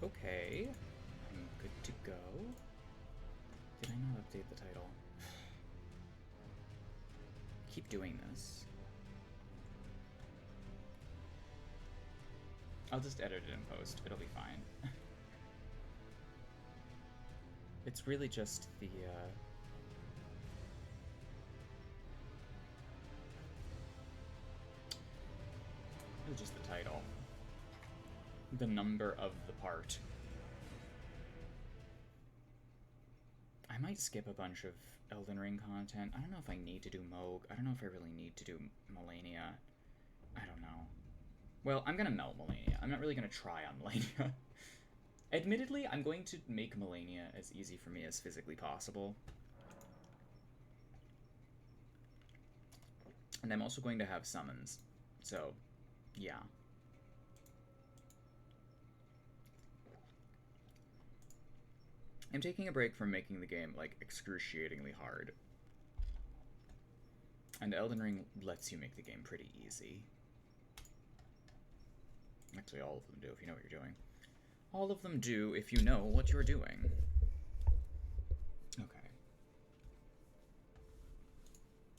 Okay, I'm good to go. Did I not update the title? Keep doing this. I'll just edit it in post. It'll be fine. It's really just the, really just the title. The number of the part. I might skip a bunch of Elden Ring content. I don't know if I need to do Moog. I don't know if I really need to do Melania. I don't know. Well, I'm gonna melt Melania. I'm not really gonna try on Melania. Admittedly, I'm going to make Melania as easy for me as physically possible. And I'm also going to have summons. So, yeah. I'm taking a break from making the game, like, excruciatingly hard. And Elden Ring lets you make the game pretty easy. Actually, all of them do, if you know what you're doing. All of them do if you know what you're doing. Okay.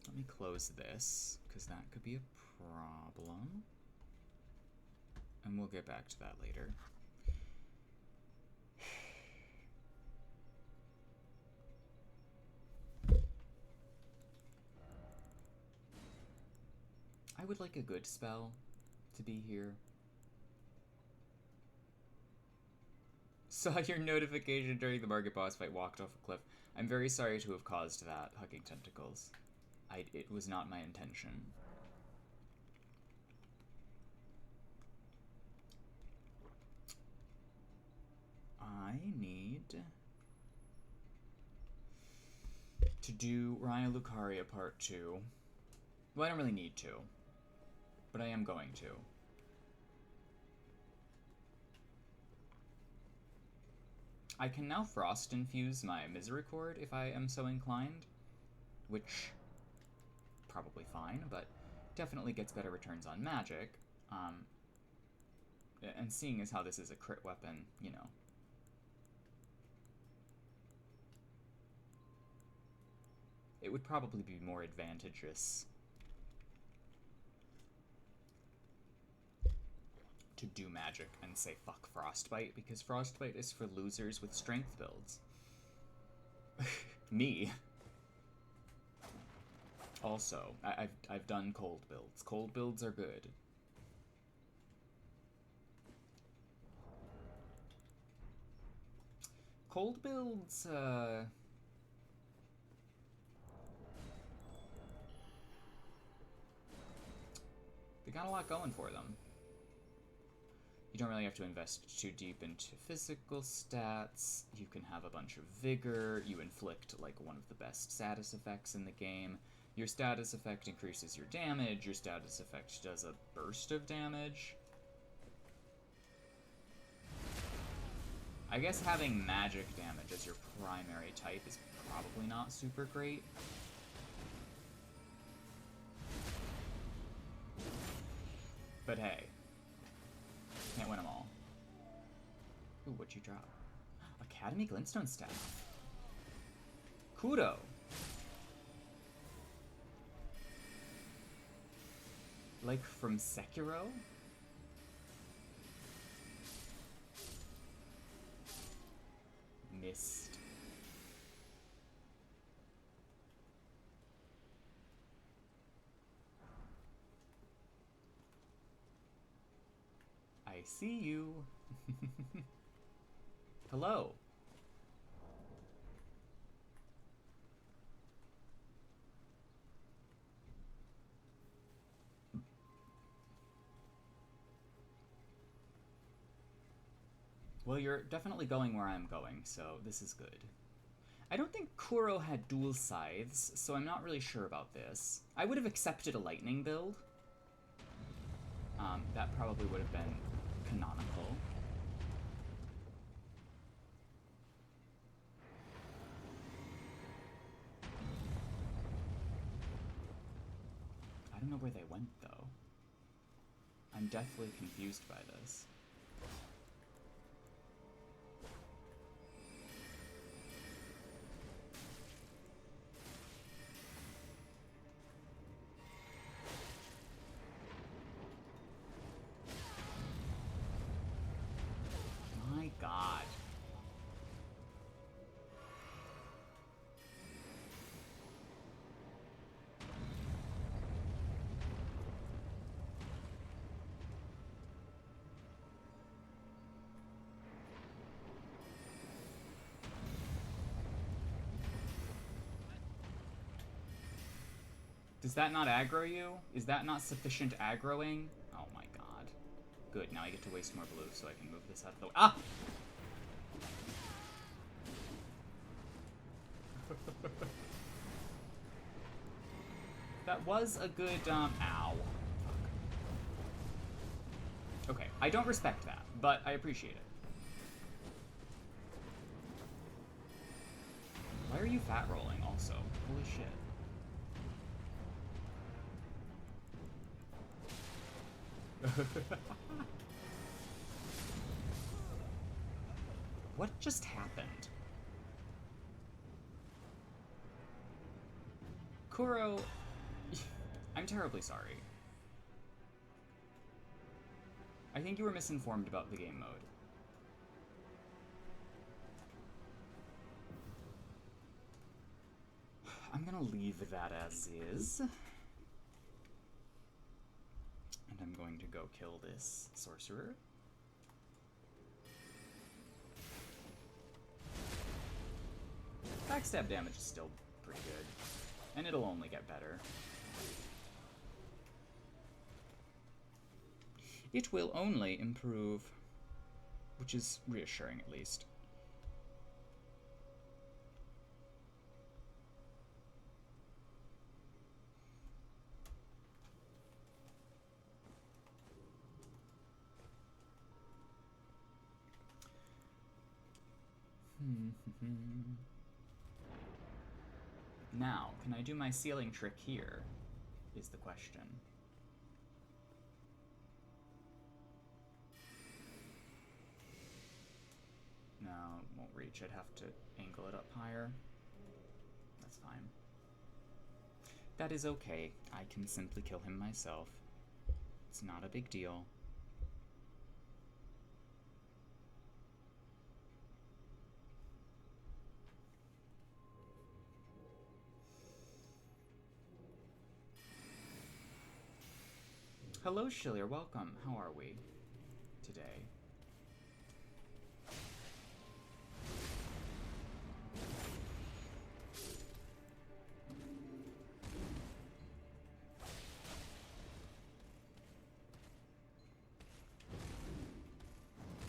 Let me close this, because that could be a problem. And we'll get back to that later. I would like a good spell to be here. Saw your notification during the market boss fight, walked off a cliff. I'm very sorry to have caused that, Hugging Tentacles. It was not my intention. I need to do Raya Lucaria Part 2. Well, I don't really need to, but I am going to. I can now Frost infuse my Misericord if I am so inclined, which probably fine, but definitely gets better returns on magic. And seeing as how this is a crit weapon, you know. It would probably be more advantageous to do magic and say fuck Frostbite, because Frostbite is for losers with strength builds. Me. Also, I've done cold builds. Cold builds are good. Cold builds, they got a lot going for them. You don't really have to invest too deep into physical stats. You can have a bunch of vigor. You inflict, like, one of the best status effects in the game. Your status effect increases your damage. Your status effect does a burst of damage. I guess having magic damage as your primary type is probably not super great. But hey, can't win them all. Ooh, what'd you drop? Academy Glintstone Staff. Kudo. Like from Sekiro? Missed. I see you. Hello. Well, you're definitely going where I'm going, so this is good. I don't think Kuro had dual scythes, so I'm not really sure about this. I would have accepted a lightning build. That probably would have been canonical. I don't know where they went, though. I'm deathly confused by this. Does that not aggro you? Is that not sufficient aggroing? Oh my god. Good, now I get to waste more blue so I can move this out of the way. Ah! That was a good, ow. Fuck. Okay, I don't respect that, but I appreciate it. Why are you fat rolling also? Holy shit. What just happened? Kuro, I'm terribly sorry. I think you were misinformed about the game mode. I'm gonna leave that as is. And I'm going to go kill this sorcerer. Backstab damage is still pretty good. And it'll only get better. It will only improve. Which is reassuring, at least. Now, can I do my sealing trick here? Is the question. No, it won't reach. I'd have to angle it up higher. That's fine. That is okay. I can simply kill him myself. It's not a big deal. Hello, Shillier. Welcome. How are we today?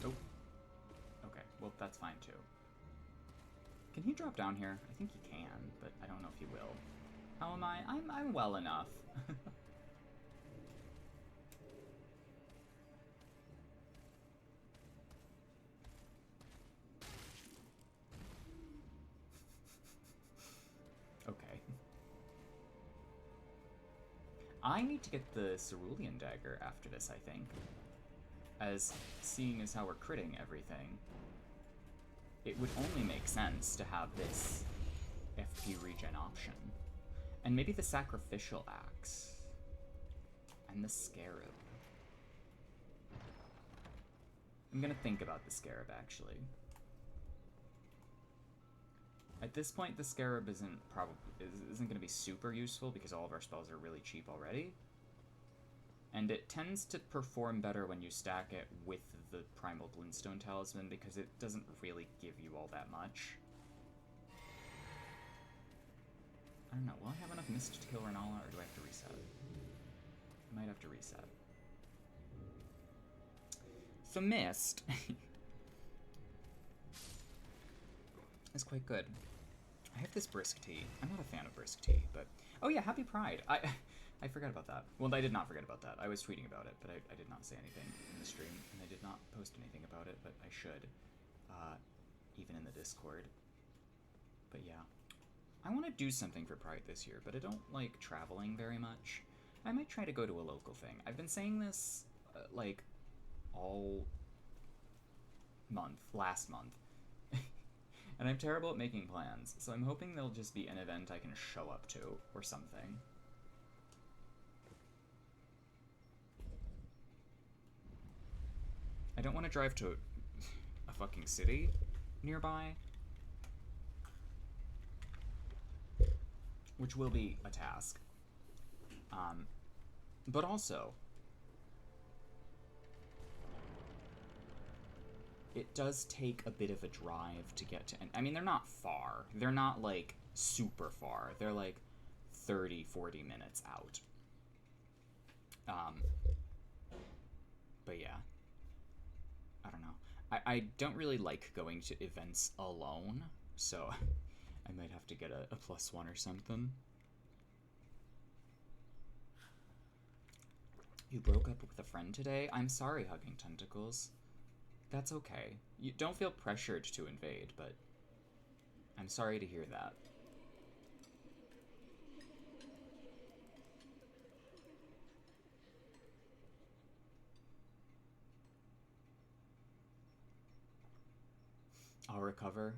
Oh. Okay. Well, that's fine too. Can he drop down here? I think he can, but I don't know if he will. How am I? I'm well enough. Okay. I need to get the Cerulean Dagger after this, I think. As, seeing as how we're critting everything, it would only make sense to have this FP regen option. And maybe the Sacrificial Axe. And the Scarab. I'm gonna think about the Scarab, actually. At this point, the Scarab isn't gonna be super useful because all of our spells are really cheap already. And it tends to perform better when you stack it with the Primal Glintstone Talisman because it doesn't really give you all that much. I don't know, will I have enough mist to kill Renala, or do I have to reset? I might have to reset. So mist is quite good. I have this brisk tea. I'm not a fan of brisk tea, but... Oh yeah, happy Pride! I forgot about that. Well, I did not forget about that. I was tweeting about it, but I did not say anything in the stream, and I did not post anything about it, but I should. Even in the Discord. But yeah. I want to do something for Pride this year, but I don't like traveling very much. I might try to go to a local thing. I've been saying this, like, all month, last month. And I'm terrible at making plans, so I'm hoping there'll just be an event I can show up to, or something. I don't want to drive to a fucking city nearby. Which will be a task. But also, it does take a bit of a drive to get to... I mean, they're not far. They're not, like, super far. They're, like, 30, 40 minutes out. But yeah. I don't know. I don't really like going to events alone, so I might have to get a +1 or something. You broke up with a friend today? I'm sorry, Hugging Tentacles. That's okay. You don't feel pressured to invade, but I'm sorry to hear that. I'll recover.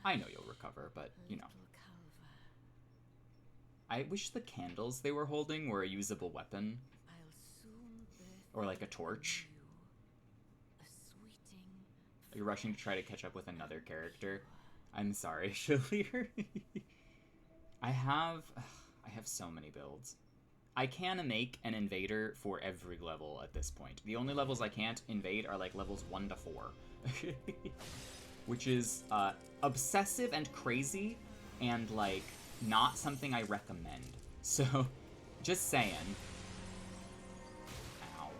I know you'll recover, but, you know. I wish the candles they were holding were a usable weapon. Or like a torch. You're rushing to try to catch up with another character. I'm sorry, Shalier. I have so many builds. I can make an invader for every level at this point. The only levels I can't invade are like levels 1 to 4. Which is obsessive and crazy and like not something I recommend. So, just saying. Ow.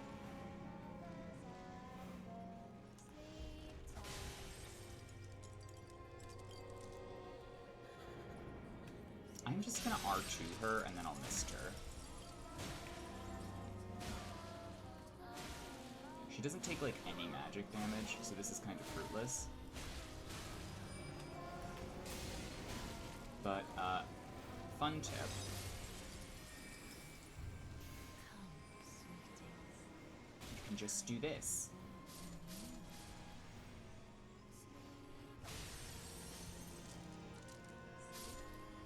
I'm just gonna R2 her and then I'll mist her. She doesn't take like any magic damage, so this is kind of fruitless. But, fun tip. You can just do this.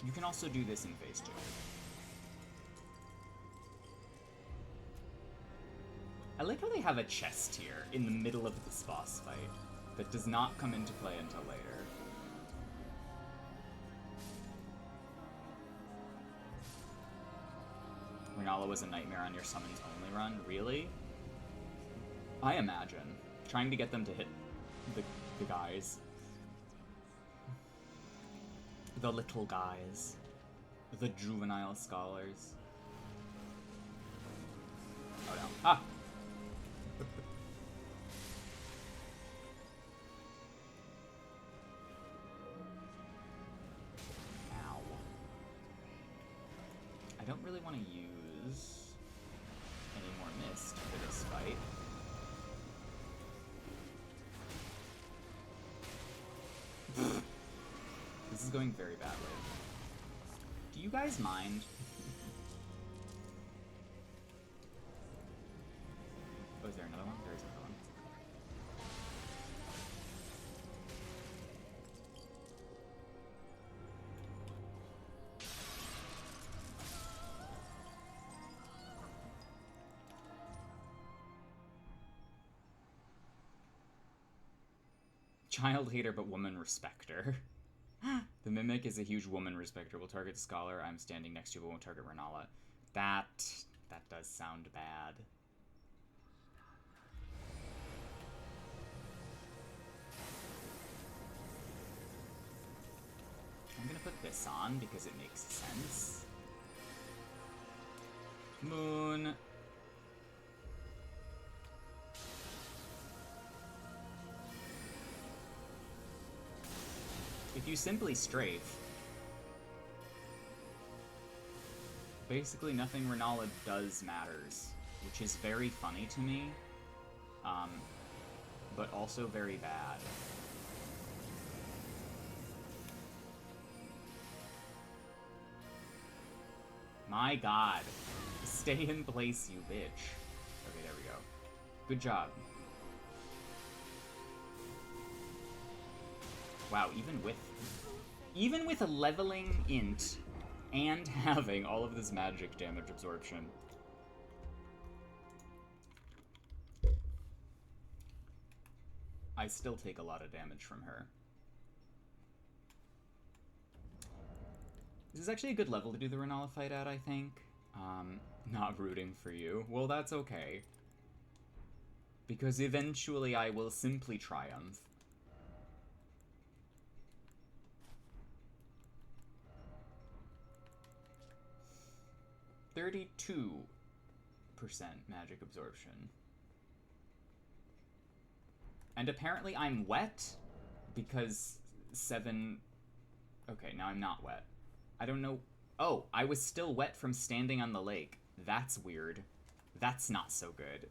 You can also do this in phase 2. I like how they have a chest here in the middle of this boss fight that does not come into play until later. Renala was a nightmare on your summons only run. Really? I imagine. Trying to get them to hit the guys. The little guys. The juvenile scholars. Oh no. Ah! Ow. I don't really want to use any more mist for this fight. This is going very badly. Do you guys mind? Oh, is there another one? There is another one. Child hater but woman respecter. The Mimic is a huge woman respecter. Will target the Scholar I'm standing next to, but won't target Renala. That does sound bad. I'm gonna put this on because it makes sense. Moon. If you simply strafe, basically nothing Renala does matters, which is very funny to me, but also very bad. My god. Stay in place, you bitch. Okay, there we go. Good job. Wow, even with a leveling int and having all of this magic damage absorption. I still take a lot of damage from her. This is actually a good level to do the Renala fight at, I think. Not rooting for you. Well, that's okay. Because eventually I will simply triumph. 32% magic absorption. And apparently I'm wet because 7... Okay, now I'm not wet. I don't know... Oh, I was still wet from standing on the lake. That's weird. That's not so good.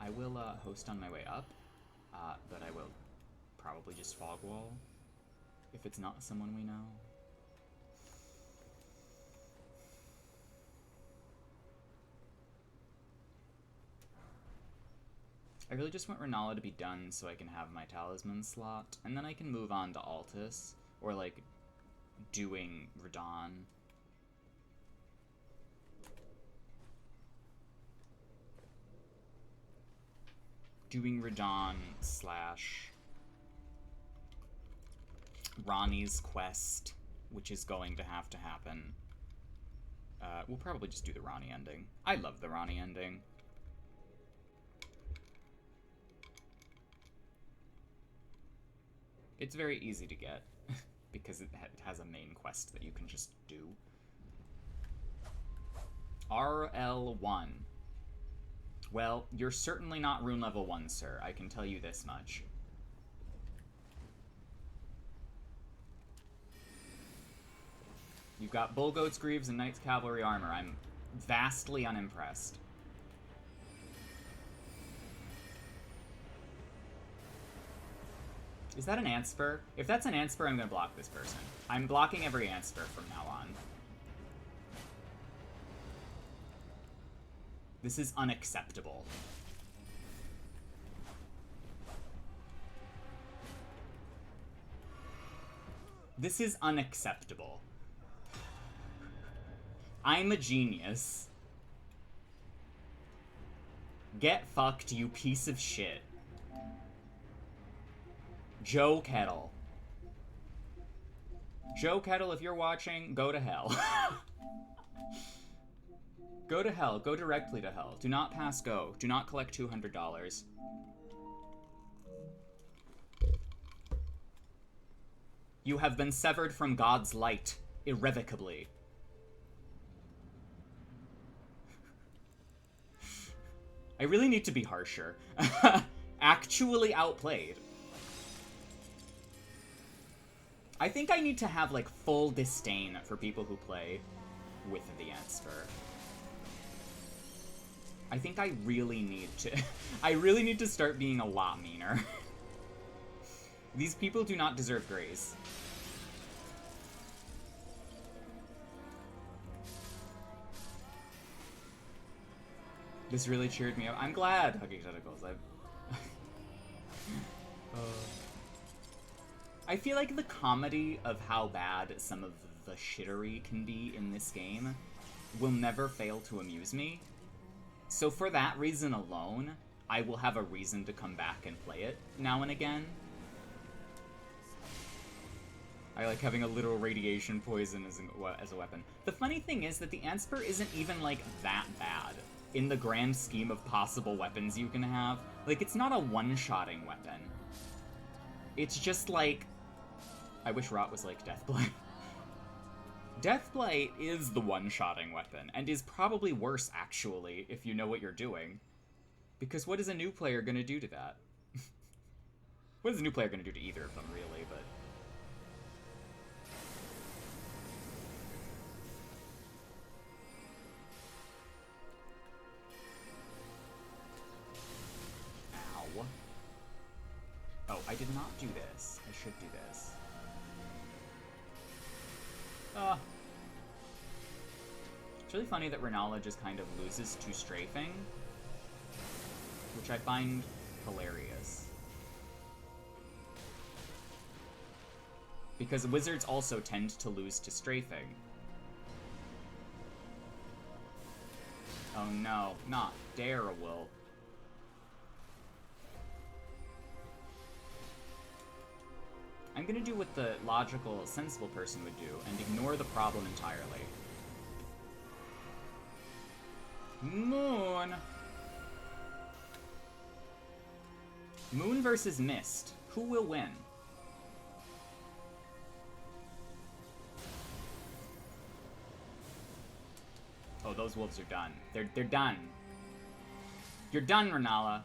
I will host on my way up, but I will probably just fog wall if it's not someone we know. I really just want Renala to be done so I can have my talisman slot, and then I can move on to Altus, or like doing Radahn. Doing Radahn / Ronnie's quest, which is going to have to happen. We'll probably just do the Ronnie ending. I love the Ronnie ending. It's very easy to get, because it has a main quest that you can just do. RL1. Well, you're certainly not rune level 1, sir. I can tell you this much. You've got Bull Goat's Greaves and Knight's Cavalry armor. I'm vastly unimpressed. Is that an Antspur? If that's an Antspur, I'm gonna block this person. I'm blocking every Antspur from now on. This is unacceptable. This is unacceptable. I'm a genius. Get fucked, you piece of shit. Joe Kettle. Joe Kettle, if you're watching, go to hell. Go to hell. Go directly to hell. Do not pass go. Do not collect $200. You have been severed from God's light, irrevocably. I really need to be harsher. Actually outplayed. I think I need to have, like, full disdain for people who play with the Antspur. I think I really need to... I really need to start being a lot meaner. These people do not deserve grace. This really cheered me up. I'm glad, Hugging Tentacles. I feel like the comedy of how bad some of the shittery can be in this game will never fail to amuse me. So for that reason alone, I will have a reason to come back and play it now and again. I like having a literal radiation poison as a weapon. The funny thing is that the Antspur isn't even, like, that bad in the grand scheme of possible weapons you can have. Like, it's not a one-shotting weapon. It's just, like... I wish Rot was like Deathblight. Deathblight is the one-shotting weapon, and is probably worse, actually, if you know what you're doing. Because what is a new player gonna do to that? What is a new player gonna do to either of them, really, but... Ow. Oh, I did not do this. I should do this. It's really funny that Renala just kind of loses to strafing, which I find hilarious. Because wizards also tend to lose to strafing. Oh no, not Darrowwill. I'm gonna do what the logical, sensible person would do, and ignore the problem entirely. Moon! Moon versus Mist. Who will win? Oh, those wolves are done. They're done. You're done, Renala.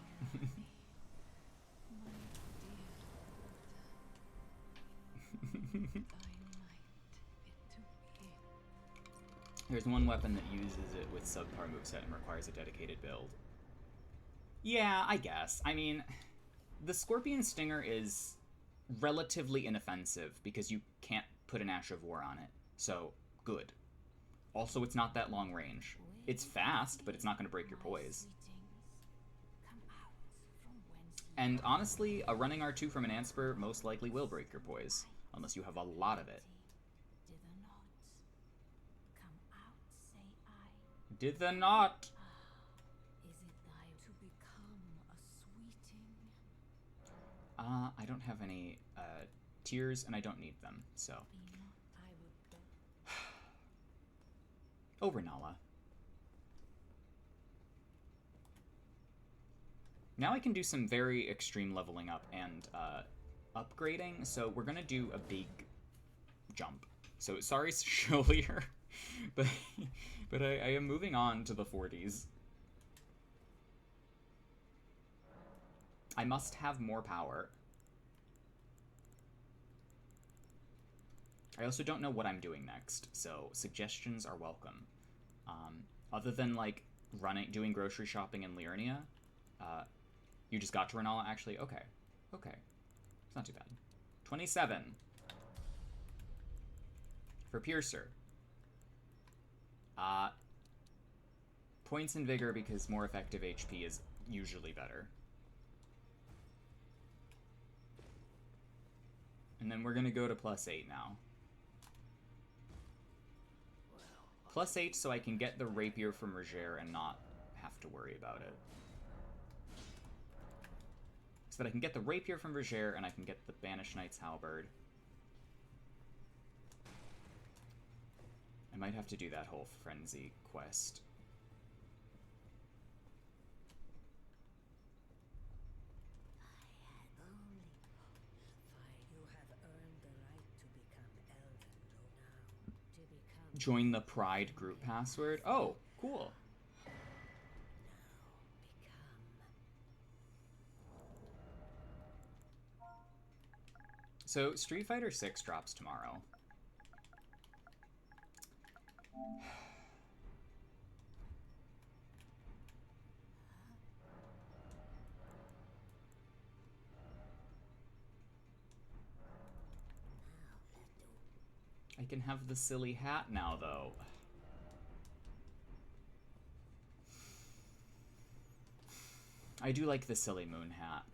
There's one weapon that uses it with subpar moveset and requires a dedicated build. Yeah, I guess. I mean, the Scorpion Stinger is relatively inoffensive because you can't put an Ash of War on it. So, good. Also, it's not that long range. It's fast, but it's not going to break your poise. And honestly, a running R2 from an Ansper most likely will break your poise, unless you have a lot of it. Did the not? I don't have any tears, and I don't need them, so. Oh, Renala. Now I can do some very extreme leveling up and upgrading, so we're gonna do a big jump. So sorry, Cholier, but I am moving on to the 40s. I must have more power. I also don't know what I'm doing next, so suggestions are welcome. Other than like doing grocery shopping in Liurnia, you just got to Renala. Actually, okay, it's not too bad. 27 for Piercer. Points in Vigor because more effective HP is usually better. And then we're gonna go to +8 now. +8 so I can get the Rapier from Roger and not have to worry about it. So that I can get the Rapier from Roger and I can get the Banished Knight's Halberd. I might have to do that whole Frenzy quest. Join the Pride group password. Oh, cool. So Street Fighter 6 drops tomorrow. I can have the silly hat now, though. I do like the silly moon hat.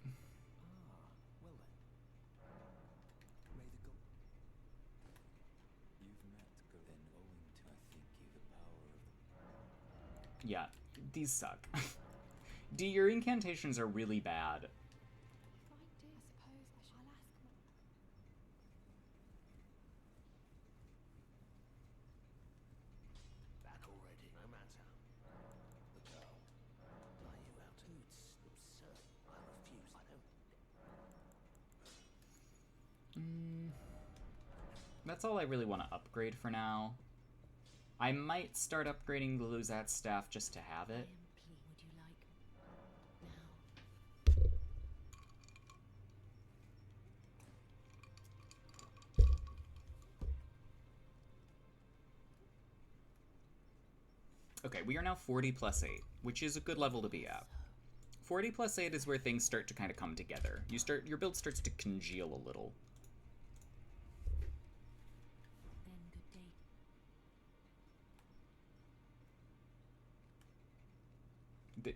Yeah, these suck. D, your incantations are really bad. That's all I really want to upgrade for now. I might start upgrading the Luzat's staff just to have it. Okay, we are now 40 +8, which is a good level to be at. 40 +8 is where things start to kind of come together. Your build starts to congeal a little.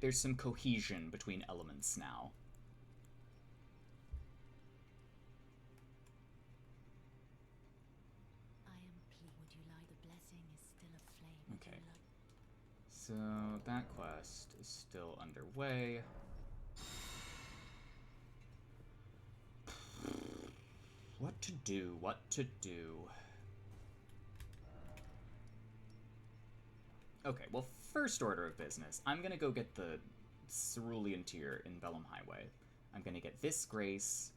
There's some cohesion between elements now. Okay. So that quest is still underway. What to do? What to do? Okay, well, first order of business, I'm gonna go get the Cerulean Tier in Bellum Highway. I'm going to get this grace.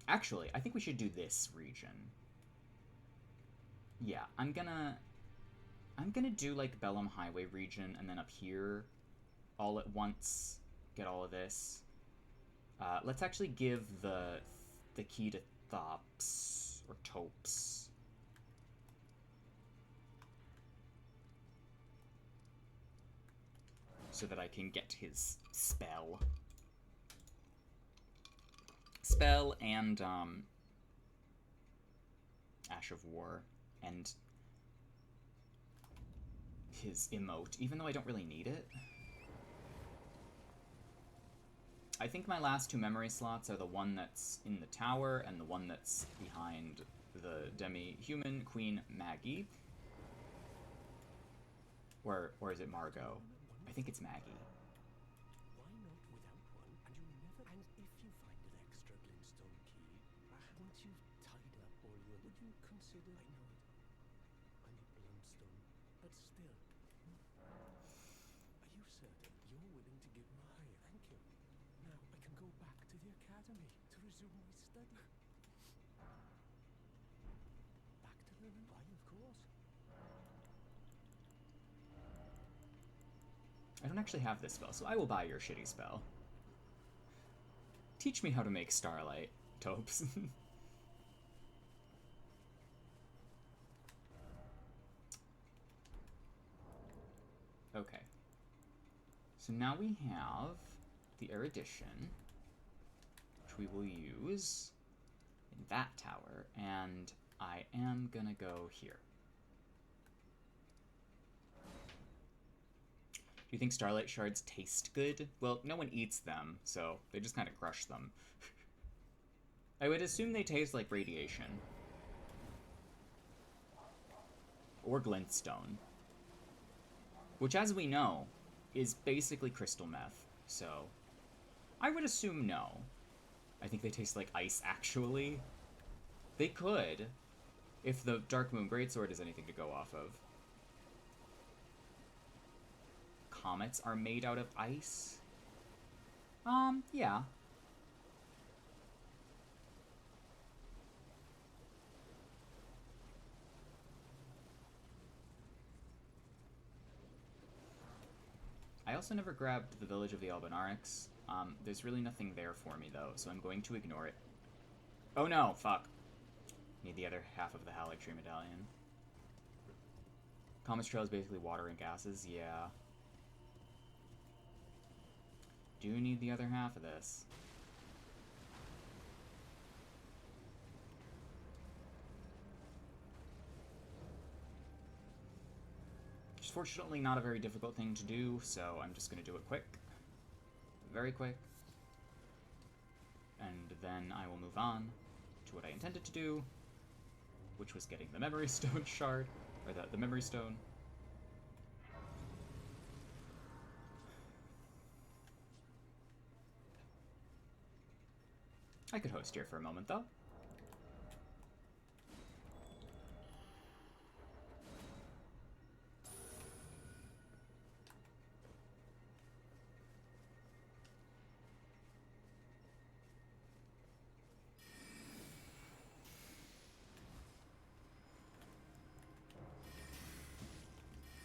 Actually, I think we should do this region. Yeah, I'm gonna do like Bellum Highway region, and then up here all at once get all of this. Let's actually give the key to Thops or Topes. So that I can get his spell. Spell and Ash of War and his emote, even though I don't really need it. I think my last 2 memory slots are the one that's in the tower and the one that's behind the demi-human Queen Maggie. Or is it Margot? I think it's Maggie. Why not without one? And you never. And if you find an extra glintstone key, once you've tied up all your, would you consider? I know it. I'm a bluntstone, but still. Are you certain you're willing to give my? Thank you. Now I can go back to the academy to resume my study. Back to the why, of course. I don't actually have this spell, so I will buy your shitty spell. Teach me how to make Starlight, Topes. Okay. So now we have the erudition, which we will use in that tower, and I am gonna go here. Do you think Starlight Shards taste good? Well, no one eats them, so they just kind of crush them. I would assume they taste like radiation. Or glintstone. Which, as we know, is basically crystal meth, so I would assume no. I think they taste like ice, actually. They could, if the Dark Moon Greatsword is anything to go off of. Comets are made out of ice? Yeah. I also never grabbed the village of the Albinarix. There's really nothing there for me, though, so I'm going to ignore it. Oh no, fuck. Need the other half of the Halleck Tree Medallion. Comet's Trail is basically water and gases, yeah. Do need the other half of this. Which is fortunately not a very difficult thing to do, so I'm just going to do it quick. Very quick. And then I will move on to what I intended to do, which was getting the Memory Stone shard, or the Memory Stone. I could host here for a moment, though.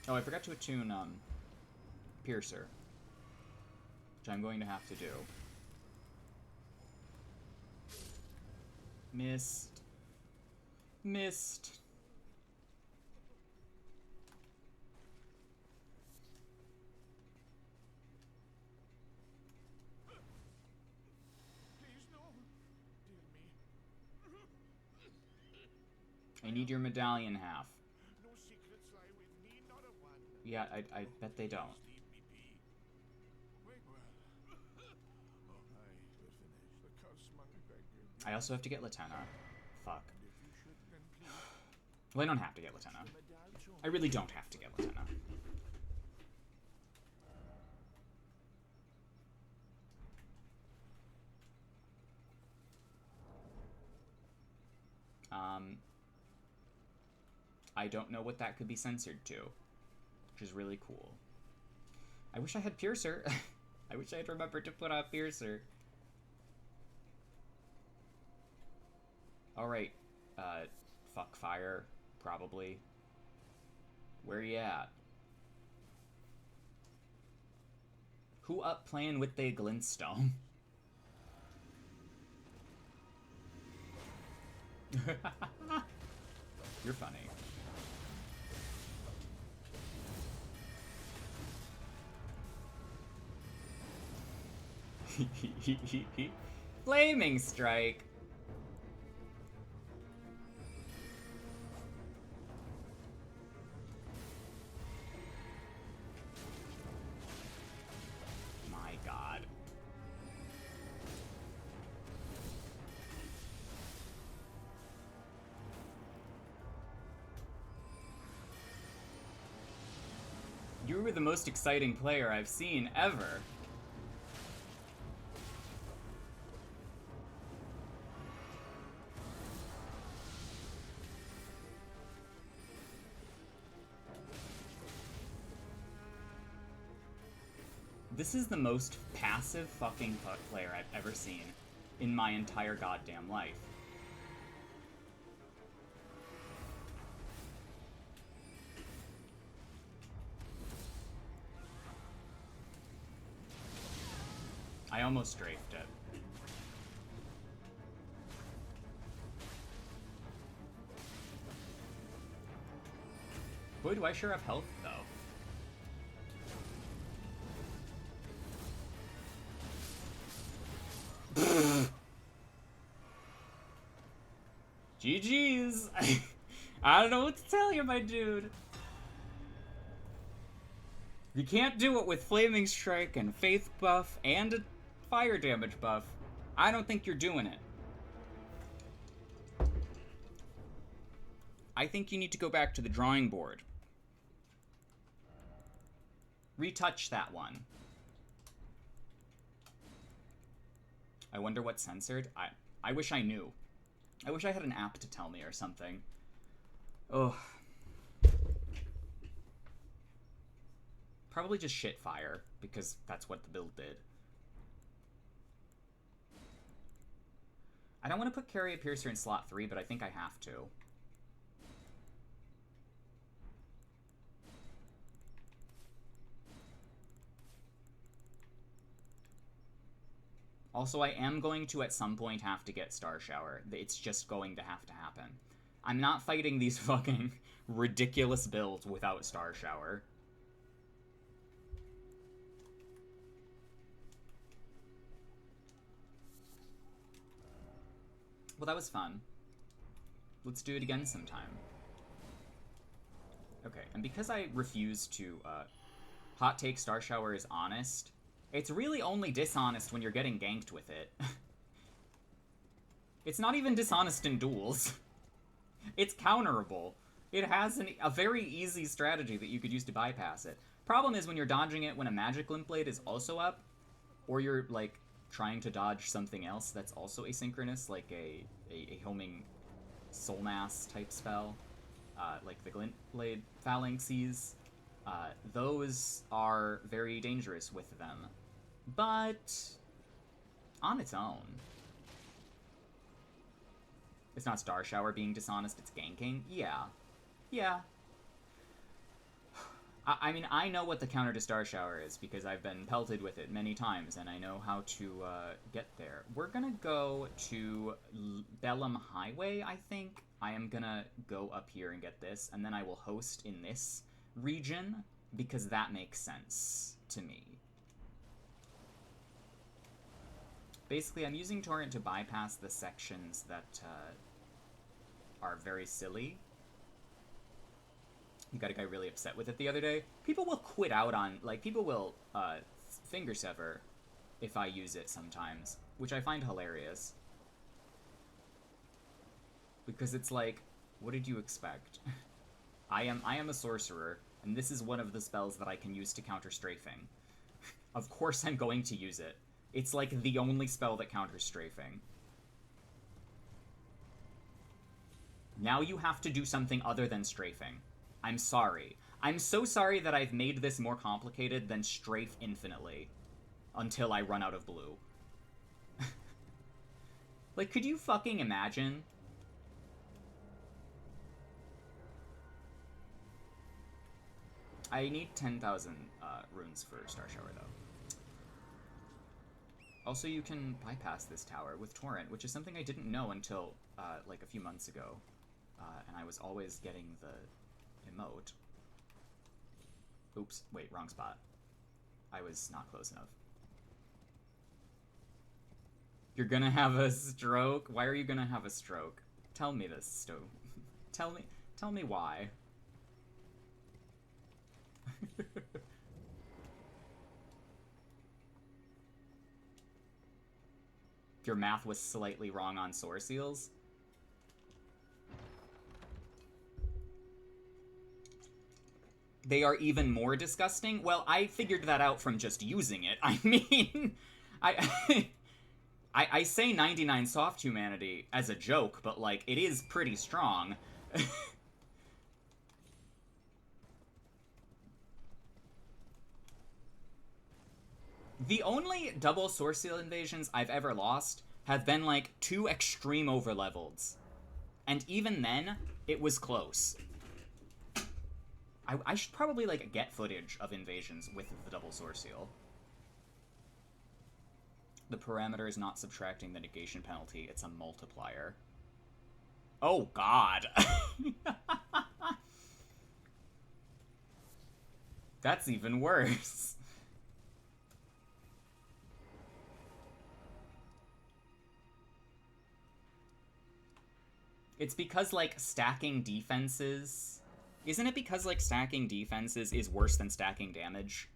Oh, I forgot to attune, Piercer, which I'm going to have to do. Missed. Missed. Please no, dear me. I need your medallion half. No secrets lie with me, not a one. Yeah, I bet they don't. Leave me be. Well, oh, aye, we're finished. The curse monkey begged. I also have to get Latenna. Fuck. If you should, then please. Well, I don't have to get Latenna. I really don't have to get Latenna. I don't know what that could be censored to. which is really cool. I wish I had Piercer. I wish I had remembered to put on Piercer. Alright, fuck fire, probably. Where you at? Who up playing with the glintstone? You're funny. Flaming strike. My God. You were the most exciting player I've seen ever. This is the most passive fucking player I've ever seen in my entire goddamn life. I almost strafed it. Boy, do I sure have health, though. GG's. I don't know what to tell you, my dude. You can't do it with Flaming Strike and Faith buff and a fire damage buff. I don't think you're doing it. I think you need to go back to the drawing board. Retouch that one. I wonder what's censored. I wish I knew. I wish I had an app to tell me or something. Oh. Probably just shit fire, because that's what the build did. I don't want to put Carrier Piercer in slot 3, but I think I have to. Also, I am going to, at some point, have to get Star Shower. It's just going to have to happen. I'm not fighting these fucking ridiculous builds without Star Shower. Well, that was fun. Let's do it again sometime. Okay, and because I refuse to, hot take Star Shower is honest, it's really only dishonest when you're getting ganked with it. It's not even dishonest in duels. It's counterable. It has a very easy strategy that you could use to bypass it. Problem is when you're dodging it when a Magic Limp Blade is also up, or you're, like, trying to dodge something else that's also asynchronous, like a homing Soul Mass type spell, like the Glint Blade Phalanxes. Those are very dangerous with them. But on its own. It's not Star Shower being dishonest, it's ganking. Yeah. Yeah. I mean, I know what the counter to Star Shower is, because I've been pelted with it many times, and I know how to get there. We're gonna go to Bellum Highway, I think. I am gonna go up here and get this, and then I will host in this region, because that makes sense to me. Basically, I'm using Torrent to bypass the sections that are very silly. You got a guy really upset with it the other day. People will quit out on, like, people will finger sever if I use it sometimes, which I find hilarious. Because it's like, what did you expect? I am a sorcerer, and this is one of the spells that I can use to counter strafing. Of course I'm going to use it. It's like the only spell that counters strafing. Now you have to do something other than strafing. I'm sorry. I'm so sorry that I've made this more complicated than strafe infinitely until I run out of blue. Like, could you fucking imagine? I need 10,000 runes for Star Shower, though. Also, you can bypass this tower with Torrent, which is something I didn't know until, like, a few months ago. And I was always getting the emote. Oops, wait, wrong spot. I was not close enough. You're gonna have a stroke? Why are you gonna have a stroke? Tell me this, Sto. Tell me why. Your math was slightly wrong on source seals? They are even more disgusting? Well, I figured that out from just using it. I mean, I say 99 soft humanity as a joke, but, like, it is pretty strong. The only double source seal invasions I've ever lost have been, like, 2 extreme overlevels. And even then, it was close. I should probably, like, get footage of invasions with the double source seal. The parameter is not subtracting the negation penalty, it's a multiplier. Oh, God. That's even worse. It's because, like, stacking defenses... Isn't it because, like, stacking defenses is worse than stacking damage?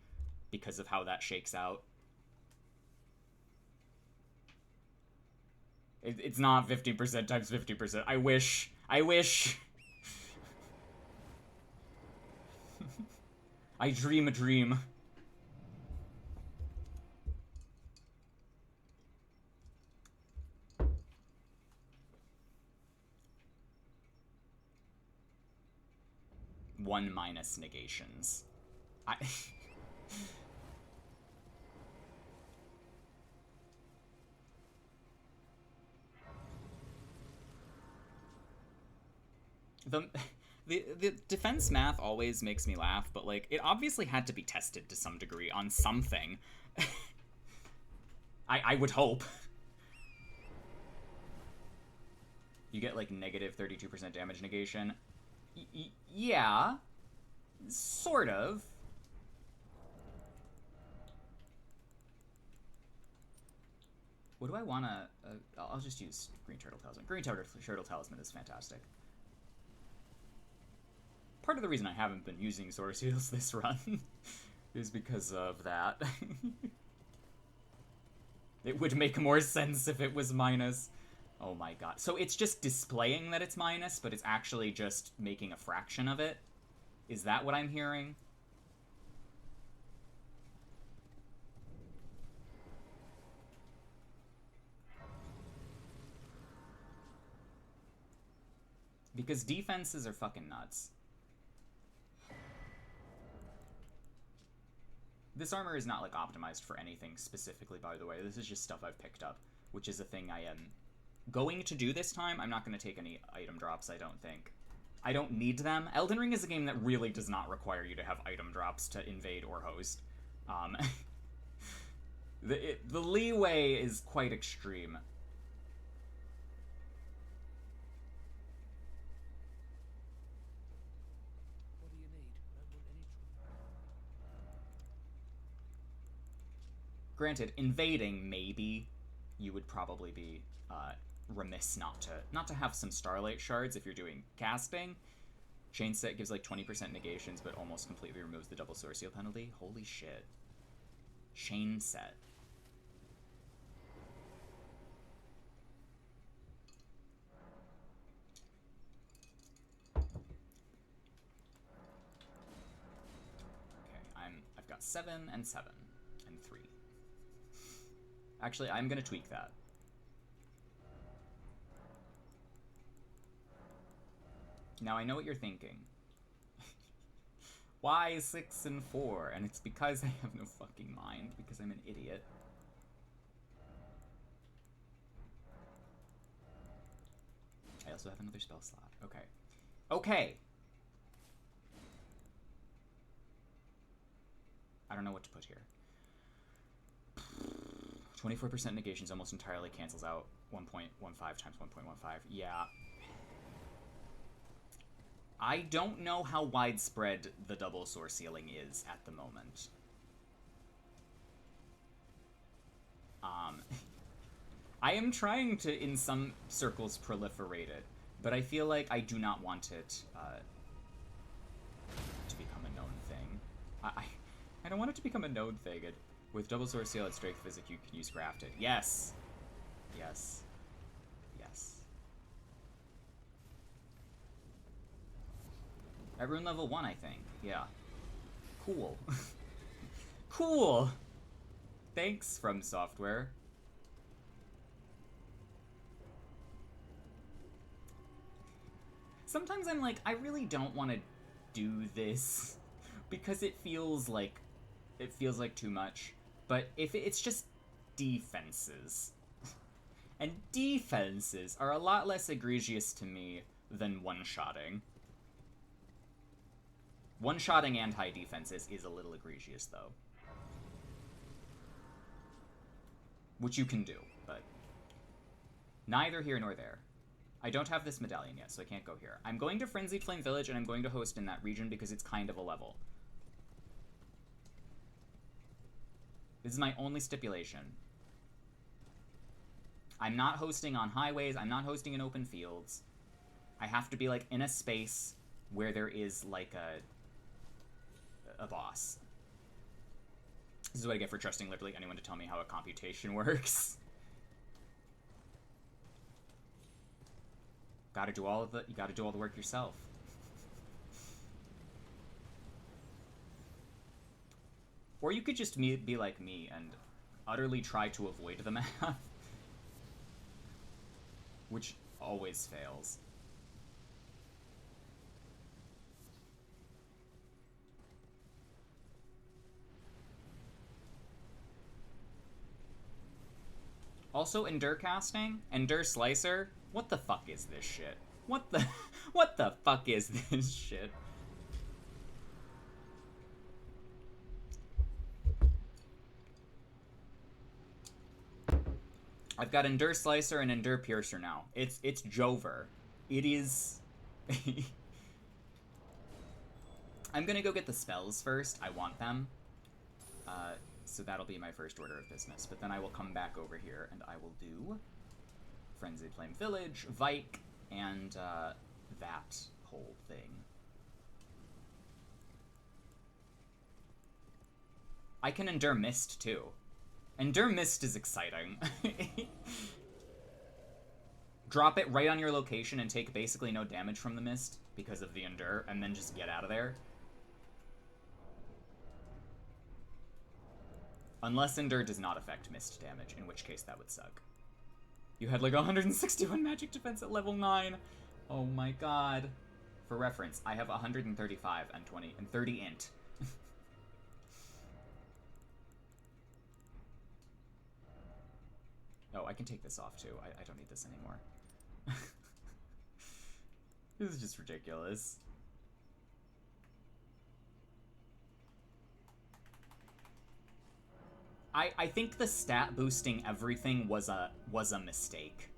Because of how that shakes out? It's not 50% times 50%. I wish. I wish. I dream a dream. One minus negations. The defense math always makes me laugh, but, like, it obviously had to be tested to some degree on something. I would hope. You get, like, negative 32% damage negation. Yeah. Sort of. What do I want to... I'll just use Green Turtle Talisman. Green Turtle Talisman is fantastic. Part of the reason I haven't been using Source Heals this run is because of that. It would make more sense if it was minus. Oh my god. So it's just displaying that it's minus, but it's actually just making a fraction of it? Is that what I'm hearing? Because defenses are fucking nuts. This armor is not, like, optimized for anything specifically, by the way. This is just stuff I've picked up, which is a thing I am going to do this time. I'm not going to take any item drops, I don't think. I don't need them. Elden Ring is a game that really does not require you to have item drops to invade or host. The leeway is quite extreme. What do you need? I don't want any trouble. Granted, invading, maybe you would probably be remiss not to have some Starlight Shards if you're doing casting. Chain Set gives like 20% negations, but almost completely removes the double source seal penalty. Holy shit. Chain Set. Okay, I've got 7 and 7 and 3. Actually, I'm gonna tweak that. Now I know what you're thinking. Why 6 and 4? And it's because I have no fucking mind, because I'm an idiot. I also have another spell slot. Okay. Okay! I don't know what to put here. 24% negations almost entirely cancels out 1.15 times 1.15. Yeah. I don't know how widespread the double source ceiling is at the moment. I am trying to, in some circles, proliferate it, but I feel like I do not want it to become a known thing. I don't want it to become a known thing. With double source seal at strength physic, you can use grafted. Yes. Yes. Yes. At rune level 1, I think. Yeah. Cool. Cool! Thanks, Fromsoftware. Sometimes I'm like, I really don't want to do this because it feels like too much. But if it's just defenses. And defenses are a lot less egregious to me than one-shotting. One-shotting and high defenses is a little egregious, though. Which you can do, but neither here nor there. I don't have this medallion yet, so I can't go here. I'm going to Frenzied Flame Village, and I'm going to host in that region because it's kind of a level. This is my only stipulation. I'm not hosting on highways. I'm not hosting in open fields. I have to be, like, in a space where there is, like, a boss. This is what I get for trusting literally anyone to tell me how a computation works. You gotta do all the work yourself. Or you could just be like me and utterly try to avoid the math. Which always fails. Also, Endure casting, Endure Slicer. What the fuck is this shit? What the fuck is this shit? I've got Endure Slicer and Endure Piercer now. It's Jover. It is... I'm gonna go get the spells first. I want them. So that'll be my first order of business. But then I will come back over here and I will do Frenzied Flame Village, Vike, and that whole thing. I can Endure Mist too. Endure Mist is exciting. Drop it right on your location and take basically no damage from the mist because of the Endure, and then just get out of there. Unless Endure does not affect mist damage, in which case that would suck. You had like 161 magic defense at level 9. Oh my god. For reference, I have 135 and 20 and 30 int. Oh, I can take this off too. I don't need this anymore. This is just ridiculous. I think the stat boosting everything was a mistake.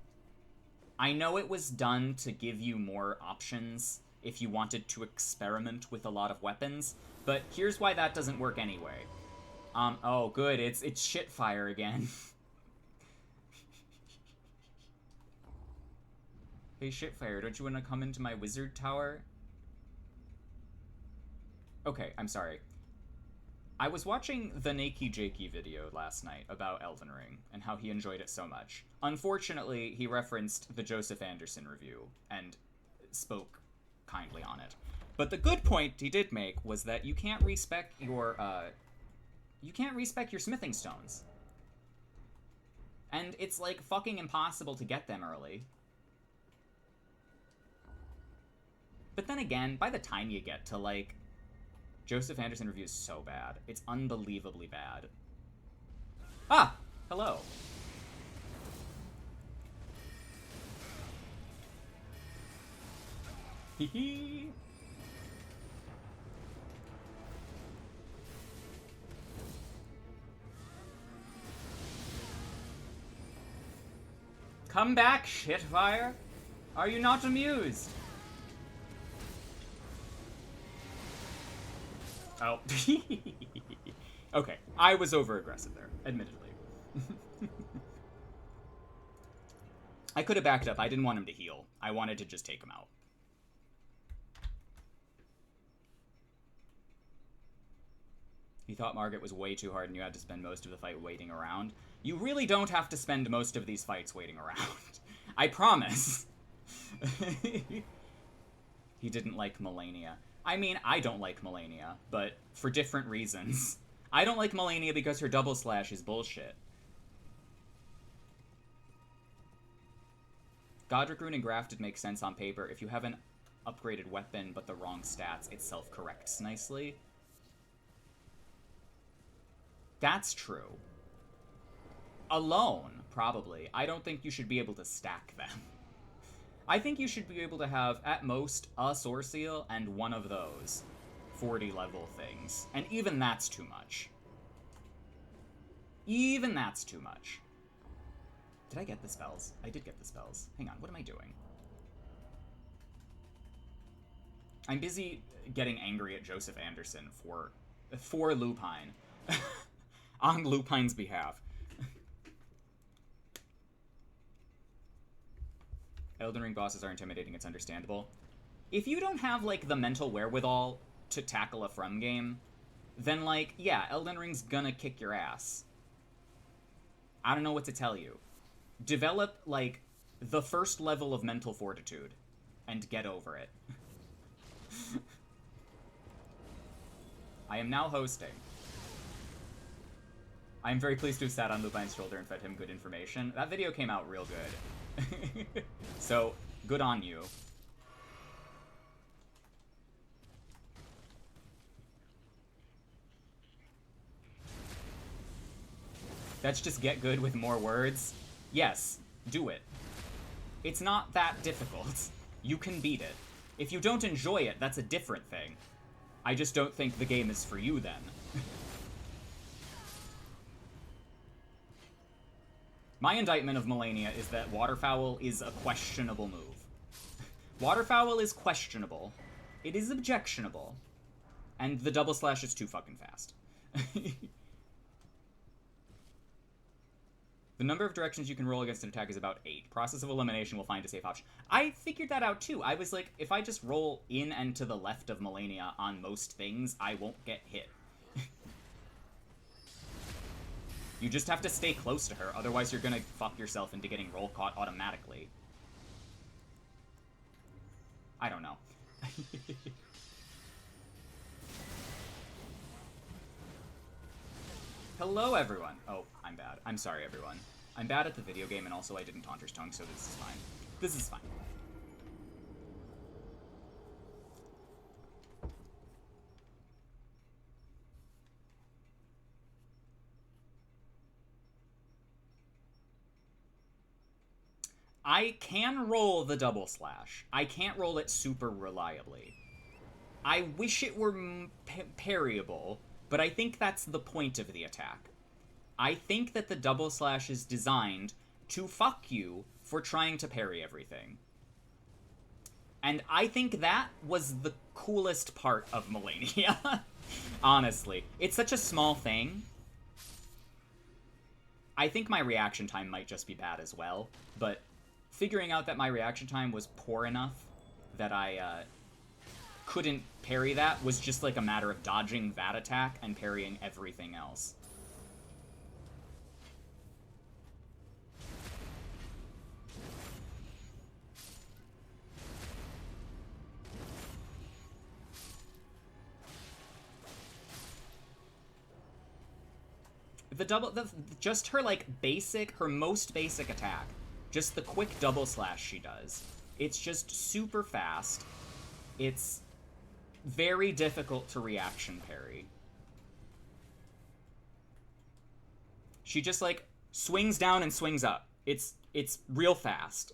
I know it was done to give you more options if you wanted to experiment with a lot of weapons, but here's why that doesn't work anyway. Oh good, it's shitfire again. Hey shitfire, don't you want to come into my wizard tower? Okay, I'm sorry. I was watching the Nakey Jakey video last night about Elden Ring and how he enjoyed it so much. Unfortunately, he referenced the Joseph Anderson review and spoke kindly on it. But the good point he did make was that you can't respec your smithing stones. And it's like fucking impossible to get them early. But then again, by the time you get to like Joseph Anderson review is so bad. It's unbelievably bad. Ah! Hello. Hee. Come back, shitfire! Are you not amused? Oh. Okay, I was over-aggressive there, admittedly. I could have backed up. I didn't want him to heal. I wanted to just take him out. You thought Margaret was way too hard and you had to spend most of the fight waiting around. You really don't have to spend most of these fights waiting around. I promise. He didn't like Melania. I mean, I don't like Melania, but for different reasons. I don't like Melania because her double slash is bullshit. Godric Rune and Grafted makes sense on paper. If you have an upgraded weapon but the wrong stats, it self-corrects nicely. That's true. Alone, probably. I don't think you should be able to stack them. I think you should be able to have, at most, a Source Seal and one of those 40 level things. And even that's too much. Even that's too much. Did I get the spells? I did get the spells. Hang on, what am I doing? I'm busy getting angry at Joseph Anderson for Lupine. On Lupine's behalf. Elden Ring bosses are intimidating, it's understandable. If you don't have, like, the mental wherewithal to tackle a From game, then, like, yeah, Elden Ring's gonna kick your ass. I don't know what to tell you. Develop, like, the first level of mental fortitude, and get over it. I am now hosting. I am very pleased to have sat on Lupine's shoulder and fed him good information. That video came out real good. So, good on you. That's just get good with more words? Yes, do it. It's not that difficult. You can beat it. If you don't enjoy it, that's a different thing. I just don't think the game is for you then. My indictment of Melania is that Waterfowl is a questionable move. Waterfowl is questionable. It is objectionable. And the double slash is too fucking fast. The number of directions you can roll against an attack is about 8. Process of elimination will find a safe option. I figured that out too. I was like, if I just roll in and to the left of Melania on most things, I won't get hit. You just have to stay close to her, otherwise you're gonna fuck yourself into getting roll caught automatically. I don't know. Hello, everyone. Oh, I'm bad. I'm sorry, everyone. I'm bad at the video game, and also I didn't Taunter's Tongue, so this is fine. This is fine. I can roll the double slash. I can't roll it super reliably. I wish it were parryable, but I think that's the point of the attack. I think that the double slash is designed to fuck you for trying to parry everything. And I think that was the coolest part of Melania. Honestly. It's such a small thing. I think my reaction time might just be bad as well, but figuring out that my reaction time was poor enough that I couldn't parry that was just like a matter of dodging that attack and parrying everything else. Just her, like, her most basic attack. Just the quick double slash she does. It's just super fast. It's very difficult to reaction parry. She just, like, swings down and swings up. It's real fast.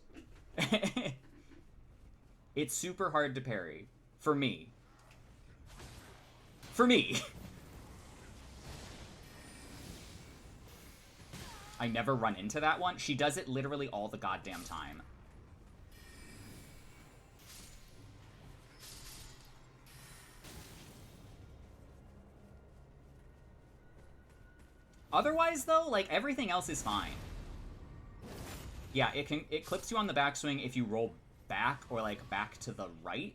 It's super hard to parry. For me. For me. I never run into that one. She does it literally all the goddamn time. Otherwise, though, like, everything else is fine. Yeah, it clips you on the backswing if you roll back or, like, back to the right.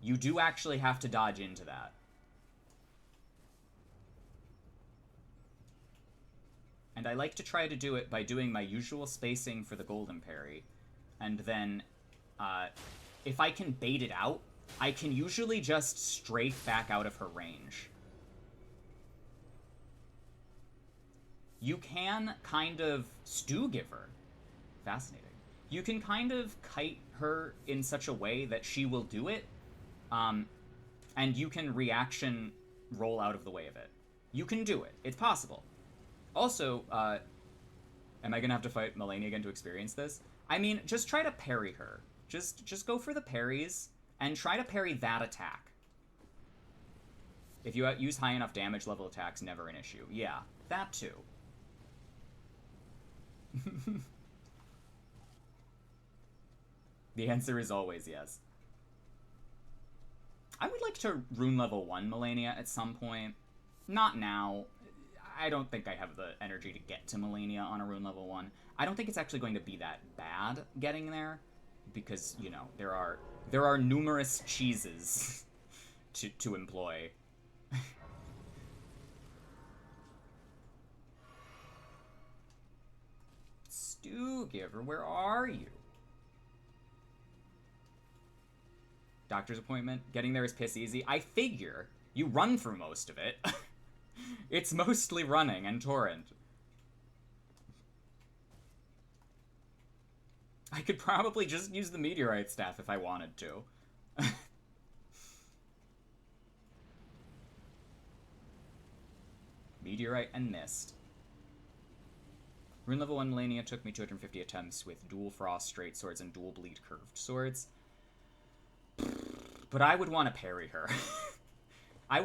You do actually have to dodge into that. And I like to try to do it by doing my usual spacing for the golden parry. And then, if I can bait it out, I can usually just strafe back out of her range. You can kind of stew give her. Fascinating. You can kind of kite her in such a way that she will do it, and you can reaction roll out of the way of it. You can do it. It's possible. Also, am I gonna have to fight Melania again to experience this? I mean, just try to parry her. Just go for the parries, and try to parry that attack. If you use high enough damage level attacks, never an issue. Yeah, that too. The answer is always yes. I would like to rune level 1 Melania at some point. Not now. I don't think I have the energy to get to Melania on a rune level 1. I don't think it's actually going to be that bad getting there, because, you know, there are numerous cheeses to employ. Stew Giver, where are you? Doctor's appointment. Getting there is piss easy. I figure. You run through most of it. It's mostly running and torrent. I could probably just use the meteorite staff if I wanted to. Meteorite and mist. Rune level 1 Melania took me 250 attempts with dual frost straight swords and dual bleed curved swords. But I would want to parry her. I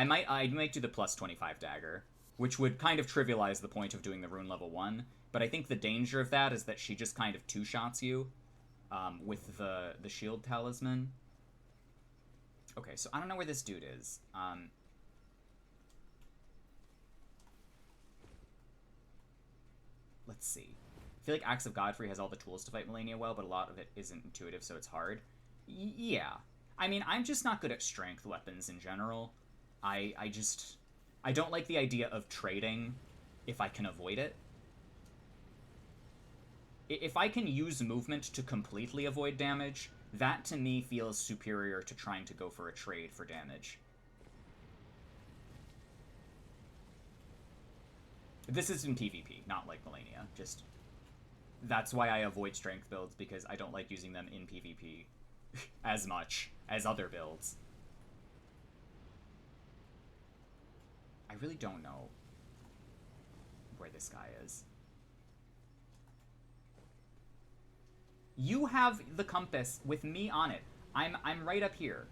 might do the plus 25 dagger, which would kind of trivialize the point of doing the rune level 1, but I think the danger of that is that she just kind of two-shots you with the shield talisman. Okay, so I don't know where this dude is. Let's see. I feel like Axe of Godfrey has all the tools to fight Melania well, but a lot of it isn't intuitive, so it's hard. Yeah. I mean, I'm just not good at strength weapons in general. I don't like the idea of trading if I can avoid it. If I can use movement to completely avoid damage, that to me feels superior to trying to go for a trade for damage. This is in PvP, not like Melania. Just, that's why I avoid strength builds, because I don't like using them in PvP as much as other builds. I really don't know where this guy is. You have the compass with me on it. I'm right up here.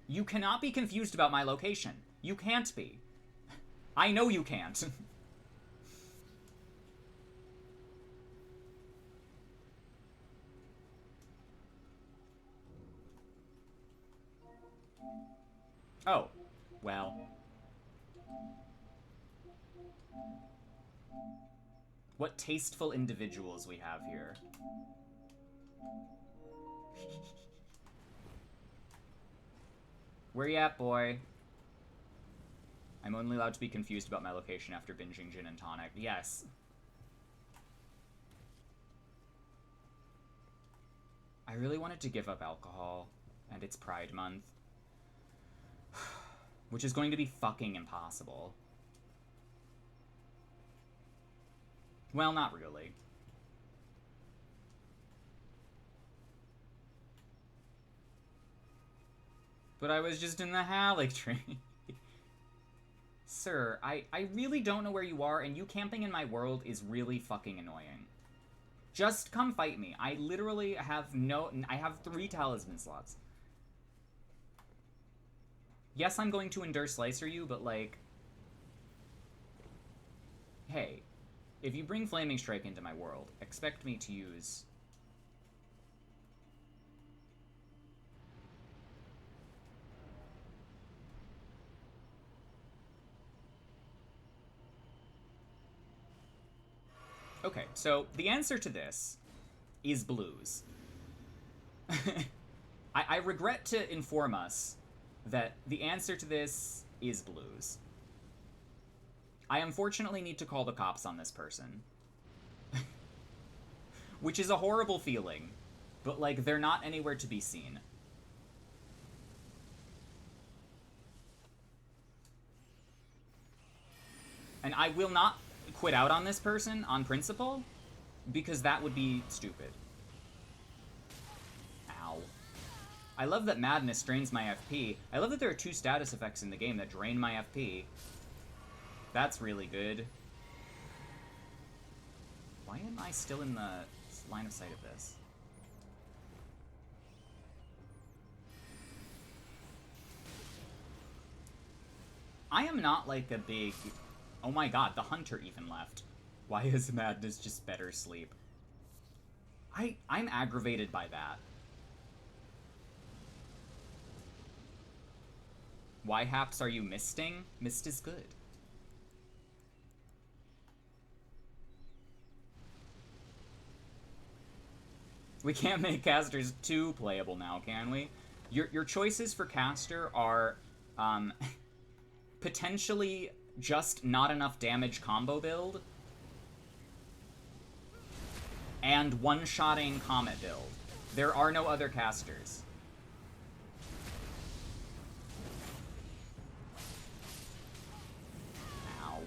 You cannot be confused about my location. You can't be. I know you can't. Oh, well. What tasteful individuals we have here. Where you at, boy? I'm only allowed to be confused about my location after binging gin and tonic. Yes. I really wanted to give up alcohol, and it's Pride Month. Which is going to be fucking impossible. Well, not really. But I was just in the Halleck tree. Sir, I really don't know where you are, and you camping in my world is really fucking annoying. Just come fight me. I literally have I have 3 talisman slots. Yes, I'm going to endure Slicer you, but like... Hey, if you bring Flaming Strike into my world, expect me to use... Okay, so the answer to this is blues. I regret to inform us that the answer to this is blues. I unfortunately need to call the cops on this person. Which is a horrible feeling, but, like, they're not anywhere to be seen. And I will not quit out on this person on principle, because that would be stupid. Ow. I love that Madness drains my FP. I love that there are 2 status effects in the game that drain my FP. That's really good. Why am I still in the line of sight of this? I am not like a big... Oh my god, the hunter even left. Why is Madness just better sleep? I'm aggravated by that. Why haps are you misting? Mist is good. We can't make casters too playable now, can we? Your choices for caster are potentially just not enough damage combo build and one-shotting Comet build. There are no other casters. Ow.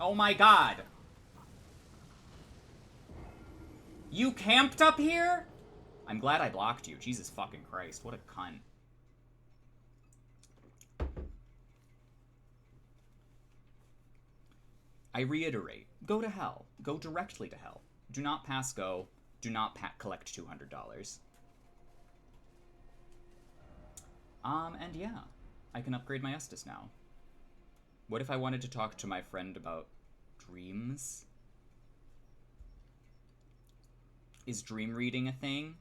Oh my god! You camped up here? I'm glad I blocked you. Jesus fucking Christ, what a cunt. I reiterate, go to hell. Go directly to hell. Do not pass go. Do not collect $200. And yeah, I can upgrade my Estus now. What if I wanted to talk to my friend about dreams? Is dream reading a thing?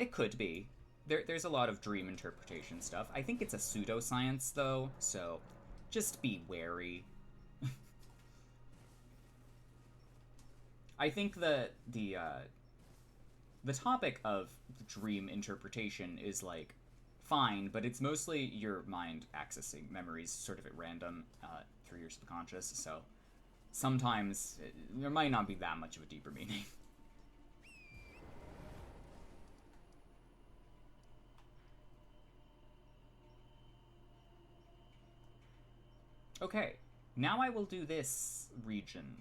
It could be. There's a lot of dream interpretation stuff. I think it's a pseudoscience, though, so just be wary. I think that the topic of dream interpretation is, like, fine, but it's mostly your mind accessing memories sort of at random through your subconscious, so sometimes there might not be that much of a deeper meaning. Okay, now I will do this region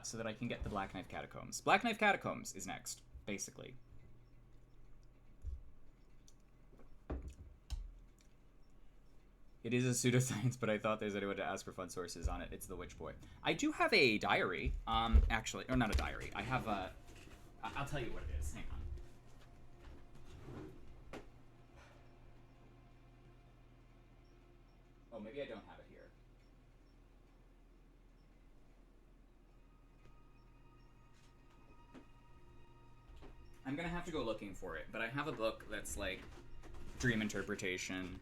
so that I can get the Black Knife Catacombs. Black Knife Catacombs is next, basically. It is a pseudoscience, but I thought there's anyone to ask for fun sources on it. It's the Witch Boy. I do have a diary, actually, or not a diary. I have a... I'll tell you what it is. Hang on. Oh, maybe I don't have it here. I'm gonna have to go looking for it, but I have a book that's, like, dream interpretation.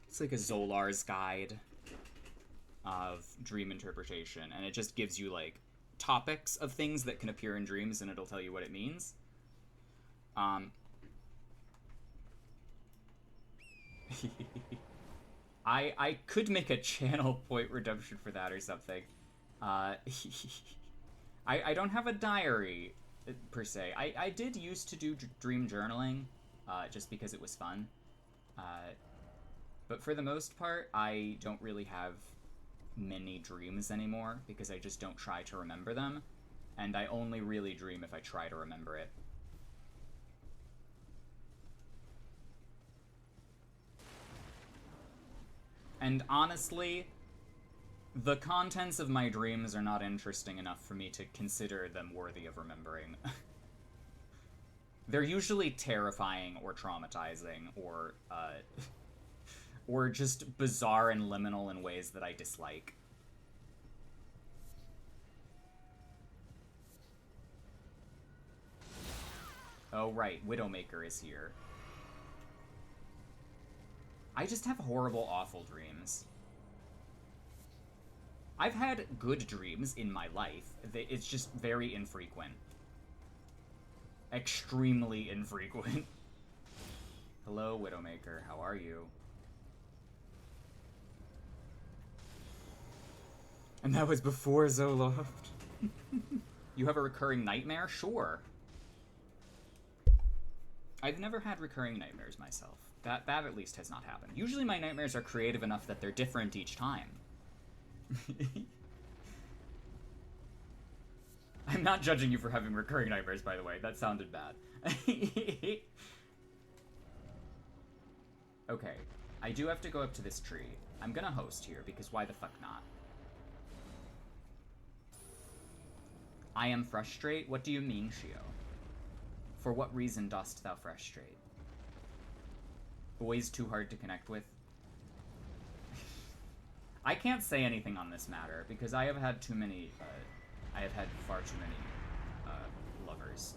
It's like a Zolar's guide of dream interpretation, and it just gives you, like, topics of things that can appear in dreams, and it'll tell you what it means. I could make a channel point redemption for that or something. I don't have a diary, per se. I did used to do dream journaling, just because it was fun. But for the most part, I don't really have many dreams anymore, because I just don't try to remember them. And I only really dream if I try to remember it. And honestly, the contents of my dreams are not interesting enough for me to consider them worthy of remembering. They're usually terrifying or traumatizing or just bizarre and liminal in ways that I dislike. Oh, right, Widowmaker is here. I just have horrible, awful dreams. I've had good dreams in my life. It's just very infrequent. Extremely infrequent. Hello, Widowmaker. How are you? And that was before Zoloft. You have a recurring nightmare? Sure. I've never had recurring nightmares myself. That at least has not happened. Usually my nightmares are creative enough that they're different each time. I'm not judging you for having recurring nightmares, by the way. That sounded bad. Okay. I do have to go up to this tree. I'm gonna host here, because why the fuck not? I am frustrate? What do you mean, Shio? For what reason dost thou frustrate? Boys too hard to connect with? I can't say anything on this matter, because I have had too many, I have had far too many, lovers.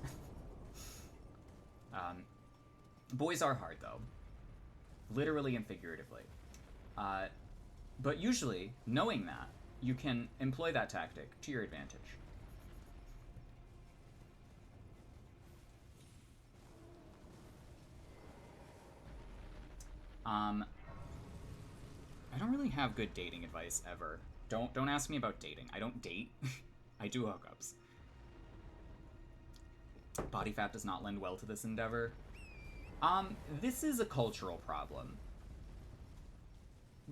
Boys are hard, though. Literally and figuratively. But usually, knowing that, you can employ that tactic to your advantage. I don't really have good dating advice ever. Don't ask me about dating. I don't date. I do hookups. Body fat does not lend well to this endeavor. This is a cultural problem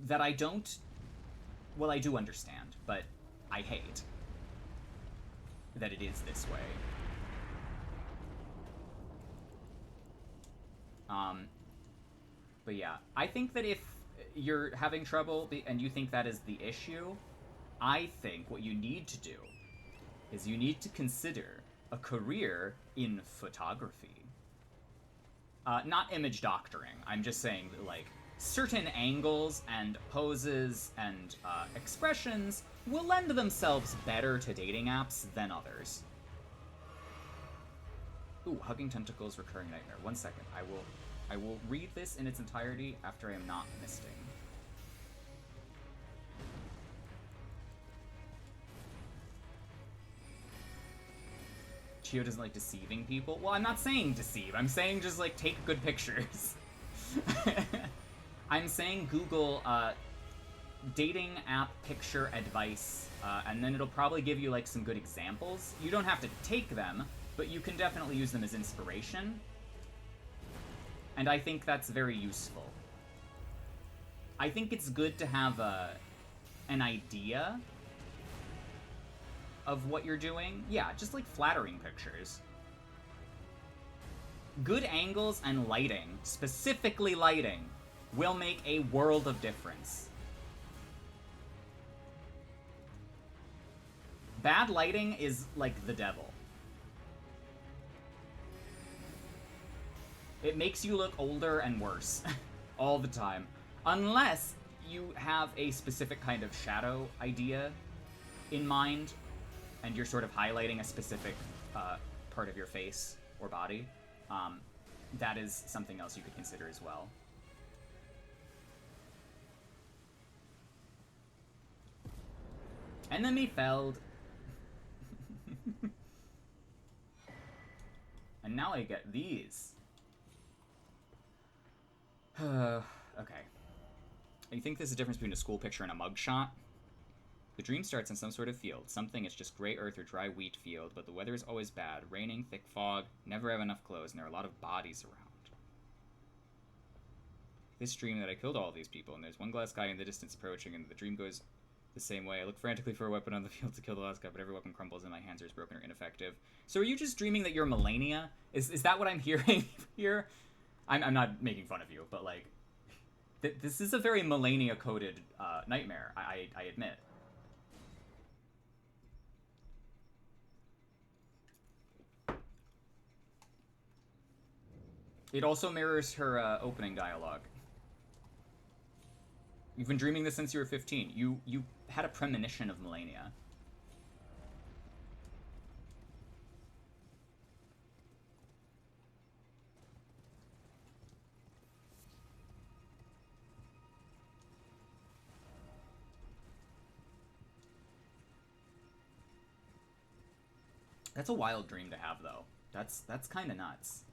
that I don't... Well, I do understand, but I hate that it is this way. But yeah, I think that if you're having trouble and you think that is the issue, I think what you need to do is you need to consider a career in photography. Not image doctoring. I'm just saying that, like, certain angles and poses and expressions will lend themselves better to dating apps than others. Ooh, hugging tentacles, recurring nightmare. 1 second. I will read this in its entirety after I am not misting. Chio doesn't like deceiving people. Well, I'm not saying deceive. I'm saying just, like, take good pictures. I'm saying Google dating app picture advice, and then it'll probably give you, like, some good examples. You don't have to take them, but you can definitely use them as inspiration. And I think that's very useful. I think it's good to have an idea of what you're doing. Yeah, just like flattering pictures. Good angles and lighting, specifically lighting, will make a world of difference. Bad lighting is like the devil. It makes you look older and worse all the time. Unless you have a specific kind of shadow idea in mind, and you're sort of highlighting a specific part of your face or body. That is something else you could consider as well. Enemy felled. And now I get these. Okay. You think there's a difference between a school picture and a mugshot? The dream starts in some sort of field. Something is just gray earth or dry wheat field, but the weather is always bad. Raining, thick fog, never have enough clothes, and there are a lot of bodies around. This dream that I killed all these people, and there's one glass guy in the distance approaching, and the dream goes the same way. I look frantically for a weapon on the field to kill the last guy, but every weapon crumbles and my hands are broken or ineffective. So are you just dreaming that you're Melania? Is that what I'm hearing here? I'm not making fun of you, but, like, This is a very Melania-coded nightmare, I admit. It also mirrors her opening dialogue. You've been dreaming this since you were 15. You had a premonition of Melania. That's a wild dream to have, though. That's kind of nuts.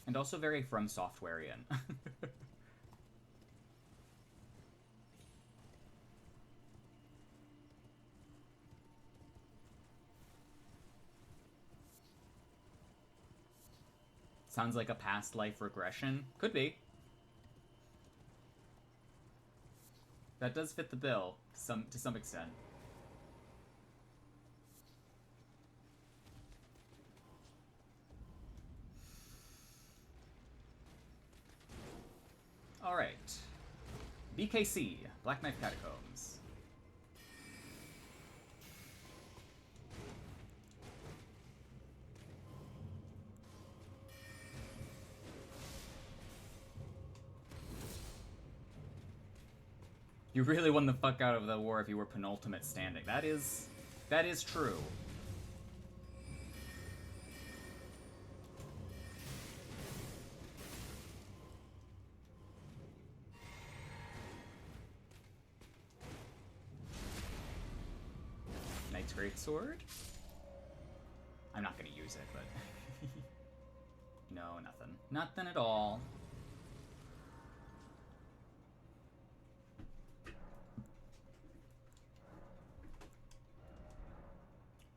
And also very Fromsoftwareian. Sounds like a past life regression. Could be. That does fit the bill, to some extent. Alright. BKC, Black Knife Catacombs. You really won the fuck out of the war if you were penultimate standing. That is true. Knight's Greatsword? I'm not gonna use it, but... No, nothing. Nothing at all.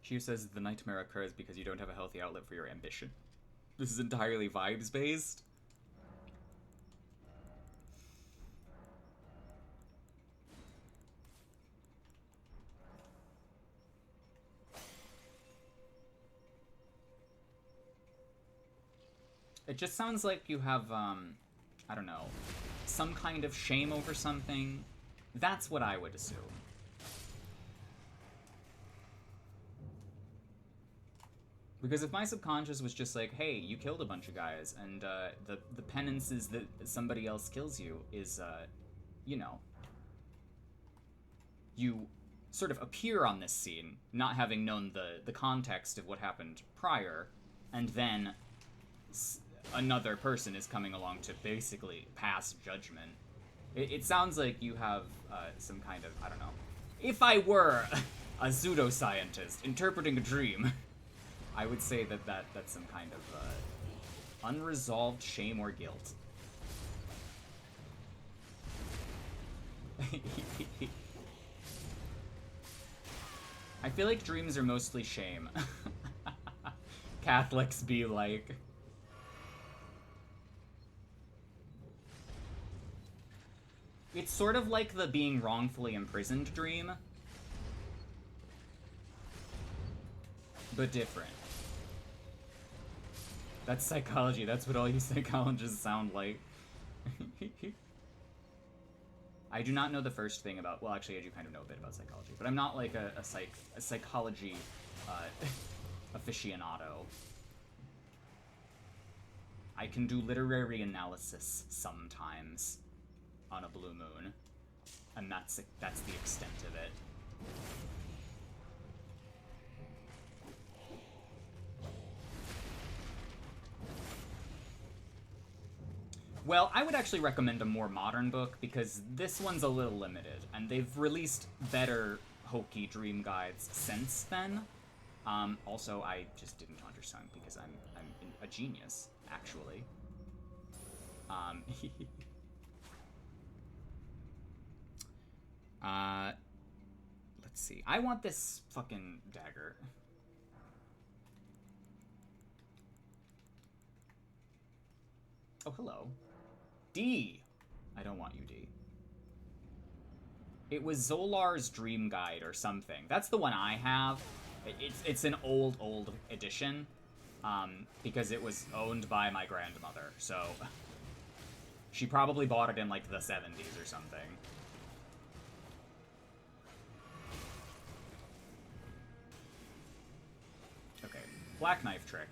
She says the nightmare occurs because you don't have a healthy outlet for your ambition. This is entirely vibes-based. It just sounds like you have, I don't know, some kind of shame over something. That's what I would assume. Because if my subconscious was just like, hey, you killed a bunch of guys, and the penance is that somebody else kills you is, you know, you sort of appear on this scene, not having known the context of what happened prior, and then another person is coming along to basically pass judgment. It sounds like you have some kind of, I don't know. If I were a pseudoscientist interpreting a dream... I would say that's some kind of unresolved shame or guilt. I feel like dreams are mostly shame. Catholics be like... It's sort of like the being wrongfully imprisoned dream, but different. That's psychology. That's what all you psychologists sound like. I do not know the first thing about... Well, actually, I do kind of know a bit about psychology, but I'm not like a psychology aficionado. I can do literary analysis sometimes on a blue moon, and that's the extent of it. Well, I would actually recommend a more modern book, because this one's a little limited, and they've released better hokey dream guides since then. Also, I just didn't understand, because I'm a genius, actually. Let's see. I want this fucking dagger. Oh, hello. D. I don't want you, D. It was Zolar's Dream Guide or something. That's the one I have. It's an old edition, because it was owned by my grandmother, so she probably bought it in like the 70s or something. Okay, Black Knife trick.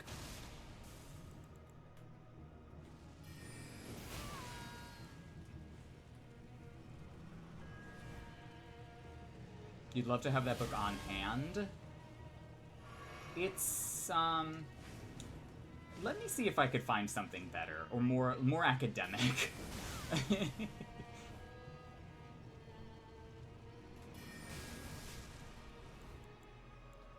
You'd love to have that book on hand. It's, let me see if I could find something better, or more academic.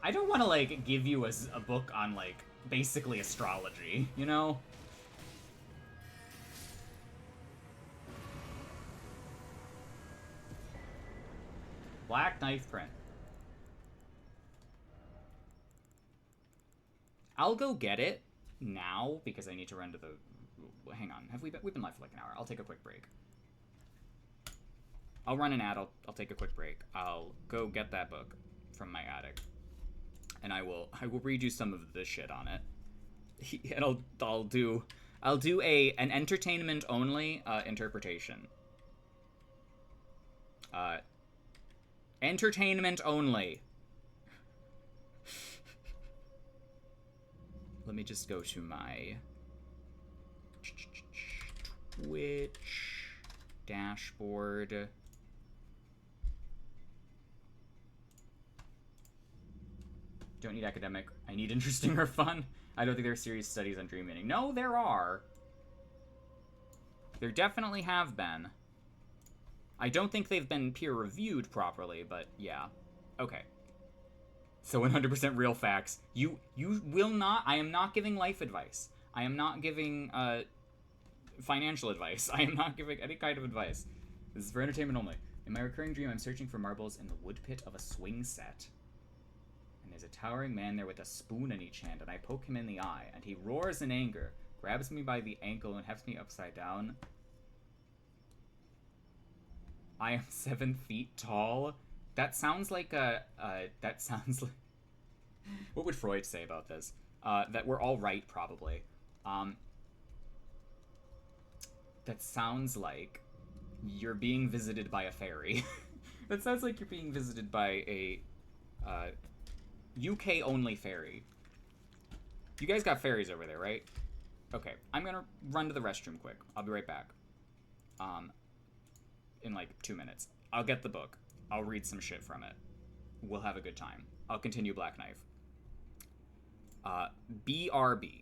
I don't want to, like, give you a book on, like, basically astrology, you know? Black Knife print. I'll go get it now because I need to run to the... Hang on. We've been live for like an hour. I'll take a quick break. I'll run an ad. I'll take a quick break. I'll go get that book from my attic, and I will read you some of this shit on it. And I'll do an entertainment only interpretation. Entertainment only. Let me just go to my Twitch dashboard. Don't need academic. I need interesting or fun. I don't think there are serious studies on dream meaning. No, there are. There definitely have been. I don't think they've been peer-reviewed properly, but yeah. Okay. So 100% real facts. You will not... I am not giving life advice. I am not giving financial advice. I am not giving any kind of advice. This is for entertainment only. In my recurring dream, I'm searching for marbles in the wood pit of a swing set. And there's a towering man there with a spoon in each hand, and I poke him in the eye, and he roars in anger, grabs me by the ankle, and hefts me upside down. I am 7 feet tall. That sounds like that sounds like... What would Freud say about this? That we're all right, probably. That sounds like you're being visited by a fairy. That sounds like you're being visited by a UK-only fairy. You guys got fairies over there, right? Okay, I'm gonna run to the restroom quick. I'll be right back. In like 2 minutes. I'll get the book. I'll read some shit from it. We'll have a good time. I'll continue Black Knife. BRB.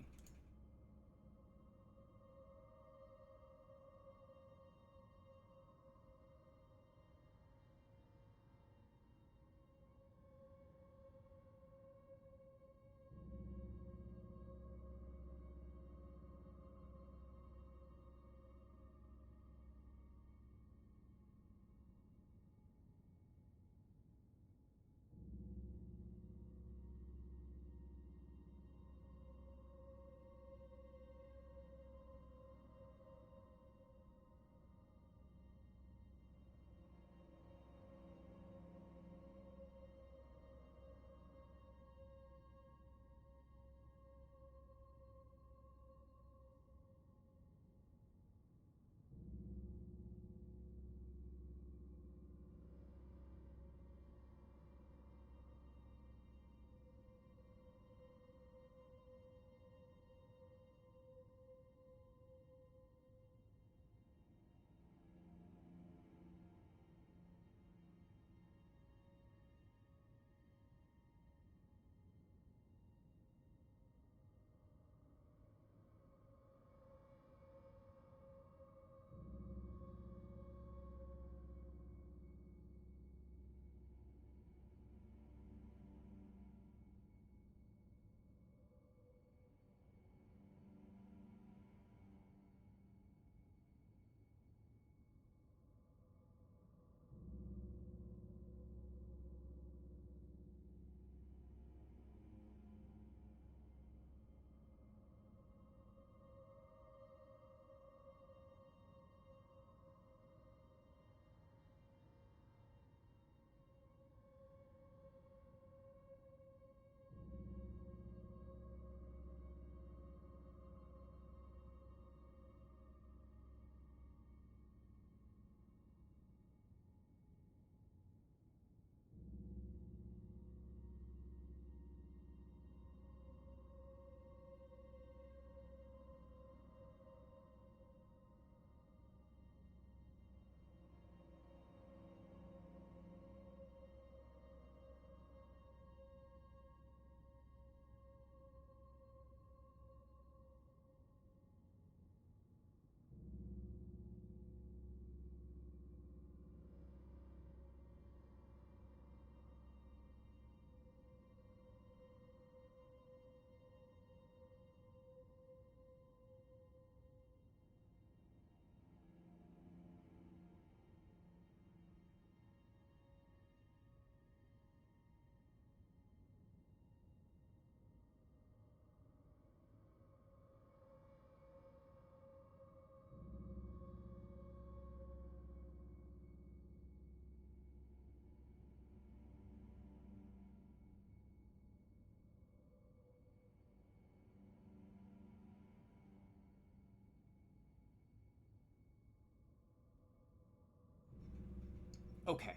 Okay.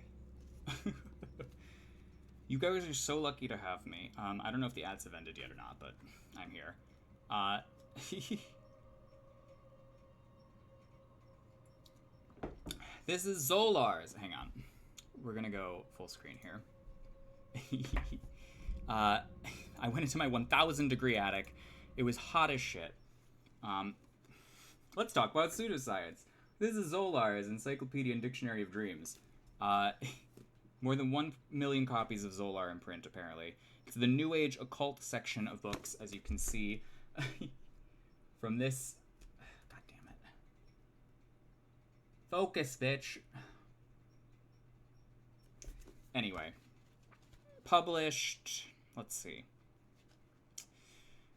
You guys are so lucky to have me. I don't know if the ads have ended yet or not, but I'm here. This is Zolar's. Hang on. We're gonna go full screen here. I went into my 1,000 degree attic. It was hot as shit. Let's talk about pseudoscience. This is Zolar's Encyclopedia and Dictionary of Dreams. More than 1 million copies of Zolar in print, apparently. It's the New Age occult section of books, as you can see from this. God damn it. Focus, bitch. Anyway. Published. Let's see.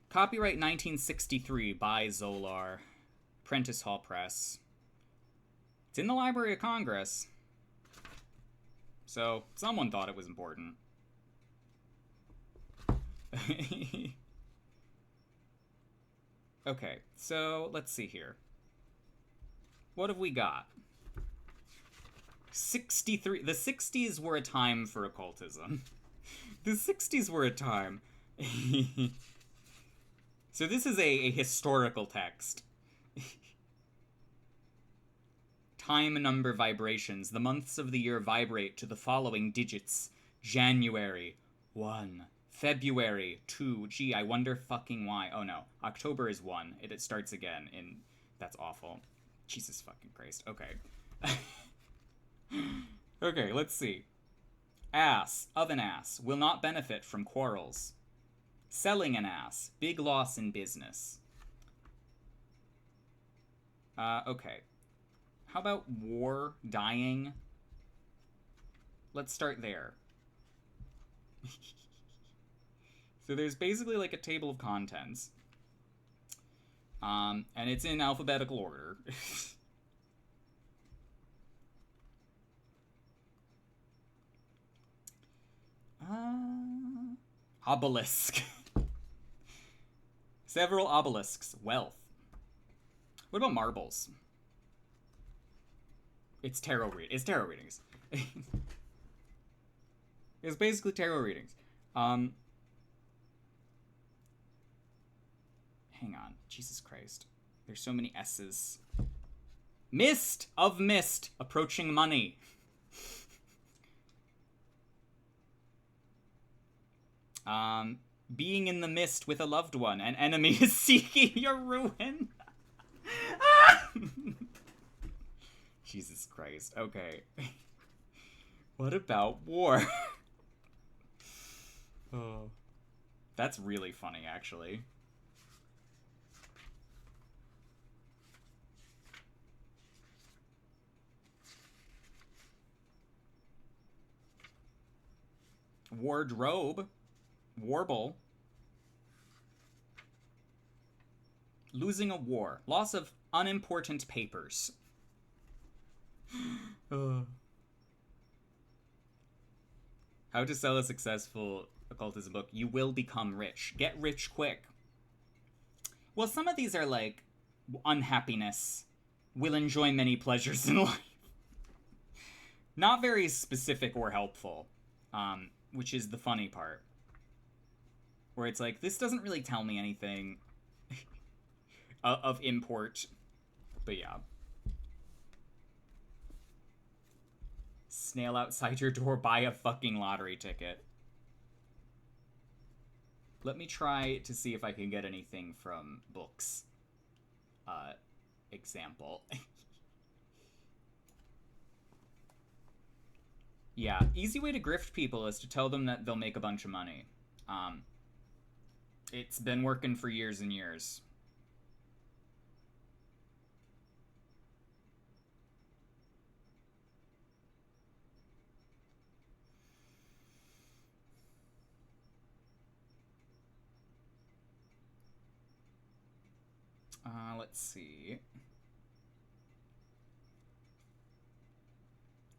Copyright 1963 by Zolar. Prentice Hall Press. It's in the Library of Congress. So, someone thought it was important. Okay, so let's see here. What have we got? 63. The 60s were a time for occultism. The 60s were a time. So this is a historical text. Time number vibrations. The months of the year vibrate to the following digits. January, 1. February, 2. Gee, I wonder fucking why. Oh no. October is 1. It starts again in... That's awful. Jesus fucking Christ. Okay. Okay, let's see. Ass, of an ass, will not benefit from quarrels. Selling an ass, big loss in business. Okay. How about war, dying? Let's start there. So there's basically like a table of contents. And it's in alphabetical order. Obelisk. Several obelisks. Wealth. What about marbles? It's tarot readings. It's basically tarot readings. Hang on. Jesus Christ. There's so many S's. Mist of mist. Approaching money. Being in the mist with a loved one. An enemy is seeking your ruin. Jesus Christ. Okay. What about war? Oh. That's really funny, actually. Wardrobe. Warble. Losing a war. Loss of unimportant papers. How to sell a successful occultism book. You will become rich. Get rich quick. Well, some of these are like unhappiness. Will enjoy many pleasures in life. Not very specific or helpful. Which is the funny part. Where it's like, this doesn't really tell me anything of import. But yeah. Snail outside your door, buy a fucking lottery ticket. Let me try to see if I can get anything from books. Example. Yeah, easy way to grift people is to tell them that they'll make a bunch of money. It's been working for years and years. Let's see.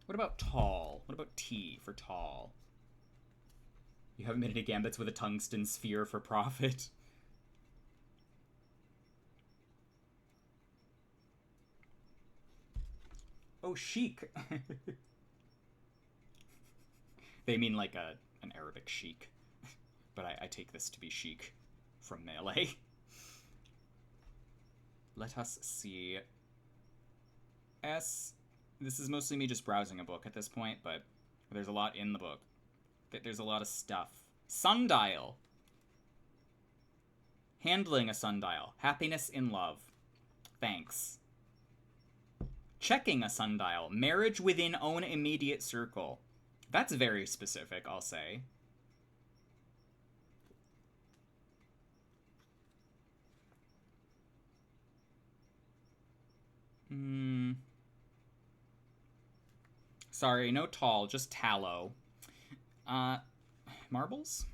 What about tall? What about T for tall? You haven't made any gambits with a tungsten sphere for profit. Oh, chic. They mean like an Arabic sheik. But I take this to be sheik from Melee. Let us see. S. This is mostly me just browsing a book at this point, but there's a lot in the book. There's a lot of stuff. Sundial. Handling a sundial. Happiness in love. Thanks. Checking a sundial. Marriage within own immediate circle. That's very specific, I'll say. Sorry, no tall, just tallow. Marbles?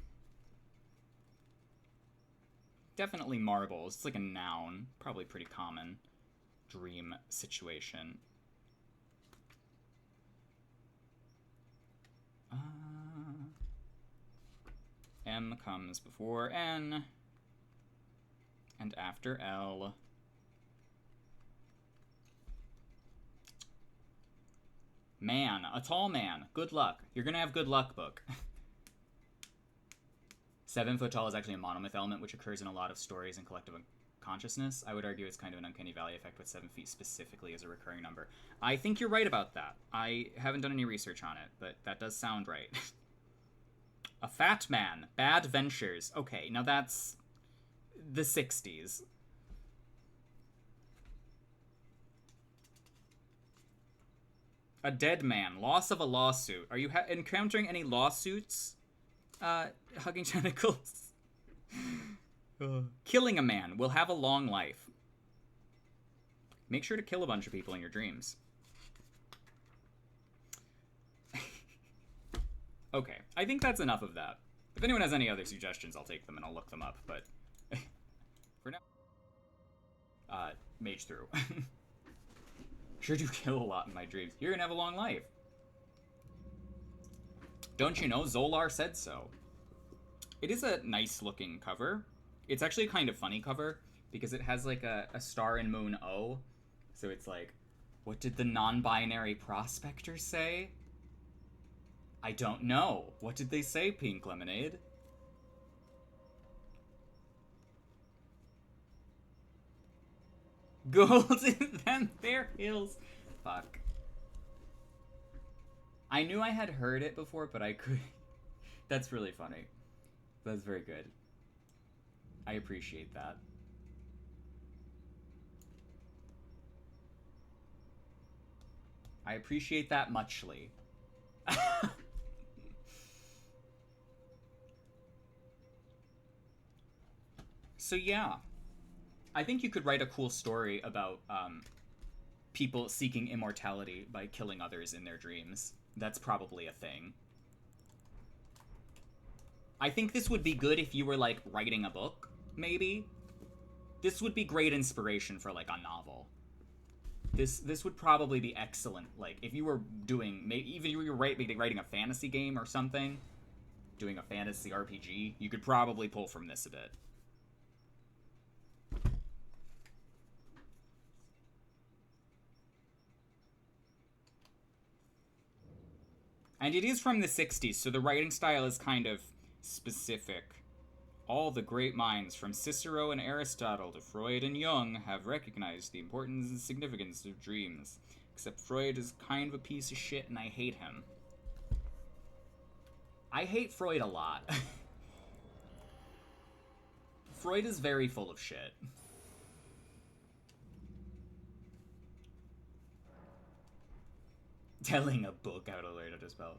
Definitely marbles. It's like a noun. Probably pretty common. Dream situation. M comes before N. And after L. Man, a tall man. Good luck. You're gonna have good luck, book. 7 foot tall is actually a monomyth element, which occurs in a lot of stories and collective consciousness. I would argue it's kind of an uncanny valley effect, with 7 feet specifically as a recurring number. I think you're right about that. I haven't done any research on it, but that does sound right. A fat man. Bad ventures. Okay, now that's the 60s. A dead man. Loss of a lawsuit. Are you encountering any lawsuits? Hugging tentacles. Killing a man will have a long life. Make sure to kill a bunch of people in your dreams. Okay, I think that's enough of that. If anyone has any other suggestions, I'll take them and I'll look them up, but for now, Magethrough. Sure do kill a lot in my dreams. You're gonna have a long life. Don't you know, Zolar said so. It is a nice looking cover. It's actually a kind of funny cover because it has like a star and moon O. So it's like, what did the non-binary prospector say? I don't know. What did they say, Pink Lemonade? Gold in them fair hills. Fuck. I knew I had heard it before, but I could. That's really funny. That's very good. I appreciate that. I appreciate that muchly. So yeah, I think you could write a cool story about people seeking immortality by killing others in their dreams. That's probably a thing. I think this would be good if you were, like, writing a book, maybe. This would be great inspiration for, like, a novel. This would probably be excellent. Like, if you were doing, maybe even if you were writing a fantasy game or something, doing a fantasy RPG, you could probably pull from this a bit. And it is from the 60s, so the writing style is kind of specific. All the great minds, from Cicero and Aristotle to Freud and Jung, have recognized the importance and significance of dreams. Except Freud is kind of a piece of shit, and I hate him. I hate Freud a lot. Freud is very full of shit. Telling a book how to learn how to spell.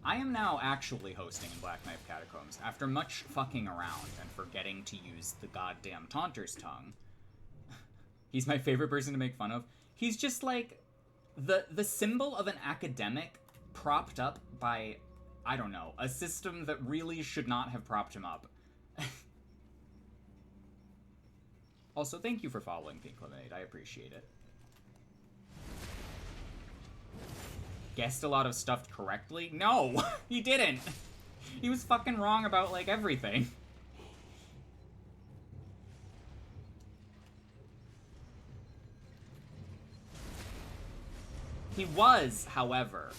I am now actually hosting in Black Knife Catacombs after much fucking around and forgetting to use the goddamn Taunter's tongue. He's my favorite person to make fun of. He's just like the symbol of an academic propped up by, I don't know, a system that really should not have propped him up. Also, thank you for following Pink Lemonade. I appreciate it. Guessed a lot of stuff correctly? No, he didn't. He was fucking wrong about, like, everything. He was, however,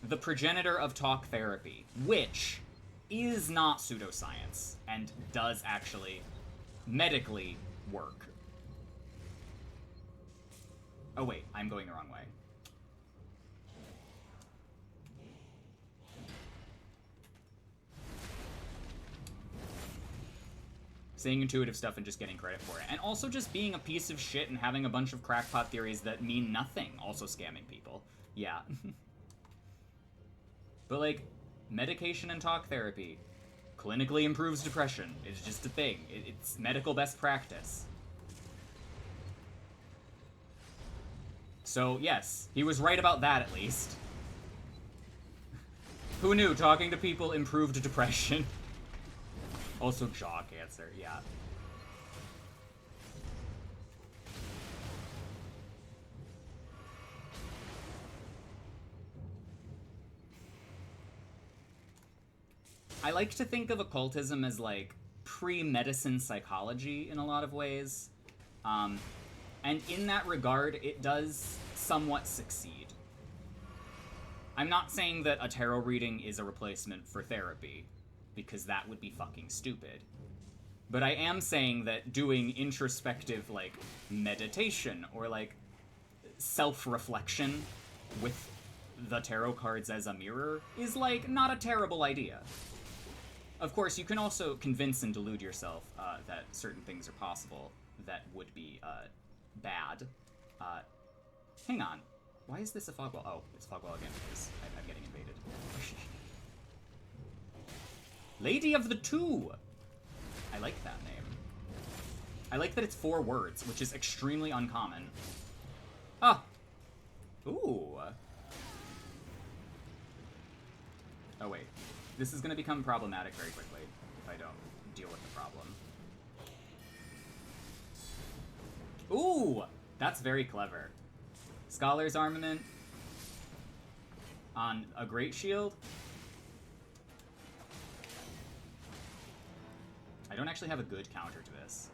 the progenitor of talk therapy, which is not pseudoscience and does actually medically work. Oh wait, I'm going the wrong way. Saying intuitive stuff and just getting credit for it. And also just being a piece of shit and having a bunch of crackpot theories that mean nothing. Also scamming people. Yeah. But, like, medication and talk therapy clinically improves depression. It's just a thing. It's medical best practice. So, yes, he was right about that, at least. Who knew talking to people improved depression? Also jaw cancer, yeah. I like to think of occultism as, like, pre-medicine psychology in a lot of ways. And in that regard, it does somewhat succeed. I'm not saying that a tarot reading is a replacement for therapy, because that would be fucking stupid. But I am saying that doing introspective, like, meditation or, like, self-reflection with the tarot cards as a mirror is, like, not a terrible idea. Of course, you can also convince and delude yourself that certain things are possible that would be bad. Hang on. Why is this a fogwall? Oh, it's fogwall again because I'm getting invaded. Lady of the Two! I like that name. I like that it's 4 words, which is extremely uncommon. Ah! Ooh. Oh, wait. This is going to become problematic very quickly if I don't deal with the problem. Ooh! That's very clever. Scholar's Armament on a Great Shield. I don't actually have a good counter to this.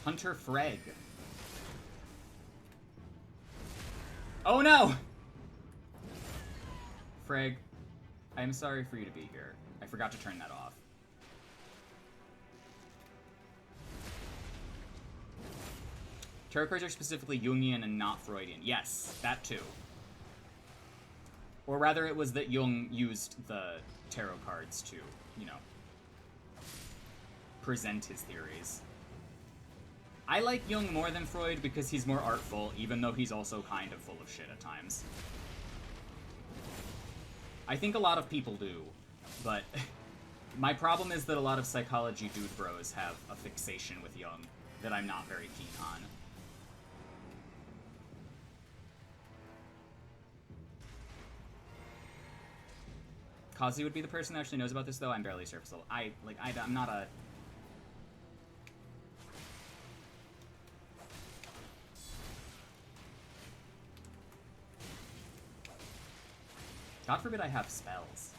Hunter Freg. Oh no! Freg, I'm sorry for you to be here. I forgot to turn that off. Tarot cards are specifically Jungian and not Freudian. Yes, that too. Or rather, it was that Jung used the tarot cards to, you know, present his theories. I like Jung more than Freud because he's more artful, even though he's also kind of full of shit at times. I think a lot of people do, but my problem is that a lot of psychology dude bros have a fixation with Jung that I'm not very keen on. Kazi would be the person that actually knows about this, though. I'm barely surface level. I'm not a... God forbid I have spells.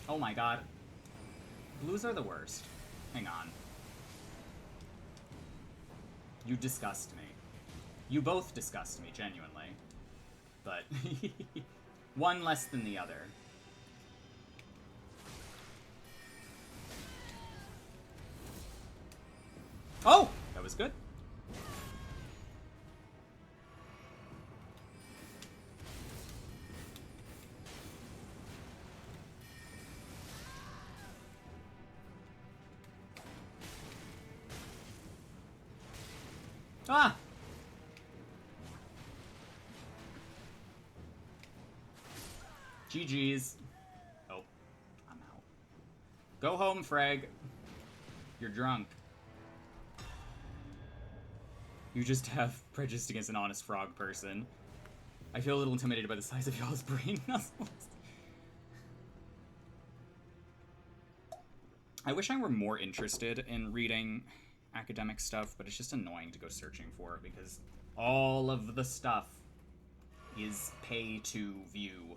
Oh my god. Blues are the worst. Hang on. You disgust me. You both disgust me, genuinely. But one less than the other. Oh! That was good. Ah! GG's. Oh, I'm out. Go home, Freg. You're drunk. You just have prejudice against an honest frog person. I feel a little intimidated by the size of y'all's brain muscles. I wish I were more interested in reading academic stuff, but it's just annoying to go searching for it because all of the stuff is pay to view.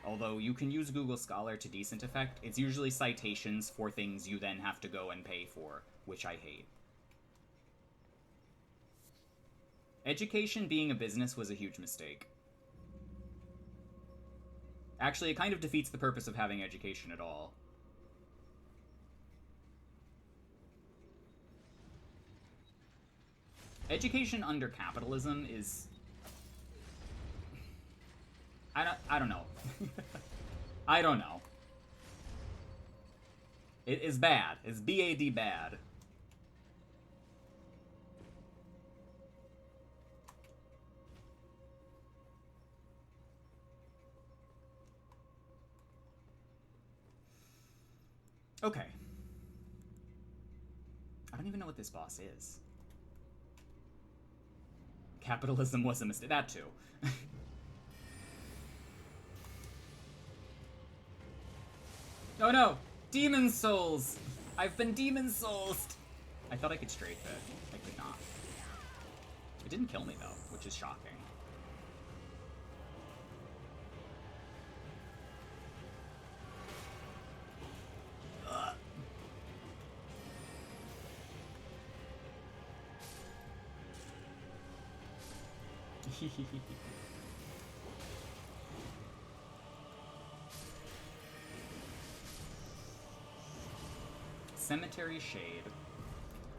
Although you can use Google Scholar to decent effect, it's usually citations for things you then have to go and pay for, which I hate. Education being a business was a huge mistake. Actually, it kind of defeats the purpose of having education at all. Education under capitalism is... I don't know. I don't know. It is bad. It's BAD bad. Okay. I don't even know what this boss is. Capitalism was a mistake. That too. Oh no! Demon Souls! I've been Demon Soulsed! I thought I could strafe it. I could not. It didn't kill me though, which is shocking. Cemetery Shade.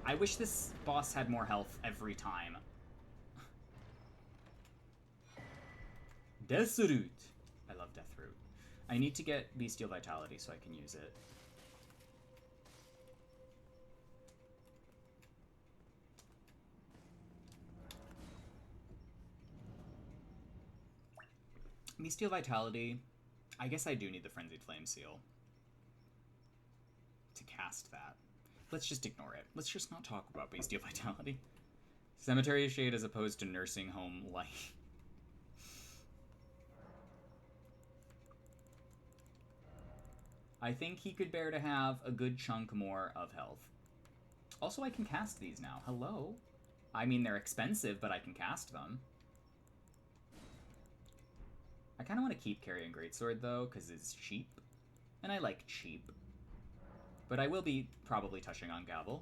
I wish this boss had more health every time. Deathroot. I love Deathroot. I need to get Bestial Vitality so I can use it. Bestial Vitality. I guess I do need the Frenzied Flame Seal to cast that. Let's just ignore it. Let's just not talk about Bestial Vitality. Cemetery Shade as opposed to Nursing Home Light. I think he could bear to have a good chunk more of health. Also, I can cast these now. Hello? I mean, they're expensive, but I can cast them. I kind of want to keep carrying Greatsword, though, because it's cheap. And I like cheap. But I will be probably touching on Gavel.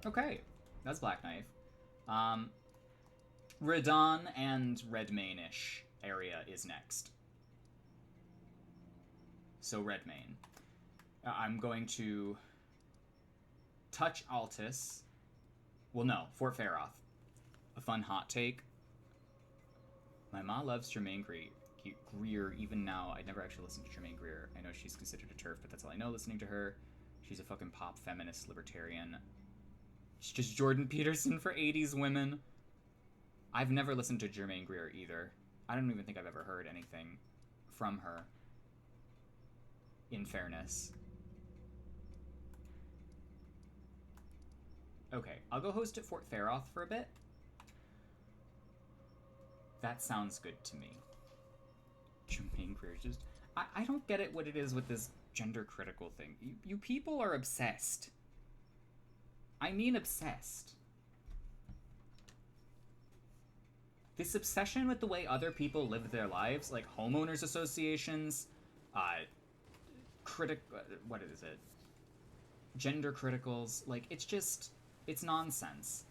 Okay, that's Black Knife. Radon and Redmane-ish area is next. So Redmane. I'm going to touch Altus. Well, no, Fort Faroth. A fun hot take. My ma loves Jermaine Greer. Even now, I never actually listened to Jermaine Greer. I know she's considered a TERF, but that's all I know listening to her. She's a fucking pop feminist libertarian. It's just Jordan Peterson for 80s women. I've never listened to Jermaine Greer either. I don't even think I've ever heard anything from her. In fairness. Okay, I'll go host at Fort Faroth for a bit. That sounds good to me. Jermaine Greer just... I don't get it what it is with this gender critical thing. You people are obsessed. I mean obsessed. This obsession with the way other people live their lives, like homeowners associations, what is it? Gender criticals, like, it's just, it's nonsense.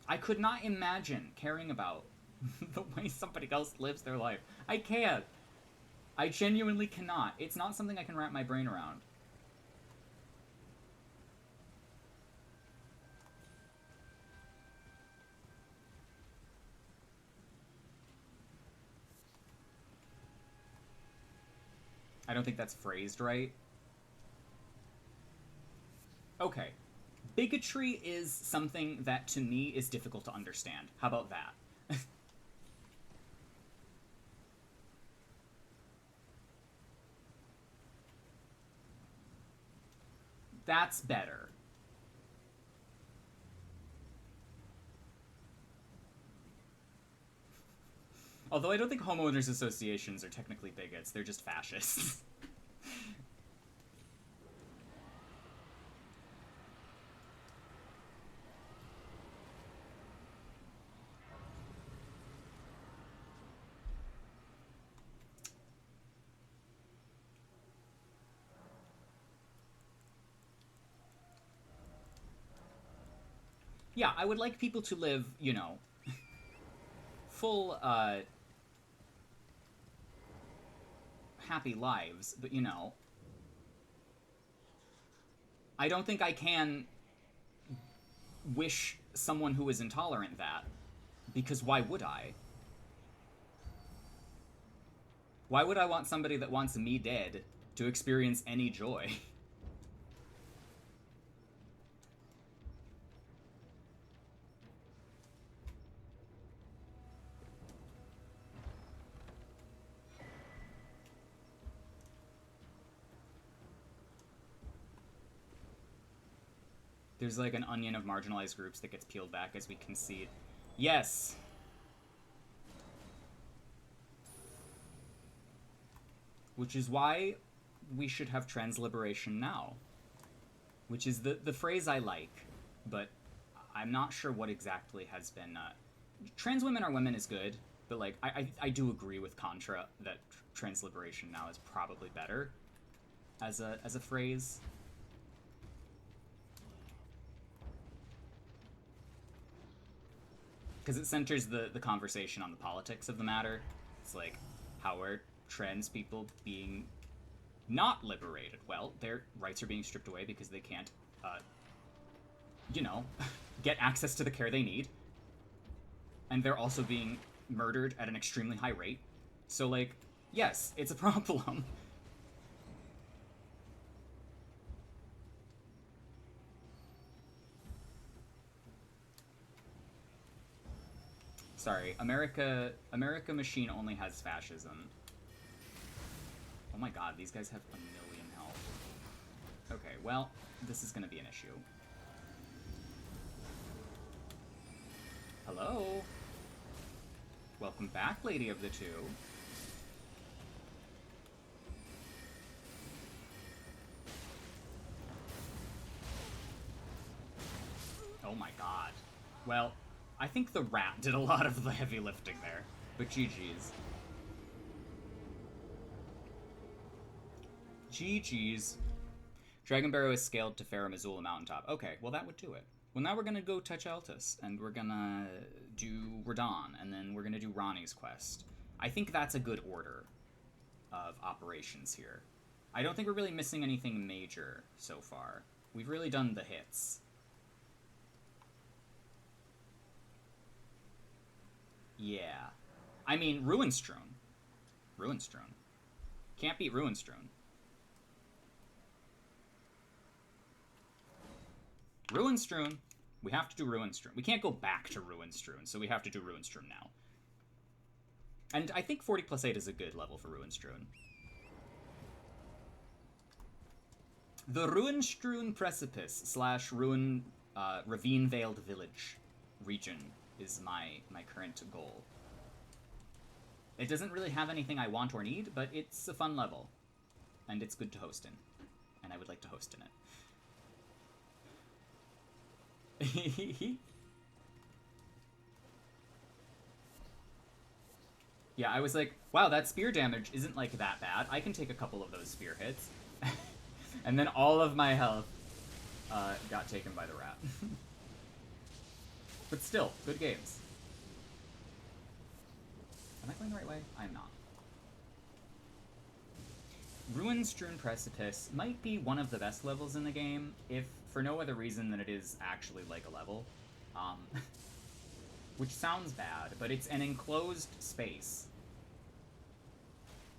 I could not imagine caring about the way somebody else lives their life. I can't. I genuinely cannot. It's not something I can wrap my brain around. I don't think that's phrased right. Okay. Bigotry is something that, to me, is difficult to understand. How about that? That's better. Although I don't think homeowners associations are technically bigots, they're just fascists. Yeah, I would like people to live, you know, full, happy lives, but, you know, I don't think I can wish someone who is intolerant that, because why would I? Why would I want somebody that wants me dead to experience any joy? There's like an onion of marginalized groups that gets peeled back as we concede. Yes! Which is why we should have trans liberation now. Which is the phrase I like, but I'm not sure what exactly has been... trans women are women is good, but like I do agree with Contra that trans liberation now is probably better as a phrase. Because it centers the conversation on the politics of the matter. It's like, how are trans people being not liberated? Well, their rights are being stripped away because they can't, you know, get access to the care they need. And they're also being murdered at an extremely high rate. So, like, yes, it's a problem. Sorry, America Machine only has fascism. Oh my god, these guys have 1,000,000 health. Okay, well, this is gonna be an issue. Hello? Welcome back, Lady of the Two. Oh my god. Well, I think the rat did a lot of the heavy lifting there, but GG's. GG's. Dragon Barrow is scaled to Farum Azula Mountaintop. Okay, well that would do it. Well, now we're gonna go touch Altus, and we're gonna do Radon, and then we're gonna do Ronnie's quest. I think that's a good order of operations here. I don't think we're really missing anything major so far. We've really done the hits. Yeah. I mean, Ruinstrewn. Ruinstrewn. Can't beat Ruinstrewn. Ruinstrewn. We have to do Ruinstrewn. We can't go back to Ruinstrewn, so we have to do Ruinstrewn now. And I think 40 plus 8 is a good level for Ruinstrewn. The Ruinstrewn Precipice / Ravine Veiled Village region is my current goal. It doesn't really have anything I want or need, but it's a fun level. And it's good to host in. And I would like to host in it. Yeah, I was like, wow, that spear damage isn't like that bad. I can take a couple of those spear hits. And then all of my health got taken by the rat. But still, good games. Am I going the right way? I am not. Ruin-strewn Precipice might be one of the best levels in the game, if for no other reason than it is actually like a level. Which sounds bad, but it's an enclosed space.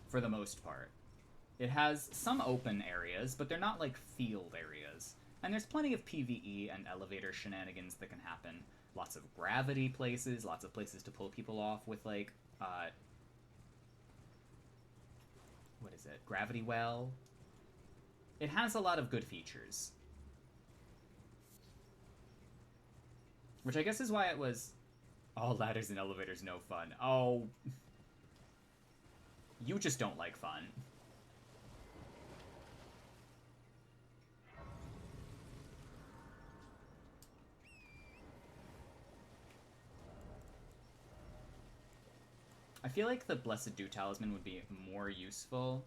For the most part. It has some open areas, but they're not like field areas. And there's plenty of PvE and elevator shenanigans that can happen. Lots of gravity places, lots of places to pull people off with like, what is it? Gravity well. It has a lot of good features. Which I guess is why it was... Oh, ladders and elevators, no fun. Oh... You just don't like fun. I feel like the Blessed Dew Talisman would be more useful.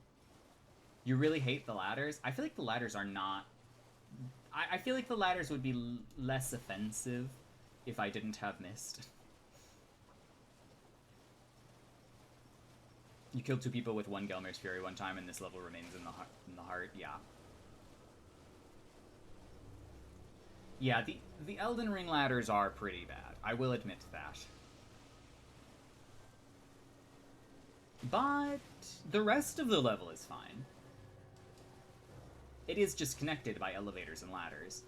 You really hate the ladders? I feel like the ladders are not... I feel like the ladders would be less offensive if I didn't have Mist. You killed 2 people with 1 Gelmir's Fury one time, and this level remains in the heart. Yeah. Yeah, the Elden Ring ladders are pretty bad. I will admit that. But the rest of the level is fine. It is just connected by elevators and ladders.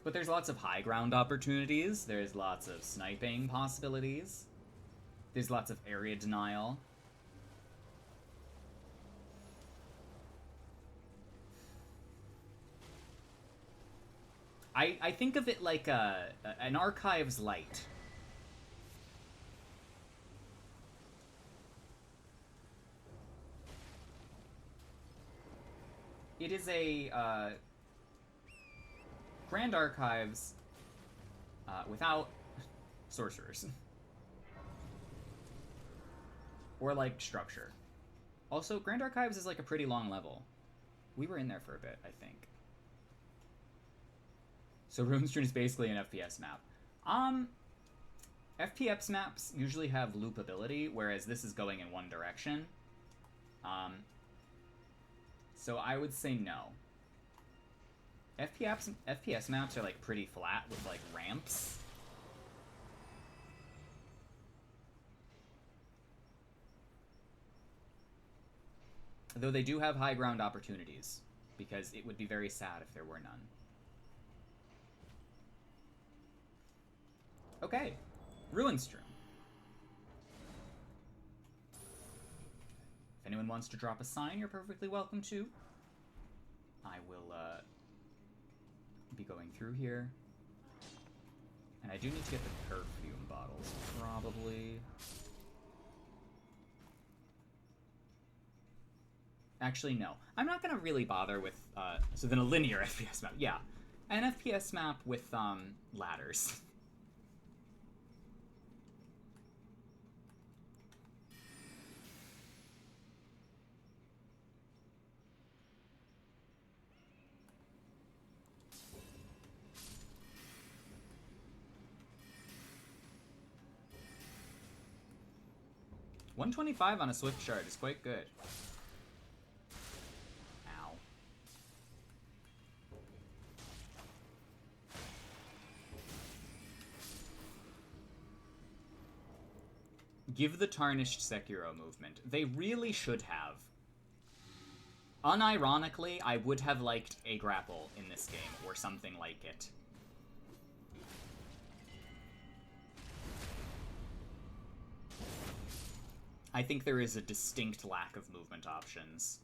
But there's lots of high ground opportunities. There's lots of sniping possibilities. There's lots of area denial. I think of it like an Archives Light. It is a Grand Archives without sorcerers. Or, like, structure. Also, Grand Archives is, like, a pretty long level. We were in there for a bit, I think. So Runestrune is basically an FPS map. FPS maps usually have loopability, whereas this is going in one direction. So I would say no. FPS maps are, like, pretty flat with, like, ramps. Though they do have high ground opportunities, because it would be very sad if there were none. Okay, Ruinstream. If anyone wants to drop a sign, you're perfectly welcome to. I will be going through here. And I do need to get the perfume bottles, probably. Actually, no. I'm not going to really bother with, so then a linear FPS map. Yeah. An FPS map with, ladders. $125 on a Swift Shard is quite good. Ow. Give the Tarnished Sekiro movement. They really should have. Unironically, I would have liked a grapple in this game, or something like it. I think there is a distinct lack of movement options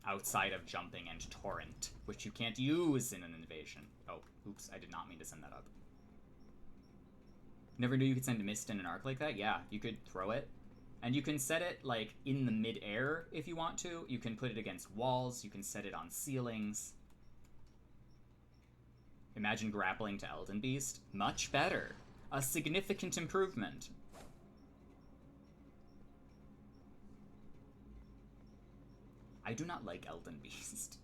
outside of jumping and torrent, which you can't use in an invasion. Oh, oops, I did not mean to send that up. Never knew you could send a mist in an arc like that? Yeah, you could throw it. And you can set it, like, in the mid-air if you want to. You can put it against walls. You can set it on ceilings. Imagine grappling to Elden Beast. Much better. A significant improvement. I do not like Elden Beast.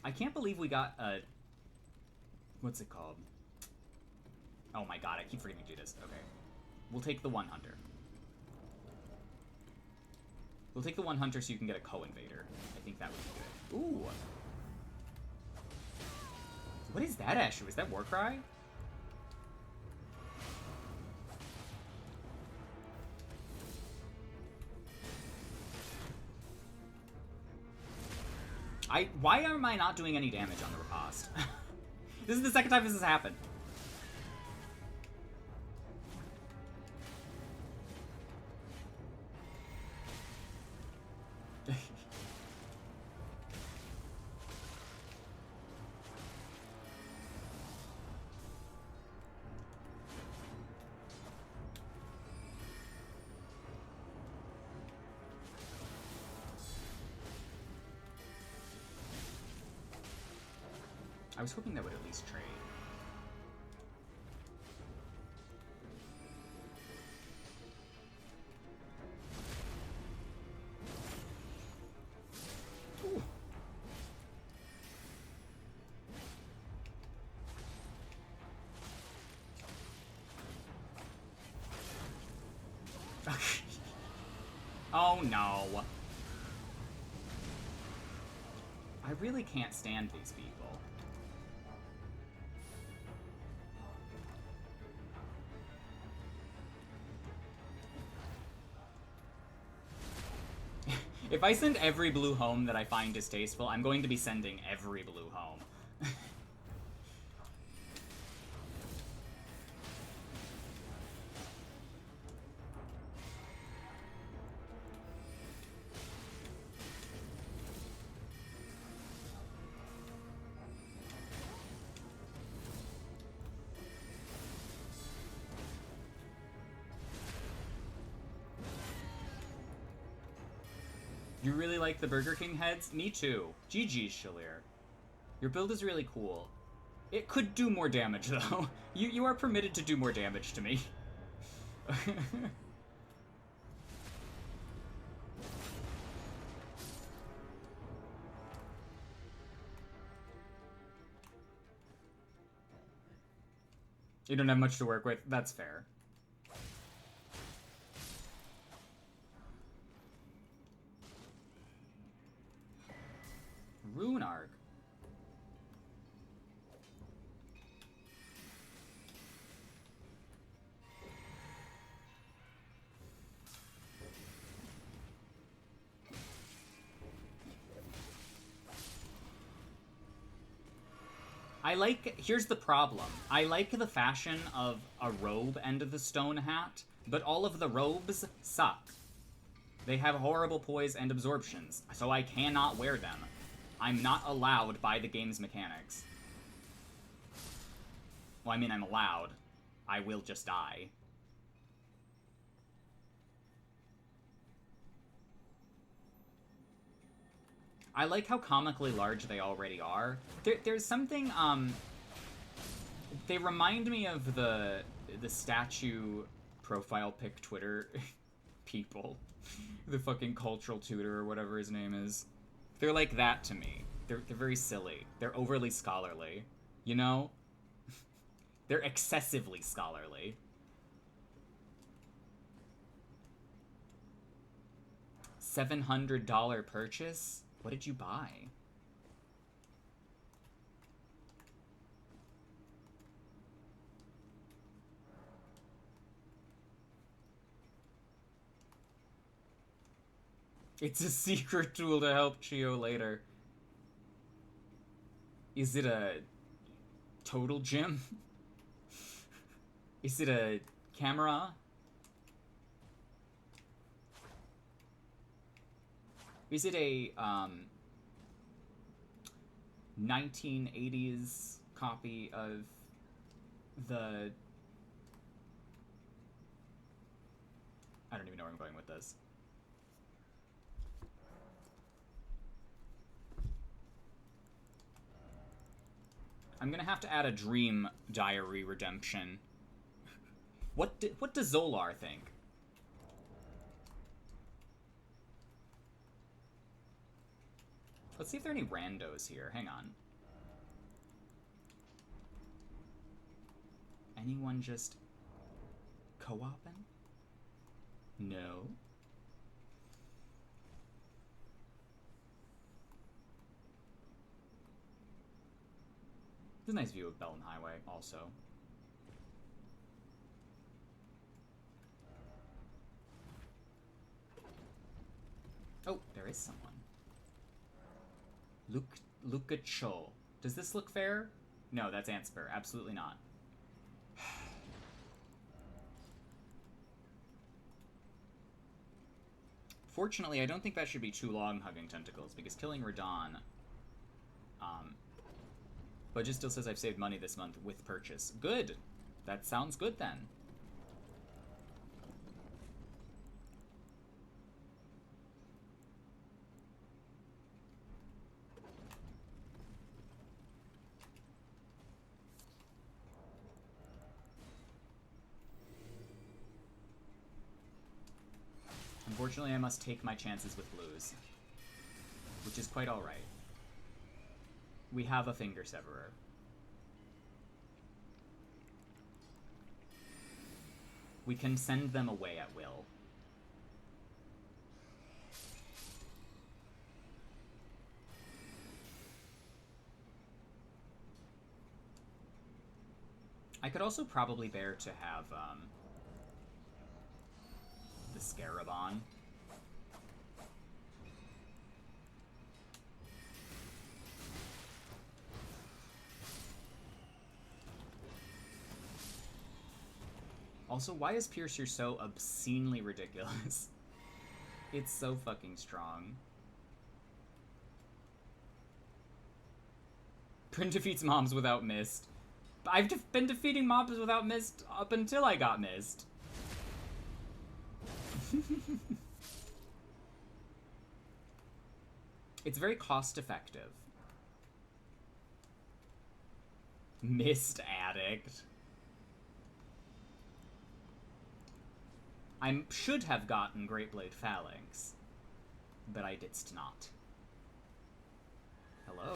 I can't believe we got a... What's it called? Oh my god, I keep forgetting to do this. Okay. We'll take the one hunter. We'll take the one hunter so you can get a co-invader. I think that would be good. Ooh. What is that, Ashu? Is that Warcry? Why am I not doing any damage on the riposte? This is the second time this has happened. was hoping that would at least trade. Oh no. I really can't stand these people. If I send every blue home that I find distasteful, I'm going to be sending every blue home. You really like the Burger King heads? Me too. GG's, Shalir. Your build is really cool. It could do more damage, though. You are permitted to do more damage to me. You don't have much to work with. That's fair. Rune Arc. Here's the problem. I like the fashion of a robe and the stone hat, but all of the robes suck. They have horrible poise and absorptions, so I cannot wear them. I'm not allowed by the game's mechanics. Well, I mean, I'm allowed. I will just die. I like how comically large they already are. There's something, they remind me of the statue profile pic Twitter people. The fucking cultural tutor or whatever his name is. They're like that to me. They're very silly. They're overly scholarly. You know? They're excessively scholarly. $700 purchase? What did you buy? It's a secret tool to help Chio later. Is it a total gym? Is it a camera? Is it a 1980s copy of the... I don't even know where I'm going with this. I'm gonna have to add a dream diary redemption. What does Zolar think? Let's see if there are any randos here. Hang on. Anyone just co-oping? No. There's a nice view of Belton Highway, also. Oh, there is someone. Luca Cho. Does this look fair? No, that's Antspur. Absolutely not. Fortunately, I don't think that should be too long, Hugging Tentacles, because killing Radon... Budget still says I've saved money this month with purchase. Good! That sounds good, then. Unfortunately, I must take my chances with blues, which is quite alright. We have a finger severer. We can send them away at will. I could also probably bear to have the Scarab on. Also, why is Piercer so obscenely ridiculous? It's so fucking strong. Prin defeats mobs without mist. I've been defeating mobs without mist up until I got mist. It's very cost effective. Mist addict. I should have gotten Greatblade Phalanx, but I didst not. Hello?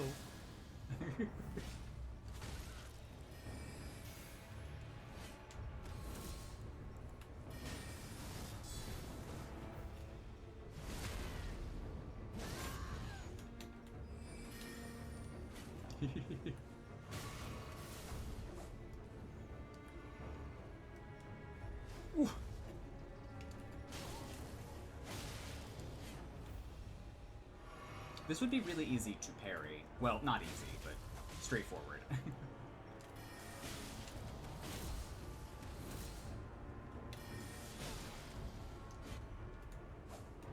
Ooh. This would be really easy to parry. Well, not easy, but straightforward.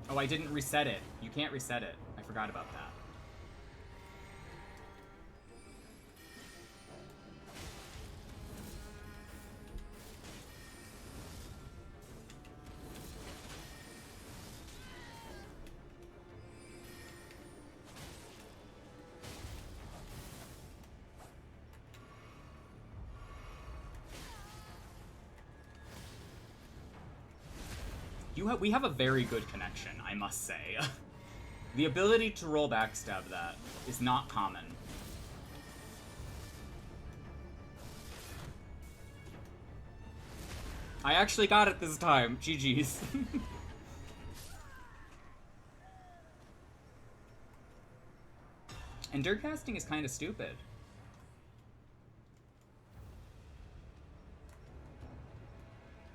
Oh, I didn't reset it. You can't reset it. I forgot about that. We have a very good connection, I must say. The ability to roll backstab that is not common. I actually got it this time. GG's. And dirt casting is kind of stupid.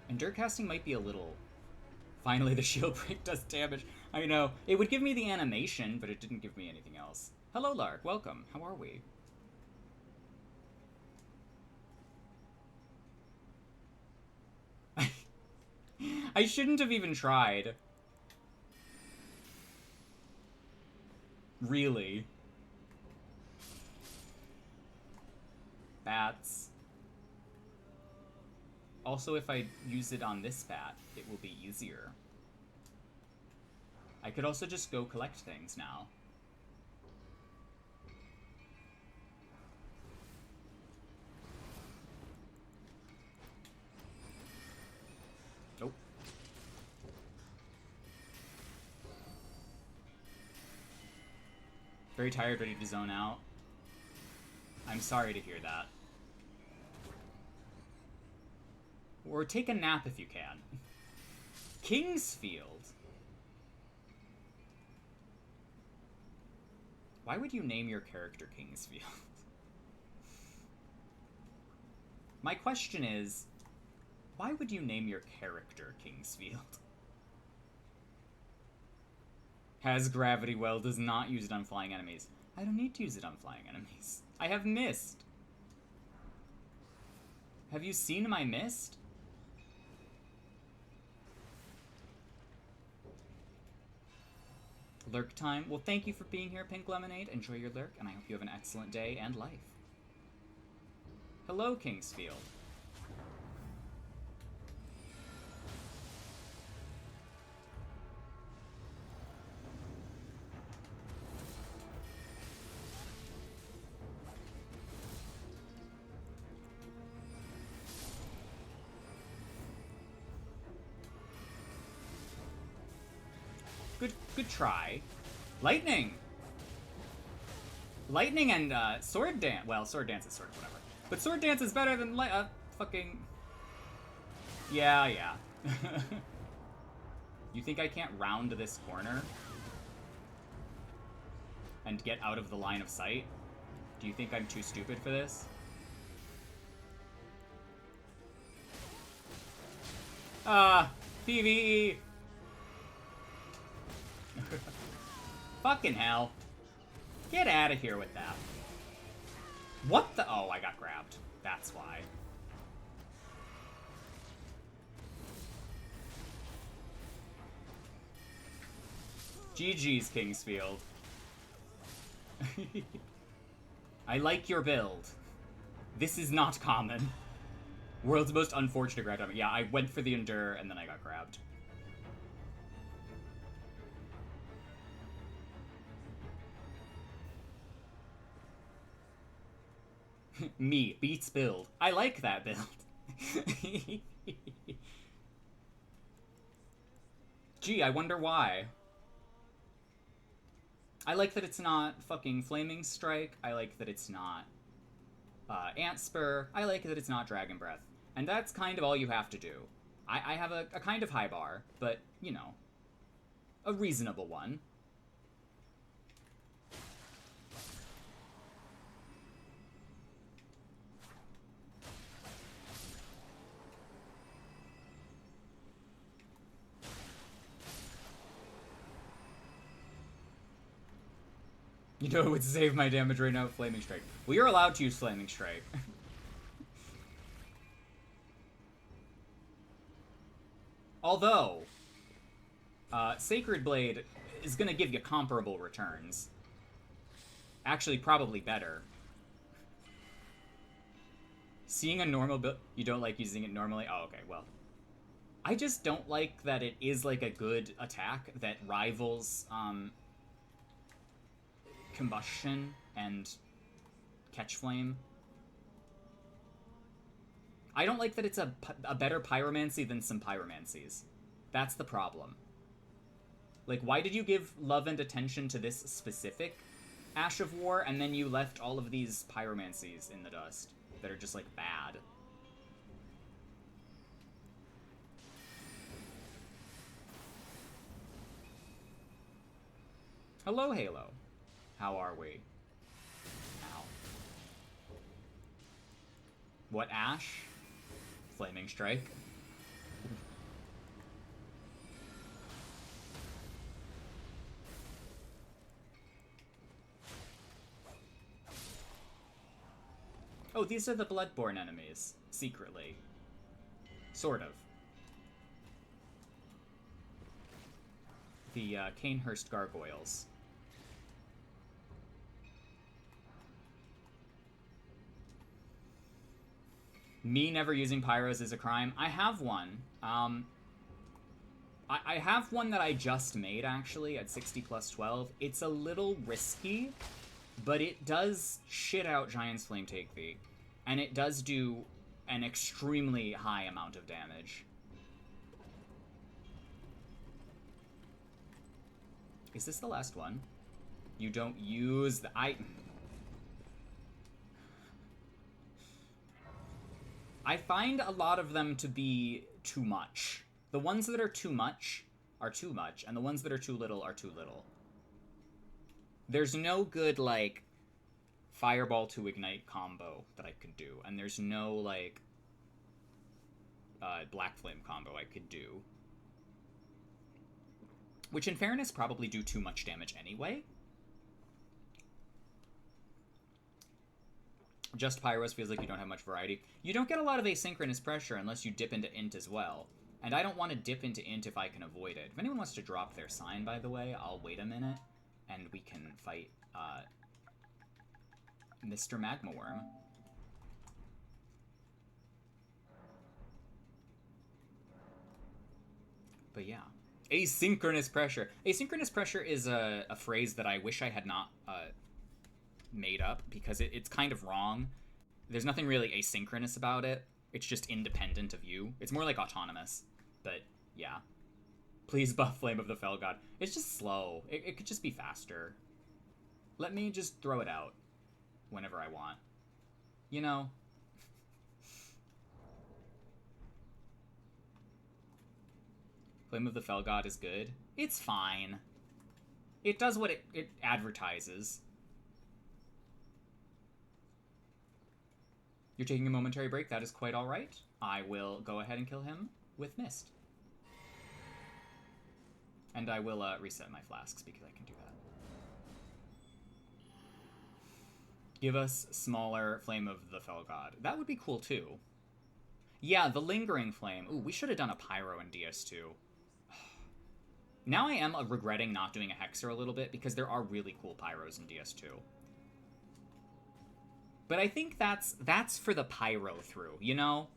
And dirt casting might be a little... Finally, the shield break does damage. I know. It would give me the animation, but it didn't give me anything else. Hello, Lark. Welcome. How are we? I shouldn't have even tried. Really. Bats. Also, if I use it on this bat, it will be easier. I could also just go collect things now. Nope. Very tired, ready to zone out. I'm sorry to hear that. Or take a nap if you can. Kingsfield. Why would you name your character Kingsfield? My question is, why would you name your character Kingsfield? Has gravity well, does not use it on flying enemies. I don't need to use it on flying enemies. I have mist. Have you seen my mist? Lurk time. Well, thank you for being here, Pink Lemonade. Enjoy your lurk, and I hope you have an excellent day and life. Hello, Kingsfield. Good try. Lightning! Lightning and, Sword Dance. Well, Sword Dance is sort of whatever. But Sword Dance is better than, fucking... Yeah. You think I can't round this corner? And get out of the line of sight? Do you think I'm too stupid for this? PvE! Fucking hell. Get out of here with that. What the? Oh, I got grabbed. That's why. GG's, Kingsfield. I like your build. This is not common. World's most unfortunate grab timing. Yeah, I went for the Endure and then I got grabbed. Me, beats build. I like that build. Gee, I wonder why. I like that it's not fucking Flaming Strike. I like that it's not Ant Spur. I like that it's not Dragon Breath. And that's kind of all you have to do. I have a kind of high bar, but, you know, a reasonable one. You know it would save my damage right now, Flaming Strike. We are allowed to use Flaming Strike. Although, Sacred Blade is going to give you comparable returns. Actually, probably better. Seeing a normal build... You don't like using it normally? Oh, okay, well. I just don't like that it is, like, a good attack that rivals, Combustion and Catch Flame. I don't like that it's a better pyromancy than some pyromancies. That's the problem. Like, why did you give love and attention to this specific Ash of War, and then you left all of these pyromancies in the dust that are just, like, bad? Hello, Halo. How are we? Ow. What Ash? Flaming Strike. Oh, these are the Bloodborne enemies. Secretly. Sort of. The, Canehurst Gargoyles. Me never using pyros is a crime. I have one. I have one that I just made, actually, at 60 plus 12. It's a little risky, but it does shit out Giant's Flame Take Thee. And it does do an extremely high amount of damage. Is this the last one? You don't use the... I find a lot of them to be too much. The ones that are too much, and the ones that are too little are too little. There's no good, like, Fireball to Ignite combo that I could do, and there's no, like, Black Flame combo I could do. Which, in fairness, probably do too much damage anyway. Just Pyros feels like you don't have much variety. You don't get a lot of asynchronous pressure unless you dip into Int as well. And I don't want to dip into Int if I can avoid it. If anyone wants to drop their sign, by the way, I'll wait a minute, and we can fight, Mr. Magma Worm. But yeah. Asynchronous pressure. Asynchronous pressure is a phrase that I wish I had not, made up, because it's kind of wrong. There's nothing really asynchronous about it. It's just independent of you. It's more like autonomous, but yeah. Please buff Flame of the Fell God. It's just slow. It could just be faster. Let me just throw it out whenever I want. You know? Flame of the Fell God is good. It's fine. It does what it advertises. You're taking a momentary break. That is quite all right. I will go ahead and kill him with Mist. And I will reset my flasks because I can do that. Give us smaller Flame of the Fell God. That would be cool too. Yeah, the Lingering Flame. Ooh, we should have done a Pyro in DS2. Now I am regretting not doing a Hexer a little bit because there are really cool Pyros in DS2. But I think that's for the Pyro through, you know?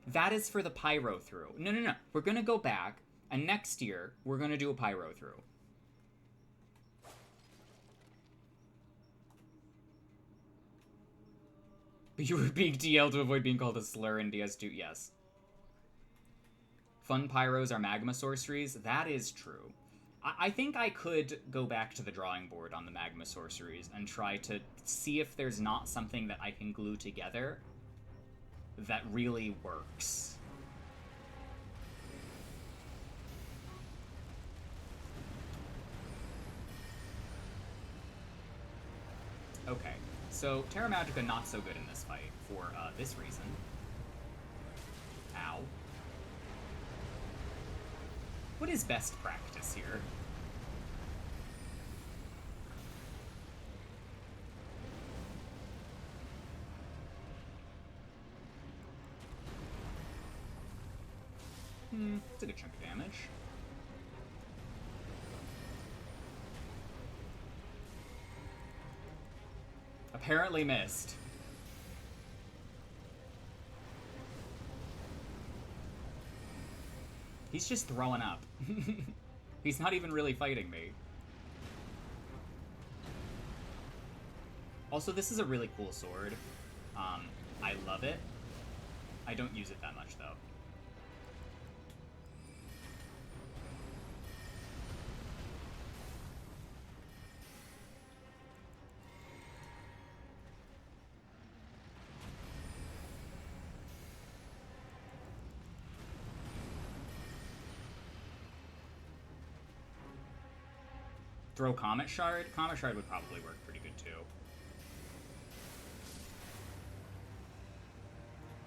That is for the Pyro through. No. We're going to go back, and next year, we're going to do a Pyro through. But you were being DL to avoid being called a slur in DS2, yes. Fun Pyros are Magma Sorceries. That is true. I think I could go back to the drawing board on the Magma Sorceries and try to see if there's not something that I can glue together that really works. Okay, so Terra Magica not so good in this fight for this reason. Ow. What is best practice here? It's a good chunk of damage. Apparently missed. He's just throwing up. He's not even really fighting me. Also, this is a really cool sword. I love it. I don't use it that much, though. Throw Comet Shard? Comet Shard would probably work pretty good, too.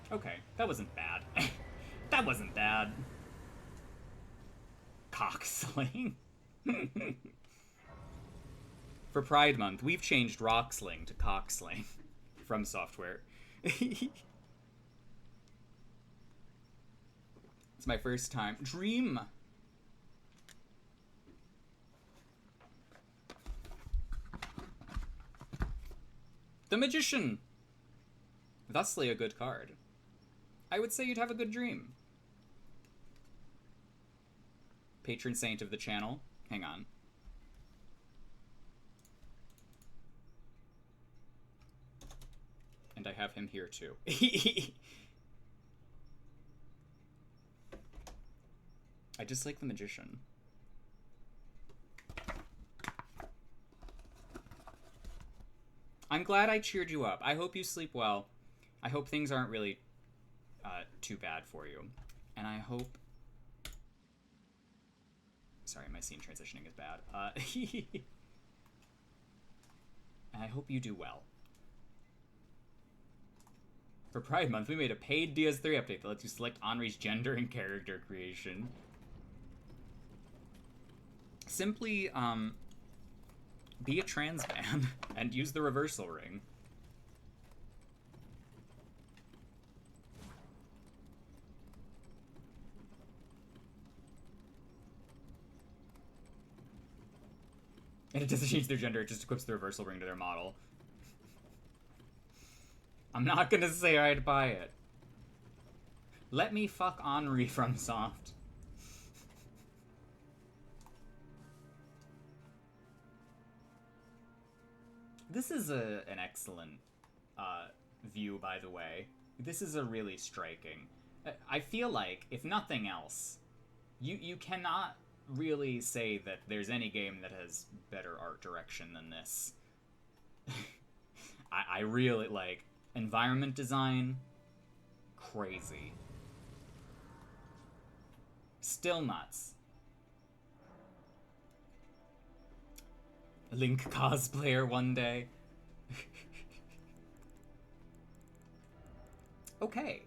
Okay, that wasn't bad. That wasn't bad. Cocksling. For Pride Month, we've changed Rocksling to Cocksling. Fromsoftware. It's my first time. Dream! The Magician! Thusly a good card. I would say you'd have a good dream. Patron saint of the channel. Hang on. And I have him here too. I just like the Magician. I'm glad I cheered you up. I hope you sleep well. I hope things aren't really too bad for you. And I hope... Sorry, my scene transitioning is bad. And I hope you do well. For Pride Month, we made a paid DS3 update that lets you select Henri's gender and character creation. Simply, be a trans man and use the reversal ring. And it doesn't change their gender, it just equips the reversal ring to their model. I'm not gonna say I'd buy it. Let me fuck Henri from Soft. This is an excellent view, by the way. This is a really striking. I feel like, if nothing else, you cannot really say that there's any game that has better art direction than this. I really, like, environment design, crazy. Still nuts. Link cosplayer one day. Okay.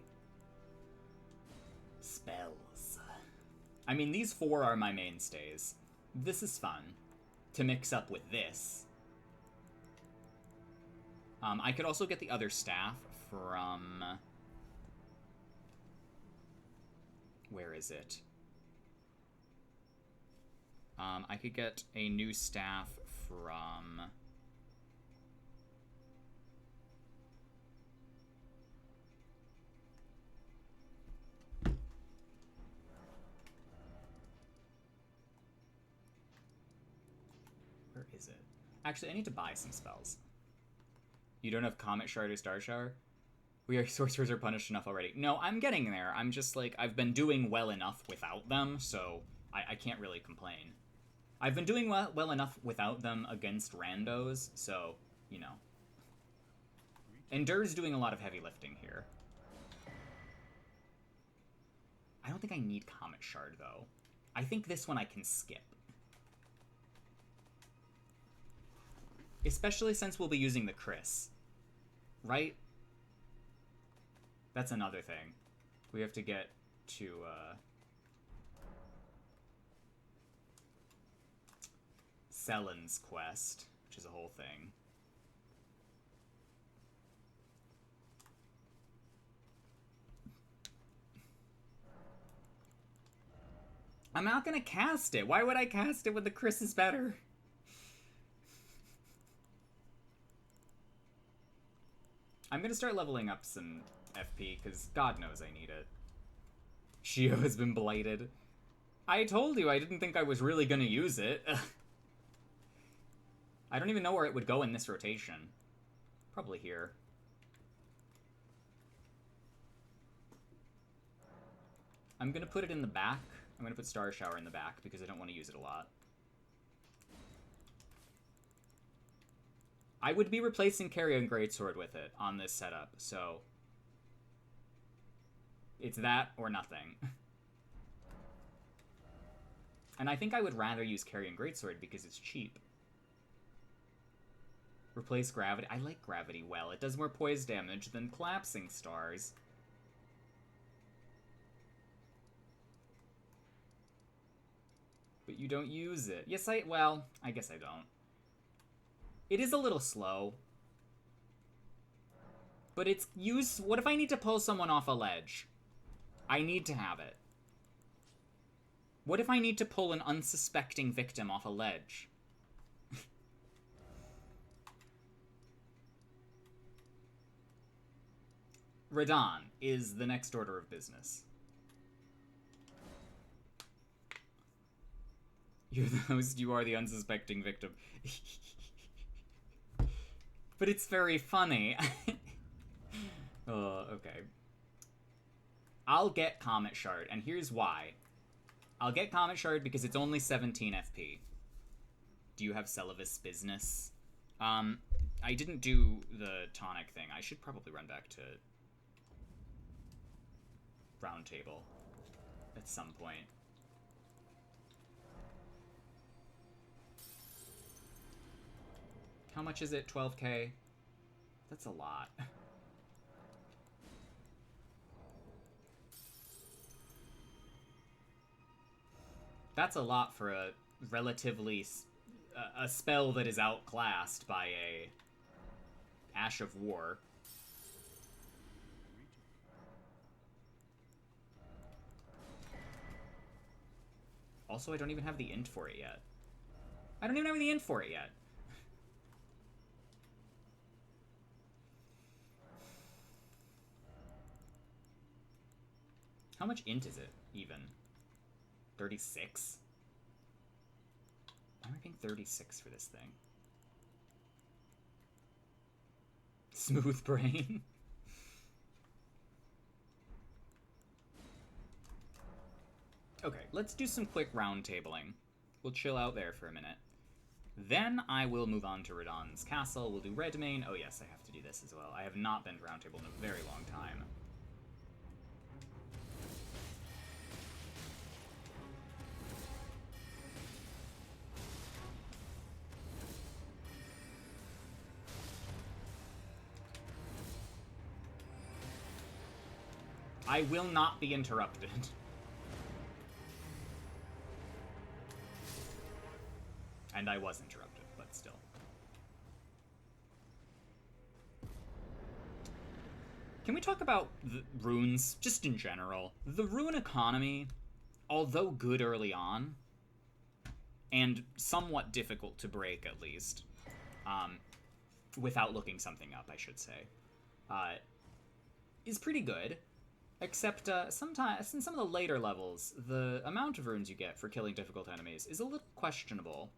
Spells. I mean, these 4 are my mainstays. This is fun to mix up with this. I could also get the other staff from... Where is it? I could get a new staff from... Where is it? Actually, I need to buy some spells. You don't have Comet Shard or Star Shower? We are sorcerers are punished enough already. No, I'm getting there. I'm just like, I've been doing well enough without them, so I can't really complain. I've been doing well enough without them against randos, so, you know. Endur's doing a lot of heavy lifting here. I don't think I need Comet Shard, though. I think this one I can skip. Especially since we'll be using the Chris. Right? That's another thing. We have to get to, Selen's quest, which is a whole thing. I'm not gonna cast it. Why would I cast it when the Chris is better? I'm gonna start leveling up some FP, because God knows I need it. Shio has been blighted. I told you I didn't think I was really gonna use it. I don't even know where it would go in this rotation. Probably here. I'm gonna put it in the back. I'm gonna put Star Shower in the back, because I don't want to use it a lot. I would be replacing Carrion Greatsword with it on this setup, so... It's that or nothing. And I think I would rather use Carrion Greatsword because it's cheap. Replace Gravity. I like Gravity well. It does more poise damage than Collapsing Stars. But you don't use it. Yes, well, I guess I don't. It is a little slow. But it's use... What if I need to pull someone off a ledge? I need to have it. What if I need to pull an unsuspecting victim off a ledge? Radon is the next order of business. You're the host, you are the unsuspecting victim. But it's very funny. Oh, okay. I'll get Comet Shard, and here's why. I'll get Comet Shard because it's only 17 FP. Do you have Celavis business? I didn't do the tonic thing. I should probably run back to Roundtable at some point. How much is it? 12K? That's a lot. That's a lot for a relatively... a spell that is outclassed by a Ash of War. Also, I don't even have the int for it yet. I don't even have the int for it yet. How much int is it, even? 36? Why am I paying 36 for this thing? Smooth brain. Okay, let's do some quick round tabling. We'll chill out there for a minute. Then I will move on to Radahn's castle. We'll do Redmane. Oh yes, I have to do this as well. I have not been to Roundtable in a very long time. I will not be interrupted. And I was interrupted, but still. Can we talk about the runes, just in general? The rune economy, although good early on, and somewhat difficult to break at least, without looking something up, I should say, is pretty good. Except sometimes, in some of the later levels, the amount of runes you get for killing difficult enemies is a little questionable.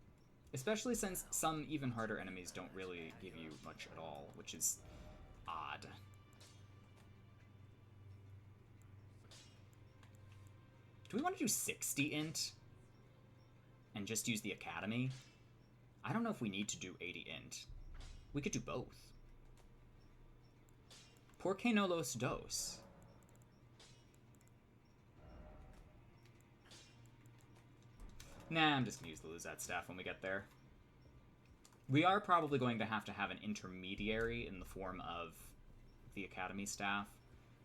Especially since some even harder enemies don't really give you much at all, which is odd. Do we want to do 60 int? And just use the academy? I don't know if we need to do 80 int. We could do both. Por qué no los dos? Nah, I'm just going to use the Luzat staff when we get there. We are probably going to have an intermediary in the form of the Academy staff.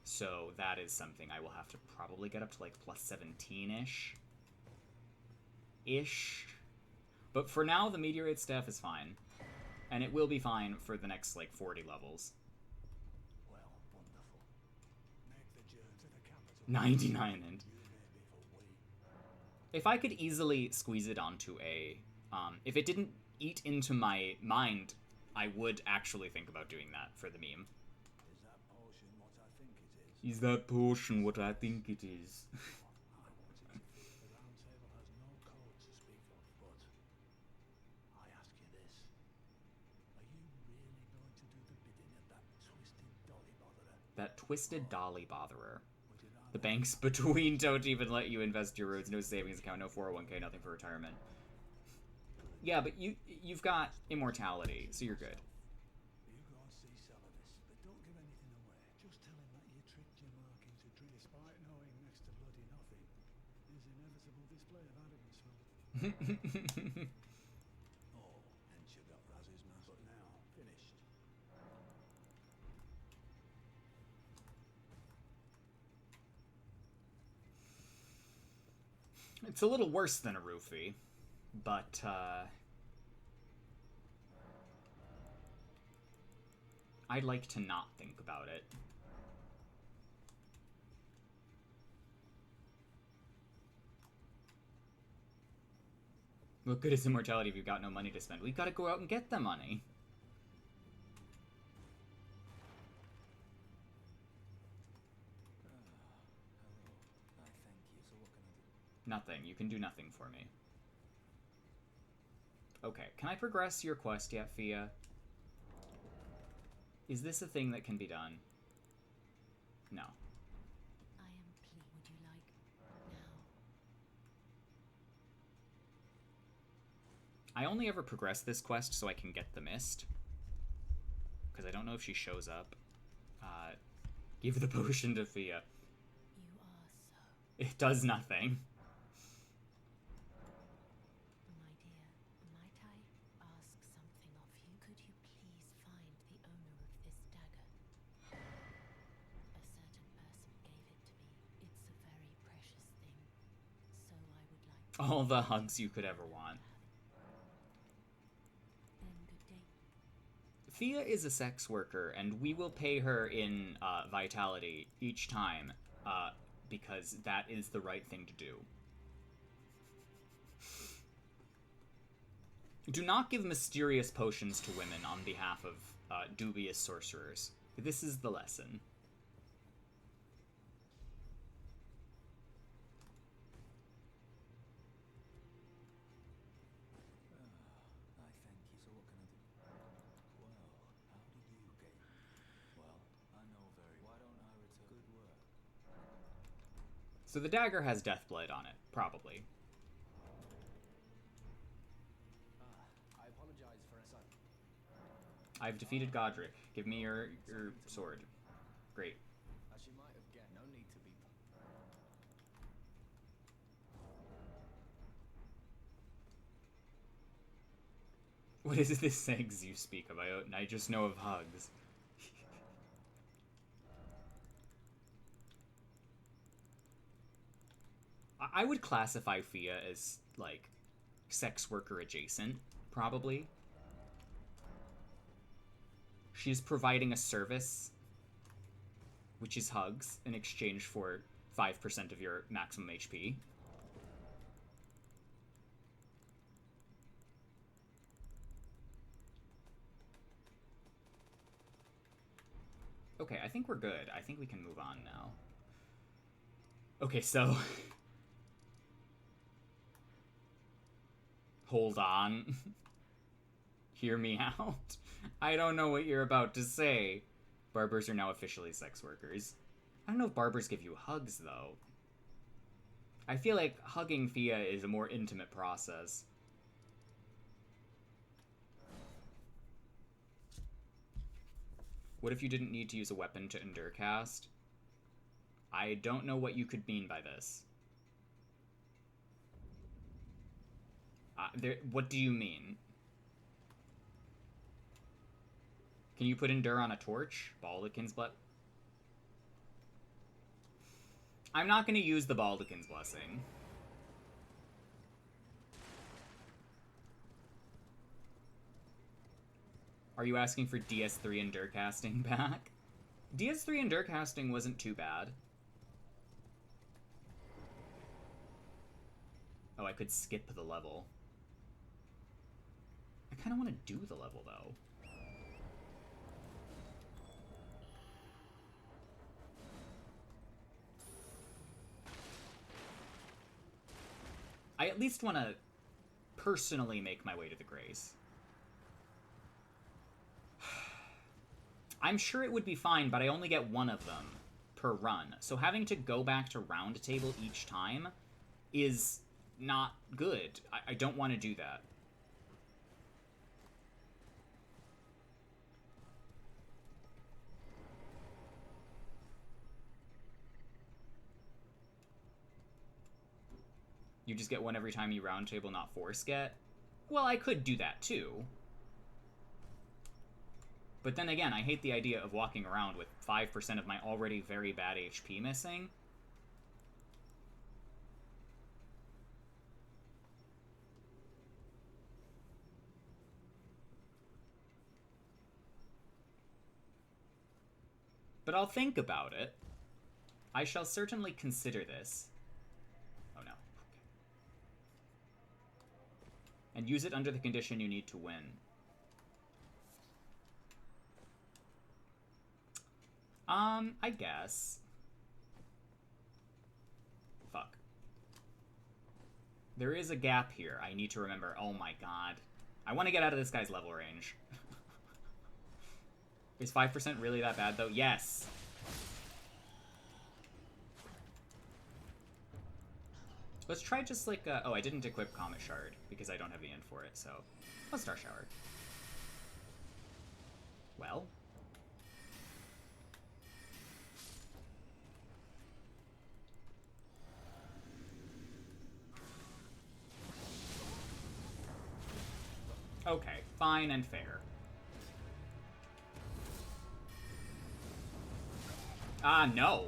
So that is something I will have to probably get up to like plus 17-ish. But for now, the Meteorite staff is fine. And it will be fine for the next like 40 levels. Well, wonderful. Make the journey to the capital. 99 int. If I could easily squeeze it onto a... if it didn't eat into my mind, I would actually think about doing that for the meme. Is that potion what I think it is? Is that potion what I think it is? I wanted to think the round table has no code to speak of, but I ask you this. Are you really going to do the bidding of that twisted dolly botherer? That twisted dolly botherer. The banks between don't even let you invest your roots, no savings account, no 401k, nothing for retirement. Yeah, but you've got immortality, so you're good. You go and see Salamis, but don't give anything away. Just tell him that you tricked your mark into drink, despite knowing next to bloody nothing. His inevitable display of arrogance will... Oh, hence you got Raz's mask. But now, finished. It's a little worse than a roofie, but, I'd like to not think about it. What good is immortality if you've got no money to spend? We've got to go out and get the money. Nothing. You can do nothing for me. Okay, can I progress your quest yet, Fia? Is this a thing that can be done? No. I am pleased. Would you like now? I only ever progress this quest so I can get the mist. Because I don't know if she shows up. Give the potion to Fia. You are so... It does nothing. My dear, might I ask something of you? Could you please find the owner of this dagger? A certain person gave it to me. It's a very precious thing. So I would like to... All the hugs you could ever want. Then good day. Fia is a sex worker, and we will pay her in vitality each time, because that is the right thing to do. Do not give mysterious potions to women on behalf of dubious sorcerers. This is the lesson. I thank you, so what can I do? Well, how did you get... Well, I know very... Why don't I return... Good work. So the dagger has Deathblade on it, probably. I apologize for son. I've defeated Godric. Give me your sword. Great. As you might have guessed, no need to be. What is this Segs you speak of? I just know of hugs. I would classify Fia as, like, sex worker adjacent, probably. She is providing a service, which is hugs, in exchange for 5% of your maximum HP. Okay, I think we're good. I think we can move on now. Okay, so... Hold on. Hear me out. I don't know what you're about to say. Barbers are now officially sex workers. I don't know if barbers give you hugs, though. I feel like hugging Fia is a more intimate process. What if you didn't need to use a weapon to endure cast? I don't know what you could mean by this. What do you mean? Can you put endure on a torch? Baldekin's Blessing? I'm not going to use the Baldekin's Blessing. Are you asking for DS3 endure casting back? DS3 endure casting wasn't too bad. Oh, I could skip the level. I kind of want to do the level, though. I at least want to personally make my way to the Grace. I'm sure it would be fine, but I only get one of them per run. So having to go back to round table each time is not good. I don't want to do that. You just get one every time you round table, not force get? Well, I could do that too. But then again, I hate the idea of walking around with 5% of my already very bad HP missing. But I'll think about it. I shall certainly consider this. Oh no. Okay. And use it under the condition you need to win. I guess. Fuck. There is a gap here I need to remember. Oh my god. I want to get out of this guy's level range. Is 5% really that bad, though? Yes! Let's try just like, oh, I didn't equip Comet Shard, because I don't have the end for it, so... Let's Star Shower. Well... Okay, fine and fair. Ah, no.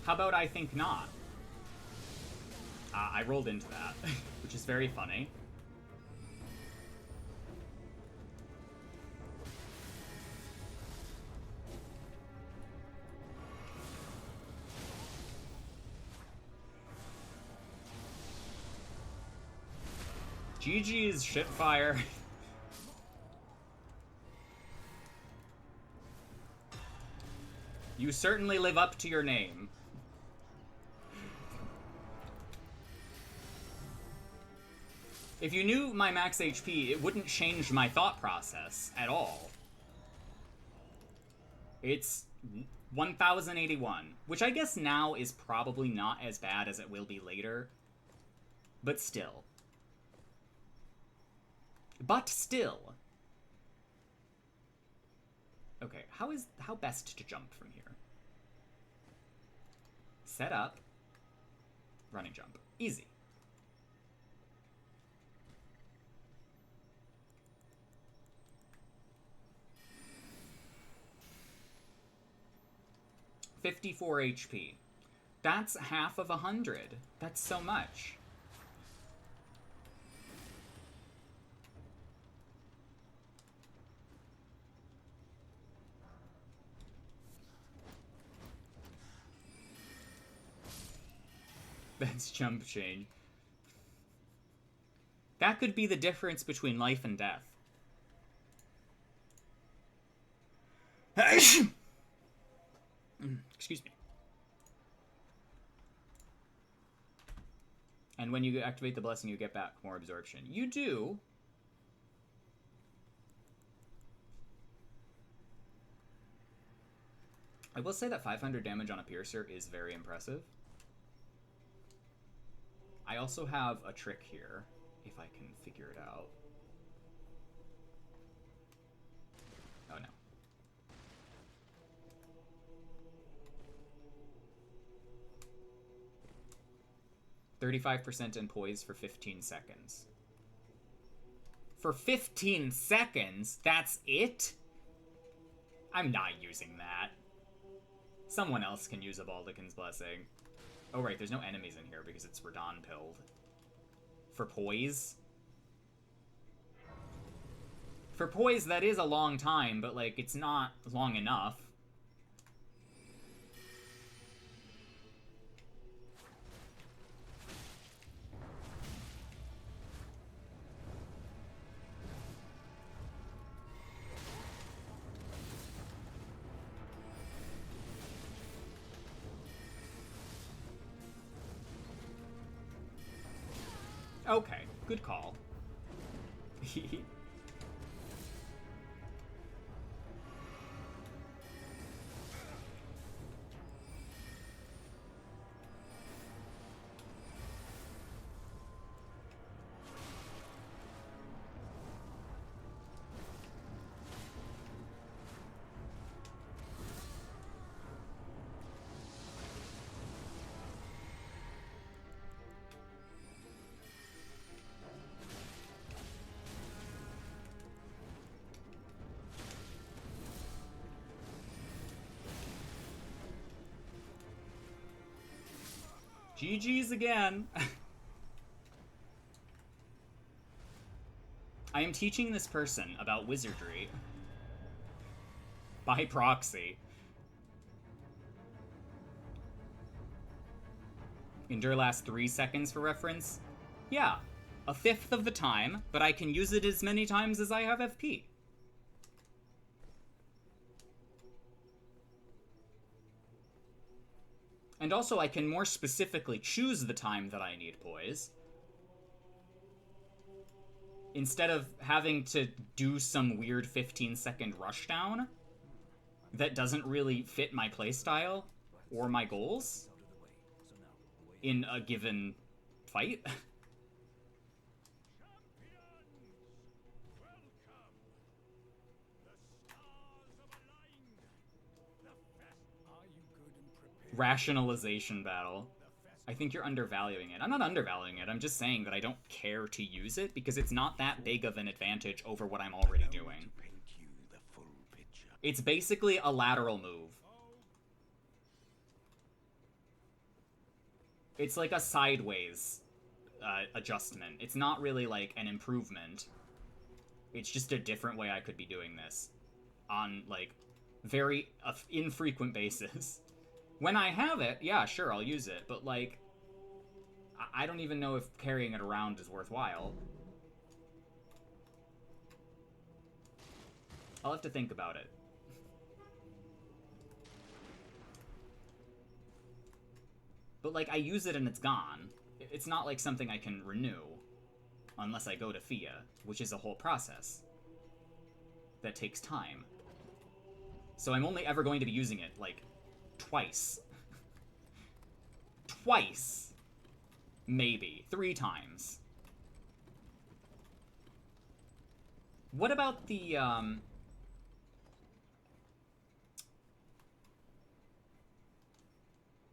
How about I think not? I rolled into that, which is very funny. GG's shitfire. You certainly live up to your name. If you knew my max HP, it wouldn't change my thought process at all. It's 1081, which I guess now is probably not as bad as it will be later, but still. Okay, how best to jump from here? Set up, running jump, easy. $54 HP. That's half of 100. That's so much. That's jump change. That could be the difference between life and death. Excuse me. And when you activate the blessing, you get back more absorption. You do. I will say that 500 damage on a piercer is very impressive. I also have a trick here, if I can figure it out. Oh no. %35% in poise for 15 seconds. For 15 seconds? That's it? I'm not using that. Someone else can use a Baldekin's Blessing. Oh right, there's no enemies in here because it's Radon pilled. For poise? For poise, that is a long time, but like, it's not long enough. Okay, good call. GG's again. I am teaching this person about wizardry. By proxy. Endure lasts 3 seconds for reference. Yeah, 1/5 of the time, but I can use it as many times as I have FP. And also, I can more specifically choose the time that I need poise. Instead of having to do some weird 15-second rushdown that doesn't really fit my playstyle or my goals in a given fight. Rationalization battle. I think you're undervaluing it. I'm not undervaluing it. I'm just saying that I don't care to use it because it's not that big of an advantage over what I'm already doing. It's basically a lateral move. It's like a sideways adjustment. It's not really like an improvement. It's just a different way I could be doing this on like very infrequent basis. When I have it, yeah, sure, I'll use it, but like I don't even know if carrying it around is worthwhile. I'll have to think about it. But like I use it and it's gone. It's not like something I can renew unless I go to FIA, which is a whole process that takes time. So I'm only ever going to be using it, like, twice. Twice. Maybe. 3 times. What about the,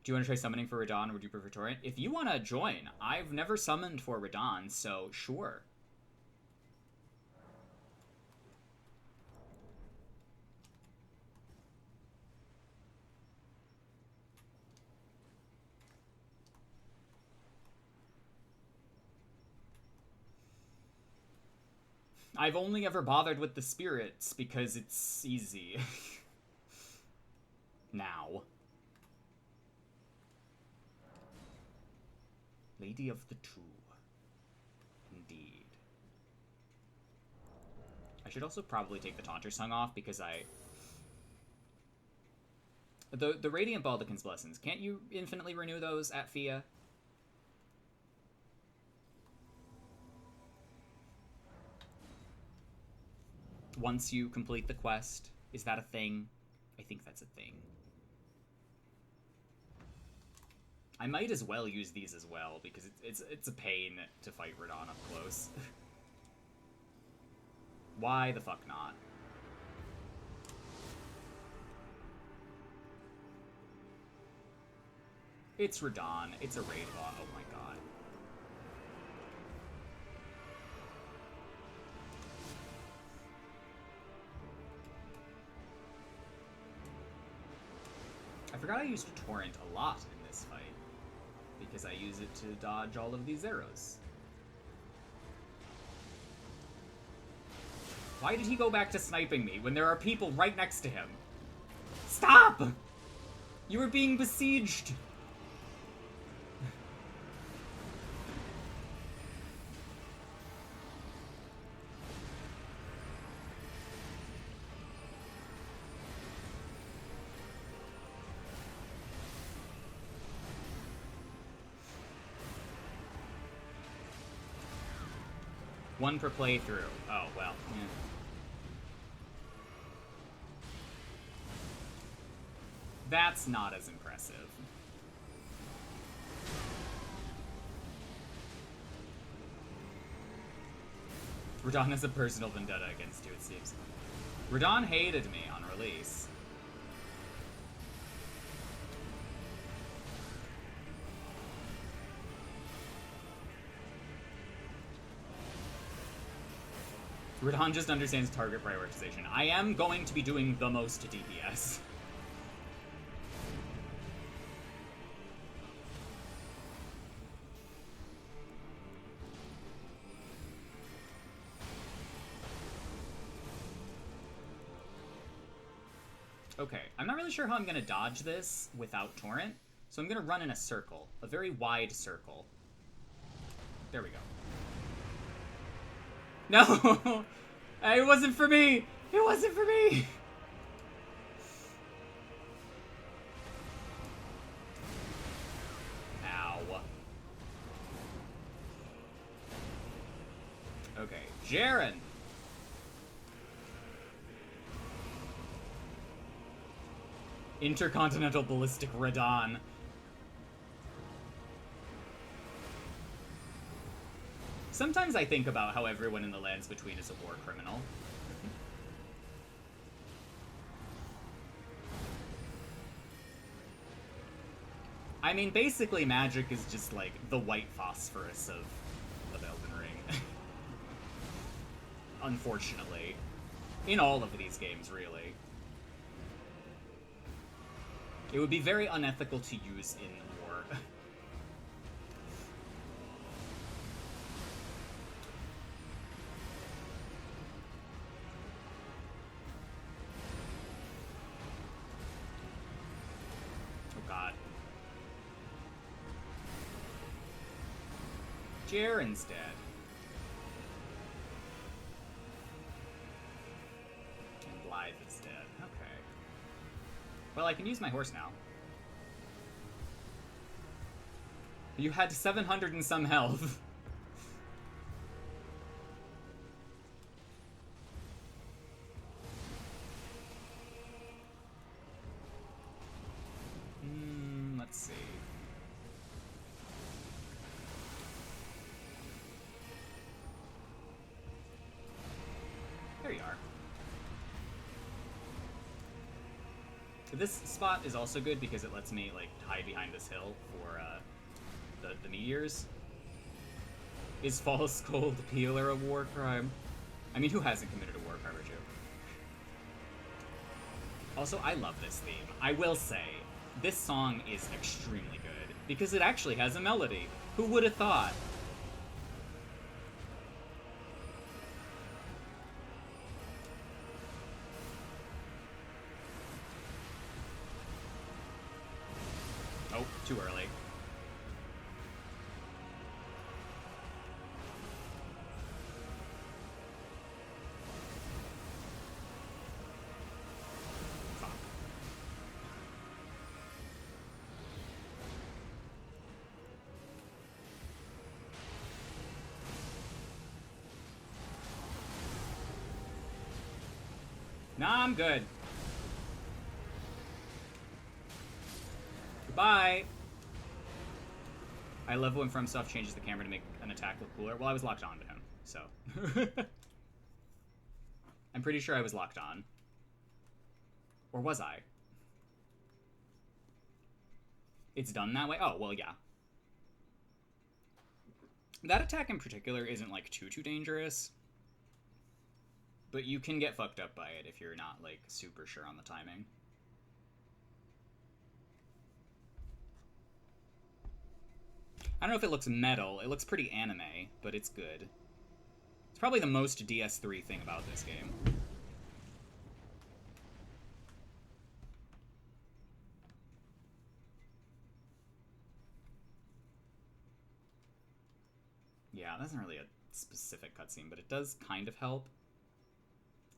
Do you want to try summoning for Radahn, or would you prefer Torrent? If you want to join, I've never summoned for Radahn, so sure. I've only ever bothered with the spirits because it's easy. Now. Lady of the Two. Indeed. I should also probably take the Taunter Song off because The Radiant Baldaquin's Blessings, can't you infinitely renew those at Fia? Once you complete the quest. Is that a thing? I think that's a thing. I might as well use these as well, because it's a pain to fight Radahn up close. Why the fuck not? It's Radahn. It's a raid bot. Oh my god. I forgot I used Torrent a lot in this fight, because I use it to dodge all of these arrows. Why did he go back to sniping me when there are people right next to him? Stop! You were being besieged! One per playthrough. Oh, well. Yeah. That's not as impressive. Radahn has a personal vendetta against you, it seems. Radahn hated me on release. Radahn just understands target prioritization. I am going to be doing the most DPS. Okay, I'm not really sure how I'm going to dodge this without Torrent, so I'm going to run in a circle. A very wide circle. There we go. No! It wasn't for me! It wasn't for me! Ow. Okay, Jaren! Intercontinental Ballistic Radahn. Sometimes I think about how everyone in the Lands Between is a war criminal. I mean, basically magic is just like the white phosphorus of Elden Ring. Unfortunately. In all of these games, really. It would be very unethical to use in war. Oh god. Jaren's dead. And Blythe is dead. Okay. Well, I can use my horse now. You had 700 and some health. Let's see. There you are. This spot is also good because it lets me, like, hide behind this hill for, the meteors. Is false cold peeler a war crime? I mean, who hasn't committed a war crime or two? Also, I love this theme. I will say, this song is extremely good, because it actually has a melody. Who would have thought? Oh, too early. Fuck. Nah, I'm good. Goodbye. I love when FromSoft changes the camera to make an attack look cooler. Well, I was locked on to him, so. I'm pretty sure I was locked on. Or was I? It's done that way? Oh, well, yeah. That attack in particular isn't, like, too dangerous. But you can get fucked up by it if you're not, like, super sure on the timing. I don't know if it looks metal. It looks pretty anime, but it's good. It's probably the most DS3 thing about this game. Yeah, that's not really a specific cutscene, but it does kind of help.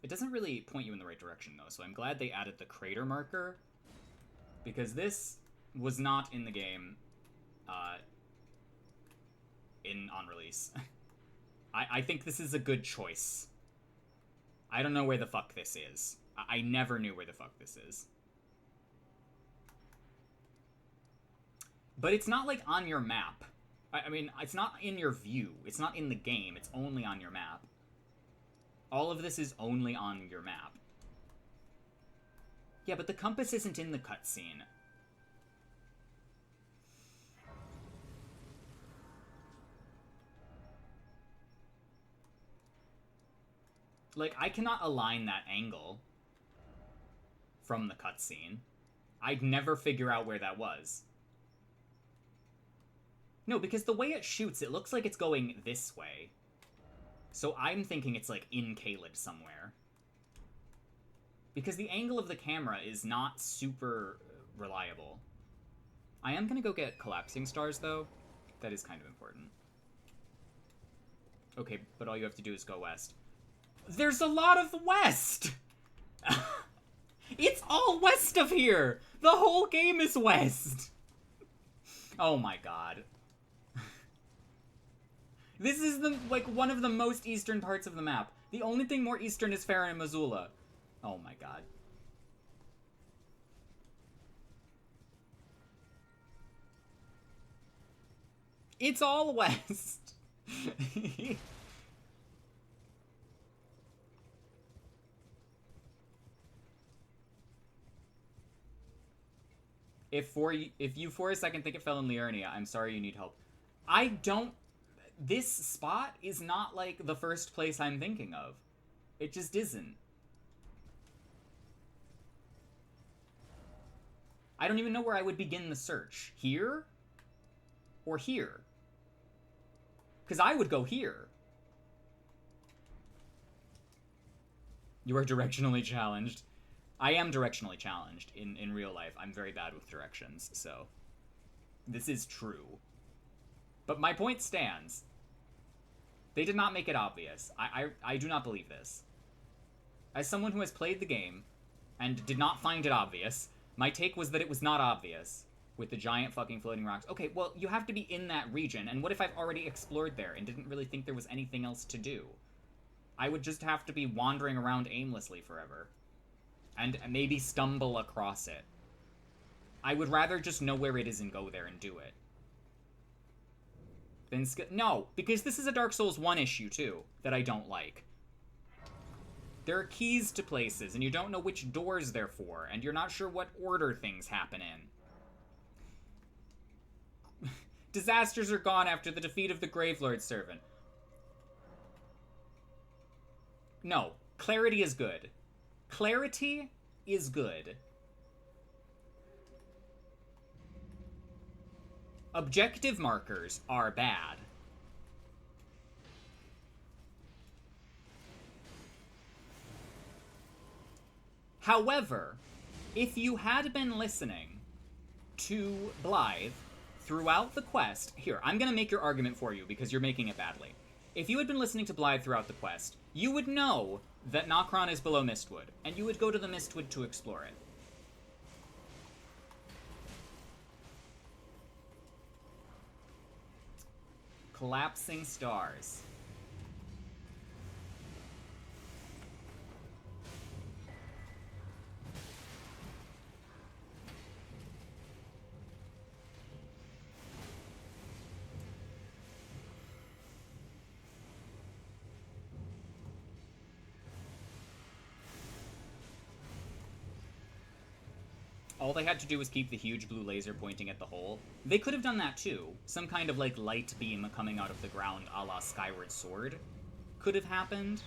It doesn't really point you in the right direction, though, so I'm glad they added the crater marker, because this was not in the game on release. I think this is a good choice. I don't know where the fuck this is. I never knew where the fuck this is. But it's not, like, on your map. I mean, it's not in your view. It's not in the game. It's only on your map. All of this is only on your map. Yeah, but the compass isn't in the cutscene. Like, I cannot align that angle from the cutscene. I'd never figure out where that was. No, because the way it shoots, it looks like it's going this way. So I'm thinking it's, like, in Caelid somewhere. Because the angle of the camera is not super reliable. I am gonna go get collapsing stars, though. That is kind of important. Okay, but all you have to do is go west. There's a lot of west! It's all west of here! The whole game is west! Oh my god. This is, like, one of the most eastern parts of the map. The only thing more eastern is Farron and Missoula. Oh my god. It's all west! If you for a second think it fell in Liurnia, I'm sorry you need help. I don't... This spot is not, like, the first place I'm thinking of. It just isn't. I don't even know where I would begin the search. Here? Or here? Because I would go here. You are directionally challenged. I am directionally challenged in real life. I'm very bad with directions, so... This is true. But my point stands. They did not make it obvious. I do not believe this. As someone who has played the game, and did not find it obvious, my take was that it was not obvious. With the giant fucking floating rocks. Okay, well, you have to be in that region, and what if I've already explored there and didn't really think there was anything else to do? I would just have to be wandering around aimlessly forever. And maybe stumble across it. I would rather just know where it is and go there and do it. Then no, because this is a Dark Souls 1 issue, too, that I don't like. There are keys to places, and you don't know which doors they're for, and you're not sure what order things happen in. Disasters are gone after the defeat of the Gravelord Servant. No, clarity is good. Clarity is good. Objective markers are bad. However, if you had been listening to Blythe throughout the quest... Here, I'm going to make your argument for you because you're making it badly. If you had been listening to Blythe throughout the quest, you would know that Nokron is below Mistwood, and you would go to the Mistwood to explore it. Collapsing stars. All they had to do was keep the huge blue laser pointing at the hole. They could have done that too. Some kind of, like, light beam coming out of the ground a la Skyward Sword could have happened.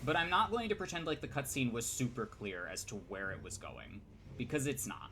But I'm not going to pretend like the cutscene was super clear as to where it was going, because it's not.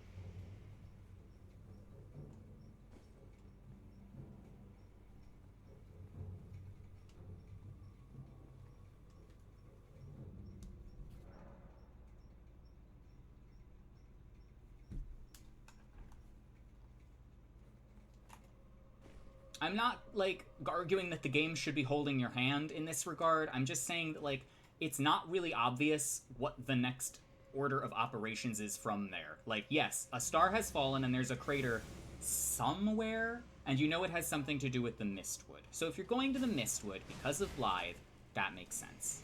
I'm not, like, arguing that the game should be holding your hand in this regard. I'm just saying that, like, it's not really obvious what the next order of operations is from there. Like, yes, a star has fallen and there's a crater somewhere, and you know it has something to do with the Mistwood. So if you're going to the Mistwood because of Blythe, that makes sense.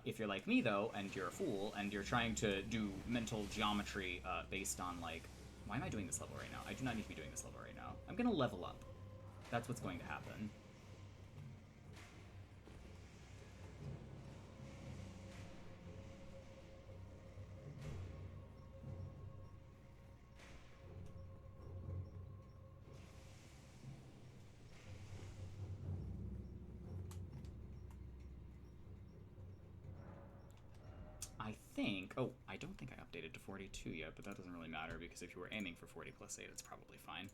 If you're like me, though, and you're a fool, and you're trying to do mental geometry based on, like, why am I doing this level right now? I do not need to be doing this level right now. I'm gonna level up. That's what's going to happen. I think... Oh, I don't think I updated to 42 yet, but that doesn't really matter, because if you were aiming for 40 plus 8, it's probably fine.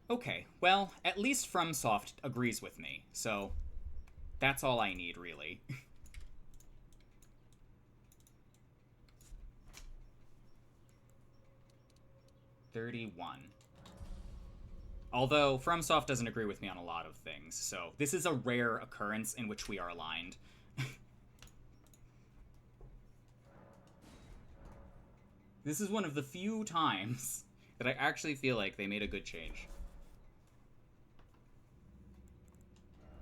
Okay, well, at least FromSoft agrees with me, so that's all I need, really. $31. Although, FromSoft doesn't agree with me on a lot of things, so this is a rare occurrence in which we are aligned. This is one of the few times that I actually feel like they made a good change.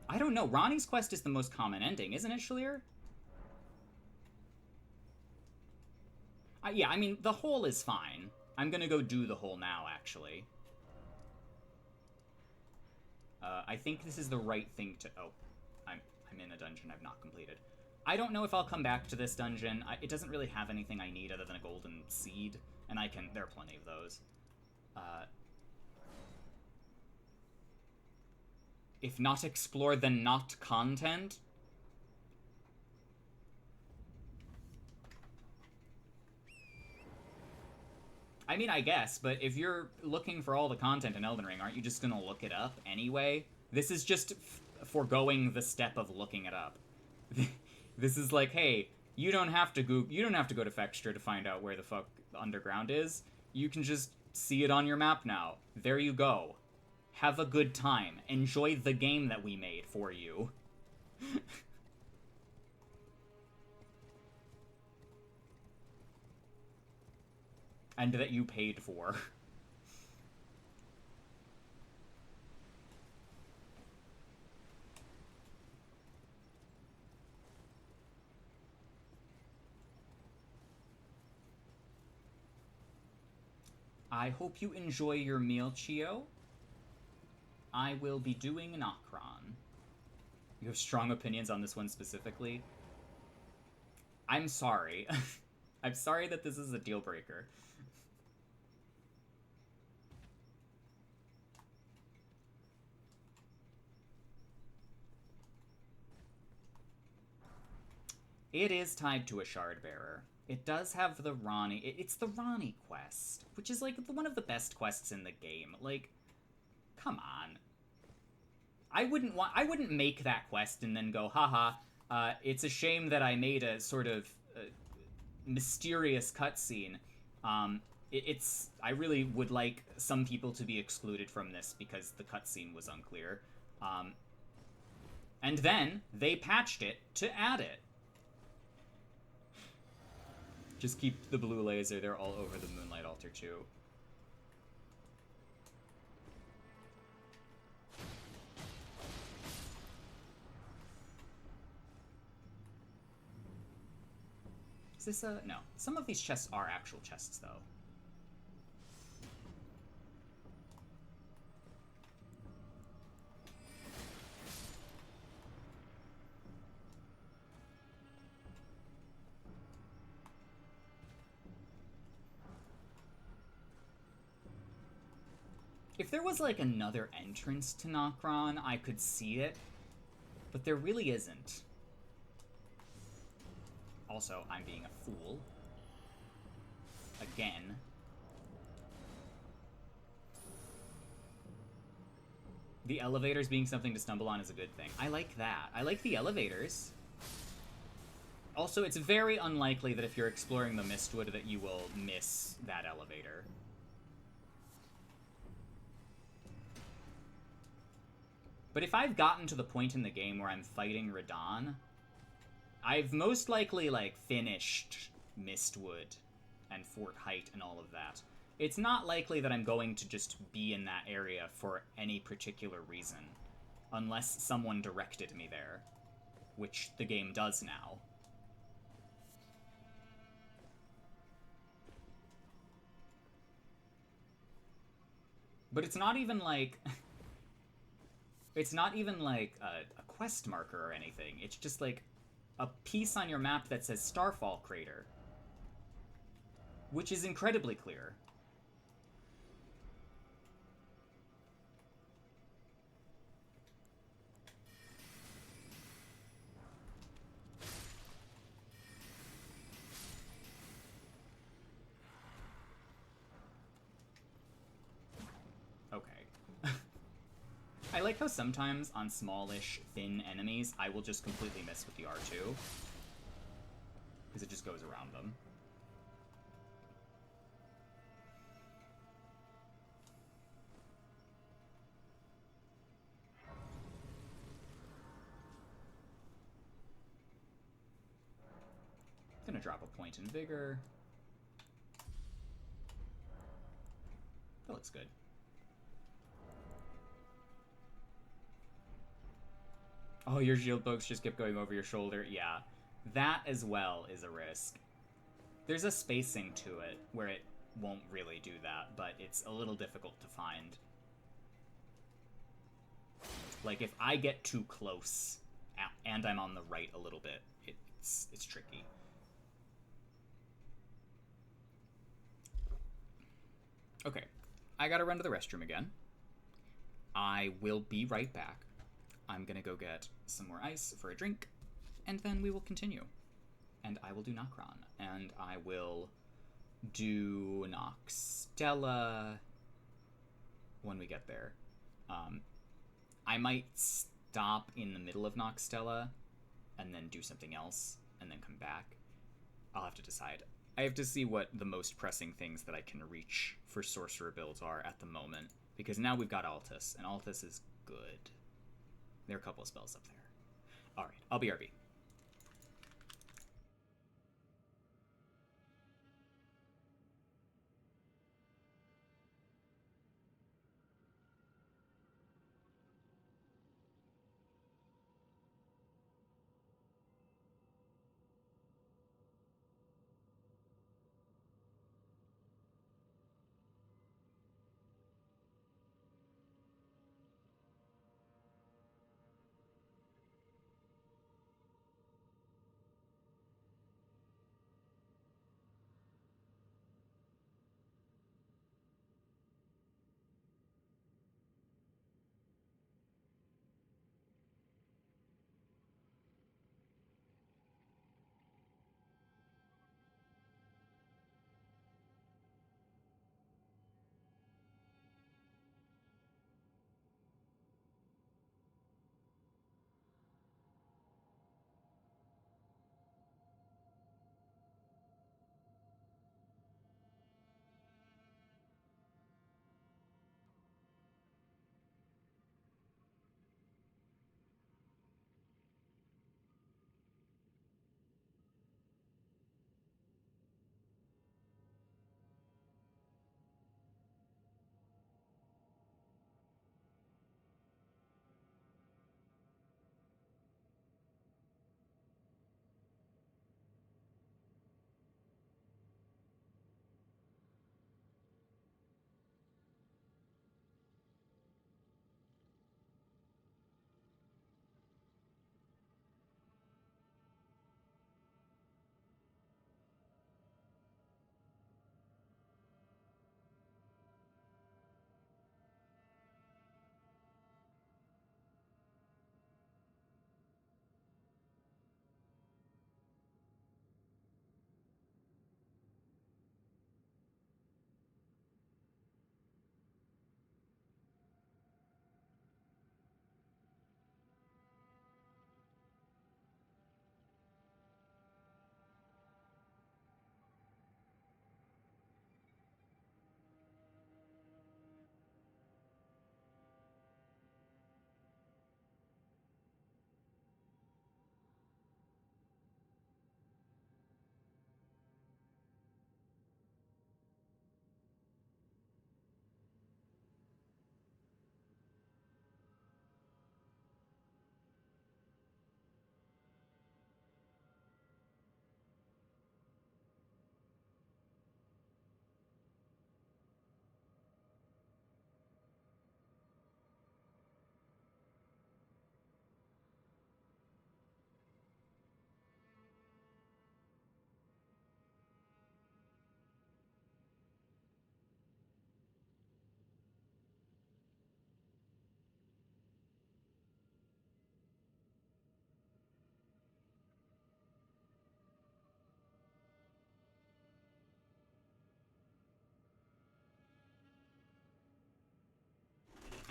I don't know. Ronnie's quest is the most common ending, isn't it, Shaleer? Yeah, I mean, the hole is fine. I'm gonna go do the hole now, actually. I think this is the right thing to... Oh, I'm in a dungeon I've not completed. I don't know if I'll come back to this dungeon. It doesn't really have anything I need other than a golden seed, and I can... There are plenty of those. If not explore, then not content? I mean, I guess, but if you're looking for all the content in Elden Ring, aren't you just gonna look it up anyway? This is just foregoing the step of looking it up. This is like, hey, you don't have to go to Fextra to find out where the fuck the underground is. You can just see it on your map now. There you go. Have a good time. Enjoy the game that we made for you. And that you paid for. I hope you enjoy your meal, Chio. I will be doing Nocron. You have strong opinions on this one specifically? I'm sorry. I'm sorry that this is a deal breaker. It is tied to a shard bearer. It does have the Ronnie. It's the Ronnie quest, which is like one of the best quests in the game. Like, come on. I wouldn't make that quest and then go, haha, it's a shame that I made a sort of mysterious cutscene. I really would like some people to be excluded from this because the cutscene was unclear. And then they patched it to add it. Just keep the blue laser, they're all over the Moonlight Altar too. Is this a... no. Some of these chests are actual chests, though. If there was, like, another entrance to Nocron, I could see it. But there really isn't. Also, I'm being a fool. Again. The elevators being something to stumble on is a good thing. I like that. I like the elevators. Also, it's very unlikely that if you're exploring the Mistwood that you will miss that elevator. But if I've gotten to the point in the game where I'm fighting Radahn, I've most likely, like, finished Mistwood and Fort Height and all of that. It's not likely that I'm going to just be in that area for any particular reason, unless someone directed me there, which the game does now. But it's not even like... it's not even like a quest marker or anything. It's just like a piece on your map that says Starfall Crater, which is incredibly clear. I like how sometimes on smallish, thin enemies, I will just completely miss with the R2. Because it just goes around them. Gonna drop a point in Vigor. That looks good. Oh, your shield pokes just kept going over your shoulder. Yeah, that as well is a risk. There's a spacing to it where it won't really do that, but it's a little difficult to find. Like, if I get too close and I'm on the right a little bit, it's tricky. Okay, I gotta run to the restroom again. I will be right back. I'm gonna go get some more ice for a drink, and then we will continue. And I will do Nocron, and I will do Noxtella when we get there. I might stop in the middle of Noxtella and then do something else and then come back. I'll have to decide. I have to see what the most pressing things that I can reach for sorcerer builds are at the moment, because now we've got Altus, and Altus is good. There are a couple of spells up there. Alright, I'll be RB.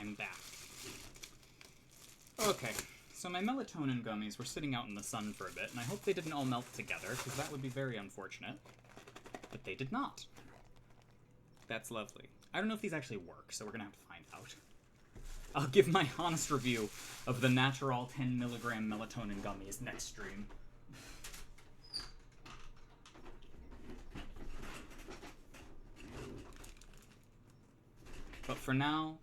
I'm back. Okay, so my melatonin gummies were sitting out in the sun for a bit, and I hope they didn't all melt together, because that would be very unfortunate. But they did not. That's lovely. I don't know if these actually work, so we're gonna have to find out. I'll give my honest review of the natural 10 milligram melatonin gummies next stream. But for now,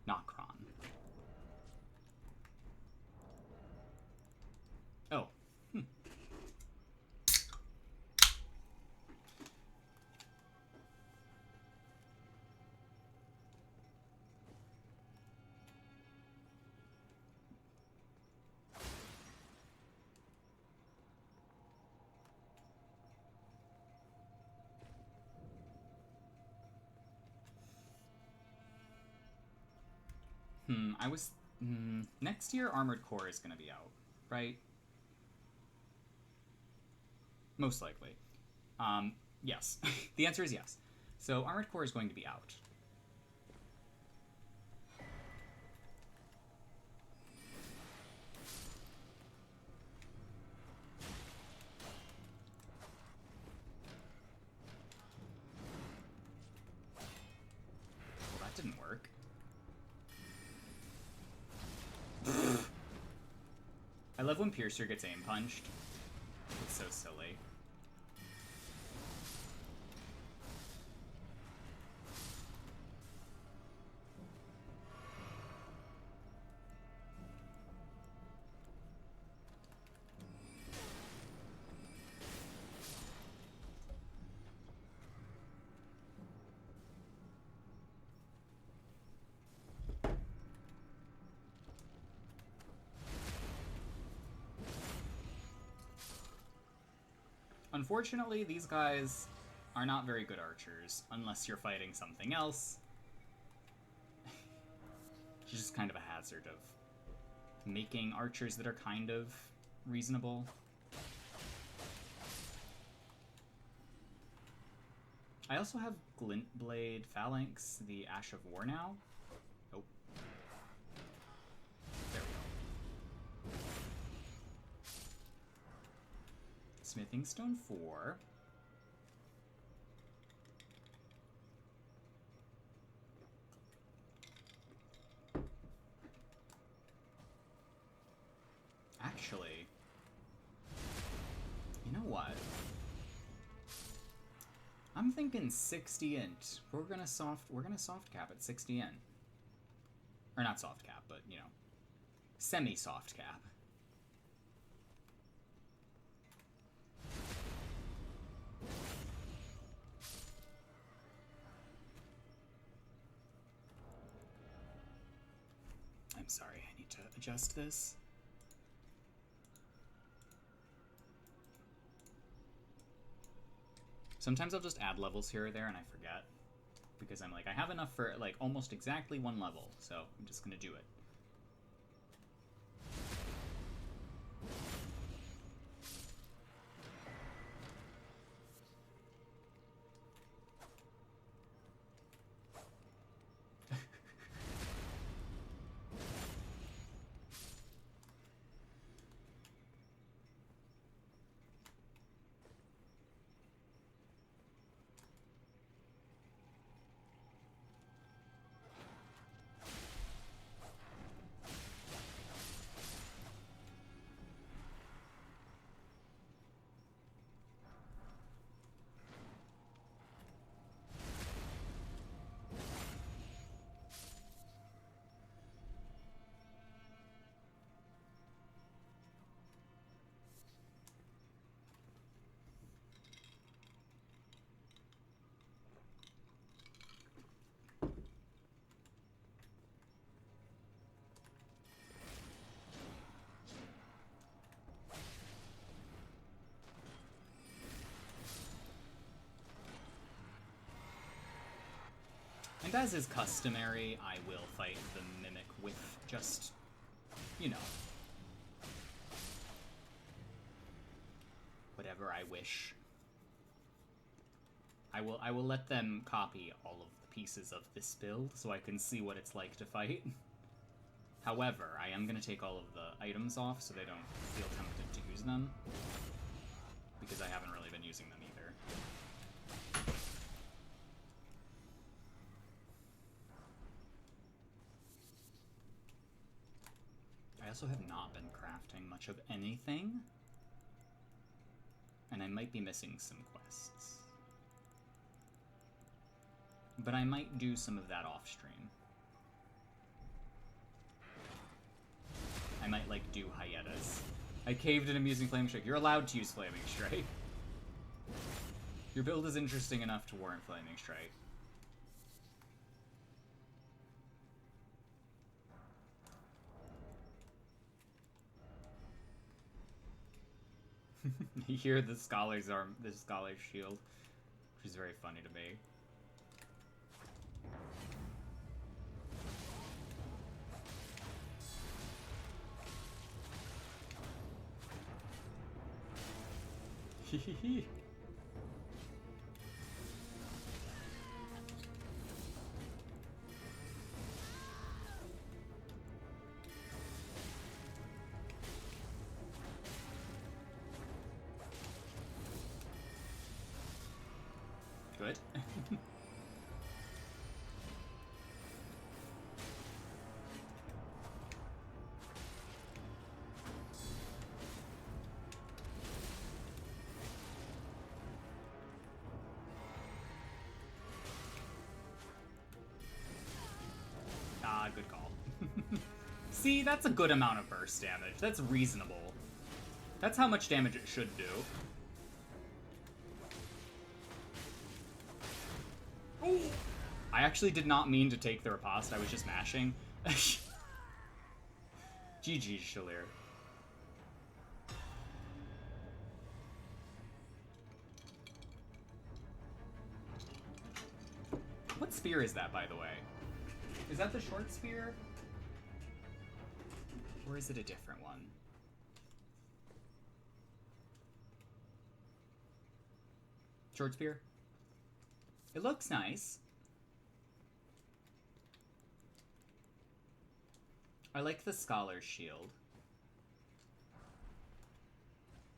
Nocron. Oh. Next year, Armored Core is going to be out, right? Most likely. Yes. The answer is yes. So Armored Core is going to be out. Well, that didn't work. I love when Piercer gets aim punched. It's so silly. Unfortunately, these guys are not very good archers, unless you're fighting something else. It's just kind of a hazard of making archers that are kind of reasonable. I also have Glintblade Phalanx, the Ash of War now. Oh. There we go. Smithing Stone 4. Actually, you know what? I'm thinking 60 int. We're gonna soft cap at 60 int. Or not soft cap, but you know, semi-soft cap. I'm sorry, I need to adjust this. Sometimes I'll just add levels here or there and I forget. Because I'm like, I have enough for like almost exactly one level, so I'm just gonna do it. And as is customary, I will fight the Mimic with just, you know, whatever I wish. I will let them copy all of the pieces of this build so I can see what it's like to fight. However, I am going to take all of the items off so they don't feel tempted to use them, because I haven't really been using them either. I also have not been crafting much of anything, and I might be missing some quests. But I might do some of that off stream. I might, like, do hyenas. I caved in him using Flaming Strike. You're allowed to use Flaming Strike. Your build is interesting enough to warrant Flaming Strike. You hear the scholar's arm, the scholar's shield, which is very funny to me. Hehehe. Good. Ah, good call. See, that's a good amount of burst damage. That's reasonable. That's how much damage it should do. Ooh. I actually did not mean to take the riposte, I was just mashing. GG, Shalir. What spear is that, by the way? Is that the short spear? Or is it a different one? Short spear? It looks nice. I like the Scholar's Shield.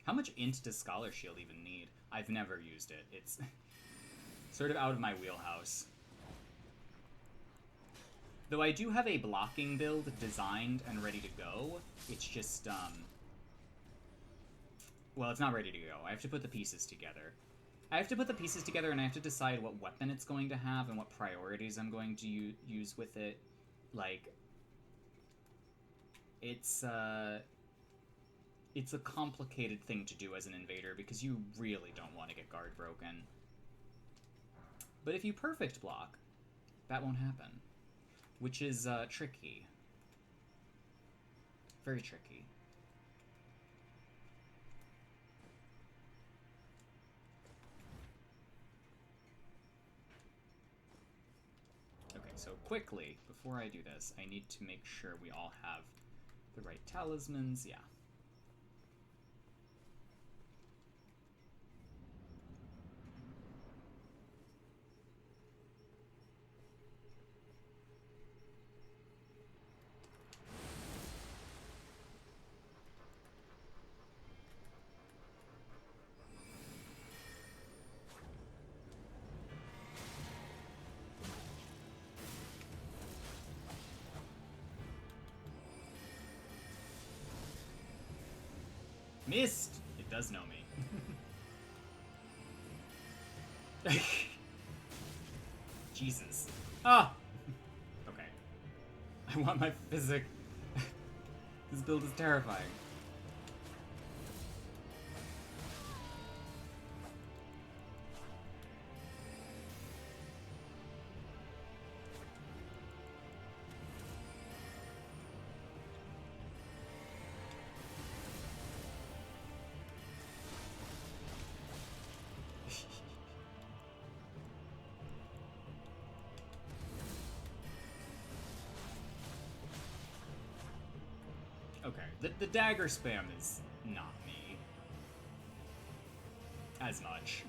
How much int does Scholar's Shield even need? I've never used it. It's sort of out of my wheelhouse. Though I do have a blocking build designed and ready to go. It's just, well, it's not ready to go. I have to put the pieces together. I have to put the pieces together and I have to decide what weapon it's going to have and what priorities I'm going to use with it. Like, it's a complicated thing to do as an invader because you really don't want to get guard broken. But if you perfect block, that won't happen. Which is, tricky. Very tricky. Okay, so quickly, before I do this, I need to make sure we all have the right talismans. Yeah. Missed! It does know me. Jesus. Ah! Okay. I want my physic. This build is terrifying. Okay, the dagger spam is not me. As much.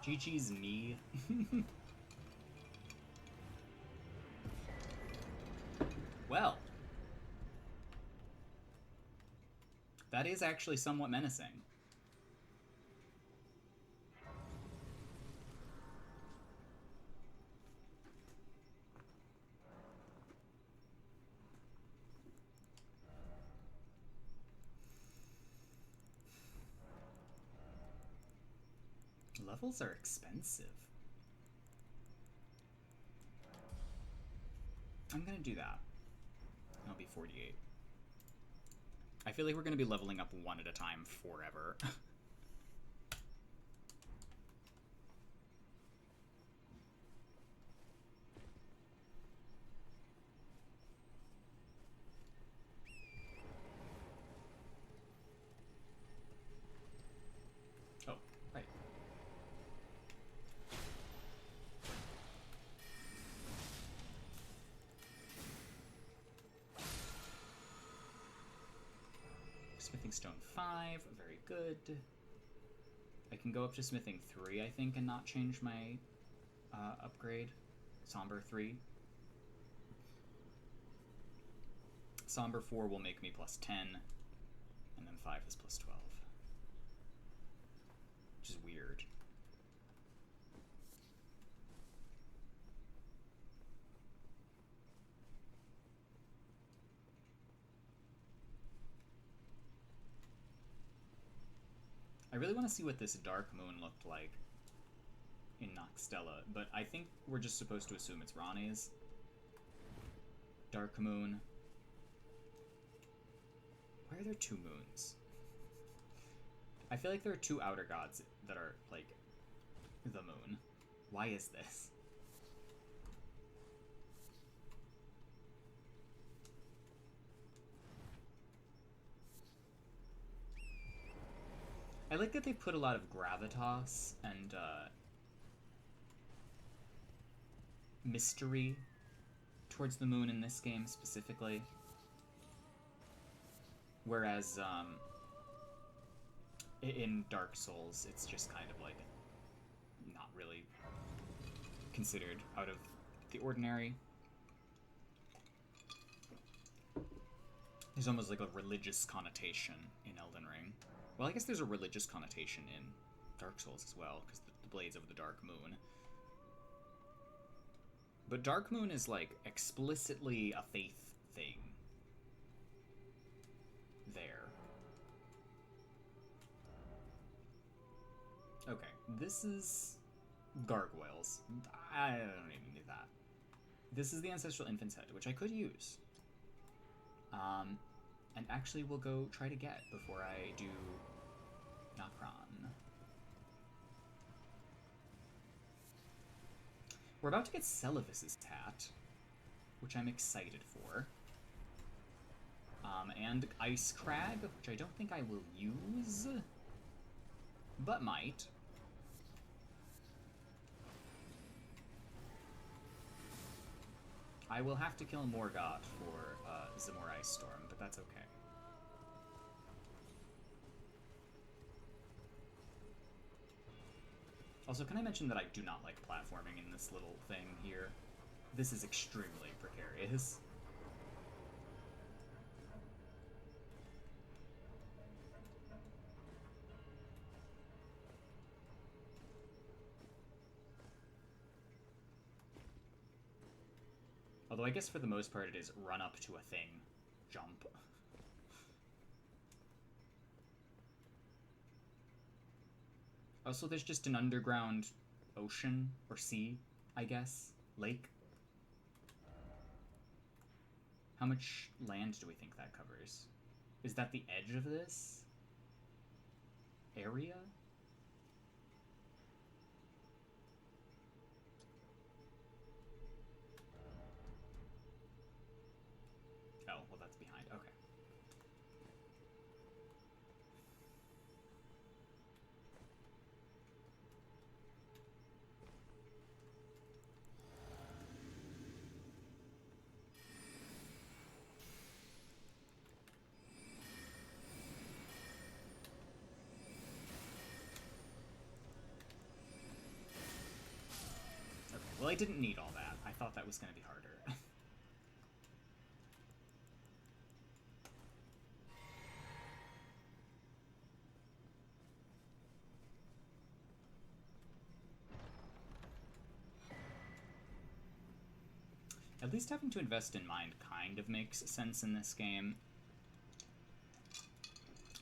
GG's me. Well, that is actually somewhat menacing. Levels are expensive. I'm gonna do that. I'll be 48. I feel like we're gonna be leveling up one at a time forever. Oh, right. Smithing Stone 5, very good. I can go up to Smithing 3, I think, and not change my upgrade. Somber 3. Somber 4 will make me plus 10, and then 5 is plus 12. Which is weird. I really want to see what this Dark Moon looked like in Noxtella, but I think we're just supposed to assume it's Ronnie's. Dark Moon. Why are there two moons? I feel like there are two outer gods that are, like, the moon. Why is this? I like that they put a lot of gravitas and mystery towards the moon in this game specifically. Whereas in Dark Souls, it's just kind of like not really considered out of the ordinary. There's almost like a religious connotation in Elden Ring. Well, I guess there's a religious connotation in Dark Souls as well, because the Blades of the Dark Moon. But Dark Moon is, like, explicitly a faith thing. There. Okay, this is Gargoyles. I don't even need that. This is the Ancestral Infant's Head, which I could use. And actually we'll go try to get before I do Nokron. We're about to get Celavis's hat, which I'm excited for. And Ice Crag, which I don't think I will use, but might. I will have to kill Morgoth for Zamor Ice Storm, but that's okay. Also, can I mention that I do not like platforming in this little thing here? This is extremely precarious. Although I guess for the most part it is run up to a thing, jump. Also, there's just an underground ocean, or sea, I guess. Lake. How much land do we think that covers? Is that the edge of this area? Oh, well, that's behind. Okay. I didn't need all that. I thought that was going to be harder. At least having to invest in mind kind of makes sense in this game.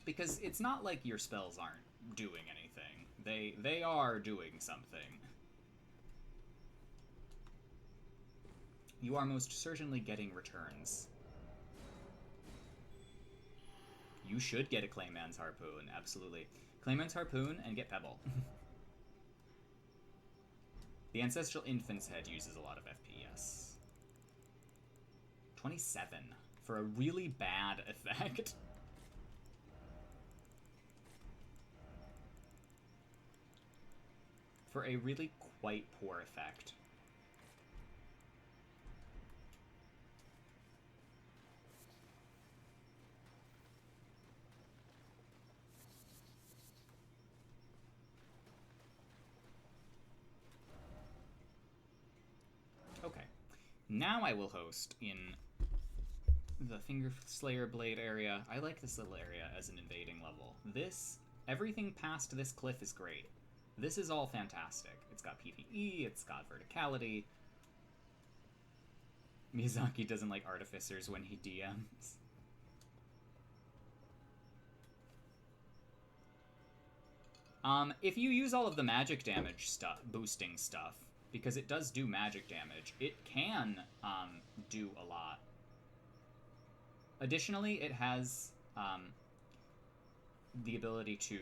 Because it's not like your spells aren't doing anything. They are doing something. You are most certainly getting returns. You should get a Clayman's Harpoon, absolutely. Clayman's Harpoon and get Pebble. The Ancestral Infant's Head uses a lot of FPS. 27 for a really bad effect. For a really quite poor effect. Okay. Now I will host in the Finger Slayer Blade area. I like this little area as an invading level. Everything past this cliff is great. This is all fantastic. It's got PvE, it's got verticality. Miyazaki doesn't like artificers when he DMs. If you use all of the magic damage boosting stuff, because it does do magic damage, it can do a lot. Additionally, it has the ability to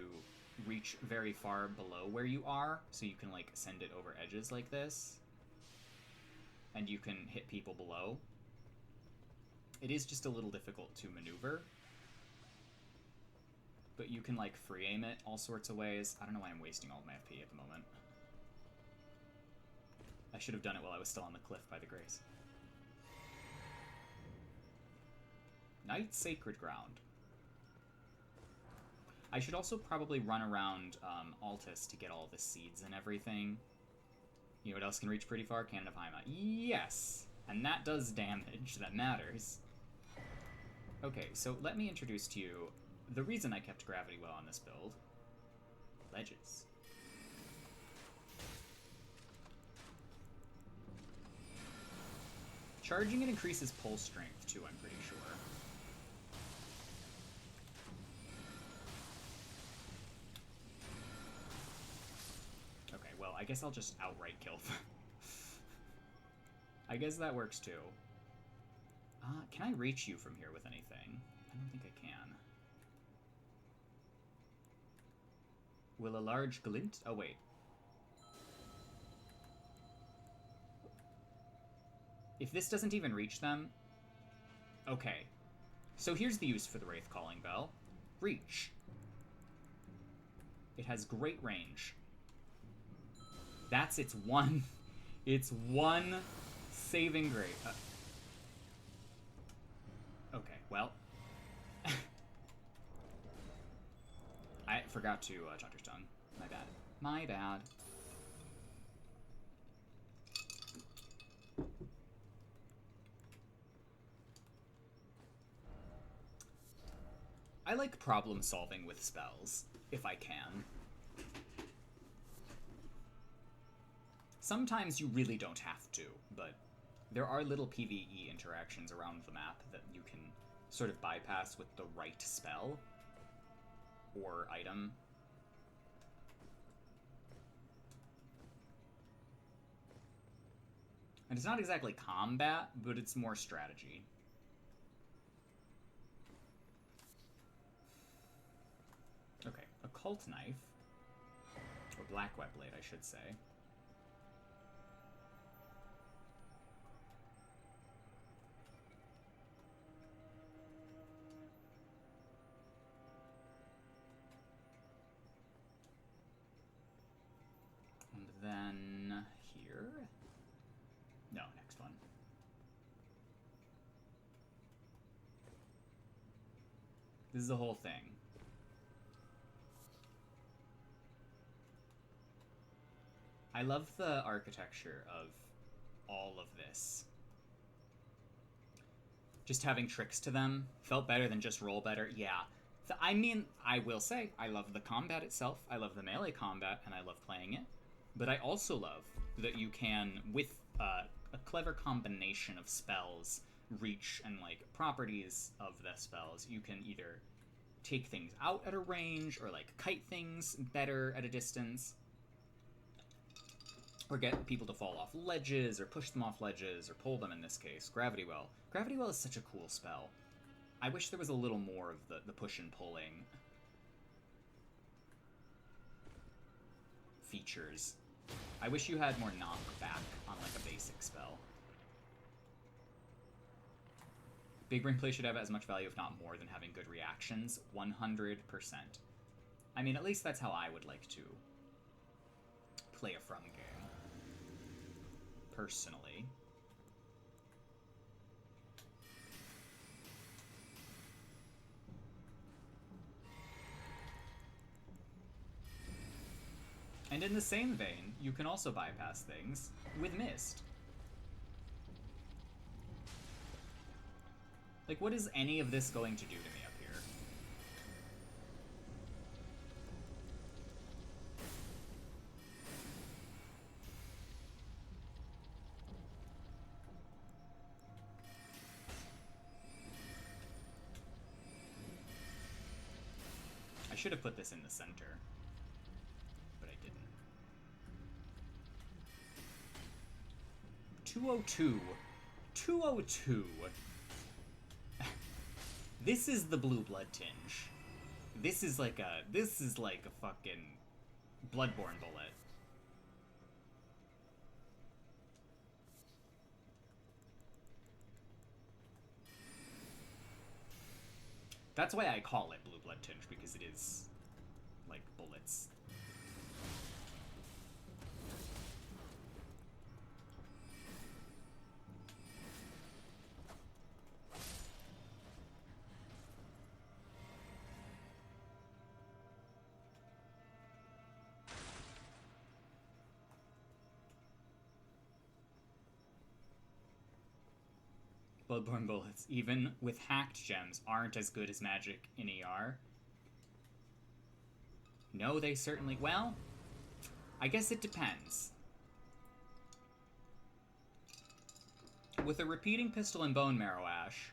reach very far below where you are, so you can, like, send it over edges like this. And you can hit people below. It is just a little difficult to maneuver. But you can, like, free aim it all sorts of ways. I don't know why I'm wasting all of my FP at the moment. I should have done it while I was still on the cliff by the Grace. Night Sacred Ground. I should also probably run around Altus to get all the seeds and everything. You know what else can reach pretty far? Cannon of Haima. Yes! And that does damage. That matters. Okay, so let me introduce to you the reason I kept gravity well on this build. Ledges. Charging it increases pull strength too, I'm pretty sure. Okay, well, I guess I'll just outright kill them. I guess that works too. Can I reach you from here with anything? I don't think I can. Will a large glint? Oh, wait. If this doesn't even reach them... Okay. So here's the use for the Wraith Calling Bell. Reach. It has great range. That's its one... It's one saving grace. Okay, well... I forgot to Chanter's Tongue. My bad. My bad. I like problem solving with spells, if I can. Sometimes you really don't have to, but there are little PvE interactions around the map that you can sort of bypass with the right spell or item. And it's not exactly combat, but it's more strategy. Okay, Occult Knife, or Black Wet Blade, I should say. And then here? No, next one. This is the whole thing. I love the architecture of all of this. Just having tricks to them felt better than just roll better. Yeah. I mean, I will say, I love the combat itself. I love the melee combat, and I love playing it. But I also love that you can, with a clever combination of spells, reach, and, like, properties of the spells, you can either take things out at a range, or, like, kite things better at a distance, or get people to fall off ledges, or push them off ledges, or pull them in this case. Gravity Well. Gravity Well is such a cool spell. I wish there was a little more of the push and pulling features. I wish you had more knockback on, like, a basic spell. Big brain play should have as much value, if not more, than having good reactions. 100%. I mean, at least that's how I would like to play a From game. Personally. And in the same vein, you can also bypass things with Mist. Like, what is any of this going to do to me up here? I should have put this in the center. 202. 202. This is the blue blood tinge. This is like a fucking Bloodborne bullet. That's why I call it blue blood tinge, because it is like bullets. Bloodborne bullets, even with hacked gems, aren't as good as magic in ER. No, they certainly... Well, I guess it depends. With a repeating pistol and bone marrow ash...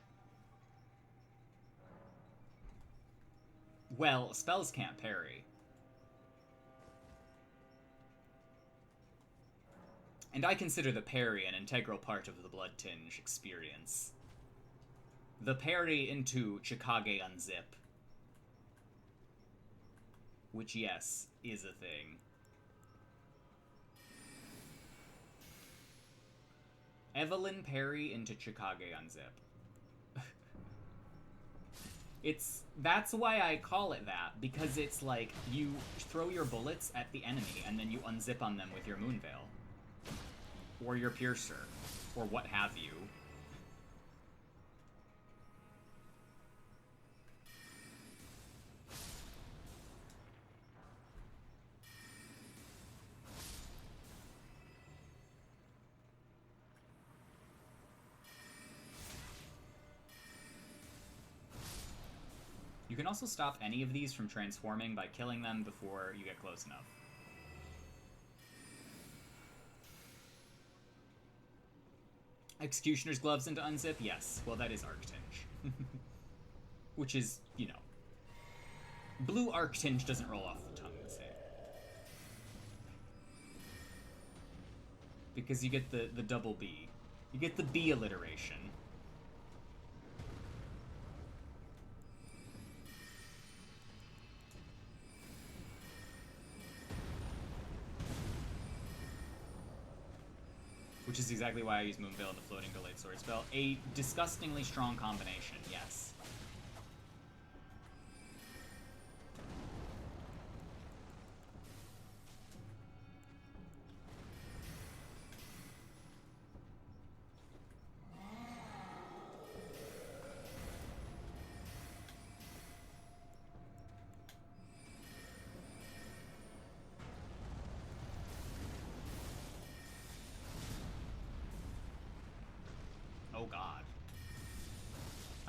Well, spells can't parry. And I consider the parry an integral part of the Blood Tinge experience. The parry into Chikage Unzip. Which, yes, is a thing. Evelyn parry into Chikage Unzip. That's why I call it that, because it's like, you throw your bullets at the enemy, and then you unzip on them with your Moonveil. Or your Piercer, or what have you. You can also stop any of these from transforming by killing them before you get close enough. Executioner's Gloves into Unzip? Yes. Well, that is Arctinge. Which is, you know... Blue Arctinge doesn't roll off the tongue the same. Because you get the double B. You get the B alliteration. Which is exactly why I use Moonveil and the Floating Delayed Sword spell. A disgustingly strong combination, yes.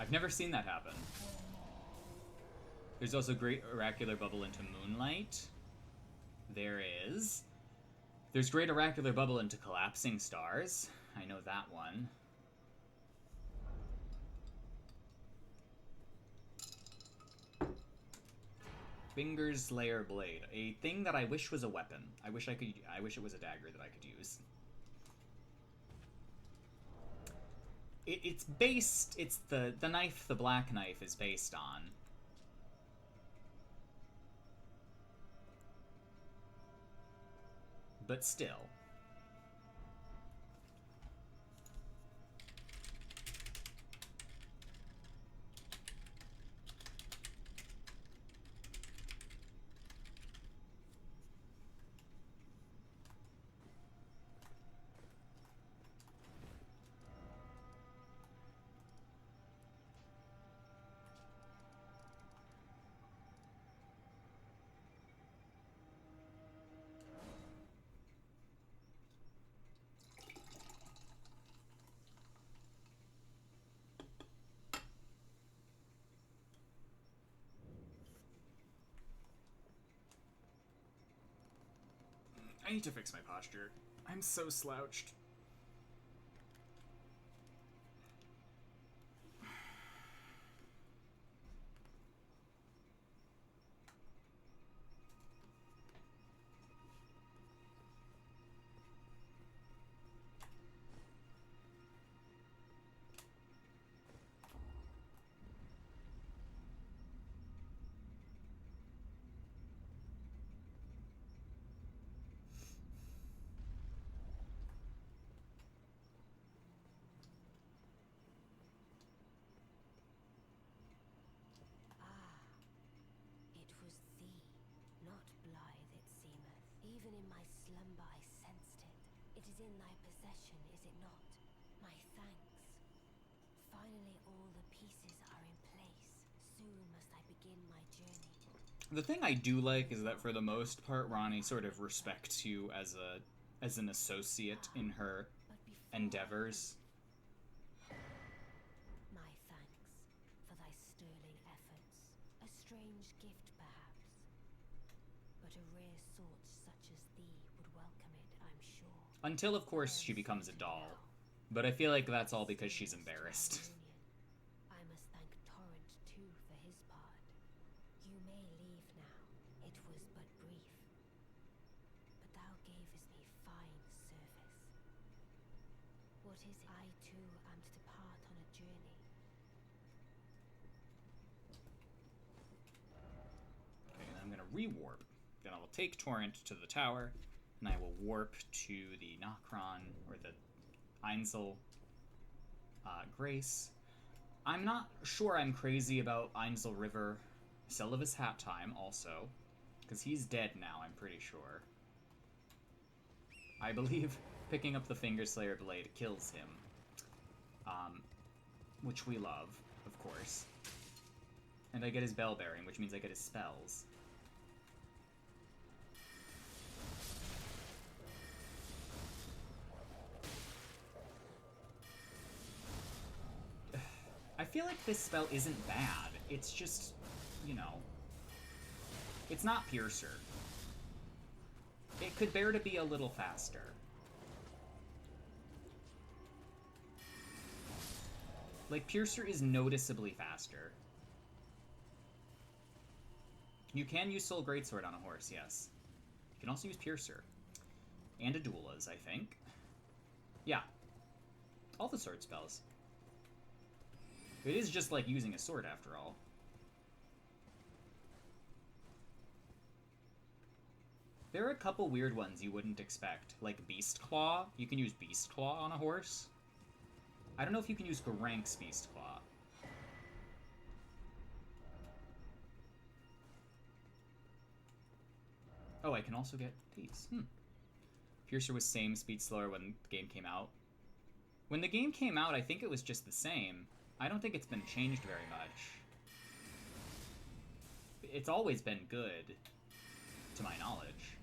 I've never seen that happen. There's also Great Oracular Bubble into Moonlight. There is. There's Great Oracular Bubble into Collapsing Stars. I know that one. Finger's Slayer Blade. A thing that I wish was a weapon. I wish it was a dagger that I could use. It's based... It's the knife the black knife is based on. But still. I need to fix my posture. I'm so slouched. Even in my slumber I sensed it. It is in thy possession, is it not? My thanks. Finally all the pieces are in place. Soon must I begin my journey. The thing I do like is that for the most part, Ronnie sort of respects you as an associate in her endeavors. My thanks for thy sterling efforts. A strange gift, perhaps. But a rare sort such as thee would welcome it, I'm sure. Until, of course, she becomes a doll. But I feel like that's all because she's embarrassed. I must thank Torrent, too, for his part. You may leave now. It was but brief. But thou gavest me fine service. What is it? I, too, am to depart on a journey. Okay, and I'm gonna re-warp. Then I will take Torrent to the tower, and I will warp to the Nokron, or the Ainsel Grace. I'm not sure I'm crazy about Ainsel River Celivis Hat Time, also, because he's dead now, I'm pretty sure. I believe picking up the Fingerslayer Blade kills him. Which we love, of course. And I get his Bell Bearing, which means I get his spells. I feel like this spell isn't bad. It's just, you know... It's not Piercer. It could bear to be a little faster. Like, Piercer is noticeably faster. You can use Soul Greatsword on a horse, yes. You can also use Piercer. And a Duelas, I think. Yeah. All the sword spells. It is just like using a sword, after all. There are a couple weird ones you wouldn't expect. Like Beast Claw. You can use Beast Claw on a horse. I don't know if you can use Garank's Beast Claw. Oh, I can also get these. Piercer was same speed slower when the game came out. When the game came out, I think it was just the same. I don't think it's been changed very much. It's always been good, to my knowledge.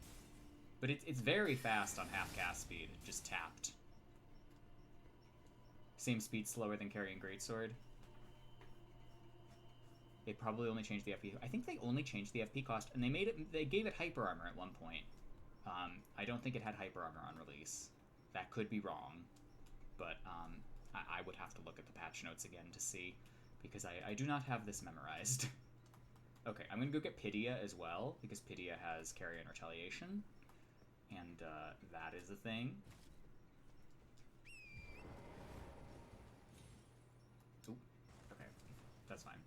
But it's very fast on half cast speed, just tapped. Same speed slower than carrying Greatsword. probably only changed the FP. I think they only changed the FP cost, and they gave it hyper armor at one point. I don't think it had hyper armor on release. That could be wrong, but I would have to look at the patch notes again to see, because I do not have this memorized. Okay, I'm gonna go get Pidia as well, because Pidia has Carrion Retaliation, and that is a thing. Ooh, okay, that's fine.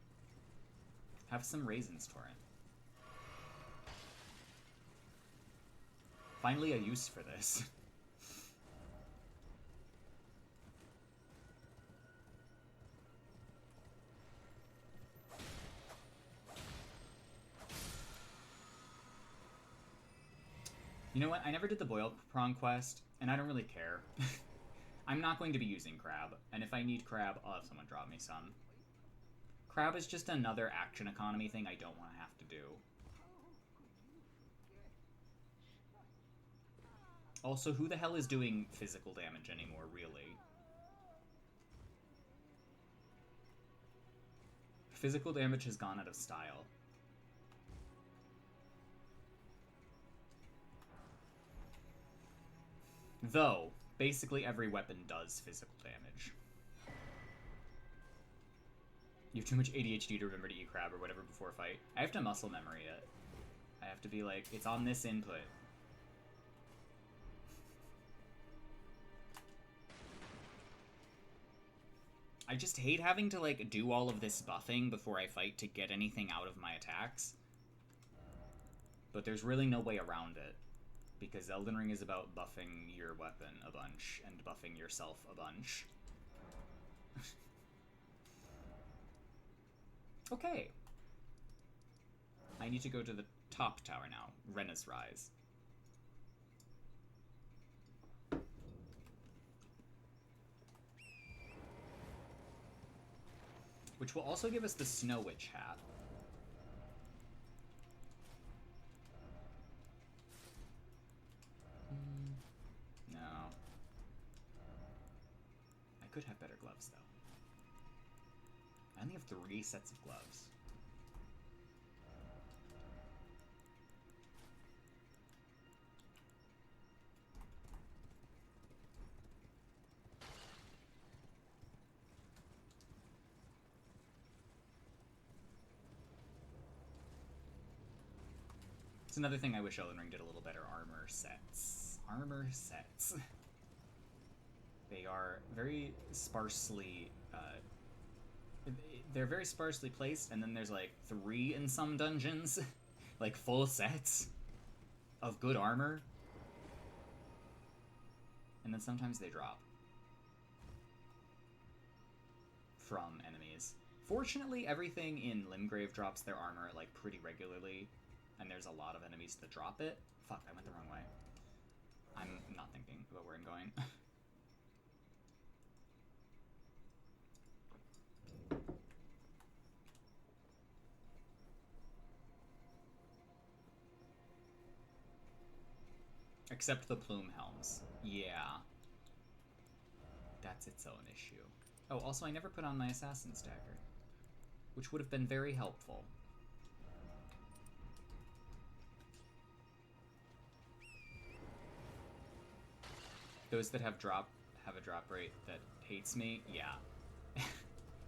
Have some raisins, Torrent. Finally a use for this. You know what? I never did the boil prawn quest, and I don't really care. I'm not going to be using crab, and if I need crab, I'll have someone drop me some. Crab is just another action economy thing I don't want to have to do. Also, who the hell is doing physical damage anymore, really? Physical damage has gone out of style. Though, basically every weapon does physical damage. You have too much ADHD to remember to eat crab or whatever before a fight. I have to muscle memory it. I have to be like, it's on this input. I just hate having to, like, do all of this buffing before I fight to get anything out of my attacks. But there's really no way around it, because Elden Ring is about buffing your weapon a bunch and buffing yourself a bunch. Okay. I need to go to the top tower now. Rena's Rise. Which will also give us the Snow Witch hat. No. I could have better gloves, though. I only have 3 sets of gloves. It's another thing I wish Elden Ring did a little better. Armor sets. Armor sets. They are very sparsely... they're very sparsely placed, and then there's like 3 in some dungeons. Like full sets of good armor. And then sometimes they drop from enemies. Fortunately, everything in Limgrave drops their armor like pretty regularly, and there's a lot of enemies that drop it. Fuck, I went the wrong way. I'm not thinking about where I'm going. Except the plume helms. Yeah. That's its own issue. Oh, also I never put on my assassin's dagger, which would have been very helpful. Those that have a drop rate that hates me, yeah.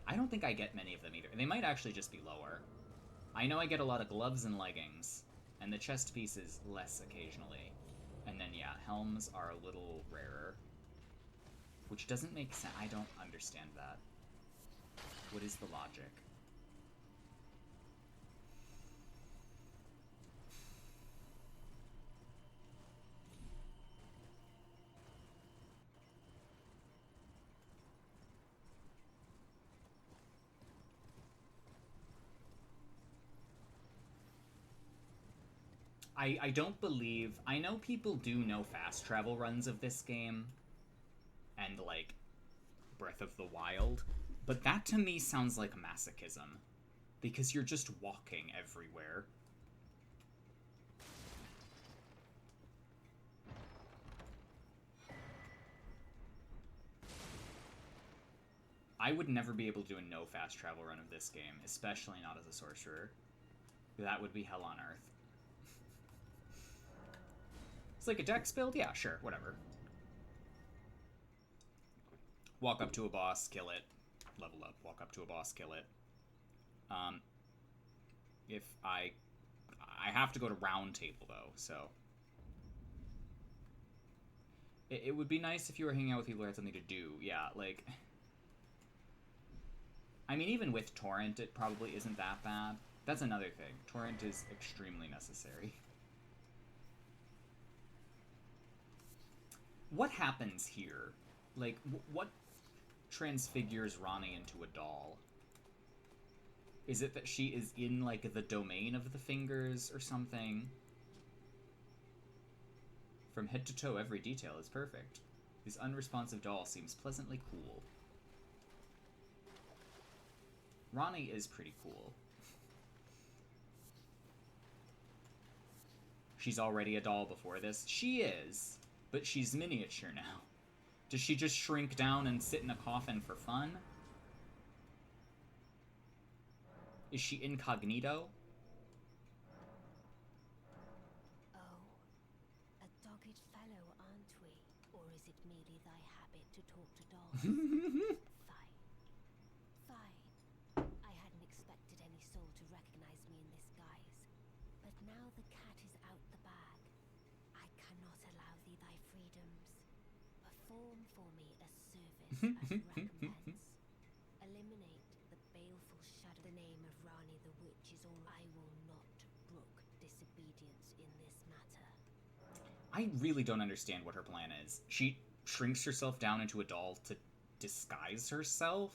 I don't think I get many of them either. They might actually just be lower. I know I get a lot of gloves and leggings, and the chest pieces less occasionally. And then, yeah, helms are a little rarer. Which doesn't make sense. I don't understand that. What is the logic? I don't believe... I know people do know fast travel runs of this game, and, like, Breath of the Wild, but that to me sounds like masochism, because you're just walking everywhere. I would never be able to do a no fast travel run of this game, especially not as a sorcerer. That would be hell on earth. It's like a dex build? Yeah, sure, whatever. Walk up to a boss, kill it, level up. Walk up to a boss, kill it. If I have to go to round table though, so it would be nice if you were hanging out with people who had something to do. Yeah, like, I mean, even with torrent, it probably isn't that bad. That's another thing. Torrent is extremely necessary. What happens here? Like, what transfigures Ronnie into a doll? Is it that she is in, like, the domain of the fingers or something? From head to toe, every detail is perfect. This unresponsive doll seems pleasantly cool. Ronnie is pretty cool. She's already a doll before this? She is, but she's miniature now. Does she just shrink down and sit in a coffin for fun? Is she incognito? Oh, a dogged fellow, aren't we? Or is it merely thy habit to talk to dolls? Fine. Fine. I hadn't expected any soul to recognize me in this guise. But now the cat is out the bag. I cannot allow thee thy freedoms. Perform for me a service as recompense. Eliminate the baleful shadow. The name of Rani the Witch is all. I will not brook disobedience in this matter. I really don't understand what her plan is. She shrinks herself down into a doll to disguise herself?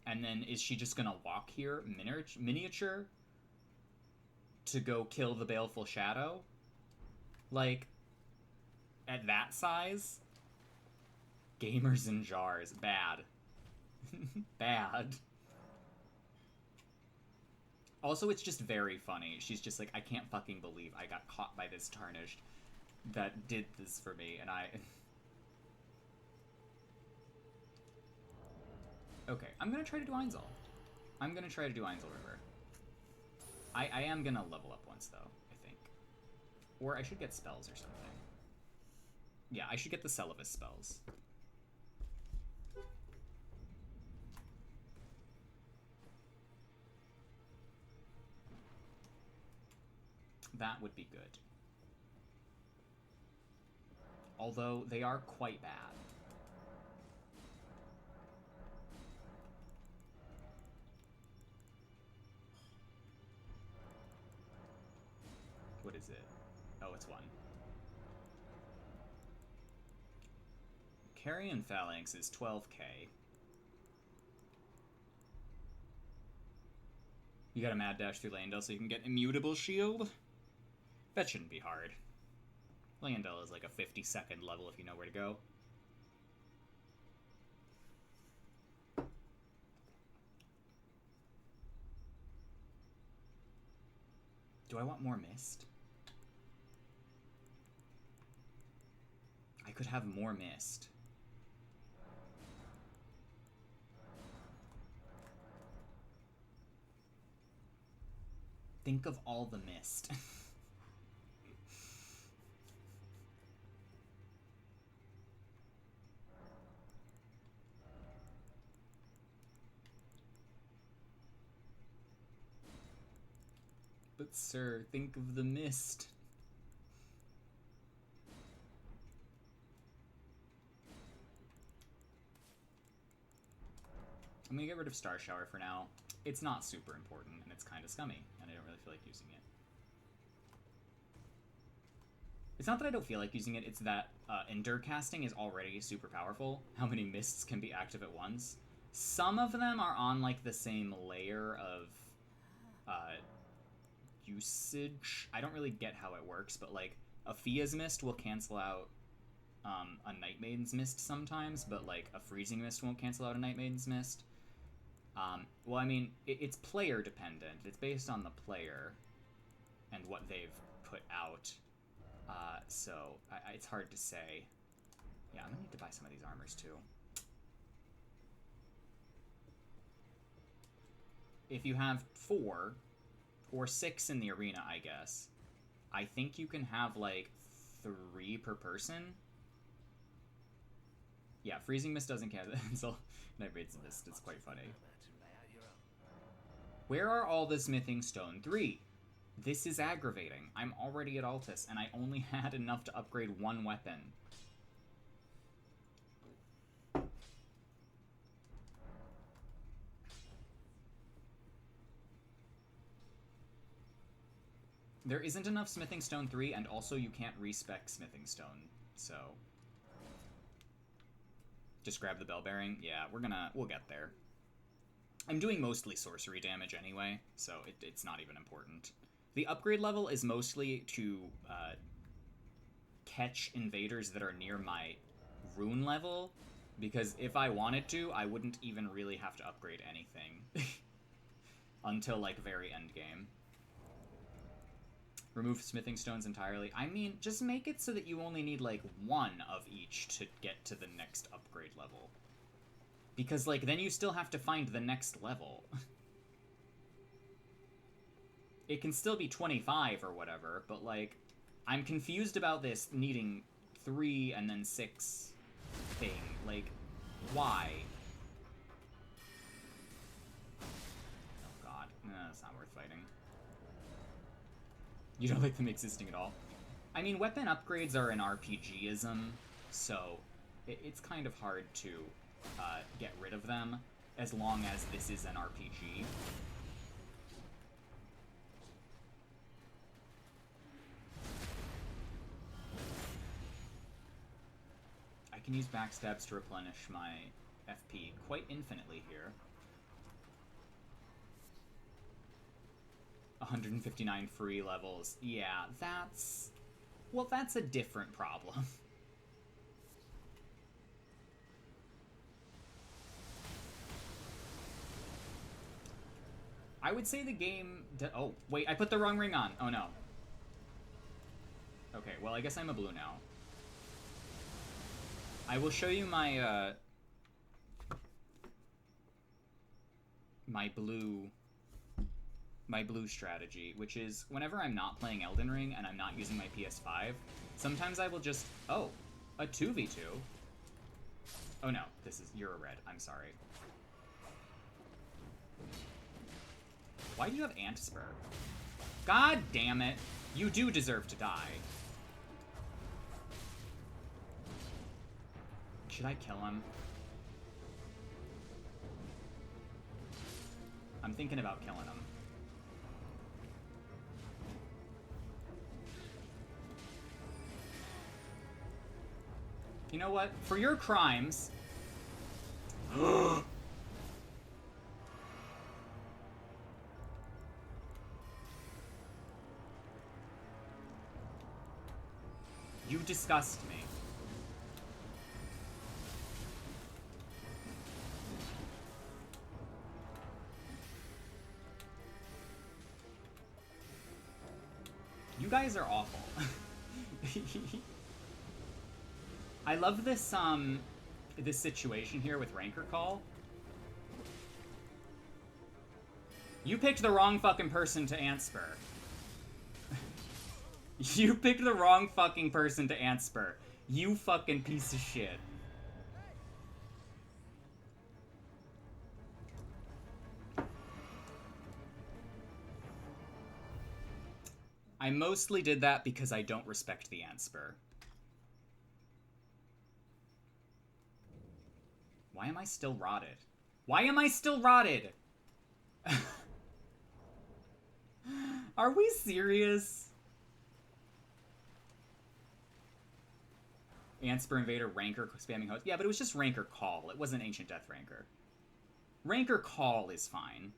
And then is she just gonna walk here, miniature, to go kill the baleful shadow? Like, at that size? Gamers in jars. Bad. Bad. Also, it's just very funny. She's just like, I can't fucking believe I got caught by this tarnished that did this for me, and I... Okay, I'm gonna try to do Einzel. I'm gonna try to do Einzel River. I am gonna level up once, though, I think. Or I should get spells or something. Yeah, I should get the Celivis spells. That would be good. Although, they are quite bad. What is it? Oh, it's 1. Carrion Phalanx is 12k. You gotta mad dash through Landell so you can get Immutable Shield? That shouldn't be hard. Landell is like a 50-second level if you know where to go. Do I want more Mist? I could have more Mist. Think of all the Mist. But sir, think of the Mist. I'm gonna get rid of Star Shower for now. It's not super important, and it's kind of scummy, and I don't really feel like using it. It's not that I don't feel like using it, it's that Endure casting is already super powerful. How many mists can be active at once? Some of them are on, like, the same layer of usage. I don't really get how it works, but, like, a Fia's Mist will cancel out a Night Maiden's Mist sometimes, but, like, a Freezing Mist won't cancel out a Night Maiden's Mist. Well, I mean, it's player dependent. It's based on the player and what they've put out. So it's hard to say. Yeah, I'm gonna need to buy some of these armors too. if you have 4 or 6 in the arena, I guess, I think you can have, like, 3 per person. Yeah, Freezing Mist doesn't cancel Nightmare's Mist. It's quite funny. Where are all the smithing stone 3? This is aggravating. I'm already at Altus, and I only had enough to upgrade 1 weapon. There isn't enough Smithing Stone 3, and also you can't respec Smithing Stone, so... Just grab the Bell Bearing? Yeah, we'll get there. I'm doing mostly sorcery damage anyway, so it's not even important. The upgrade level is mostly to catch invaders that are near my rune level, because if I wanted to, I wouldn't even really have to upgrade anything until, like, very end game. Remove smithing stones entirely. I mean, just make it so that you only need, like, 1 of each to get to the next upgrade level. Because, like, then you still have to find the next level. It can still be 25 or whatever, but, like, I'm confused about this needing 3 and then 6 thing. Like, why? Oh god, no, it's not worth fighting. You don't like them existing at all? I mean, weapon upgrades are an RPG-ism, so it's kind of hard to get rid of them, as long as this is an RPG. I can use backstabs to replenish my FP quite infinitely here. 159 free levels. Yeah, that's... Well, that's a different problem. I would say the game... Oh, wait, I put the wrong ring on. Oh, no. Okay, well, I guess I'm a blue now. I will show you my, my blue strategy, which is whenever I'm not playing Elden Ring and I'm not using my PS5, sometimes I will just... Oh, a 2v2. Oh, no, you're a red. I'm sorry. Why do you have Ant Spur? God damn it. You do deserve to die. Should I kill him? I'm thinking about killing him. You know what? For your crimes... You disgust me. You guys are awful. I love this, this situation here with Rancor Call. You picked the wrong fucking person to Antspur. You picked the wrong fucking person to Antspur. You fucking piece of shit. I mostly did that because I don't respect the Antspur. Why am I still rotted? Why am I still rotted? Are we serious? Antspur Invader, Rancor, spamming host. Yeah, but it was just Rancor Call. It wasn't Ancient Death Rancor. Rancor Call is fine.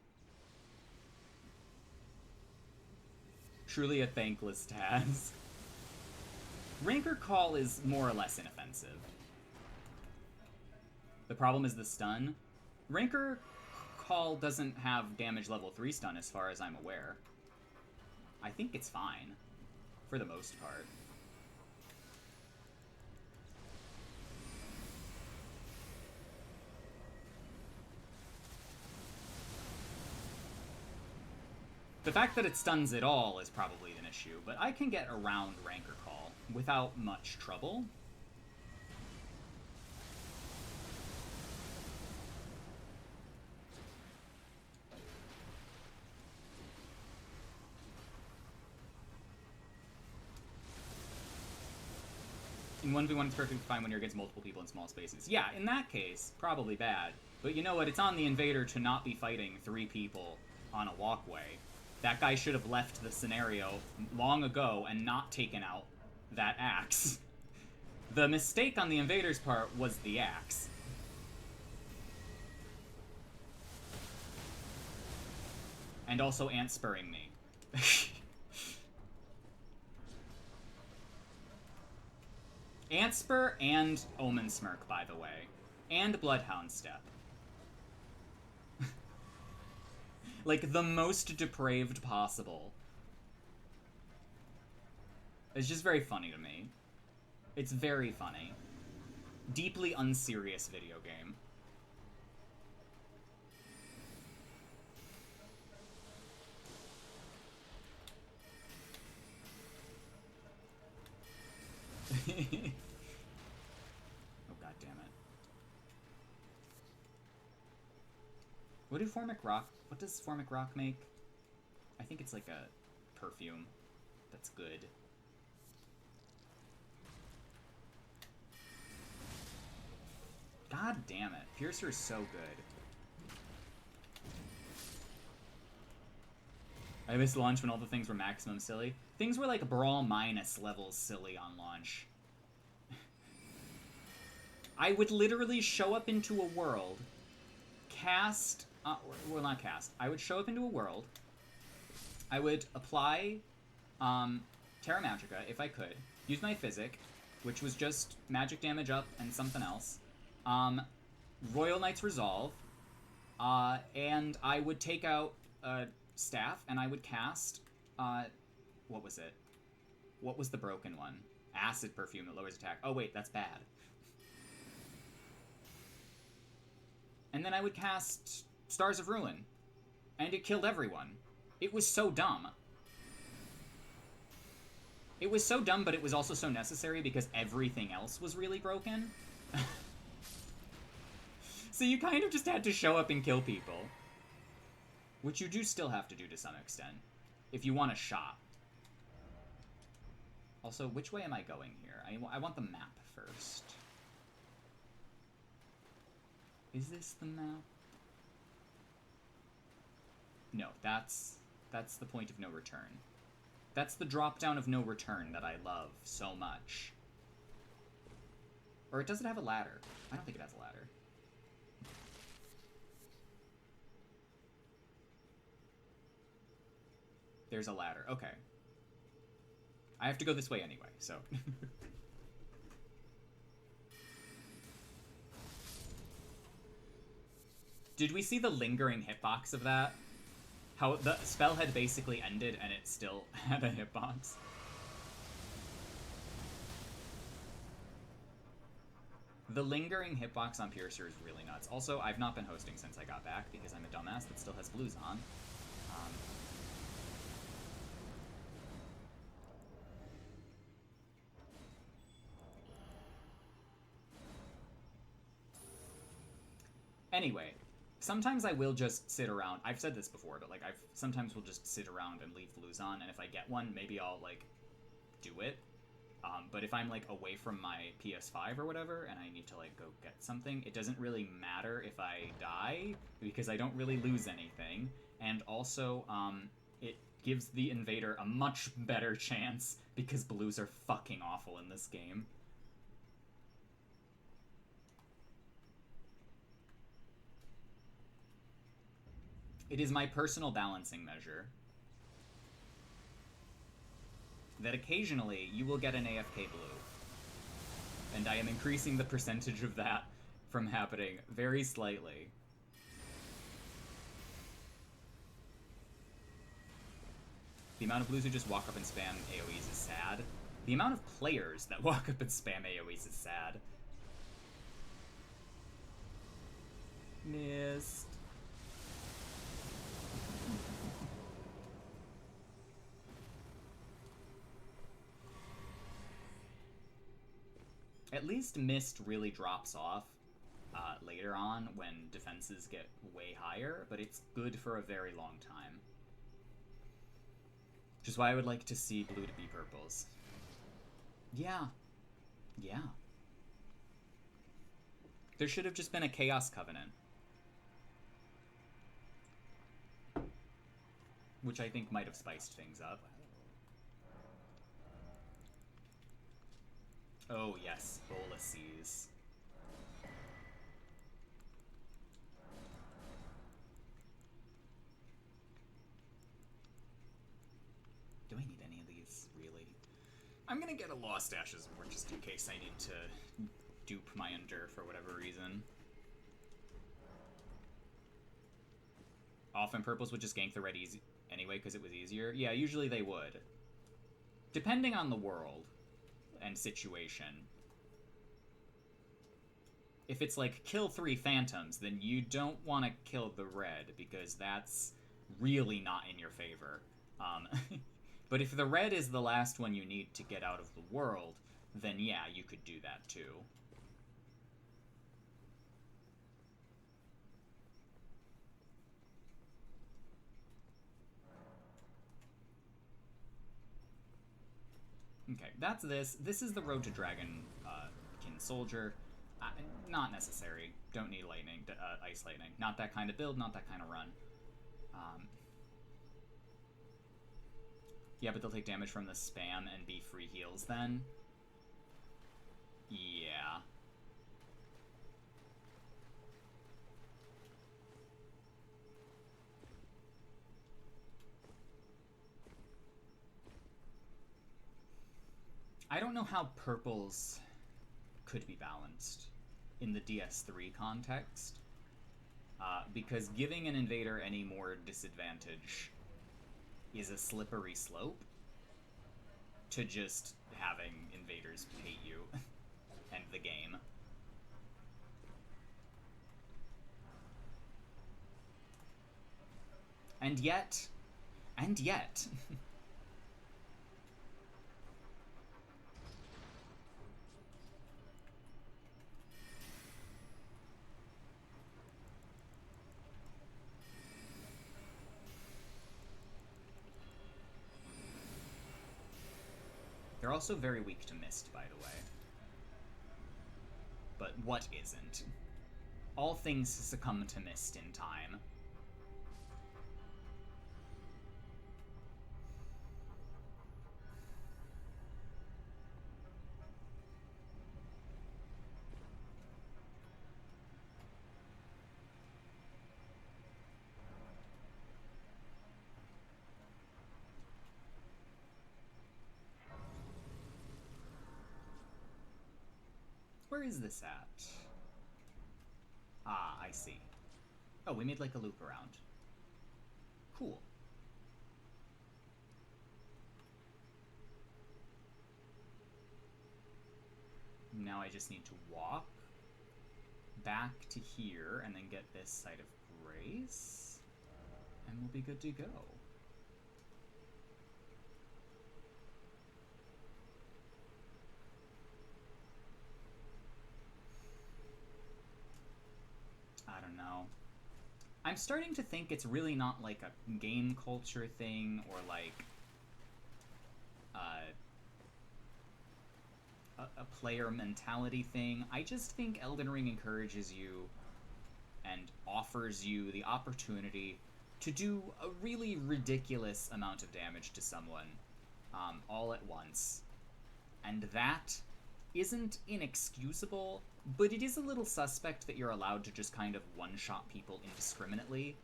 Truly a thankless task. Rancor Call is more or less inoffensive. The problem is the stun. Rancor Call doesn't have damage level 3 stun as far as I'm aware. I think it's fine. For the most part. The fact that it stuns at all is probably an issue, but I can get around Rancor Call without much trouble. In 1v1, it's perfectly fine when you're against multiple people in small spaces. Yeah, in that case, probably bad. But you know what? It's on the invader to not be fighting 3 people on a walkway. That guy should have left the scenario long ago and not taken out that axe. The mistake on the invader's part was the axe. And also ant spurring me. Ant Spur and Omen Smirk, by the way. And Bloodhound Step. Like, the most depraved possible. It's just very funny to me. It's very funny. Deeply unserious video game. Oh, god damn it. What does Formic Rock make? I think it's like a perfume that's good. God damn it. Piercer is so good. I missed launch when all the things were maximum silly. Things were like Brawl minus levels silly on launch. I would literally show up into a world, cast... well, not cast. I would show up into a world. I would apply Terra Magica, if I could. Use my Physic, which was just magic damage up and something else. Royal Knight's Resolve. And I would take out Staff, and I would cast... what was it? What was the broken one? Acid Perfume that lowers attack. Oh, wait, that's bad. And then I would cast Stars of Ruin. And it killed everyone. It was so dumb. It was so dumb, but it was also so necessary because everything else was really broken. So you kind of just had to show up and kill people. Which you do still have to do to some extent. If you want a shot. Also, which way am I going here? I want the map first. Is this the map? No, that's the point of no return. That's the drop-down of no return that I love so much. Or does it have a ladder? I don't think it has a ladder. There's a ladder. Okay. I have to go this way anyway, so... Did we see the lingering hitbox of that? How the spell had basically ended and it still had a hitbox. The lingering hitbox on Piercer is really nuts. Also, I've not been hosting since I got back because I'm a dumbass that still has blues on. Anyway, sometimes I will just sit around. I've said this before, but like sometimes will just sit around and leave blues on, and if I get one, maybe I'll like do it. But if I'm like away from my PS5 or whatever, and I need to like go get something, it doesn't really matter if I die because I don't really lose anything, and also it gives the invader a much better chance because blues are fucking awful in this game. It is my personal balancing measure that occasionally you will get an AFK blue. And I am increasing the percentage of that from happening very slightly. The amount of blues who just walk up and spam AoEs is sad. The amount of players that walk up and spam AoEs is sad. Missed. At least Mist really drops off later on when defenses get way higher, but it's good for a very long time. Which is why I would like to see blue to be purples. Yeah. Yeah. There should have just been a Chaos Covenant. Which I think might have spiced things up. Oh yes, Boluses. Do I need any of these, really? I'm gonna get a Lost Ashes more just in case I need to dupe my Endure for whatever reason. Often purples would just gank the red easy anyway because it was easier. Yeah, usually they would. Depending on the world and situation. If it's like kill 3 phantoms, then you don't want to kill the red because that's really not in your favor. But if the red is the last one you need to get out of the world, then yeah, you could do that too. Okay, that's this. This is the Road to Dragon Kin Soldier. Not necessary. Don't need lightning, ice lightning. Not that kind of build, not that kind of run. Yeah, but they'll take damage from the spam and be free heals then. Yeah. I don't know how purples could be balanced in the DS3 context, because giving an invader any more disadvantage is a slippery slope to just having invaders hate you and the game. And yet... They're also very weak to Mist, by the way. But what isn't? All things succumb to Mist in time. Where is this at? Ah, I see. Oh, we made like a loop around. Cool. Now I just need to walk back to here and then get this Site of Grace, and we'll be good to go. I don't know. I'm starting to think it's really not like a game culture thing or like a player mentality thing. I just think Elden Ring encourages you and offers you the opportunity to do a really ridiculous amount of damage to someone all at once. And that isn't inexcusable, but it is a little suspect that you're allowed to just kind of one-shot people indiscriminately.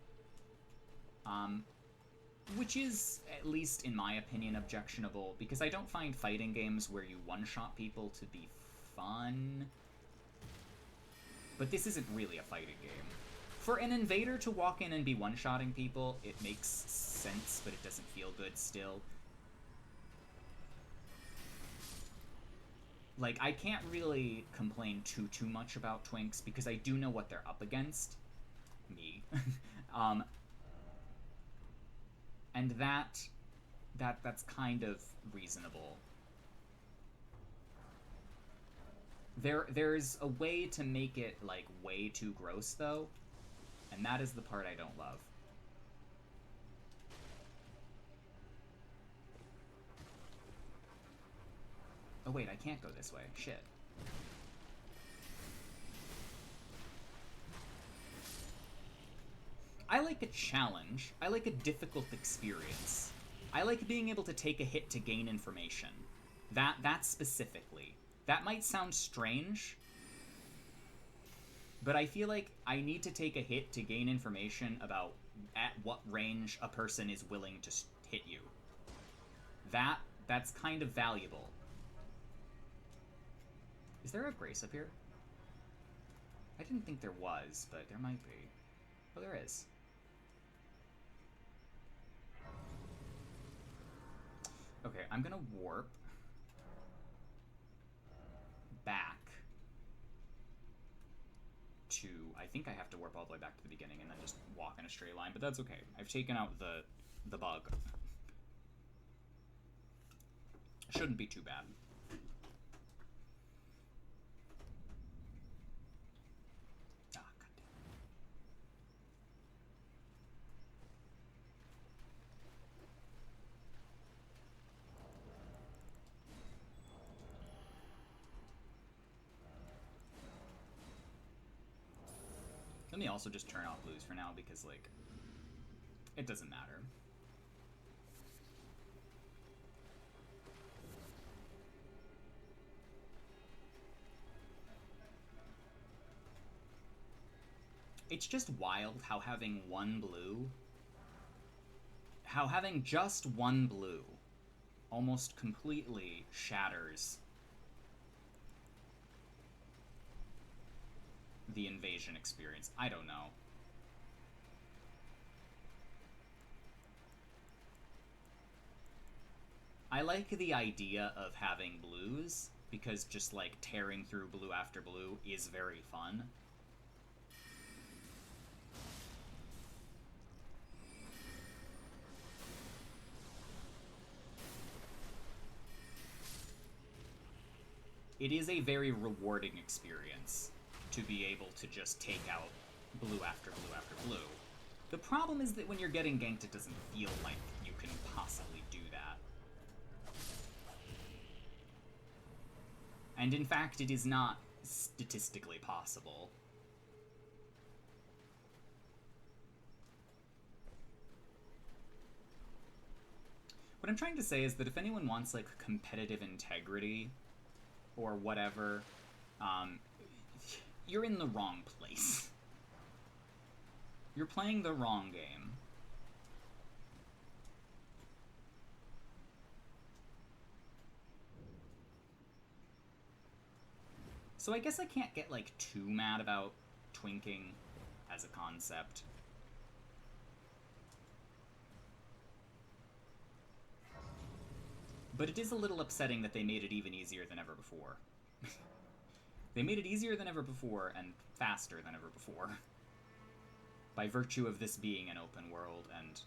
Which is, at least in my opinion, objectionable, because I don't find fighting games where you one-shot people to be fun. But this isn't really a fighting game. For an invader to walk in and be one-shotting people, it makes sense, but it doesn't feel good still. Like, I can't really complain too much about Twinks, because I do know what they're up against. Me. And that's kind of reasonable. There's a way to make it, like, way too gross, though. And that is the part I don't love. Oh, wait, I can't go this way. Shit. I like a challenge. I like a difficult experience. I like being able to take a hit to gain information. That specifically. That might sound strange, but I feel like I need to take a hit to gain information about at what range a person is willing to hit you. That's kind of valuable. Is there a grace up here? I didn't think there was, but there might be. Oh, there is. Okay, I'm gonna warp back to... I think I have to warp all the way back to the beginning and then just walk in a straight line, but that's okay. I've taken out the bug. Shouldn't be too bad. Ah, goddamn. Let me also just turn off blues for now because, like, it doesn't matter. It's just wild how having just one blue almost completely shatters the invasion experience. I don't know. I like the idea of having blues because just like tearing through blue after blue is very fun. It is a very rewarding experience to be able to just take out blue after blue after blue. The problem is that when you're getting ganked, it doesn't feel like you can possibly do that. And in fact, it is not statistically possible. What I'm trying to say is that if anyone wants, like, competitive integrity or whatever, you're in the wrong place. You're playing the wrong game. So I guess I can't get, like, too mad about twinking as a concept. But it is a little upsetting that they made it even easier than ever before. They made it easier than ever before and faster than ever before. By virtue of this being an open world, and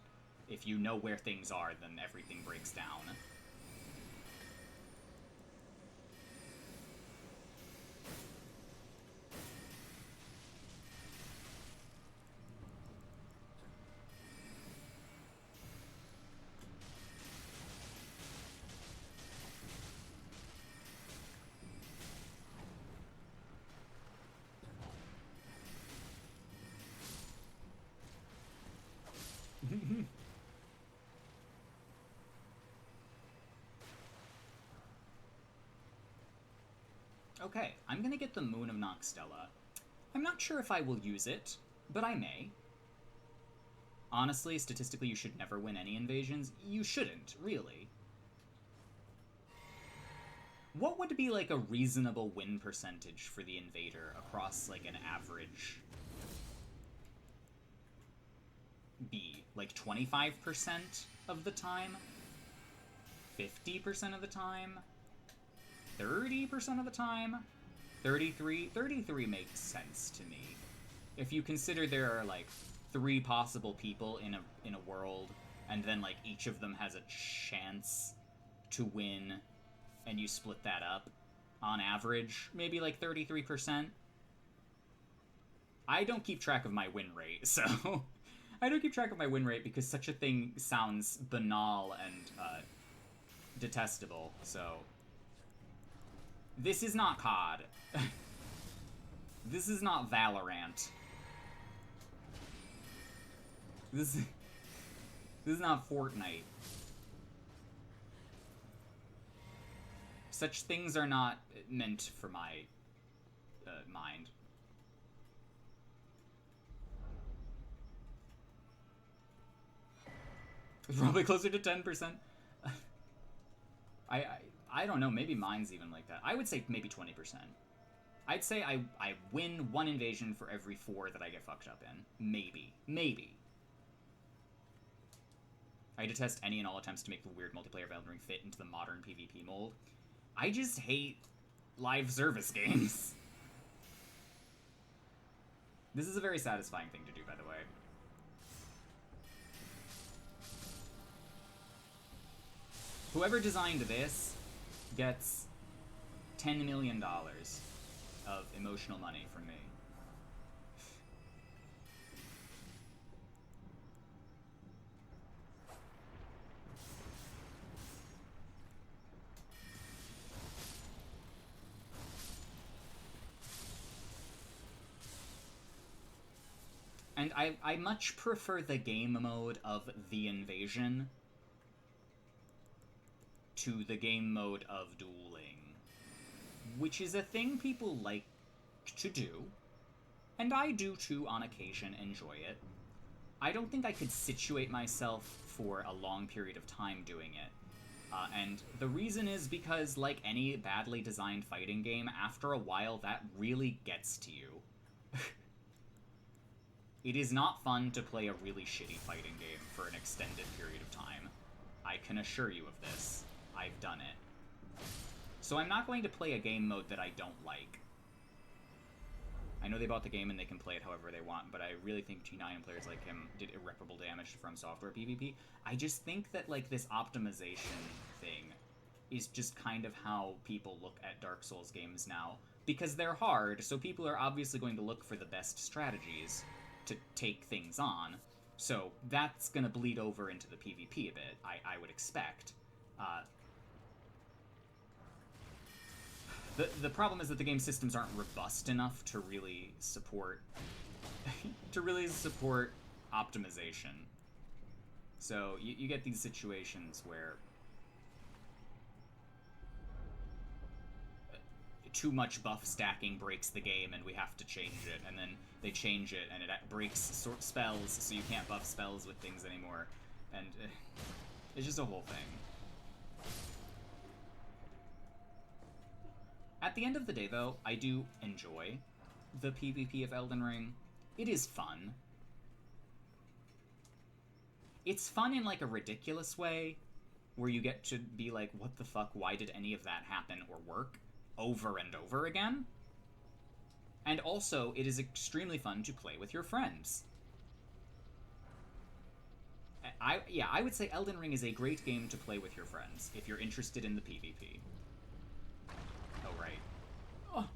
if you know where things are, then everything breaks down. Okay, I'm gonna get the Moon of Noxtella. I'm not sure if I will use it, but I may. Honestly, statistically, you should never win any invasions. You shouldn't, really. What would be, like, a reasonable win percentage for the invader across, like, an average B? Like, 25% of the time? 50% of the time? 30% of the time? 33 makes sense to me. If you consider there are, like, 3 possible people in a world, and then, like, each of them has a chance to win, and you split that up, on average, maybe like 33%. I don't keep track of my win rate, so I don't keep track of my win rate because such a thing sounds banal and detestable. So this is not COD. This is not Valorant. This is not Fortnite. Such things are not meant for my mind. Probably closer to 10%. I don't know, maybe mine's even like that. I would say maybe 20%. I'd say I win 1 invasion for every 4 that I get fucked up in. Maybe. Maybe. I detest any and all attempts to make the weird multiplayer of Elden Ring fit into the modern PvP mold. I just hate live service games. This is a very satisfying thing to do, by the way. Whoever designed this gets $10 million of emotional money from me. And I much prefer the game mode of the invasion to the game mode of dueling, which is a thing people like to do, and I do too on occasion enjoy it. I don't think I could situate myself for a long period of time doing it. And the reason is because, like any badly designed fighting game, after a while that really gets to you. It is not fun to play a really shitty fighting game for an extended period of time. I can assure you of this. I've done it. So I'm not going to play a game mode that I don't like. I know they bought the game and they can play it however they want, but I really think G9 and players like him did irreparable damage to Fromsoftware PvP. I just think that, like, this optimization thing is just kind of how people look at Dark Souls games now. Because they're hard, so people are obviously going to look for the best strategies to take things on. So that's going to bleed over into the PvP a bit, I would expect. The problem is that the game systems aren't robust enough to really support optimization. So you get these situations where too much buff stacking breaks the game and we have to change it, and then they change it and it breaks spells, so you can't buff spells with things anymore, and it's just a whole thing. At the end of the day, though, I do enjoy the PvP of Elden Ring. It is fun. It's fun in, like, a ridiculous way, where you get to be like, what the fuck, why did any of that happen or work? Over and over again. And also, it is extremely fun to play with your friends. I would say Elden Ring is a great game to play with your friends, if you're interested in the PvP. Oh, right. Oh.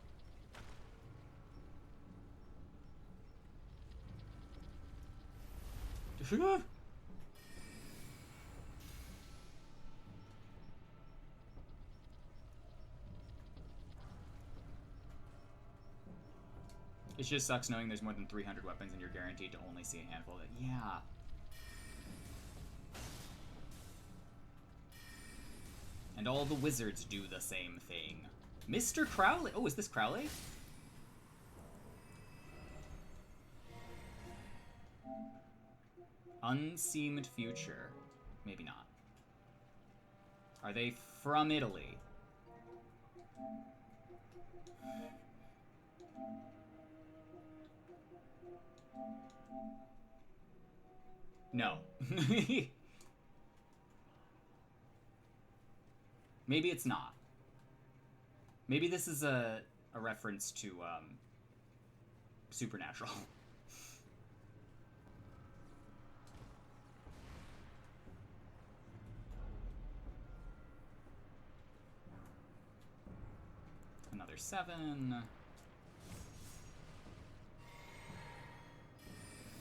It just sucks knowing there's more than 300 weapons and you're guaranteed to only see a handful of it. Yeah. And all the wizards do the same thing. Mr. Crowley! Oh, is this Crowley? Unseamed future. Maybe not. Are they from Italy? No. Maybe it's not. Maybe this is a reference to Supernatural. 7.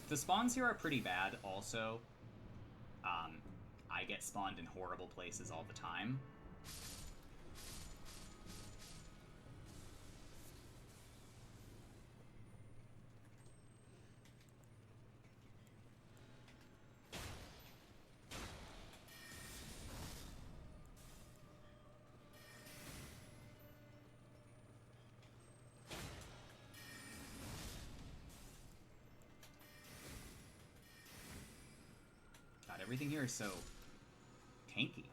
The spawns here are pretty bad, also. I get spawned in horrible places all the time. God, everything here is so tanky.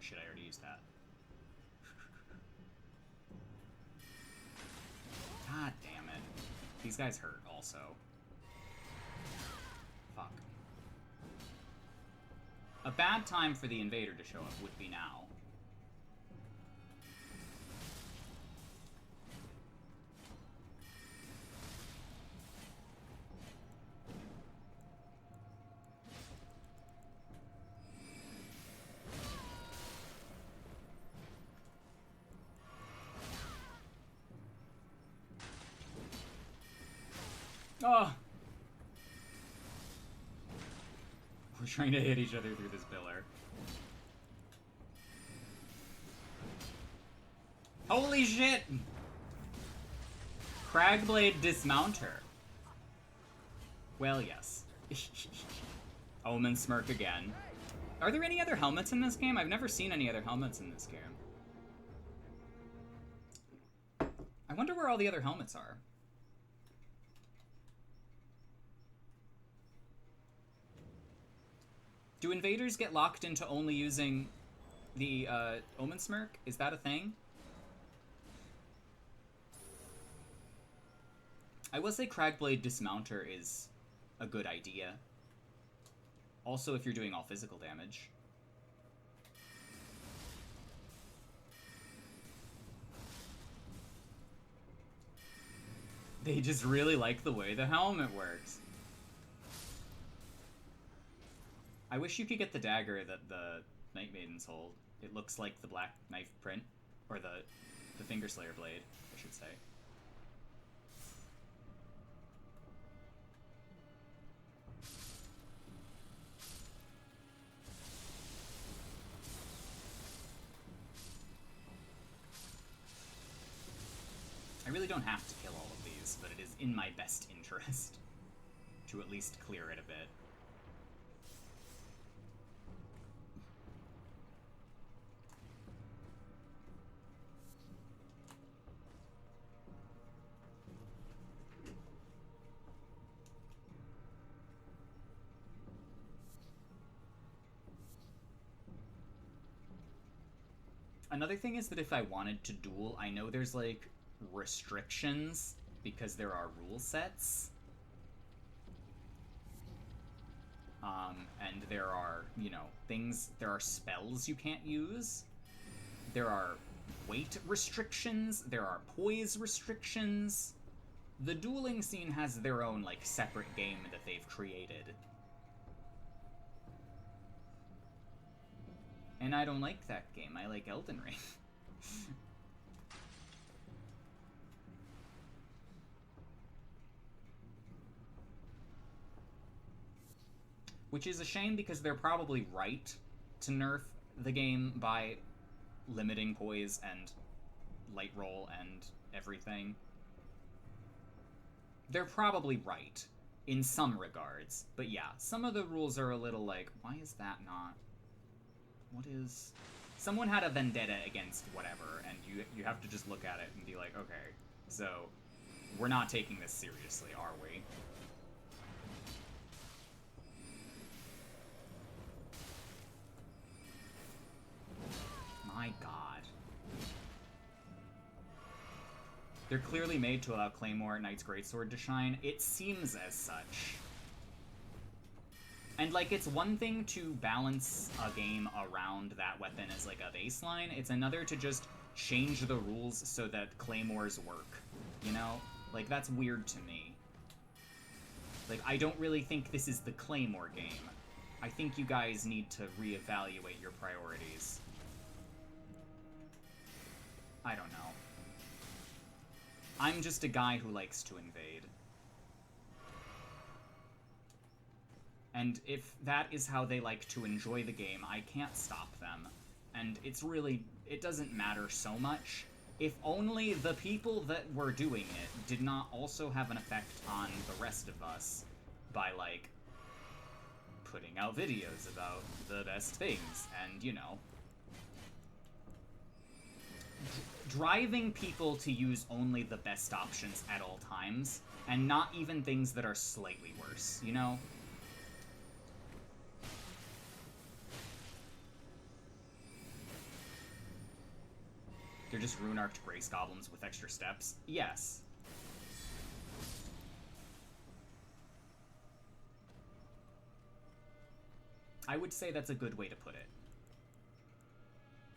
Shit, I already used that. God damn it. These guys hurt, also. Fuck. A bad time for the invader to show up would be now. Oh! We're trying to hit each other through this pillar. Holy shit! Cragblade Dismounter. Well, yes. Omen Smirk again. Are there any other helmets in this game? I've never seen any other helmets in this game. I wonder where all the other helmets are. Do invaders get locked into only using the Omen Smirk? Is that a thing? I will say Cragblade Dismounter is a good idea. Also, if you're doing all physical damage. They just really like the way the helmet works. I wish you could get the dagger that the Night Maidens hold. It looks like the black knife print. Or the Fingerslayer blade, I should say. I really don't have to kill all of these, but it is in my best interest to at least clear it a bit. Another thing is that if I wanted to duel, I know there's, like, restrictions because there are rule sets. And there are, you know, there are spells you can't use. There are weight restrictions. There are poise restrictions. The dueling scene has their own, like, separate game that they've created. And I don't like that game. I like Elden Ring. Which is a shame because they're probably right to nerf the game by limiting poise and light roll and everything. They're probably right in some regards. But yeah, some of the rules are a little like, why is that not? What is... Someone had a vendetta against whatever, and you have to just look at it and be like, okay, so we're not taking this seriously, are we? My god. They're clearly made to allow Claymore Knight's Greatsword to shine. It seems as such. And, like, it's one thing to balance a game around that weapon as, like, a baseline. It's another to just change the rules so that claymores work, you know? Like, that's weird to me. Like, I don't really think this is the claymore game. I think you guys need to reevaluate your priorities. I don't know. I'm just a guy who likes to invade. And if that is how they like to enjoy the game, I can't stop them. And it's really, it doesn't matter so much. If only the people that were doing it did not also have an effect on the rest of us by, like, putting out videos about the best things and, you know, driving people to use only the best options at all times, and not even things that are slightly worse, you know? They're just rune-arced Grace Goblins with extra steps? Yes. I would say that's a good way to put it.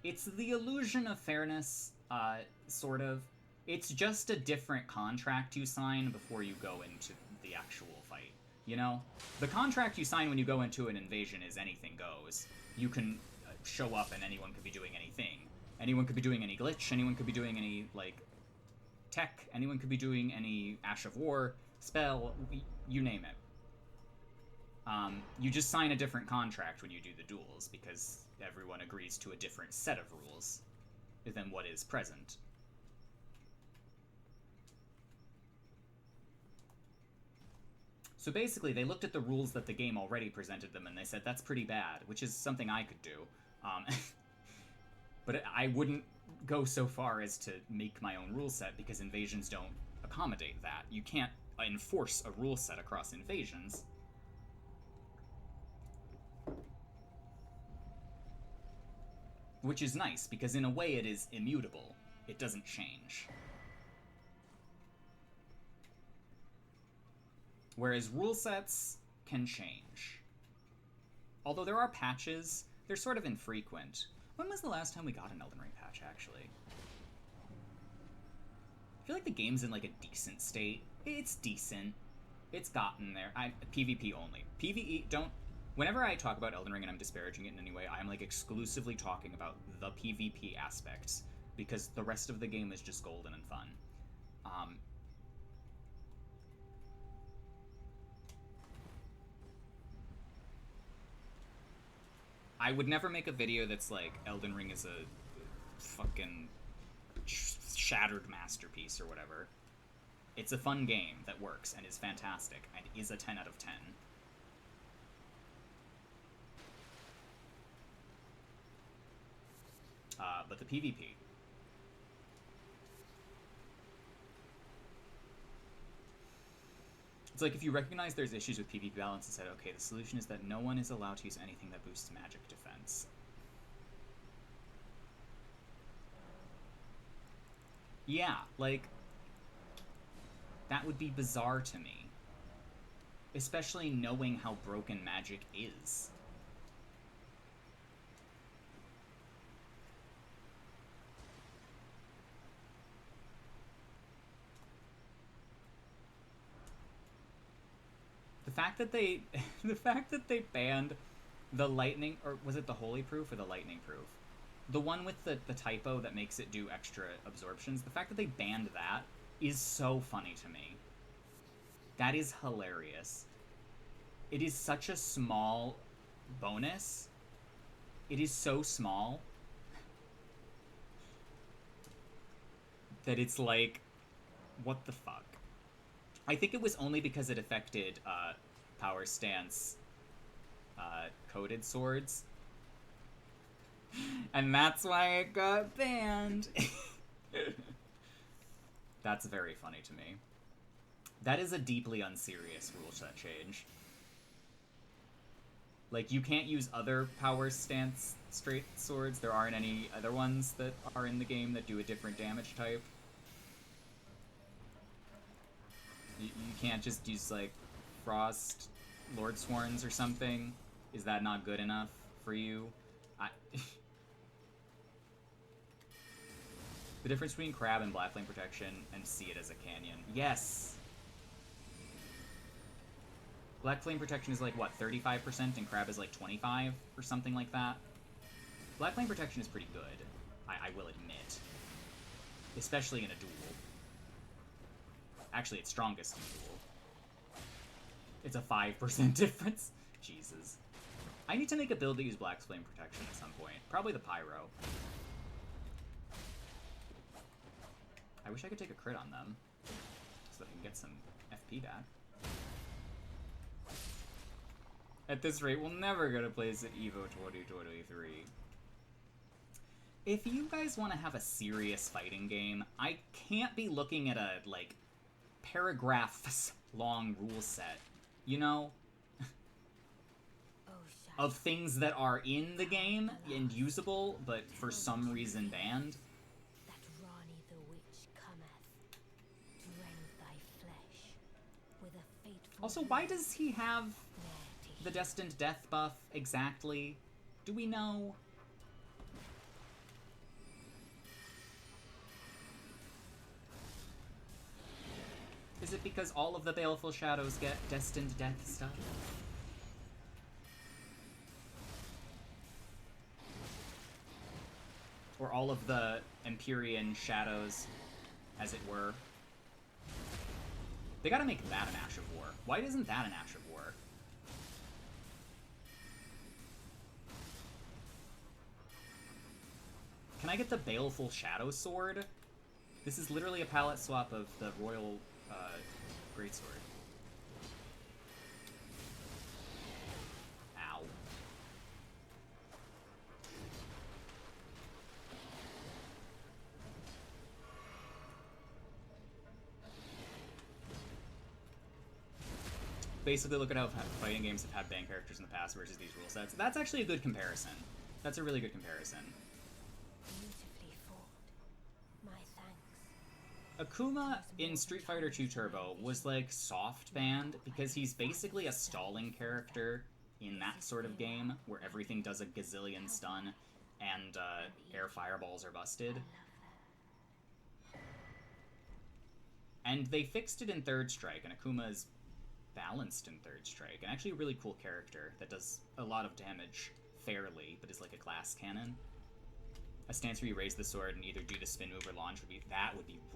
It's the illusion of fairness, sort of. It's just a different contract you sign before you go into the actual fight, you know? The contract you sign when you go into an invasion is anything goes. You can show up and anyone could be doing anything. Anyone could be doing any glitch, anyone could be doing any, like, tech, anyone could be doing any Ash of War, spell, you name it. You just sign a different contract when you do the duels, because everyone agrees to a different set of rules than what is present. So basically, they looked at the rules that the game already presented them, and they said, that's pretty bad, which is something I could do. But I wouldn't go so far as to make my own rule set, because invasions don't accommodate that. You can't enforce a rule set across invasions. Which is nice, because in a way it is immutable. It doesn't change. Whereas rule sets can change. Although there are patches, they're sort of infrequent. When was the last time we got an Elden Ring patch, actually? I feel like the game's in, like, a decent state. It's decent. It's gotten there. PvP only. PvE, don't... Whenever I talk about Elden Ring and I'm disparaging it in any way, I'm, like, exclusively talking about the PvP aspects, because the rest of the game is just golden and fun. I would never make a video that's like, Elden Ring is a fucking shattered masterpiece or whatever. It's a fun game that works and is fantastic and is a 10 out of 10. But the PvP. It's like if you recognize there's issues with PvP balance and said, okay, the solution is that no one is allowed to use anything that boosts magic defense. Yeah, like, that would be bizarre to me. Especially knowing how broken magic is. The fact that they banned the lightning, or was it the holy proof or the lightning proof? The one with the typo that makes it do extra absorptions, the fact that they banned that is so funny to me. That is hilarious. It is such a small bonus. It is so small that it's like, what the fuck? I think it was only because it affected power stance coded swords. And that's why it got banned. That's very funny to me. That is a deeply unserious rule set change. Like, you can't use other power stance straight swords. There aren't any other ones that are in the game that do a different damage type. You can't just use, like, frost Lord Sworns or something? Is that not good enough for you? The difference between Crab and Black Flame Protection, and see it as a canyon. Yes! Black Flame Protection is like, what, 35%, and Crab is like 25 or something like that? Black Flame Protection is pretty good, I will admit. Especially in a duel. Actually, it's strongest in a duel. It's a 5% difference. Jesus. I need to make a build that uses Black Flame Protection at some point. Probably the Pyro. I wish I could take a crit on them, so that I can get some FP back. At this rate, we'll never go to place at EVO 2023. If you guys want to have a serious fighting game, I can't be looking at a, like, paragraphs-long rule set, you know? Of things that are in the game and usable, but for some reason banned. Also, why does he have the Destined Death buff exactly? Do we know? Is it because all of the Baleful Shadows get Destined Death stuff? Or all of the Empyrean Shadows, as it were? They gotta make that an Ash of War. Why isn't that an Ash of War? Can I get the Baleful Shadow Sword? This is literally a palette swap of the Royal Greatsword. Ow. Basically, look at how fighting games have had banned characters in the past versus these rule sets. That's actually a good comparison. That's a really good comparison. Beautifully fought. My thanks. Akuma in Street Fighter II Turbo was like soft banned because he's basically a stalling character in that sort of game where everything does a gazillion stun and air fireballs are busted. And they fixed it in Third Strike, and Akuma is balanced in Third Strike, and actually a really cool character that does a lot of damage fairly, but is like a glass cannon. A stance where you raise the sword and either do the spin move or launch would be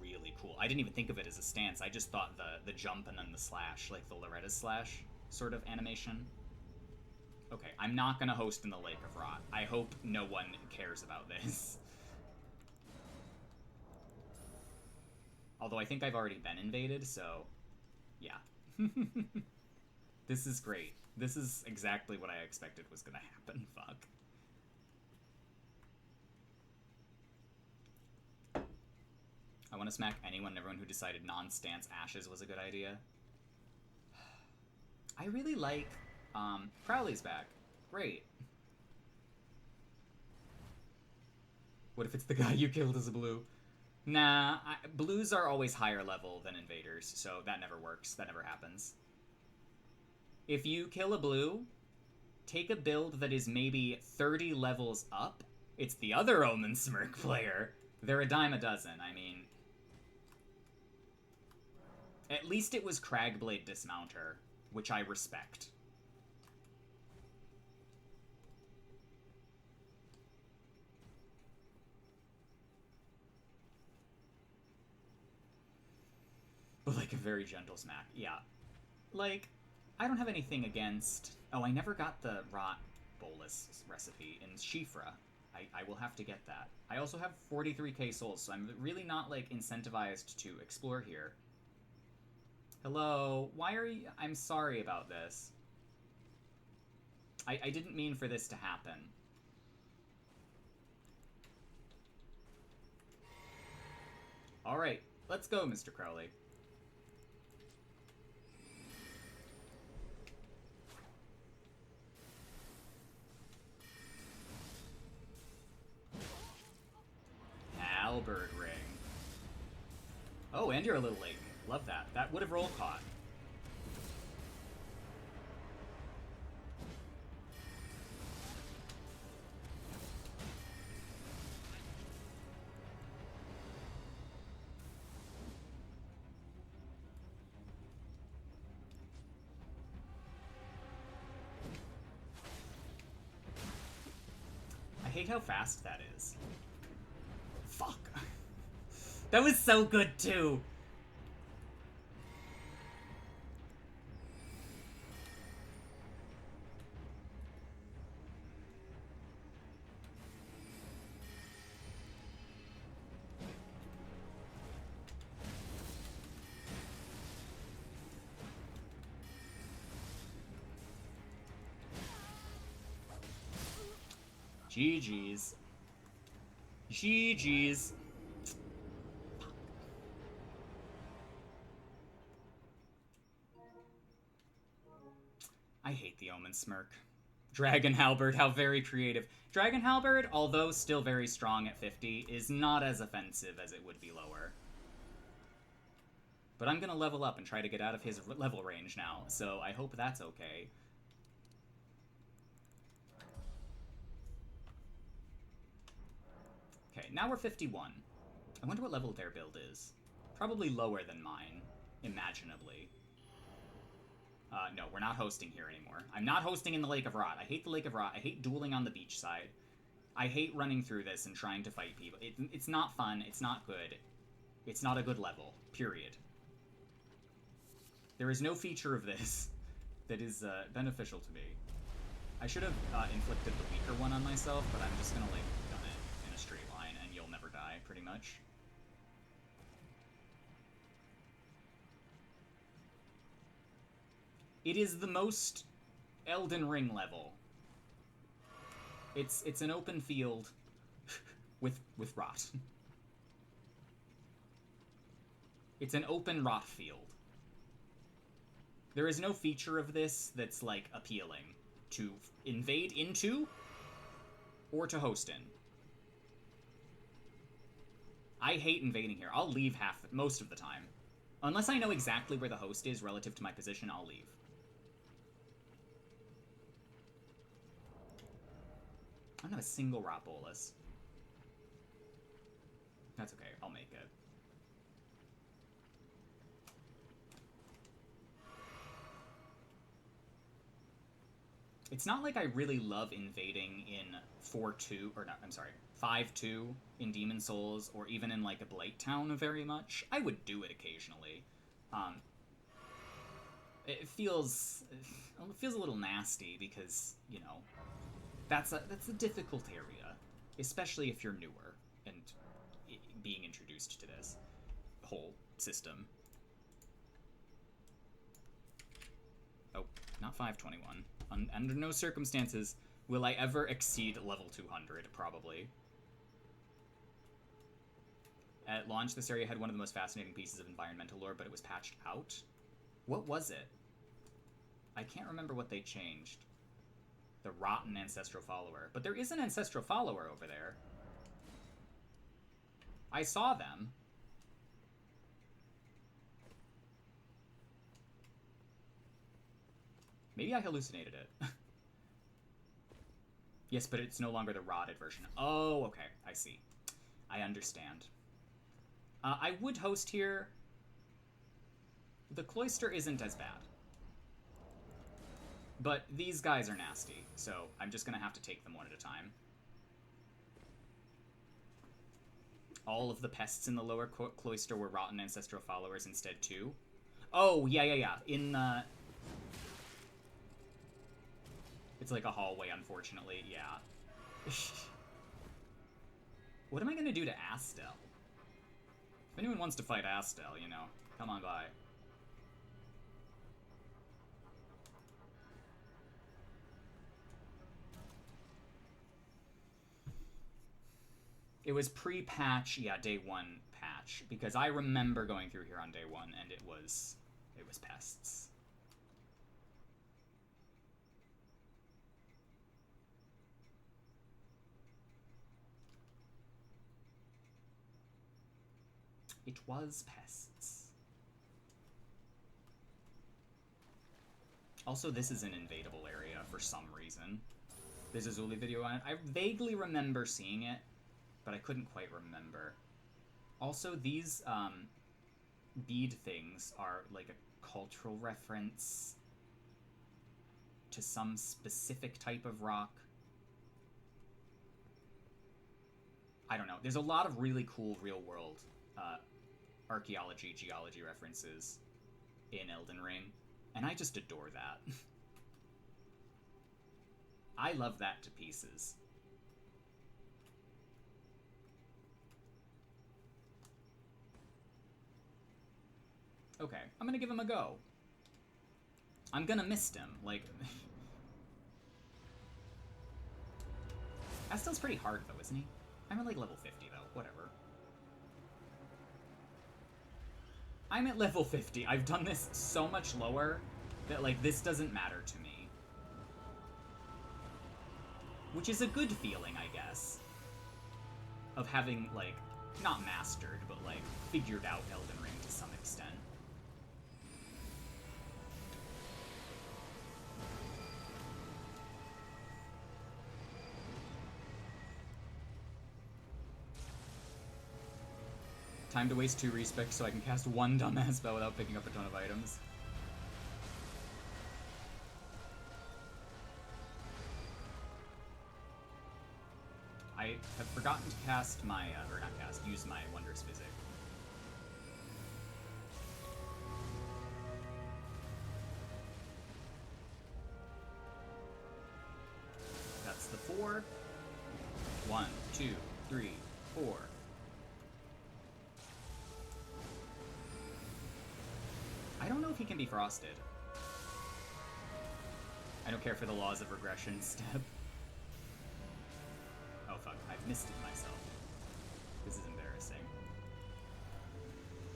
really cool. I didn't even think of it as a stance. I just thought the jump and then the slash, like the Loretta's slash sort of animation. Okay, I'm not gonna host in the Lake of Rot. I hope no one cares about this. Although I think I've already been invaded, so yeah. This is great. This is exactly what I expected was gonna happen. Fuck. I want to smack anyone and everyone who decided non-stance Ashes was a good idea. I really like... Crowley's back. Great. What if it's the guy you killed as a blue? Nah, blues are always higher level than invaders, so that never works. That never happens. If you kill a blue, take a build that is maybe 30 levels up. It's the other Omen Smirk player. They're a dime a dozen, I mean... At least it was Cragblade Dismounter, which I respect. But like a very gentle smack, yeah. Like, I don't have anything against... Oh, I never got the Rot Bolus recipe in Shifra. I will have to get that. I also have 43k souls, so I'm really not, like, incentivized to explore here. Hello? Why are you... I'm sorry about this. I didn't mean for this to happen. Alright, let's go, Mr. Crowley. Halberd Ring. Oh, and you're a little late. Love that. That would have roll caught. hate how fast that is. Fuck. That was so good, too. GG's. GG's. I hate the Omen Smirk. Dragon Halberd, how very creative. Dragon Halberd, although still very strong at 50, is not as offensive as it would be lower. But I'm gonna level up and try to get out of his level range now, so I hope that's okay. Okay, now we're 51. I wonder what level their build is. Probably lower than mine, imaginably. No, we're not hosting here anymore. I'm not hosting in the Lake of Rot. I hate the Lake of Rot. I hate dueling on the beach side. I hate running through this and trying to fight people. It's not fun. It's not good. It's not a good level. Period. There is no feature of this that is beneficial to me. I should have inflicted the weaker one on myself, but I'm just gonna, like, gun it in a straight line and you'll never die, pretty much. It is the most Elden Ring level. It's an open field with rot. It's an open rot field. There is no feature of this that's, like, appealing to invade into or to host in. I hate invading here. I'll leave most of the time. Unless I know exactly where the host is relative to my position, I'll leave. I don't have a single rot bolus. That's okay, I'll make it. It's not like I really love invading in 4-2, or no, I'm sorry, 5-2 in Demon Souls, or even in, like, a Blight Town very much. I would do it occasionally. It feels a little nasty because, you know, that's a difficult area, especially if you're newer and being introduced to this whole system. Oh, not 521. Under no circumstances will I ever exceed level 200, probably. At launch, this area had one of the most fascinating pieces of environmental lore, but it was patched out. What was it? I can't remember what they changed. The rotten ancestral follower. But there is an ancestral follower over there. I saw them. Maybe I hallucinated it. Yes, but it's no longer the rotted version. Oh, okay. I see. I understand. I would host here. The cloister isn't as bad. But these guys are nasty, so I'm just going to have to take them one at a time. All of the pests in the lower cloister were rotten ancestral followers instead, too. Oh, yeah. In the... It's like a hallway, unfortunately. Yeah. What am I going to do to Astel? If anyone wants to fight Astel, you know, come on by. It was pre-patch, yeah, day 1 patch, because I remember going through here on day 1, and it was pests. It was pests. Also, this is an invadable area for some reason. There's a Zuli video on it. I vaguely remember seeing it, but I couldn't quite remember. Also, these bead things are like a cultural reference to some specific type of rock. I don't know. There's a lot of really cool real-world archaeology, geology references in Elden Ring, and I just adore that. I love that to pieces. Okay, I'm gonna give him a go. I'm gonna mist him, like... Astel's pretty hard, though, isn't he? I'm at, like, level 50, though. Whatever. I'm at level 50. I've done this so much lower that, like, this doesn't matter to me. Which is a good feeling, I guess. Of having, like, not mastered, but, like, figured out Elden Ring to some extent. Time to waste 2 respec so I can cast 1 dumbass spell without picking up a ton of items. I have forgotten to cast my, or not cast, use my Wondrous Physic. That's the 4. 1, 2, 3, 4. I don't know if he can be frosted. I don't care for the laws of regression step. Oh fuck, I've misted myself. This is embarrassing.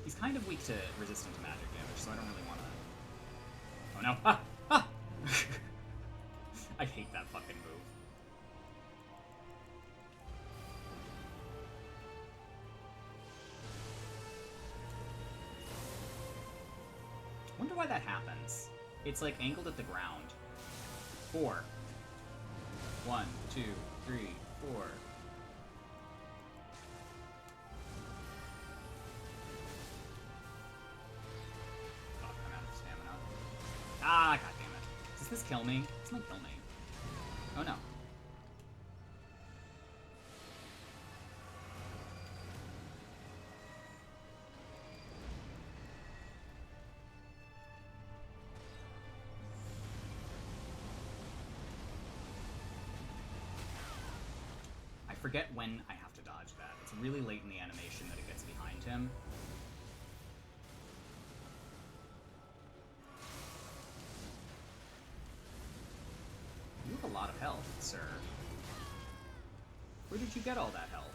He's kind of weak to resistant to magic damage, so I don't really want to... Oh no! Ah! Ah! I hate that fucking move. Wonder why that happens. It's like angled at the ground. 4. 1, 2, 3, 4. Fuck, I'm out of stamina. Ah, goddammit. Does this kill me? This might kill me. Oh no. I forget when I have to dodge that. It's really late in the animation that it gets behind him. You have a lot of health, sir. Where did you get all that health?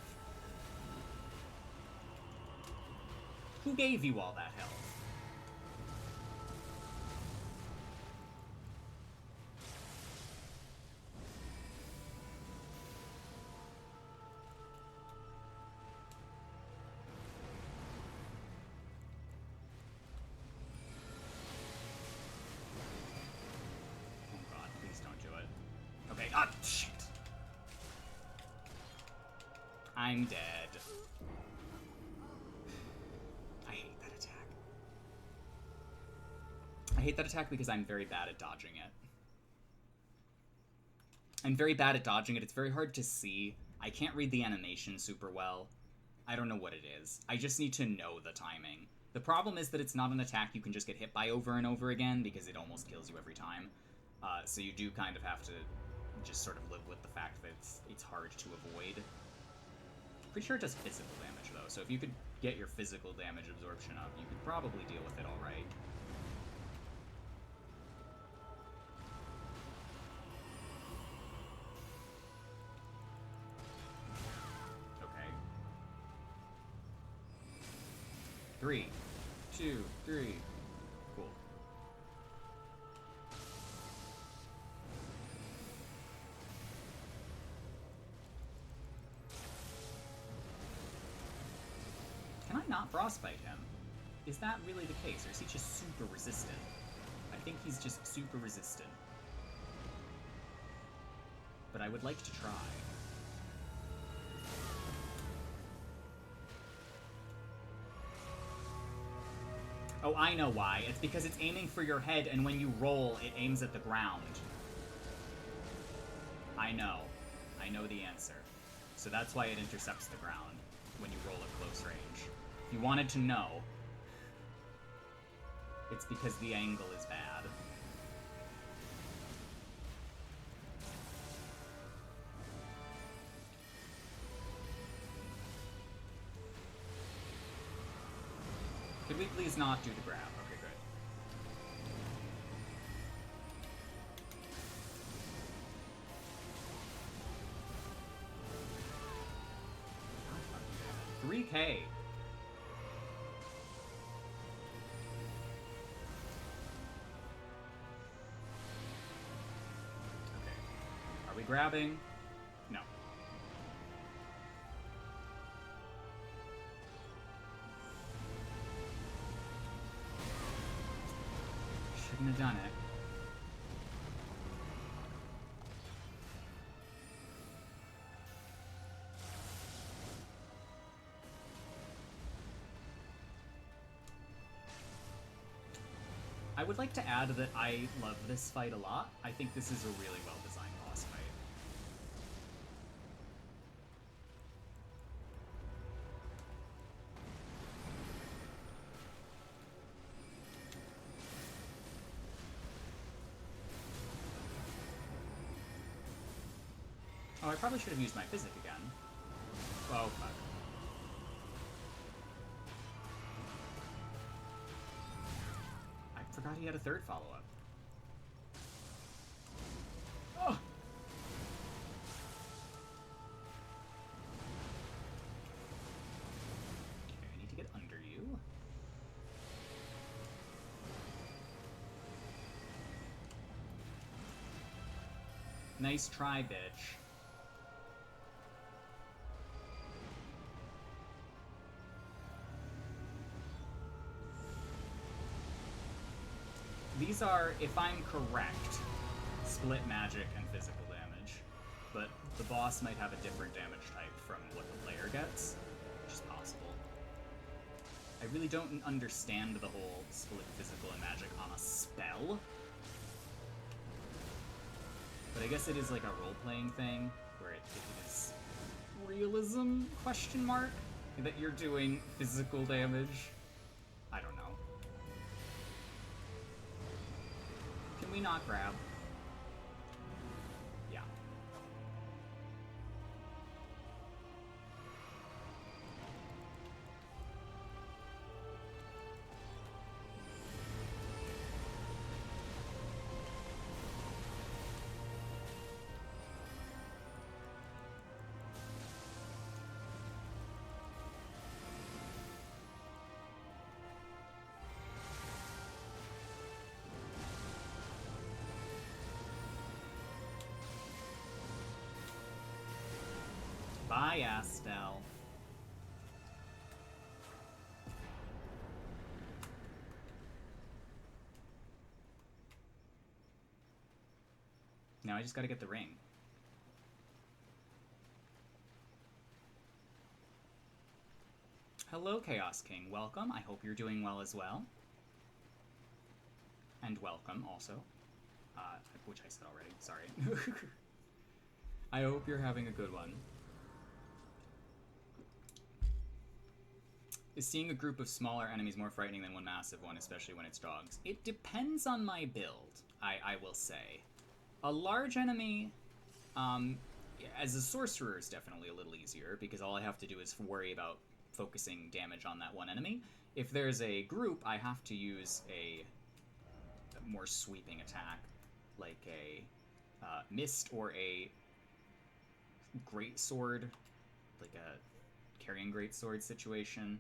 Who gave you all that health? Ah, shit. I'm dead. I hate that attack. I hate that attack because I'm very bad at dodging it. I'm very bad at dodging it. It's very hard to see. I can't read the animation super well. I don't know what it is. I just need to know the timing. The problem is that it's not an attack you can just get hit by over and over again because it almost kills you every time. So you do kind of have to just sort of live with the fact that it's hard to avoid. Pretty sure it does physical damage, though, so if you could get your physical damage absorption up, you could probably deal with it alright. Okay. 3, 2, 3. Cool. Can I not frostbite him? Is that really the case, or is he just super resistant? I think he's just super resistant. But I would like to try. Oh, I know why. It's because it's aiming for your head, and when you roll, it aims at the ground. I know. I know the answer. So that's why it intercepts the ground when you roll at close range. If you wanted to know, it's because the angle is bad. Could we please not do the grab? Okay, good. $3K. Okay. Are we grabbing? No. Shouldn't have done it. I would like to add that I love this fight a lot. I think this is a really well-designed boss fight. Oh, I probably should have used my physic again. Oh, fuck. I forgot he had a third follow-up. Oh! Okay, I need to get under you. Nice try, bitch. These are, if I'm correct, split magic and physical damage, but the boss might have a different damage type from what the player gets, which is possible. I really don't understand the whole split physical and magic on a spell, but I guess it is like a role-playing thing, where it is realism, question mark, that you're doing physical damage. I don't know. Can we not grab? Yeah. Bye, Astel. Now I just gotta get the ring. Hello, Chaos King. Welcome. I hope you're doing well as well. And welcome, also. Which I said already. Sorry. I hope you're having a good one. Is seeing a group of smaller enemies more frightening than one massive one, especially when it's dogs? It depends on my build, I will say. A large enemy, as a sorcerer, is definitely a little easier, because all I have to do is worry about focusing damage on that one enemy. If there's a group, I have to use a more sweeping attack, like a mist or a greatsword, like a carrying greatsword situation.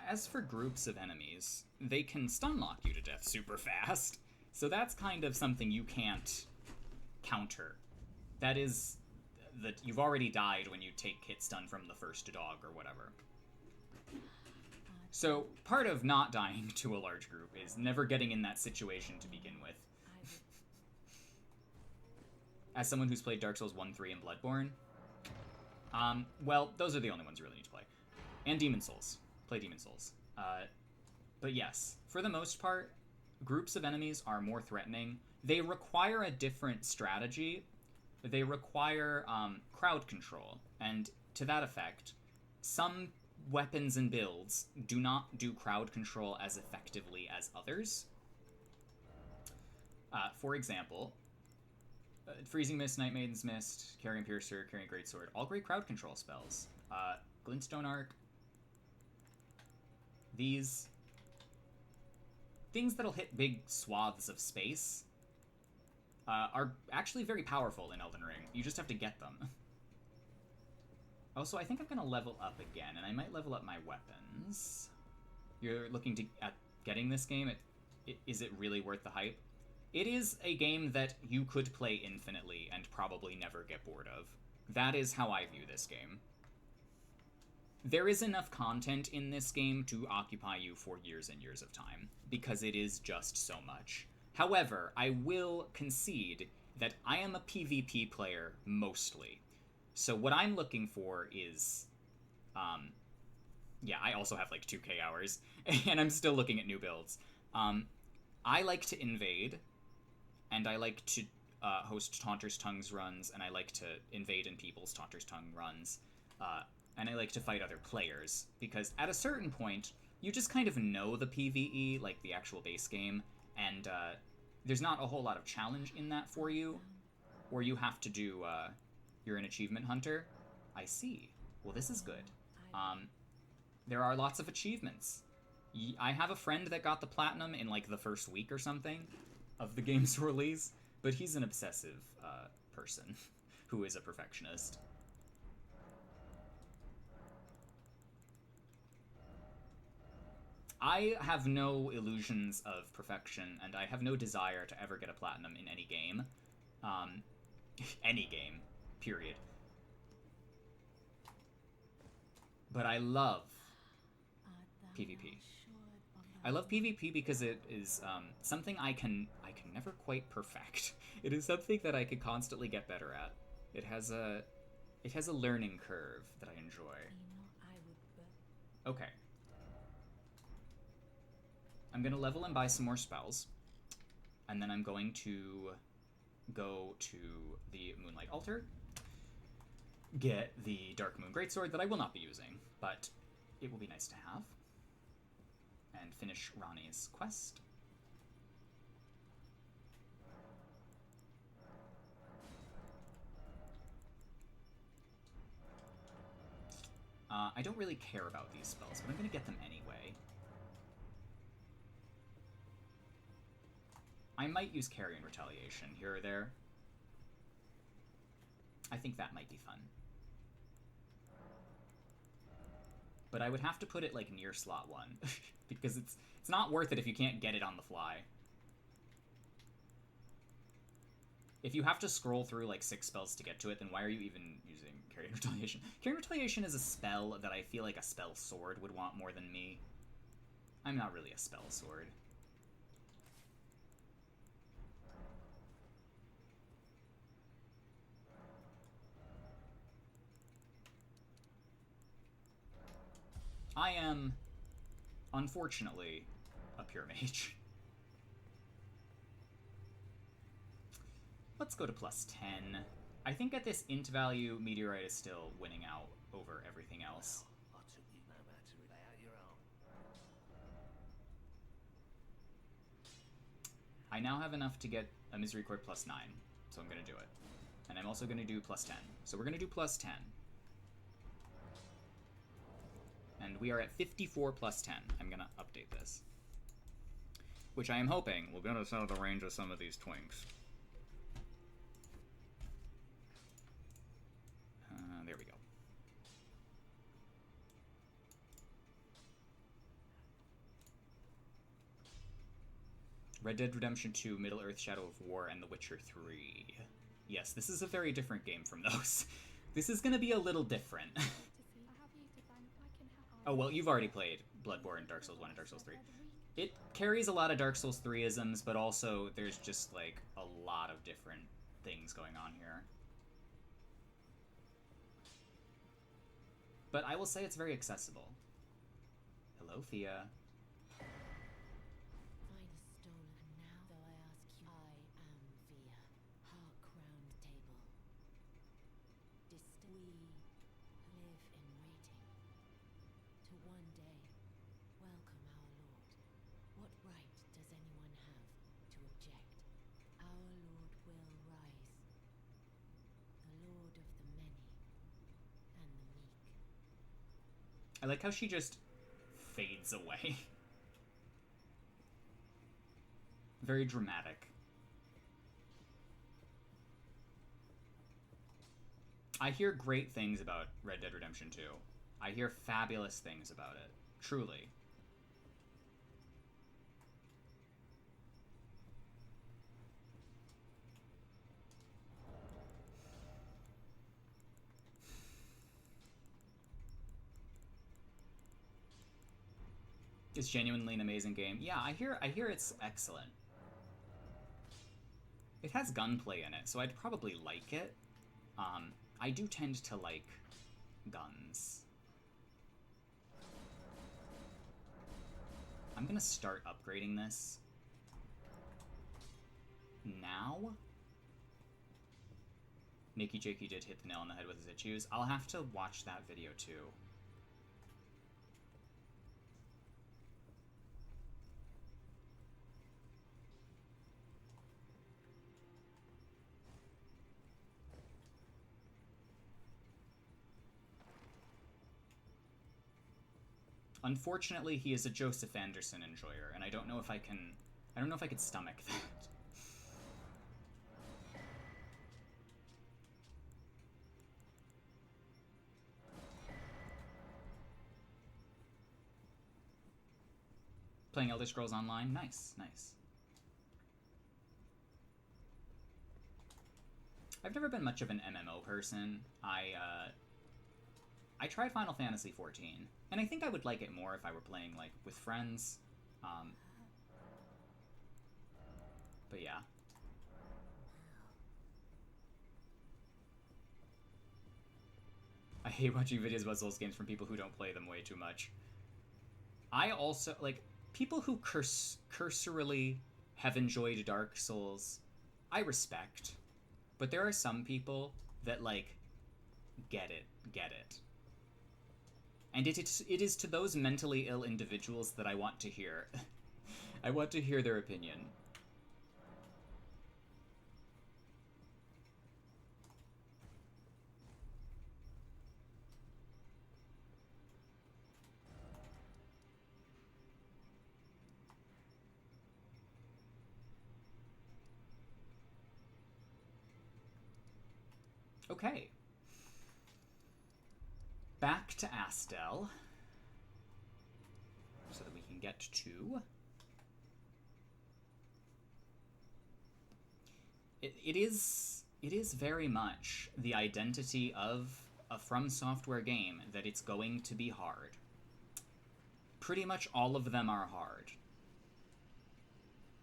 As for groups of enemies, they can stun lock you to death super fast, so that's kind of something you can't counter. That is that you've already died when you take hit stun from the first dog or whatever. So part of not dying to a large group is never getting in that situation to begin with. As someone who's played Dark Souls 1, 3, and Bloodborne, well, those are the only ones you really need to play. And Demon Souls. Play Demon Souls. But yes, for the most part, groups of enemies are more threatening. They require a different strategy, they require crowd control, and to that effect, some weapons and builds do not do crowd control as effectively as others. For example, Freezing Mist, Night Maiden's Mist, Carrion Piercer, Carrion Greatsword, all great crowd control spells. Glintstone Arc. These things that'll hit big swaths of space are actually very powerful in Elden Ring. You just have to get them. Also, I think I'm going to level up again, and I might level up my weapons. You're looking at getting this game? Is it really worth the hype? It is a game that you could play infinitely and probably never get bored of. That is how I view this game. There is enough content in this game to occupy you for years and years of time, because it is just so much. However, I will concede that I am a PvP player mostly. So what I'm looking for is, yeah, I also have like 2k hours, and I'm still looking at new builds. I like to invade, and I like to host Taunter's Tongues runs, and I like to invade in people's Taunter's Tongue runs, and I like to fight other players, because at a certain point, you just kind of know the PvE, like the actual base game, and there's not a whole lot of challenge in that for you, or you have to do, you're an achievement hunter. I see. Well, this is good. There are lots of achievements. I have a friend that got the platinum in like the first week or something of the game's release, but he's an obsessive person who is a perfectionist. I have no illusions of perfection, and I have no desire to ever get a platinum in any game. Any game, period. But I love PvP. I love PvP because it is something I can never quite perfect. It is something that I could constantly get better at. It has a learning curve that I enjoy. Okay. I'm gonna level and buy some more spells, and then I'm going to go to the Moonlight Altar, get the Dark Moon Greatsword that I will not be using, but it will be nice to have, and finish Ronnie's quest. I don't really care about these spells, but I'm going to get them anyway. I might use Carrion Retaliation here or there. I think that might be fun. But I would have to put it, like, near slot 1, because it's not worth it if you can't get it on the fly. If you have to scroll through, like, 6 spells to get to it, then why are you even using Carrion Retaliation? Carrion Retaliation is a spell that I feel like a spell sword would want more than me. I'm not really a spell sword. I am, unfortunately, a pure mage. Let's go to +10. I think at this int value, Meteorite is still winning out over everything else. I now have enough to get a Misery Court +9, so I'm going to do it. And I'm also going to do +10. So we're going to do +10. And we are at 54 +10. I'm going to update this. Which I am hoping will get us out of the range of some of these twinks. There we go. Red Dead Redemption 2, Middle-earth: Shadow of War, and The Witcher 3. Yes, this is a very different game from those. This is going to be a little different. Oh, well, you've already played Bloodborne, Dark Souls 1, and Dark Souls 3. It carries a lot of Dark Souls 3-isms, but also there's just, like, a lot of different things going on here. But I will say it's very accessible. Hello, Thea. Find a stone, and now, though I ask you, I am Via, Heart Crowned Table. I like how she just fades away. Very dramatic. I hear great things about Red Dead Redemption 2. I hear fabulous things about it. Truly. It's genuinely an amazing game. Yeah, I hear it's excellent. It has gunplay in it, so I'd probably like it. I do tend to like guns. I'm gonna start upgrading this now. Nikki Jakey did hit the nail on the head with his issues. I'll have to watch that video too. Unfortunately, he is a Joseph Anderson enjoyer, and I don't know if I could stomach that. Playing Elder Scrolls Online? Nice, nice. I've never been much of an MMO person. I tried Final Fantasy XIV, and I think I would like it more if I were playing, like, with friends. But yeah. I hate watching videos about Souls games from people who don't play them way too much. I also, like, people who cursorily have enjoyed Dark Souls, I respect. But there are some people that, like, get it. And it is to those mentally ill individuals that I want to hear. I want to hear their opinion. Okay. Back to Astel. So that we can get to... It is very much the identity of a Fromsoftware game that it's going to be hard. Pretty much all of them are hard.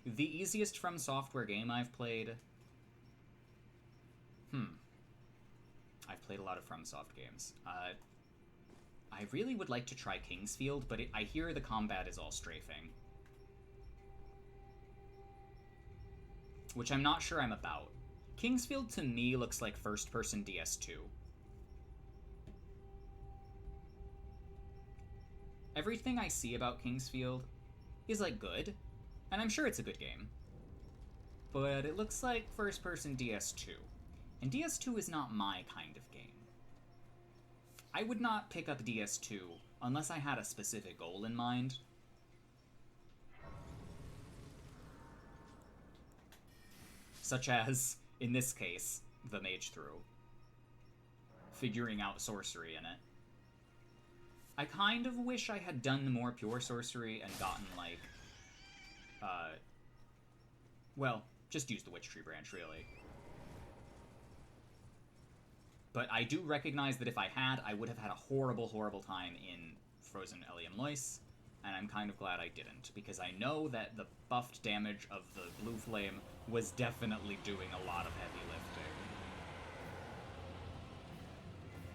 The easiest Fromsoftware game I've played... I've played a lot of FromSoft games. I really would like to try Kingsfield, but I hear the combat is all strafing. Which I'm not sure I'm about. Kingsfield to me looks like first-person DS2. Everything I see about Kingsfield is, like, good, and I'm sure it's a good game. But it looks like first-person DS2. And DS2 is not my kind of game. I would not pick up DS2 unless I had a specific goal in mind. Such as, in this case, the Magethrough. Figuring out sorcery in it. I kind of wish I had done more pure sorcery and gotten, like, well, just use the Witch Tree branch, really. But I do recognize that if I had, I would have had a horrible, horrible time in Frozen Elium Lois, and I'm kind of glad I didn't, because I know that the buffed damage of the Blue Flame was definitely doing a lot of heavy lifting.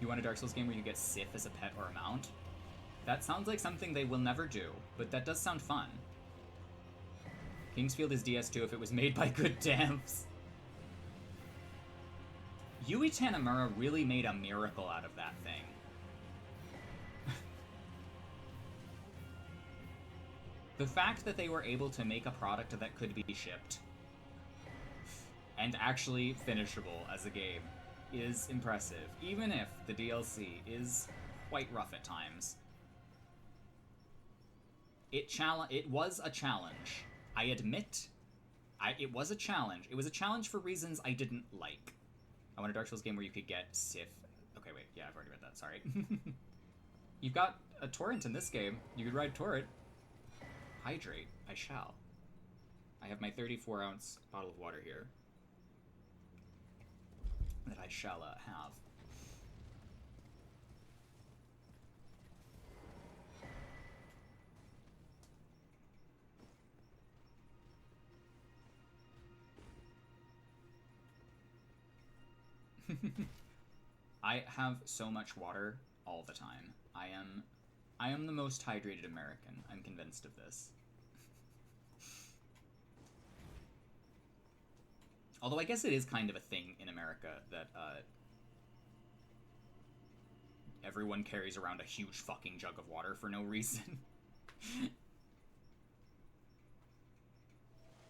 You want a Dark Souls game where you get Sif as a pet or a mount? That sounds like something they will never do, but that does sound fun. Kingsfield is DS2 if it was made by good devs. Yui Tanimura really made a miracle out of that thing. The fact that they were able to make a product that could be shipped and actually finishable as a game is impressive, even if the DLC is quite rough at times. It was a challenge. I admit, it was a challenge. It was a challenge for reasons I didn't like. I want a Dark Souls game where you could get Sif. Okay, wait. Yeah, I've already read that. Sorry. You've got a torrent in this game. You could ride torrent. Hydrate. I shall. I have my 34-ounce bottle of water here that I shall have. I have so much water all the time. I am the most hydrated American. I'm convinced of this. Although I guess it is kind of a thing in America that everyone carries around a huge fucking jug of water for no reason.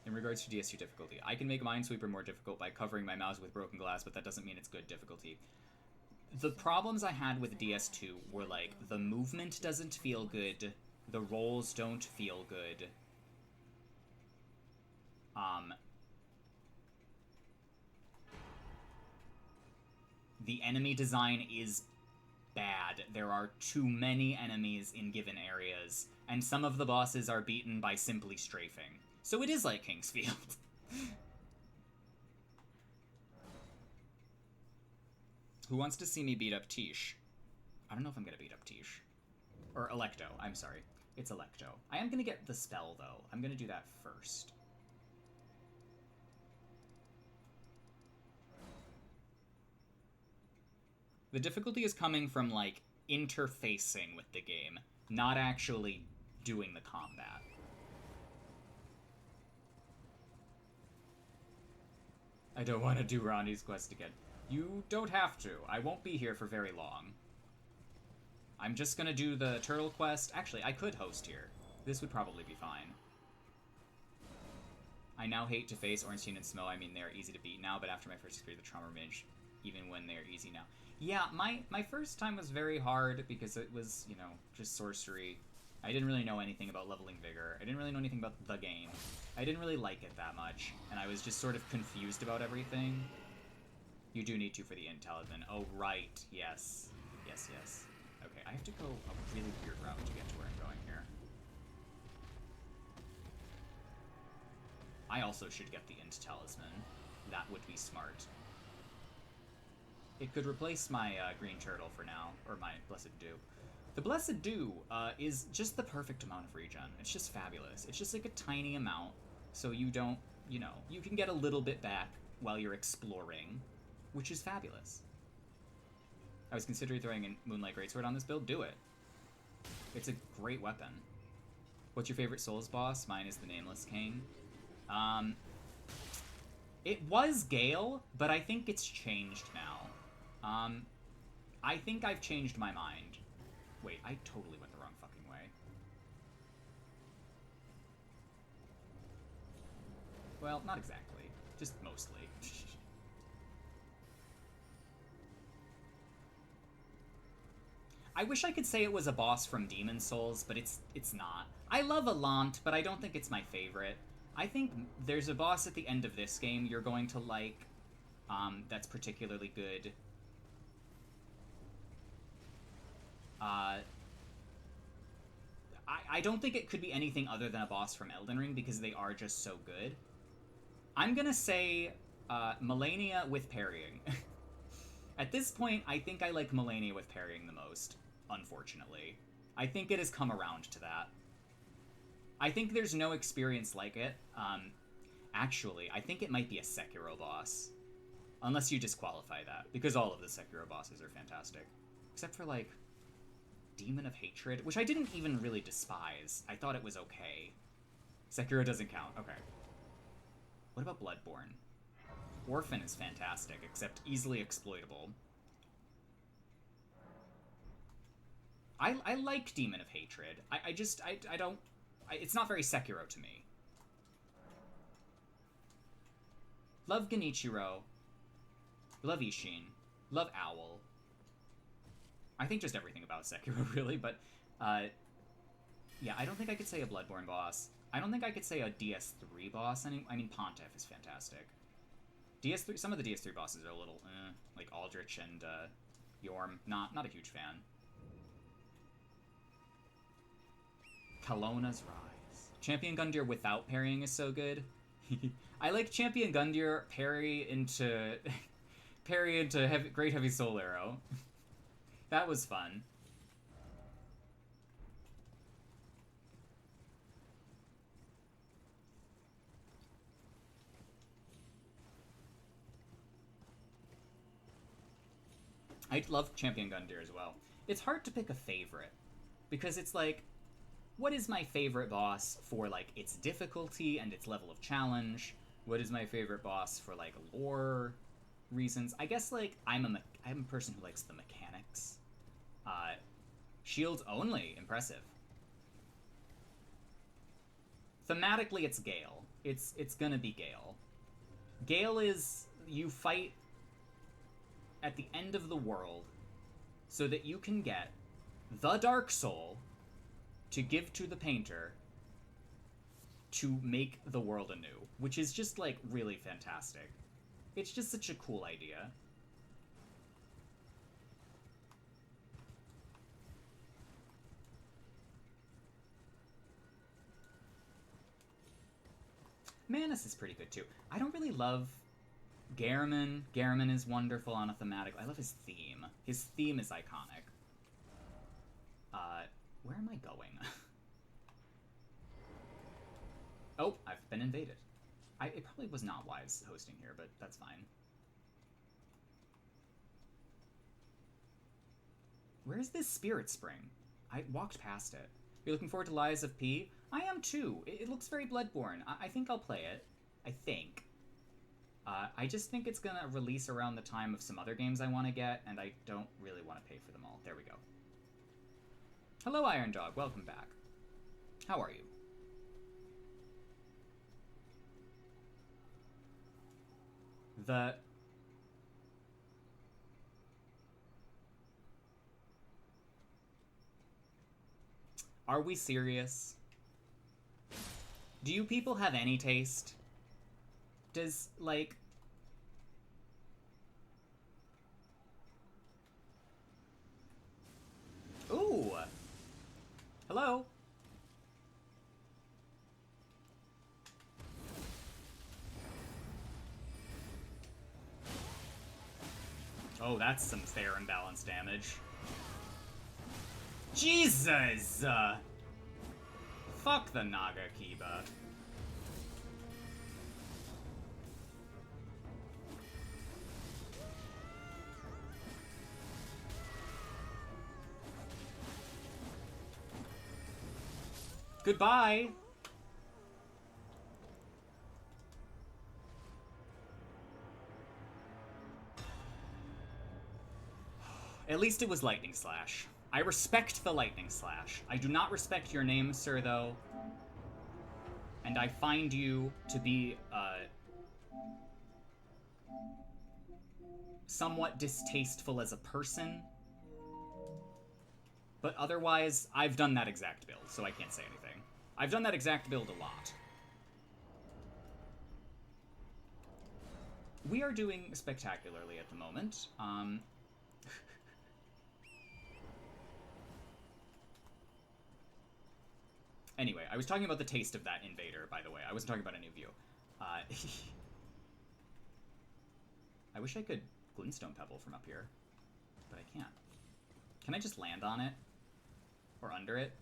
In regards to DS2 difficulty, I can make Minesweeper more difficult by covering my mouse with broken glass, but that doesn't mean it's good difficulty. The problems I had with DS2 were, like, the movement doesn't feel good, the rolls don't feel good, the enemy design is bad. There are too many enemies in given areas, and some of the bosses are beaten by simply strafing. So it is like Kingsfield. Who wants to see me beat up Tish? I don't know if I'm gonna beat up Tish. Or Electo, I'm sorry. It's Electo. I am gonna get the spell, though. I'm gonna do that first. The difficulty is coming from, like, interfacing with the game, not actually doing the combat. I don't want to do Ronnie's quest again. You don't have to. I won't be here for very long. I'm just gonna do the turtle quest. Actually, I could host here. This would probably be fine. I now hate to face Ornstein and Smo. I mean, they're easy to beat now, but after my first experience with Trauma Mage, even when they're easy now. Yeah, my first time was very hard because it was, you know, just sorcery. I didn't really know anything about leveling vigor. I didn't really know anything about the game. I didn't really like it that much, and I was just sort of confused about everything. You do need to for the talisman. Oh, right. Yes. Yes, yes. Okay, I have to go a really weird route to get to where I'm going here. I also should get the talisman. That would be smart. It could replace my green turtle for now, or my Blessed Dew. The Blessed Dew is just the perfect amount of regen. It's just fabulous. It's just like a tiny amount, so you don't, you know, you can get a little bit back while you're exploring, which is fabulous. I was considering throwing a Moonlight Greatsword on this build. Do it. It's a great weapon. What's your favorite Souls boss? Mine is the Nameless King. It was Gale, but I think it's changed now. I think I've changed my mind. Wait, I totally went the wrong fucking way. Well, not exactly. Just mostly. I wish I could say it was a boss from Demon Souls, but it's not. I love Alant, but I don't think it's my favorite. I think there's a boss at the end of this game you're going to like, that's particularly good. I don't think it could be anything other than a boss from Elden Ring because they are just so good. I'm gonna say Melania with parrying. At this point, I think I like Melania with parrying the most, unfortunately. I think it has come around to that. I think there's no experience like it. Actually, I think it might be a Sekiro boss. Unless you disqualify that, because all of the Sekiro bosses are fantastic. Except for, like, Demon of Hatred, which I didn't even really despise. I thought it was okay. Sekiro doesn't count. Okay. What about Bloodborne? Orphan is fantastic, except easily exploitable. I like Demon of Hatred. I don't... it's not very Sekiro to me. Love Genichiro. Love Ishin. Love Owl. I think just everything about Sekiro, really, but, Yeah, I don't think I could say a Bloodborne boss. I don't think I could say a DS3 boss. I mean, Pontiff is fantastic. DS3, some of the DS3 bosses are a little, like Aldrich and Yorm. Not a huge fan. Kalona's Rise. Champion Gundyr without parrying is so good. I like Champion Gundyr parry into Great Heavy Soul Arrow. That was fun. I love Champion Gundyr as well. It's hard to pick a favorite, because it's like, what is my favorite boss for, like, its difficulty and its level of challenge? What is my favorite boss for, like, lore reasons? I guess, like, I'm a person who likes the mechanics. Shields only, impressive. Thematically, it's Gale. It's gonna be Gale. Gale is, you fight at the end of the world so that you can get the Dark Soul to give to the painter to make the world anew, which is just, like, really fantastic. It's just such a cool idea. Manus is pretty good, too. I don't really love Gehrman. Gehrman is wonderful on a thematic. I love his theme. His theme is iconic. Where am I going? Oh, I've been invaded. It probably was not wise hosting here, but that's fine. Where's this Spirit Spring? I walked past it. You're looking forward to Lies of P? I am too. It looks very Bloodborne. I think I'll play it. I think. I just think it's gonna release around the time of some other games I want to get, and I don't really want to pay for them all. There we go. Hello, Iron Dog. Welcome back. How are you? Are we serious? Do you people have any taste? Does, like... Ooh! Hello? Oh, that's some fair and balanced damage. Jesus! Fuck the Naga Kiba. Goodbye! At least it was Lightning Slash. I respect the Lightning Slash. I do not respect your name, sir, though. And I find you to be, somewhat distasteful as a person. But otherwise, I've done that exact build, so I can't say anything. I've done that exact build a lot. We are doing spectacularly at the moment. Anyway, I was talking about the taste of that invader, by the way. I wasn't talking about any of you. I wish I could Glintstone Pebble from up here, but I can't. Can I just land on it? Or under it?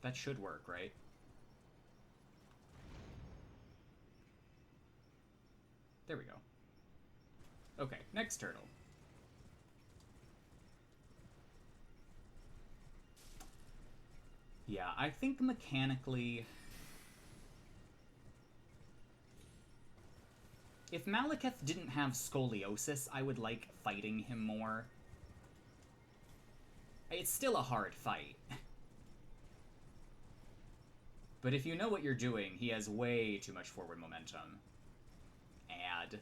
That should work, right? There we go. Okay, next turtle. Yeah, I think mechanically... If Malekith didn't have scoliosis, I would like fighting him more. It's still a hard fight. But if you know what you're doing, he has way too much forward momentum. Add.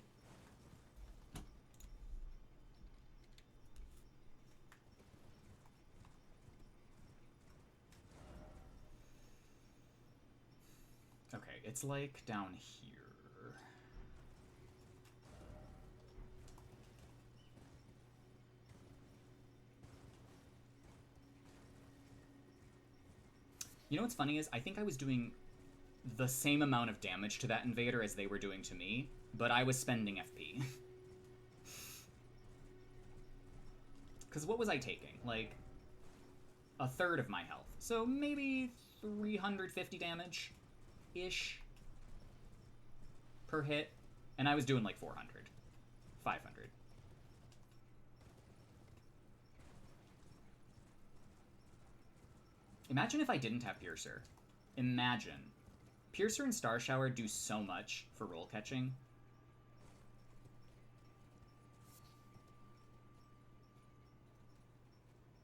it's like down here. You know what's funny is I think I was doing the same amount of damage to that invader as they were doing to me, but I was spending FP. Because what was I taking? Like, a third of my health. So maybe 350 damage-ish per hit. And I was doing like 400. 500. Imagine if I didn't have Piercer. Imagine. Piercer and Star Shower do so much for roll catching.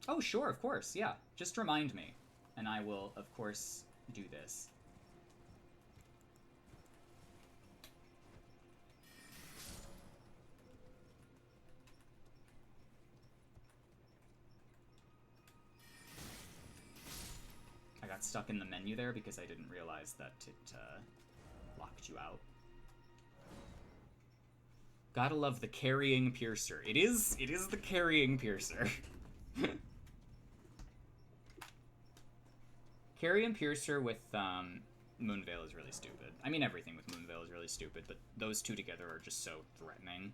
Oh, sure, of course, yeah. Just remind me. And I will, of course, do this. I got stuck in the menu there because I didn't realize that it locked you out. Gotta love the carrying Piercer. It is the carrying Piercer. Carrying Piercer with Moonveil is really stupid. I mean, everything with Moonveil is really stupid, but those two together are just so threatening.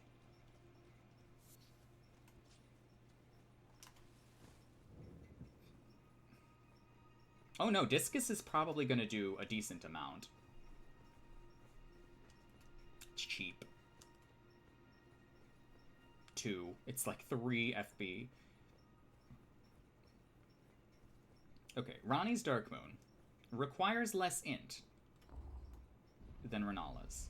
Oh no, Discus is probably going to do a decent amount. It's cheap. 2. It's like 3 FB. Okay, Ronnie's Dark Moon requires less int than Renala's.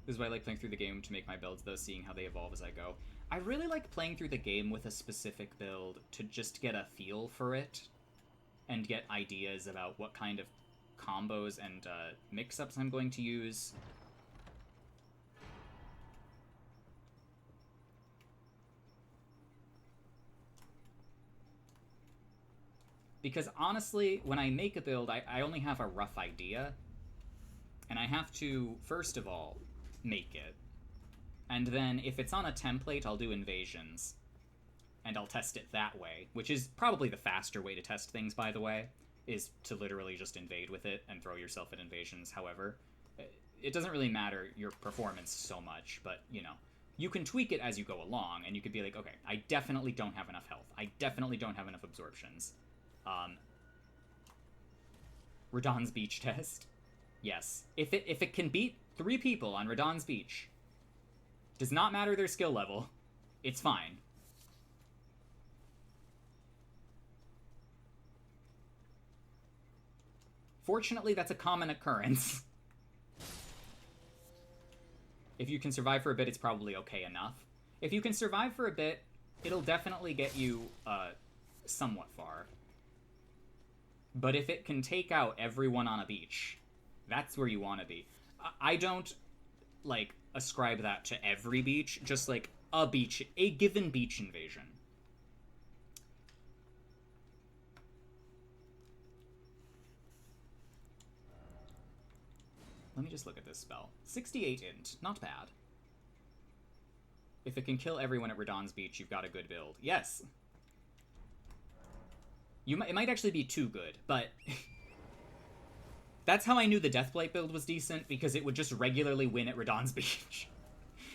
This is why I like playing through the game to make my builds, though, seeing how they evolve as I go. I really like playing through the game with a specific build to just get a feel for it and get ideas about what kind of combos and mix-ups I'm going to use. Because honestly, when I make a build, I only have a rough idea. And I have to, first of all, make it. And then, if it's on a template, I'll do invasions. And I'll test it that way. Which is probably the faster way to test things, by the way. Is to literally just invade with it and throw yourself at invasions, however. It doesn't really matter your performance so much, but, you know. You can tweak it as you go along, and you could be like, okay, I definitely don't have enough health. I definitely don't have enough absorptions. Radahn's Beach test. Yes. If it can beat 3 people on Radahn's Beach, does not matter their skill level, it's fine. Fortunately, that's a common occurrence. If you can survive for a bit, it's probably okay enough. If you can survive for a bit, it'll definitely get you somewhat far. But if it can take out everyone on a beach, that's where you want to be. I don't, like, ascribe that to every beach, just, like, a given beach invasion. Let me just look at this spell. 68 int, not bad. If it can kill everyone at Radahn's Beach, you've got a good build. Yes! It might actually be too good, but that's how I knew the Deathblight build was decent, because it would just regularly win at Radahn's Beach.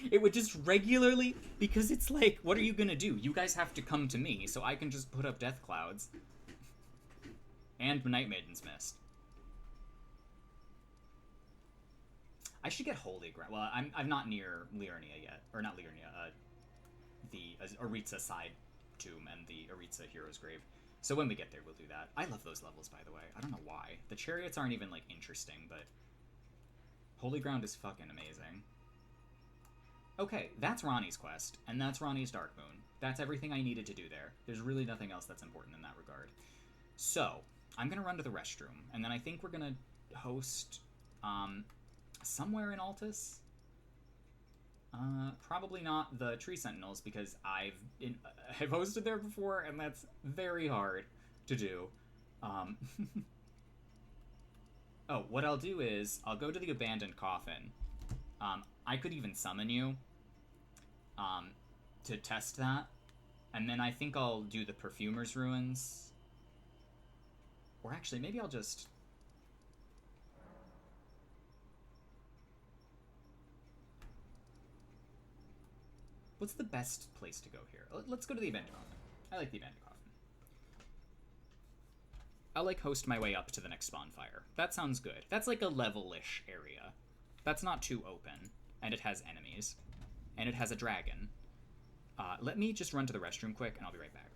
It would just regularly, because it's like, what are you gonna do? You guys have to come to me, so I can just put up Death Clouds. And Night Maiden's Mist. I should get Holy Ground. Well, I'm not near Liurnia yet. Or not Liurnia, the Aritza side tomb and the Aritza Hero's Grave. So when we get there, we'll do that. I love those levels, by the way. I don't know why. The chariots aren't even, like, interesting, but Holy Ground is fucking amazing. Okay, that's Ronnie's quest, and that's Ronnie's Dark Moon. That's everything I needed to do there. There's really nothing else that's important in that regard. So, I'm gonna run to the restroom, and then I think we're gonna host, somewhere in Altus? Probably not the Tree Sentinels, because I've hosted there before, and that's very hard to do. Um, oh, what I'll do is I'll go to the abandoned coffin. I could even summon you to test that. And then I think I'll do the Perfumer's Ruins. Or actually, maybe I'll just... What's the best place to go here? Let's go to the abandoned coffin. I like the abandoned coffin. I'll, like, host my way up to the next bonfire. That sounds good. That's like a level-ish area. That's not too open. And it has enemies. And it has a dragon. Let me just run to the restroom quick, and I'll be right back.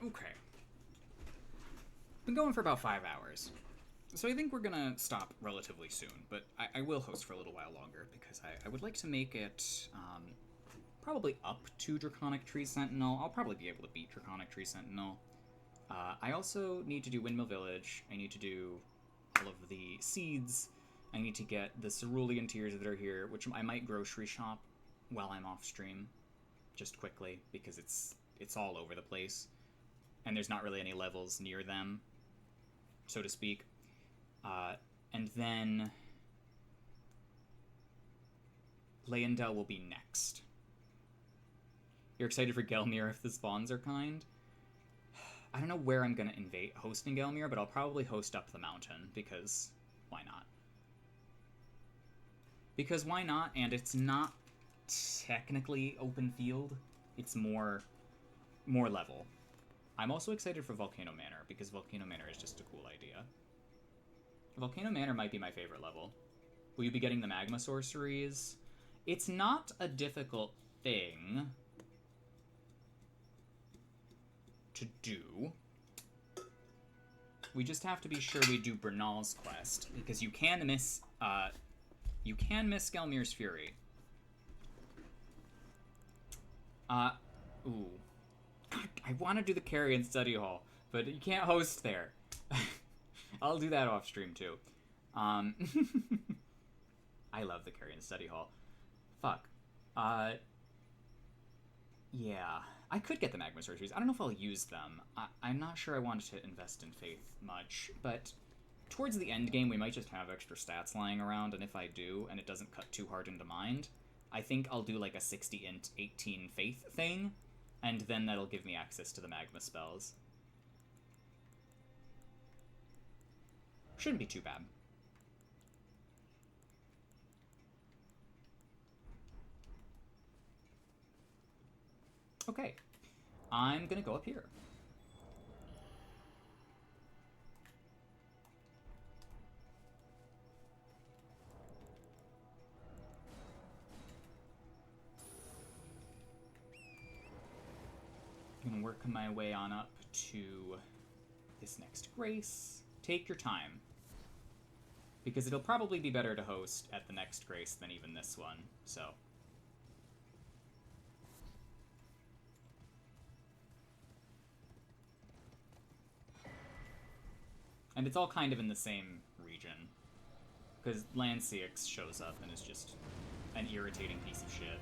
Okay. Been going for about 5 hours. So I think we're gonna stop relatively soon, but I will host for a little while longer because I would like to make it probably up to Draconic Tree Sentinel. I'll probably be able to beat Draconic Tree Sentinel. I also need to do Windmill Village. I need to do all of the seeds. I need to get the cerulean tears that are here, which I might grocery shop while I'm off stream, just quickly, because it's all over the place. And there's not really any levels near them, so to speak. And then Leyendell will be next. You're excited for Gelmir if the spawns are kind? I don't know where I'm going to invade hosting Gelmir, but I'll probably host up the mountain, because why not? Because why not? And it's not technically open field. It's more level. I'm also excited for Volcano Manor, because Volcano Manor is just a cool idea. Volcano Manor might be my favorite level. Will you be getting the magma sorceries? It's not a difficult thing to do. We just have to be sure we do Bernal's quest, because you can miss Gelmir's Fury. Ooh. I want to do the Carrion Study Hall, but you can't host there. I'll do that off stream too. I love the Carrion Study Hall. Fuck. Yeah. I could get the Magma Sorceries. I don't know if I'll use them. I'm not sure I wanted to invest in Faith much, but towards the end game we might just have extra stats lying around, and if I do, and it doesn't cut too hard into mind, I think I'll do like a 60 int 18 Faith thing, and then that'll give me access to the Magma spells. Shouldn't be too bad. Okay, I'm gonna go up here. I'm gonna work my way on up to this next grace. Take your time, because it'll probably be better to host at the next grace than even this one, so. And it's all kind of in the same region, because Lanceix shows up and is just an irritating piece of shit.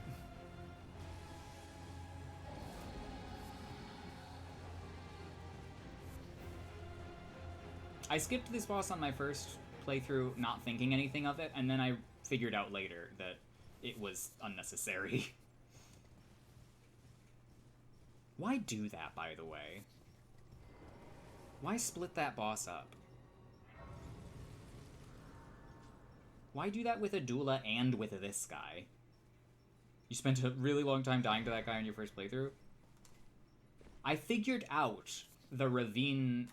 I skipped this boss on my first playthrough, not thinking anything of it, and then I figured out later that it was unnecessary. Why do that, by the way? Why split that boss up? Why do that with Adula and with this guy? You spent a really long time dying to that guy on your first playthrough? I figured out the ravine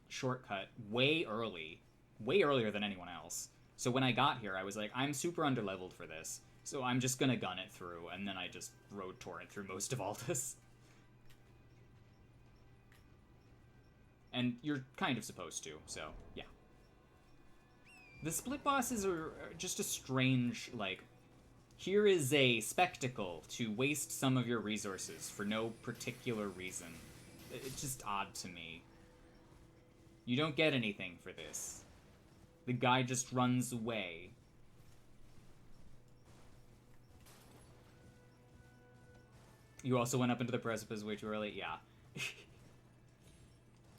shortcut way earlier than anyone else. So when I got here, I was like, I'm super underleveled for this, so I'm just gonna gun it through, and then I just road torrent through most of Altus. And you're kind of supposed to, so yeah. The split bosses are just a strange, like, here is a spectacle to waste some of your resources for no particular reason. It's just odd to me. You don't get anything for this. The guy just runs away. You also went up into the precipice way too early? Yeah.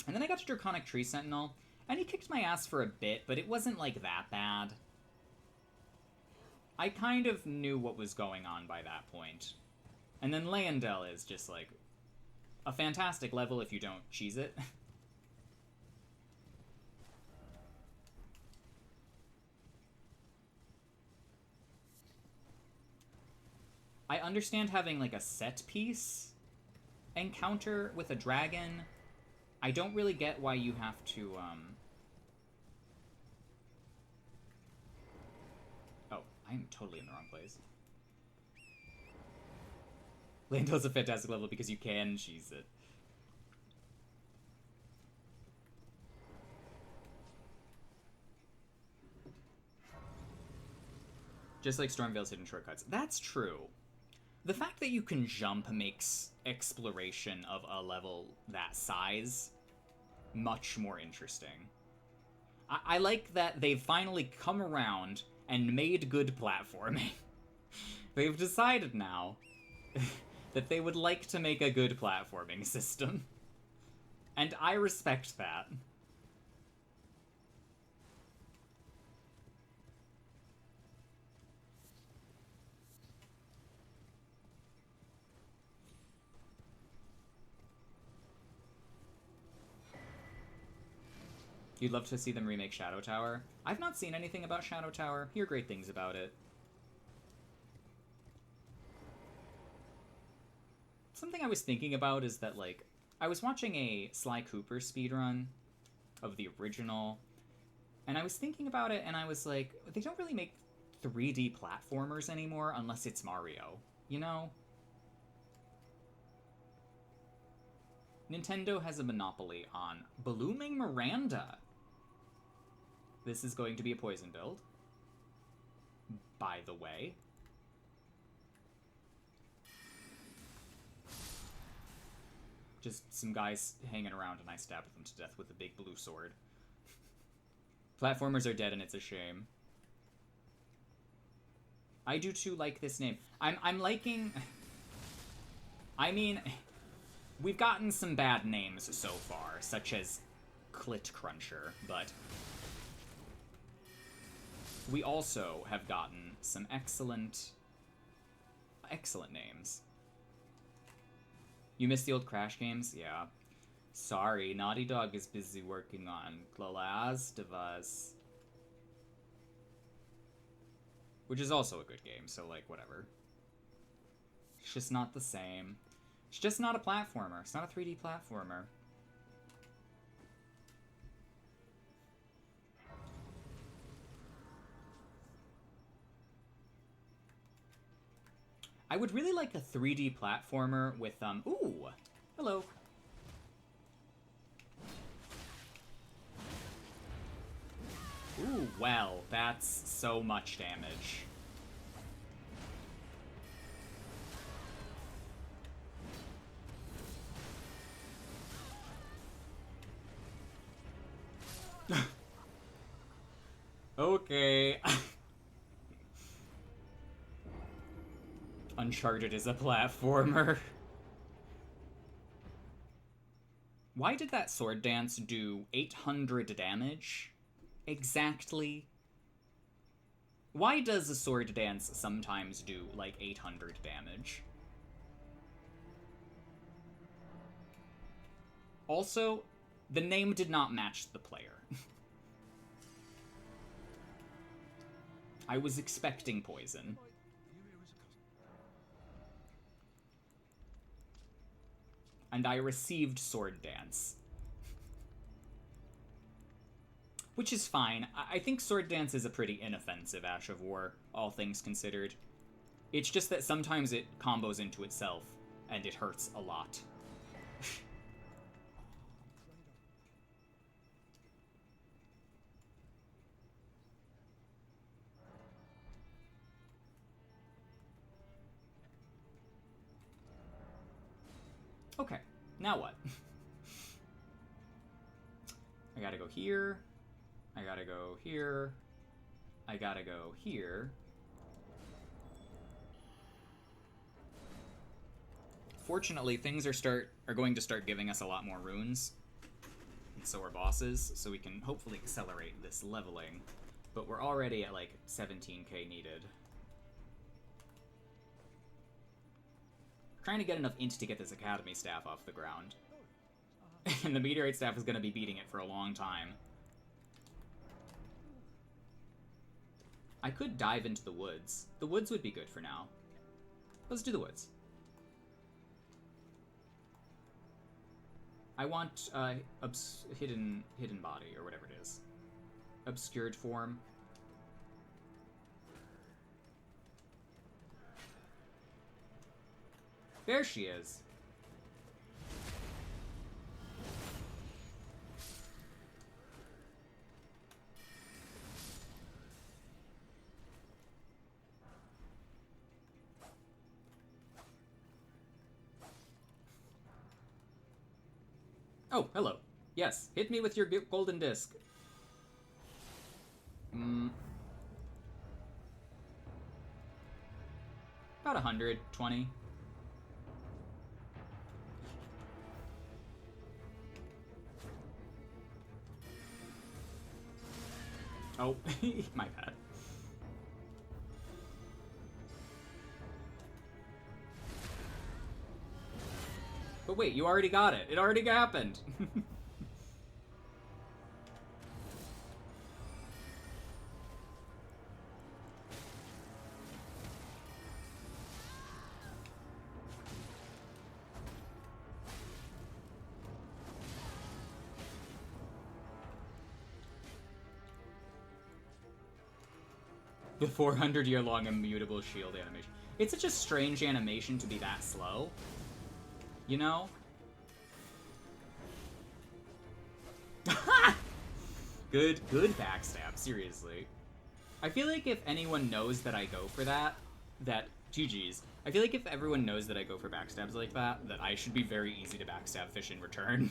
And then I got to Draconic Tree Sentinel, and he kicked my ass for a bit, but it wasn't, like, that bad. I kind of knew what was going on by that point. And then Leyendell is just, like, a fantastic level if you don't cheese it. I understand having, like, a set-piece encounter with a dragon. I don't really get why you have to, Oh, I'm totally in the wrong place. Leyendell's a fantastic level because you can cheese it. Just like Stormveil's hidden shortcuts. That's true. The fact that you can jump makes exploration of a level that size much more interesting. I like that they've finally come around and made good platforming. They've decided now that they would like to make a good platforming system. And I respect that. You'd love to see them remake Shadow Tower? I've not seen anything about Shadow Tower. Hear great things about it. Something I was thinking about is that, like, I was watching a Sly Cooper speedrun of the original, and I was thinking about it, and I was like, they don't really make 3D platformers anymore unless it's Mario, you know? Nintendo has a monopoly on Blooming Miranda. This is going to be a poison build, by the way. Just some guys hanging around and I stabbed them to death with a big blue sword. Platformers are dead and it's a shame. I do too like this name. I'm liking... I mean, we've gotten some bad names so far, such as Clit Cruncher, but we also have gotten some excellent names. You miss the old Crash games? Yeah. Sorry, Naughty Dog is busy working on The Last of Us. Which is also a good game, so, like, whatever. It's just not the same. It's just not a platformer. It's not a 3D platformer. I would really like a 3D platformer with, ooh! Hello. Ooh, well, that's so much damage. Okay. Uncharted is a platformer. Why did that sword dance do 800 damage? Exactly. Why does a sword dance sometimes do, like, 800 damage? Also, the name did not match the player. I was expecting poison. And I received sword dance. Which is fine. I think sword dance is a pretty inoffensive Ash of War, all things considered. It's just that sometimes it combos into itself, and it hurts a lot. Okay, now what? I gotta go here. I gotta go here. I gotta go here. Fortunately, things are going to start giving us a lot more runes, and so are bosses, so we can hopefully accelerate this leveling. But we're already at like 17k needed. Trying to get enough int to get this academy staff off the ground. And the meteorite staff is going to be beating it for a long time. I could dive into the woods. The woods would be good for now. Let's do the woods. I want hidden body, or whatever it is. Obscured form. There she is. Oh, hello. Yes, hit me with your golden disc. About 120. Oh, my bad. But wait, you already got it. It already happened. The 400-year-long immutable shield animation. It's such a strange animation to be that slow. You know? Good backstab, seriously. I feel like if anyone knows that I go for that GG's. I feel like if everyone knows that I go for backstabs like that I should be very easy to backstab fish in return.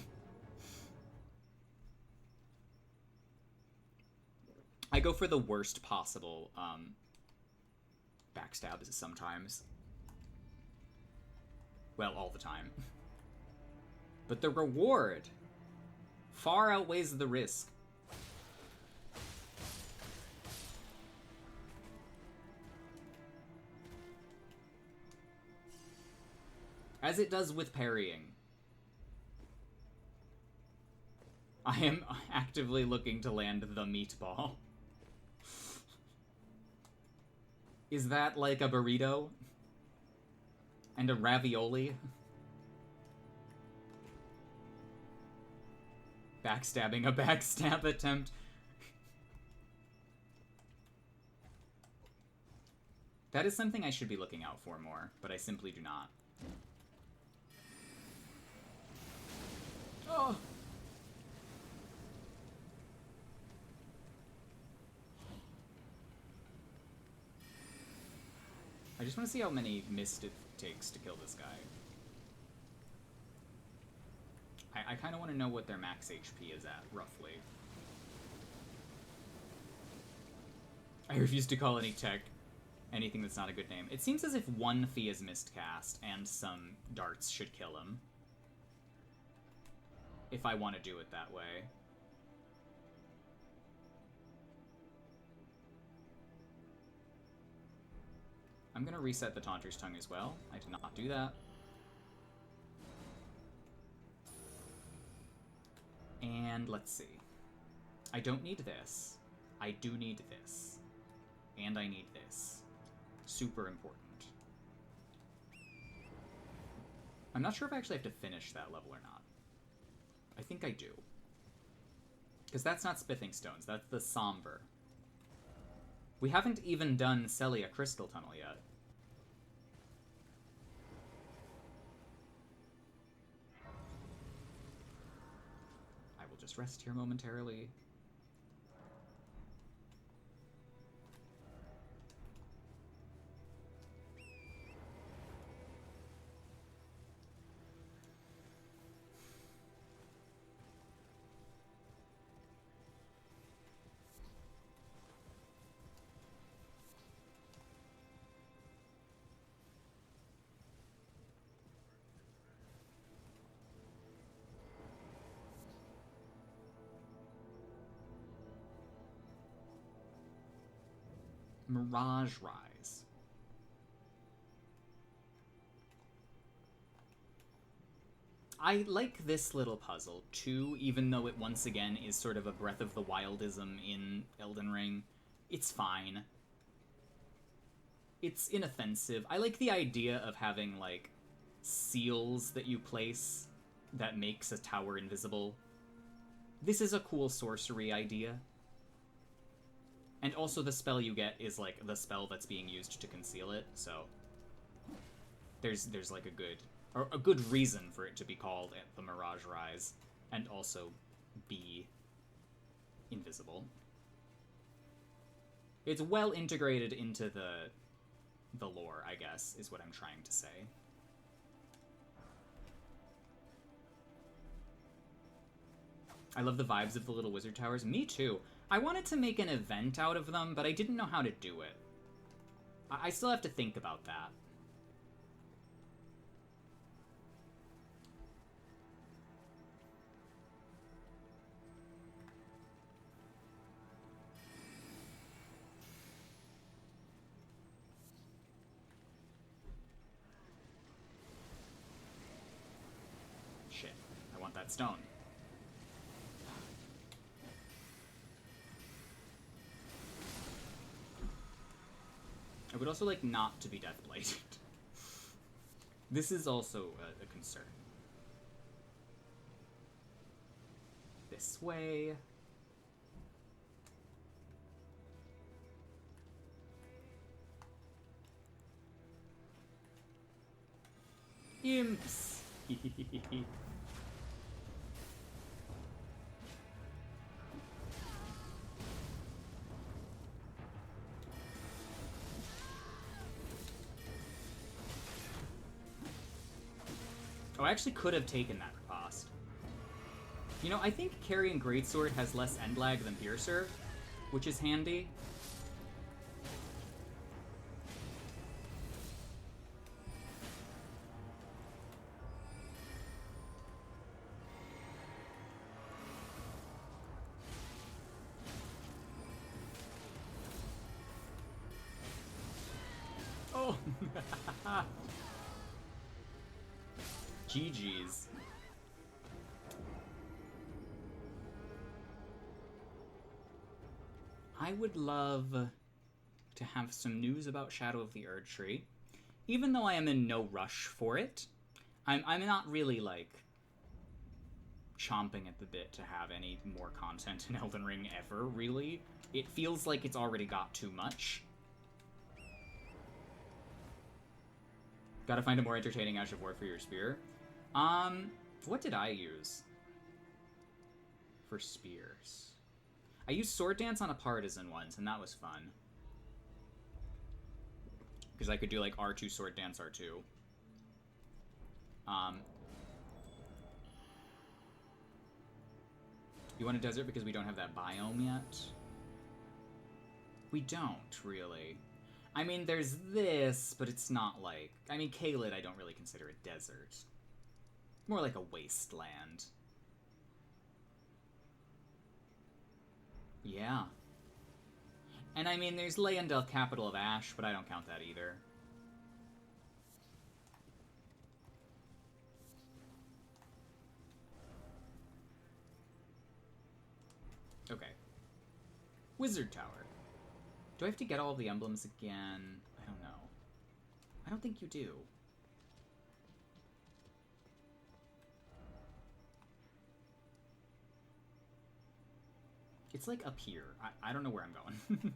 I go for the worst possible backstabs sometimes. Well, all the time. But the reward far outweighs the risk. As it does with parrying. I am actively looking to land the meatball. Is that like a burrito? And a ravioli? Backstabbing a backstab attempt. That is something I should be looking out for more, but I simply do not. Oh! I just want to see how many mist it takes to kill this guy. I kind of want to know what their max HP is at, roughly. I refuse to call any tech anything that's not a good name. It seems as if one Fia's mist cast and some darts should kill him. if I want to do it that way. I'm going to reset the Taunter's Tongue as well. I did not do that. And let's see. I don't need this. I do need this. And I need this. Super important. I'm not sure if I actually have to finish that level or not. I think I do. Because that's not Spithing Stones, that's the Somber. We haven't even done Celia Crystal Tunnel yet. I will just rest here momentarily. Mirage Rise. I like this little puzzle, too, even though it once again is sort of a Breath of the Wildism in Elden Ring. It's fine. It's inoffensive. I like the idea of having, like, seals that you place that makes a tower invisible. This is a cool sorcery idea. And also the spell you get is, like, the spell that's being used to conceal it, so there's like, a good reason for it to be called the Mirage Rise, and also be invisible. It's well integrated into the lore, I guess, is what I'm trying to say. I love the vibes of the little wizard towers. Me too. I wanted to make an event out of them, but I didn't know how to do it. I still have to think about that. Shit. I want that stone. I would also like not to be death-bladed. This is also a concern. This way. Imps. Oh, I actually could have taken that riposte. You know, I think carrying Greatsword has less end lag than Piercer, which is handy. Oh! GG's. I would love to have some news about Shadow of the Erdtree. Even though I am in no rush for it, I'm not really, like, chomping at the bit to have any more content in Elden Ring ever, really. It feels like it's already got too much. Gotta find a more entertaining Ash of War for your spear. What did I use for spears? I used Sword Dance on a Partisan once, and that was fun. Because I could do, like, R2 Sword Dance, R2. You want a desert because we don't have that biome yet? We don't, really. I mean, there's this, but it's not like... I mean, Caelid I don't really consider a desert. More like a wasteland. Yeah. And I mean, there's Leyendell, Capital of Ash, but I don't count that either. Okay. Wizard Tower. Do I have to get all the emblems again? I don't know. I don't think you do. It's like up here. I don't know where I'm going.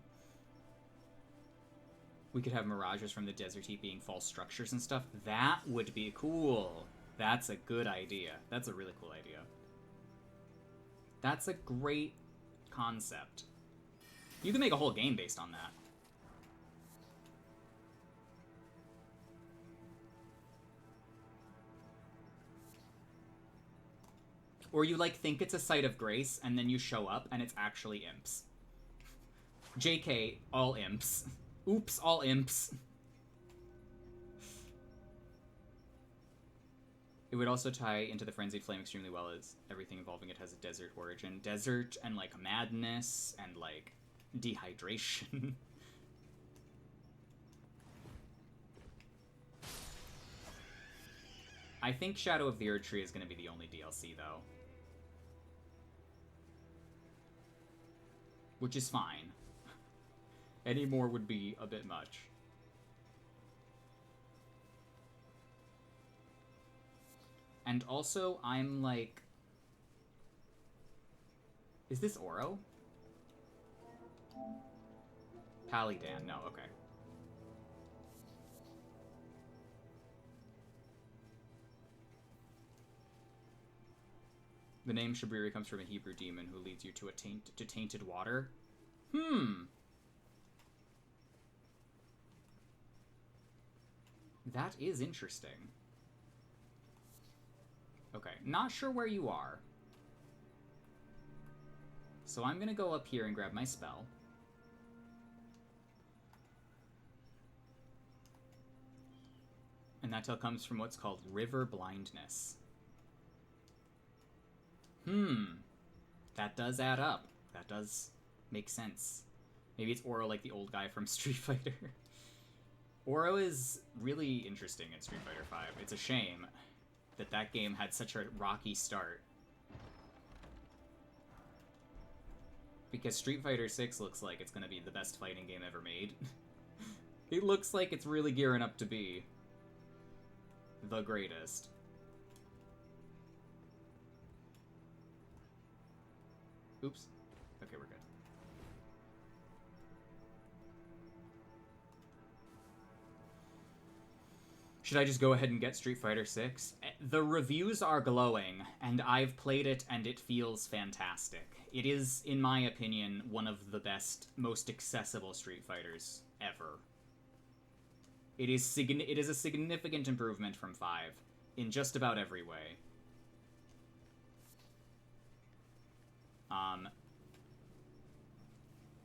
We could have mirages from the desert heat being false structures and stuff. That would be cool. That's a good idea. That's a really cool idea. That's a great concept. You can make a whole game based on that. Or you, like, think it's a site of grace, and then you show up, and it's actually imps. JK, all imps. Oops, all imps. It would also tie into the Frenzied Flame extremely well, as everything involving it has a desert origin. Desert, and, like, madness, and, like, dehydration. I think Shadow of the Erd Tree is going to be the only DLC, though. Which is fine. Any more would be a bit much. And also, I'm like... Is this Oro? Palidan, no, okay. The name Shabriri comes from a Hebrew demon who leads you to tainted water. That is interesting. Okay, not sure where you are. So I'm gonna go up here and grab my spell. And that tale comes from what's called river blindness. That does add up. That does make sense. Maybe it's Oro like the old guy from Street Fighter. Oro is really interesting in Street Fighter V. It's a shame that that game had such a rocky start. Because Street Fighter 6 looks like it's going to be the best fighting game ever made. It looks like it's really gearing up to be the greatest. Oops. Okay, we're good. Should I just go ahead and get Street Fighter 6? The reviews are glowing, and I've played it, and it feels fantastic. It is, in my opinion, one of the best, most accessible Street Fighters ever. It is a significant improvement from 5, in just about every way.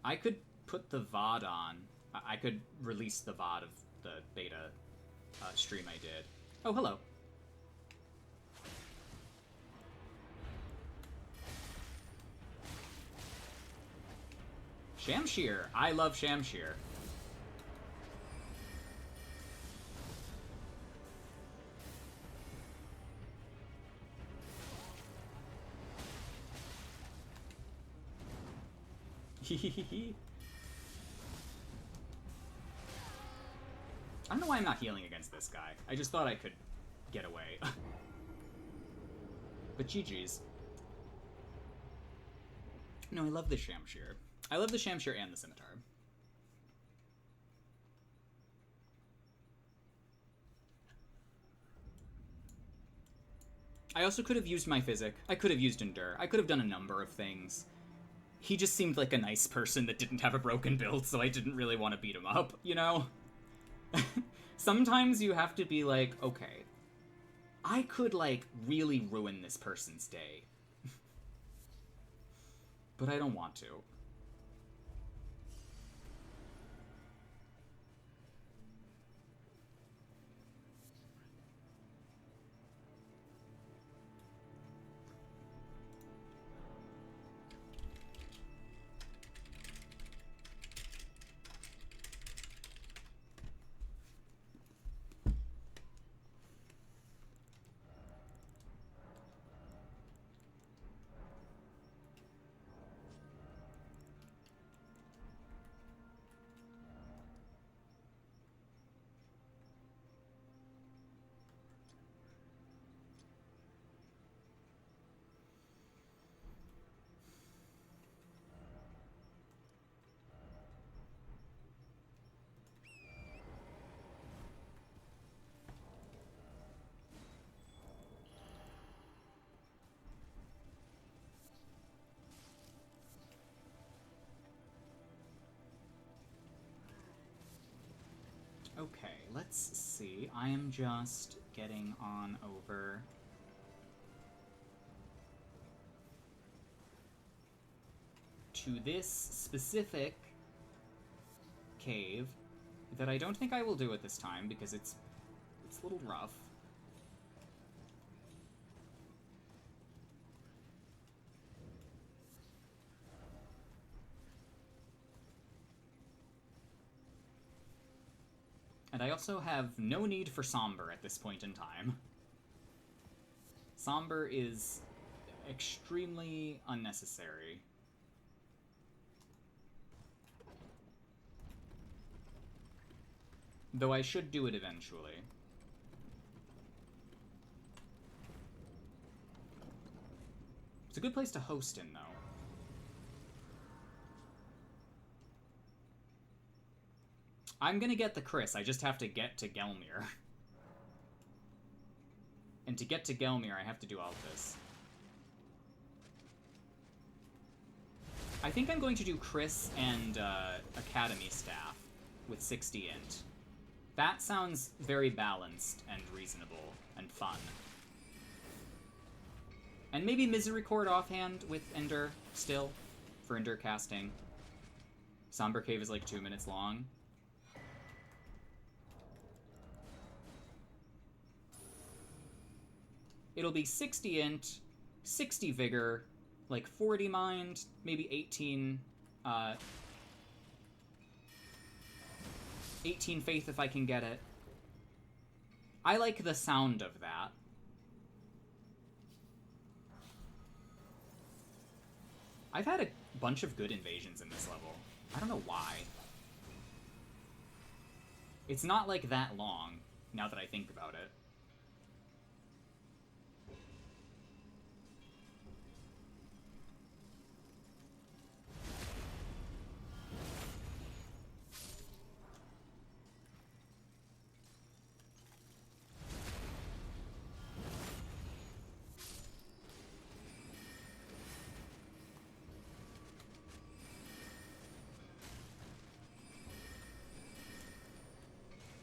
I could put the VOD on. I could release the VOD of the beta stream I did. Oh, hello. Shamshir. I love Shamshir. I don't know why I'm not healing against this guy. I just thought I could get away. But GG's. No, I love the Shamshir. I love the Shamshir and the Scimitar. I also could have used my Physic. I could have used Endure. I could have done a number of things. He just seemed like a nice person that didn't have a broken build, so I didn't really want to beat him up, you know? Sometimes you have to be like, okay, I could, like, really ruin this person's day. But I don't want to. Okay, let's see. I am just getting on over to this specific cave that I don't think I will do at this time because it's a little rough. And I also have no need for Somber at this point in time. Somber is extremely unnecessary. Though I should do it eventually. It's a good place to host in, though. I'm gonna get the Chris, I just have to get to Gelmir. And to get to Gelmir, I have to do all of this. I think I'm going to do Chris and Academy staff with 60 int. That sounds very balanced and reasonable and fun. And maybe Misericord offhand with Ender still, for Ender casting. Somber Cave is like 2 minutes long. It'll be 60 int, 60 vigor, like 40 mind, maybe 18, 18 faith if I can get it. I like the sound of that. I've had a bunch of good invasions in this level. I don't know why. It's not like that long, now that I think about it.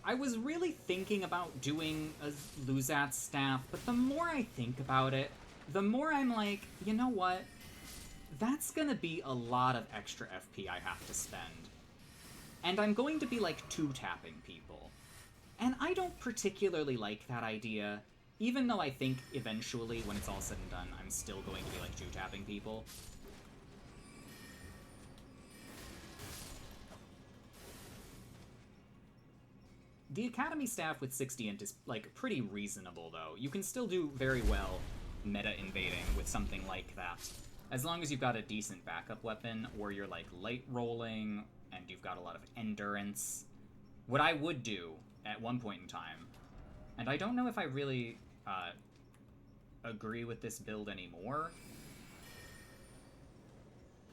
I was really thinking about doing a Luzat staff, but the more I think about it, the more I'm like, you know what? That's gonna be a lot of extra FP I have to spend. And I'm going to be, like, two-tapping people. And I don't particularly like that idea, even though I think eventually, when it's all said and done, I'm still going to be, like, two-tapping people. The Academy staff with 60 int is, like, pretty reasonable, though. You can still do very well meta-invading with something like that. As long as you've got a decent backup weapon, or you're, like, light rolling, and you've got a lot of endurance. What I would do at one point in time, and I don't know if I really agree with this build anymore.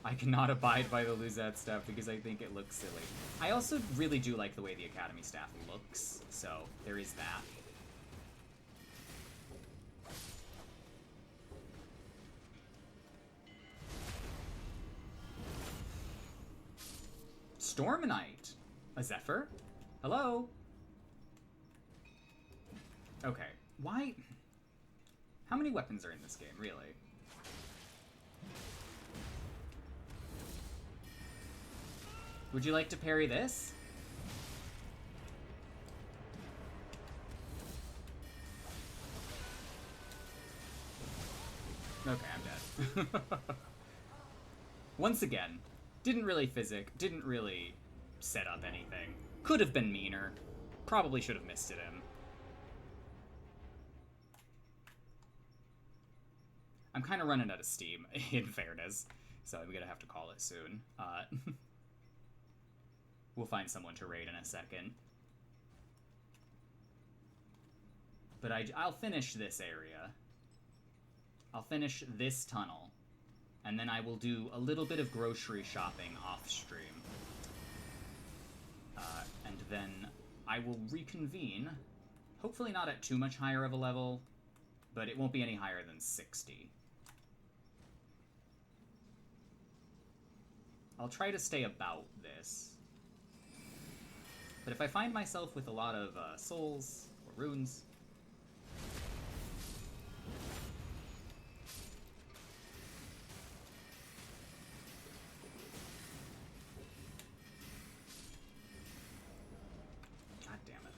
I cannot abide by the Luzat staff because I think it looks silly. I also really do like the way the Academy staff looks, so there is that. Stormknight! A Zephyr? Hello? Okay, why? How many weapons are in this game, really? Would you like to parry this? Okay, I'm dead. Once again, didn't really physic, didn't really set up anything. Could have been meaner. Probably should have missed it him. I'm kind of running out of steam, in fairness, so I'm gonna have to call it soon. We'll find someone to raid in a second. But I'll finish this area. I'll finish this tunnel. And then I will do a little bit of grocery shopping off-stream. And then I will reconvene. Hopefully not at too much higher of a level, but it won't be any higher than 60. I'll try to stay about this. But if I find myself with a lot of souls or runes... God damn it.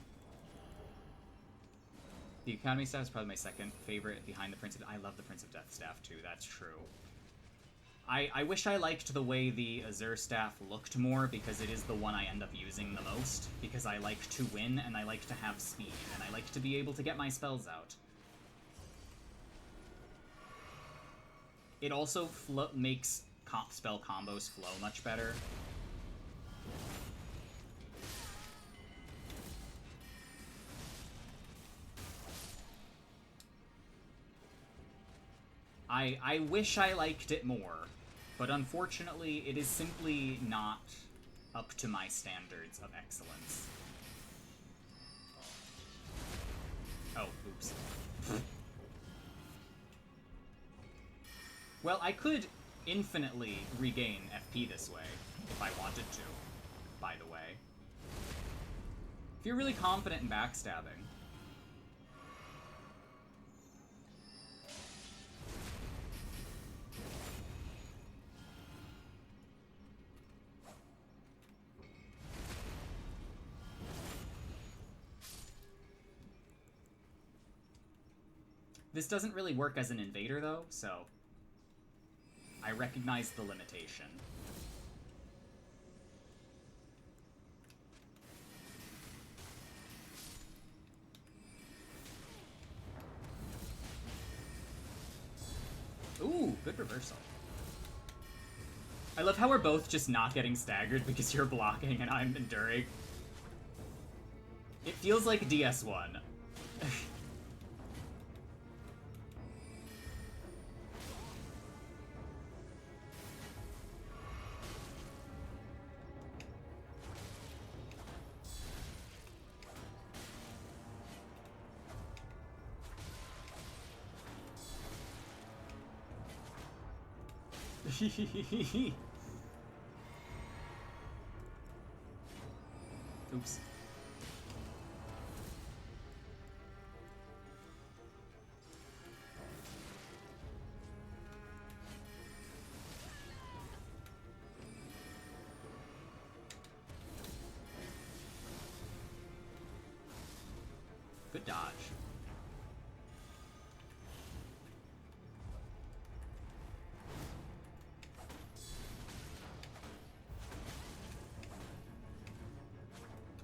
The Academy Staff is probably my second favorite behind the Prince of... I love the Prince of Death Staff too, that's true. I wish I liked the way the Azure Staff looked more, because it is the one I end up using the most, because I like to win, and I like to have speed, and I like to be able to get my spells out. It also makes spell combos flow much better. I wish I liked it more, but unfortunately it is simply not up to my standards of excellence. Oh, oops. Well, I could infinitely regain FP this way, if I wanted to, by the way. If you're really confident in backstabbing. This doesn't really work as an invader, though, so I recognize the limitation. Ooh, good reversal. I love how we're both just not getting staggered because you're blocking and I'm enduring. It feels like DS1. Oops. Good dodge.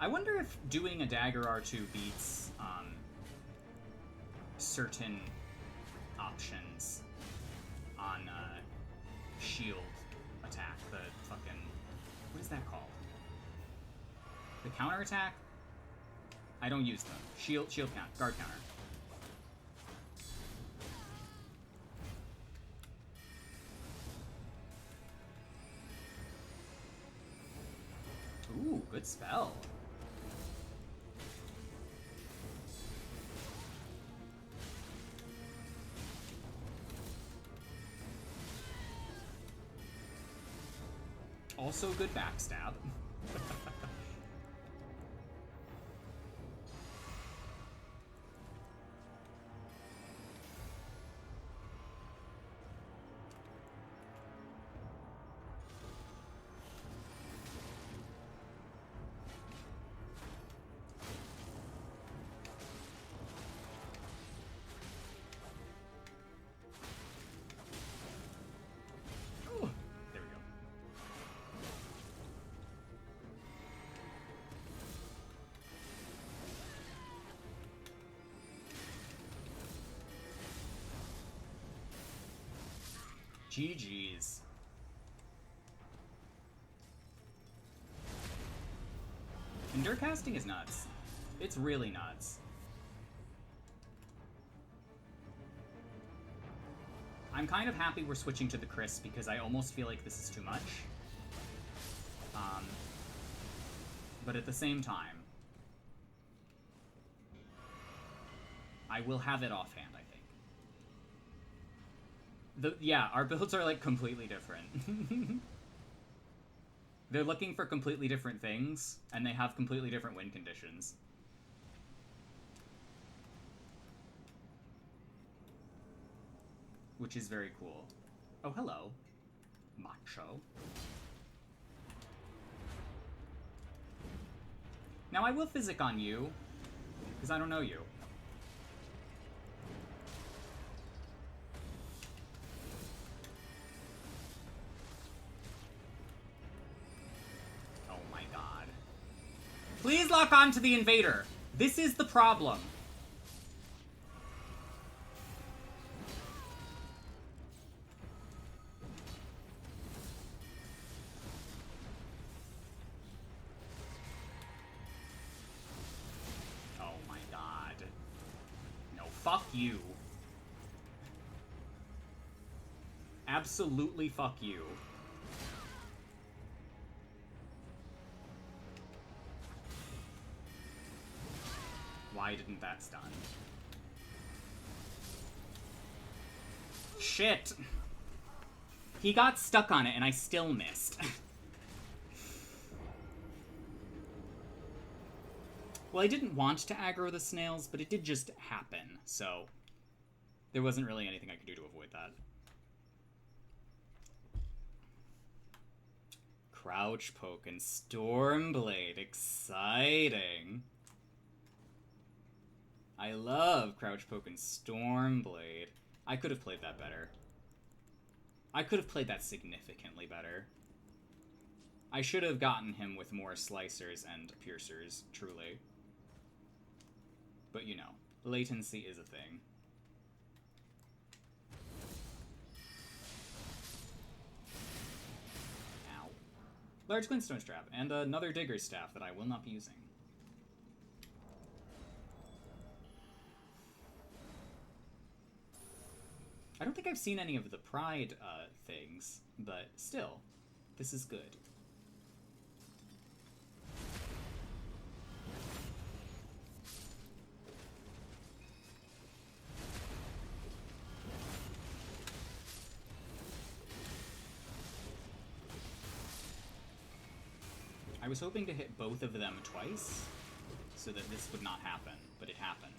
I wonder if doing a dagger R2 beats certain options on shield attack. The fucking... what is that called? The counter attack? I don't use them. Shield count, guard counter. Ooh, good spell. Also good backstab. GG's. Endure casting is nuts. It's really nuts. I'm kind of happy we're switching to the Chris because I almost feel like this is too much. But at the same time, I will have it offhand, I think. Yeah, our builds are like completely different. They're looking for completely different things, and they have completely different win conditions. Which is very cool. Oh, hello. Macho. Now, I will physic on you, because I don't know you. Oh my god. Please lock on to the invader! This is the problem. Fuck you. Absolutely fuck you. Why didn't that stun? Shit! He got stuck on it and I still missed. Well, I didn't want to aggro the snails, but it did just happen, so there wasn't really anything I could do to avoid that. Crouch Poke and Stormblade. Exciting. I love Crouch Poke and Stormblade. I could have played that better. I could have played that significantly better. I should have gotten him with more slicers and piercers, truly. But you know, latency is a thing. Ow. Large glintstone strap, and another digger's staff that I will not be using. I don't think I've seen any of the Pride things, but still, this is good. I was hoping to hit both of them twice, so that this would not happen, but it happened.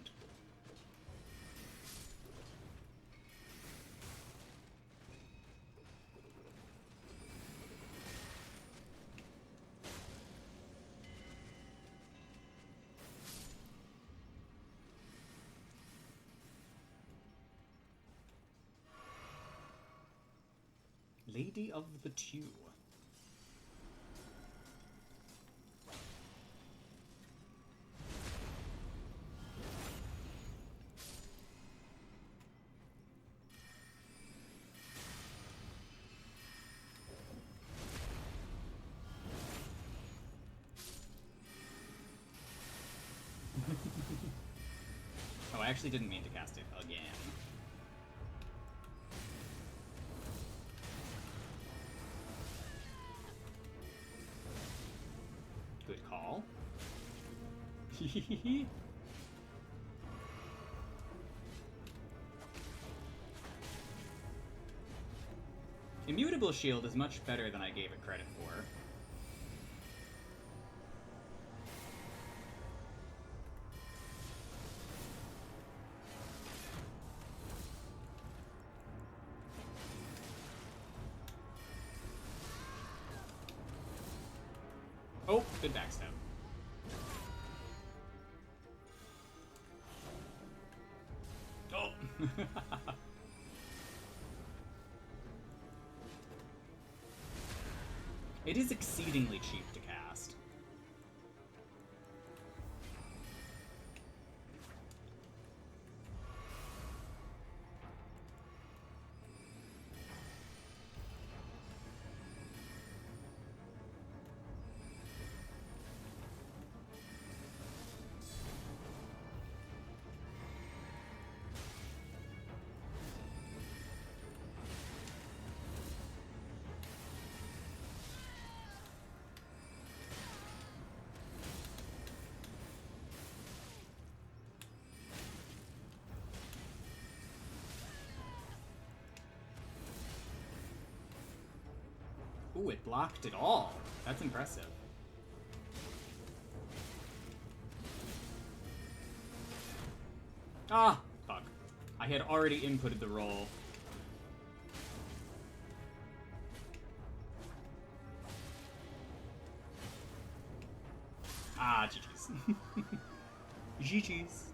Lady of the Tew. Oh, I actually didn't mean to cast it again. Good call. Immutable shield is much better than I gave it credit for. Oh, good backstab. Oh! It is exceedingly cheap to cast. Ooh, it blocked it all. That's impressive. Ah, fuck. I had already inputted the roll. Ah, GG's. GG's.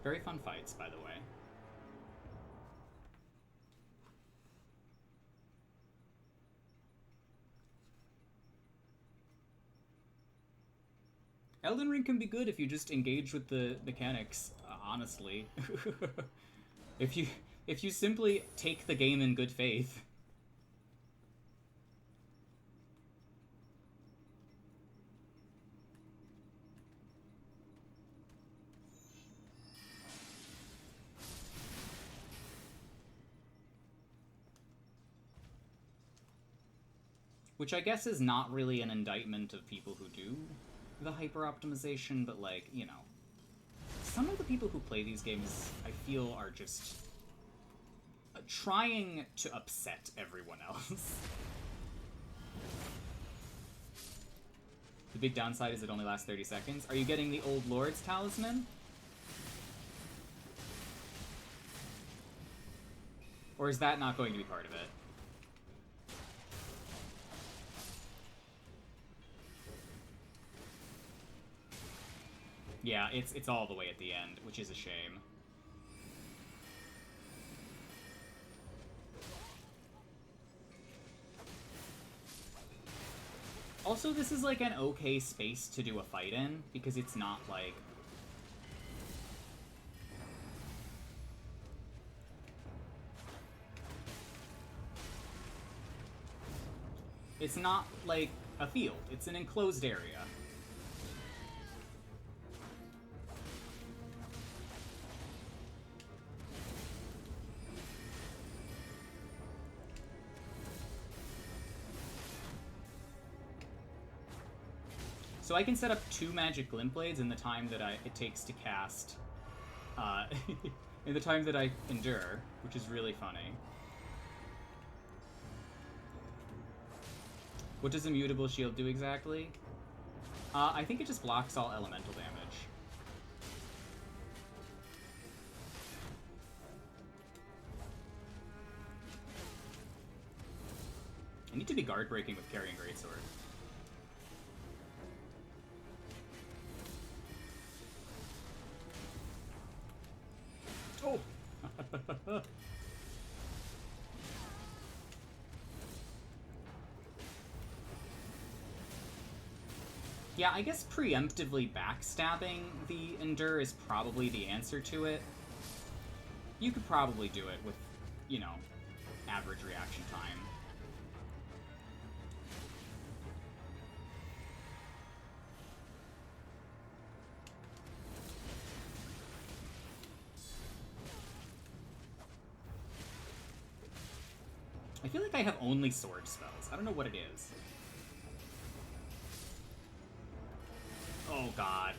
Very fun fights, by the way. Elden Ring can be good if you just engage with the mechanics, honestly. if you simply take the game in good faith. Which I guess is not really an indictment of people who do the hyper-optimization, but, like, you know. Some of the people who play these games, I feel, are just trying to upset everyone else. The big downside is it only lasts 30 seconds. Are you getting the Old Lord's Talisman? Or is that not going to be part of it? Yeah, it's all the way at the end, which is a shame. Also, this is like an okay space to do a fight in, because it's not like... It's not like a field, it's an enclosed area. So I can set up 2 magic glint blades in the time that it takes to cast, in the time that I endure, which is really funny. What does Immutable Shield do exactly? I think it just blocks all elemental damage. I need to be guard breaking with carrying Greatsword. Oh! Yeah, I guess preemptively backstabbing the Endure is probably the answer to it. You could probably do it with, you know, average reaction time. I feel like I have only sword spells. I don't know what it is. Oh god.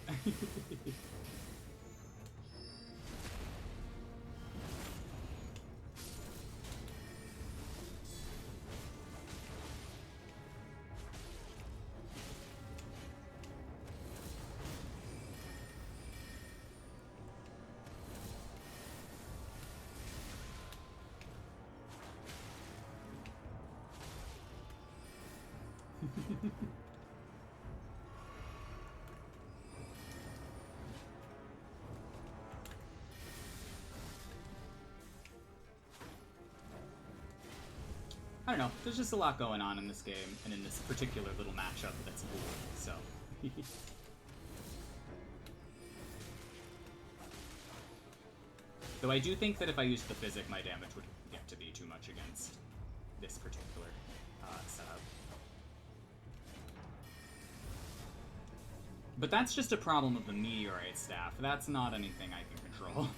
I don't know, there's just a lot going on in this game, and in this particular little matchup that's cool, so... Though I do think that if I used the Physic, my damage would get to be too much against this particular setup. But that's just a problem of the Meteorite staff. That's not anything I can control.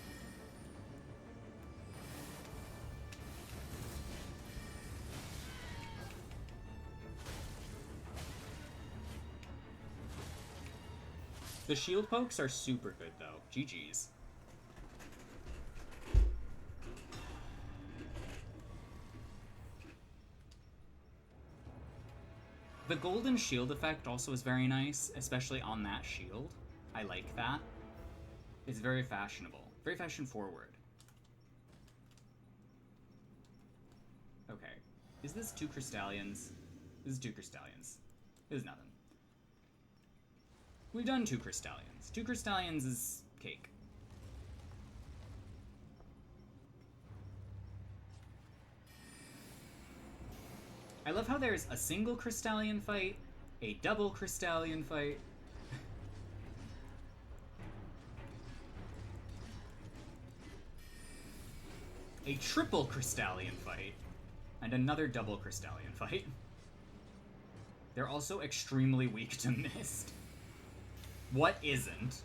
The shield pokes are super good, though. GG's. The golden shield effect also is very nice, especially on that shield. I like that. It's very fashionable. Very fashion forward. Okay. Is this 2 Crystallions? This is 2 Crystallions. This is nothing. We've done 2 Crystallions. 2 Crystallions is cake. I love how there's a single Crystallion fight, a double Crystallion fight. A triple Crystallion fight, and another double Crystallion fight. They're also extremely weak to Mist. What isn't?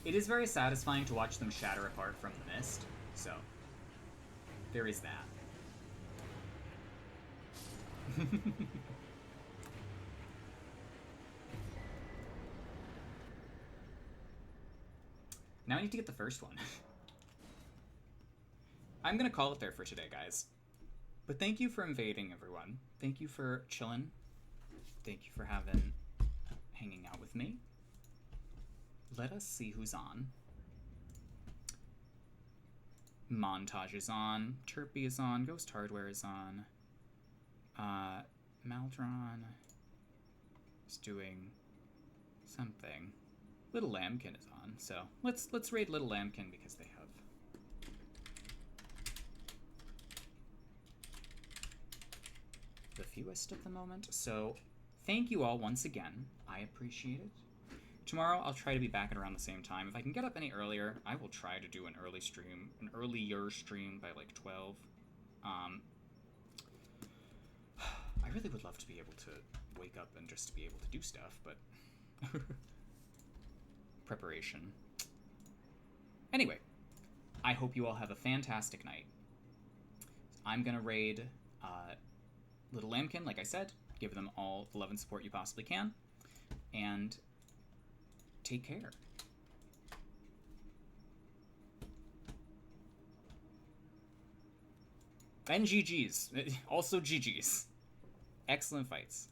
It is very satisfying to watch them shatter apart from the Mist, so there is that. Now I need to get the first one. I'm gonna call it there for today, guys. But thank you for invading, everyone. Thank you for chilling. Thank you for hanging out with me. Let us see who's on. Montage is on. Chirpy is on. Ghost Hardware is on. Maldron is doing something. Little Lambkin is on, so let's raid Little Lambkin because they have the fewest at the moment. So thank you all once again. I appreciate it. Tomorrow I'll try to be back at around the same time. If I can get up any earlier, I will try to do an earlier stream by like 12. I really would love to be able to wake up and just to be able to do stuff, but preparation. Anyway, I hope you all have a fantastic night. I'm gonna raid Little Lambkin, like I said. Give them all the love and support you possibly can. And take care. And GG's. Also GG's. Excellent fights.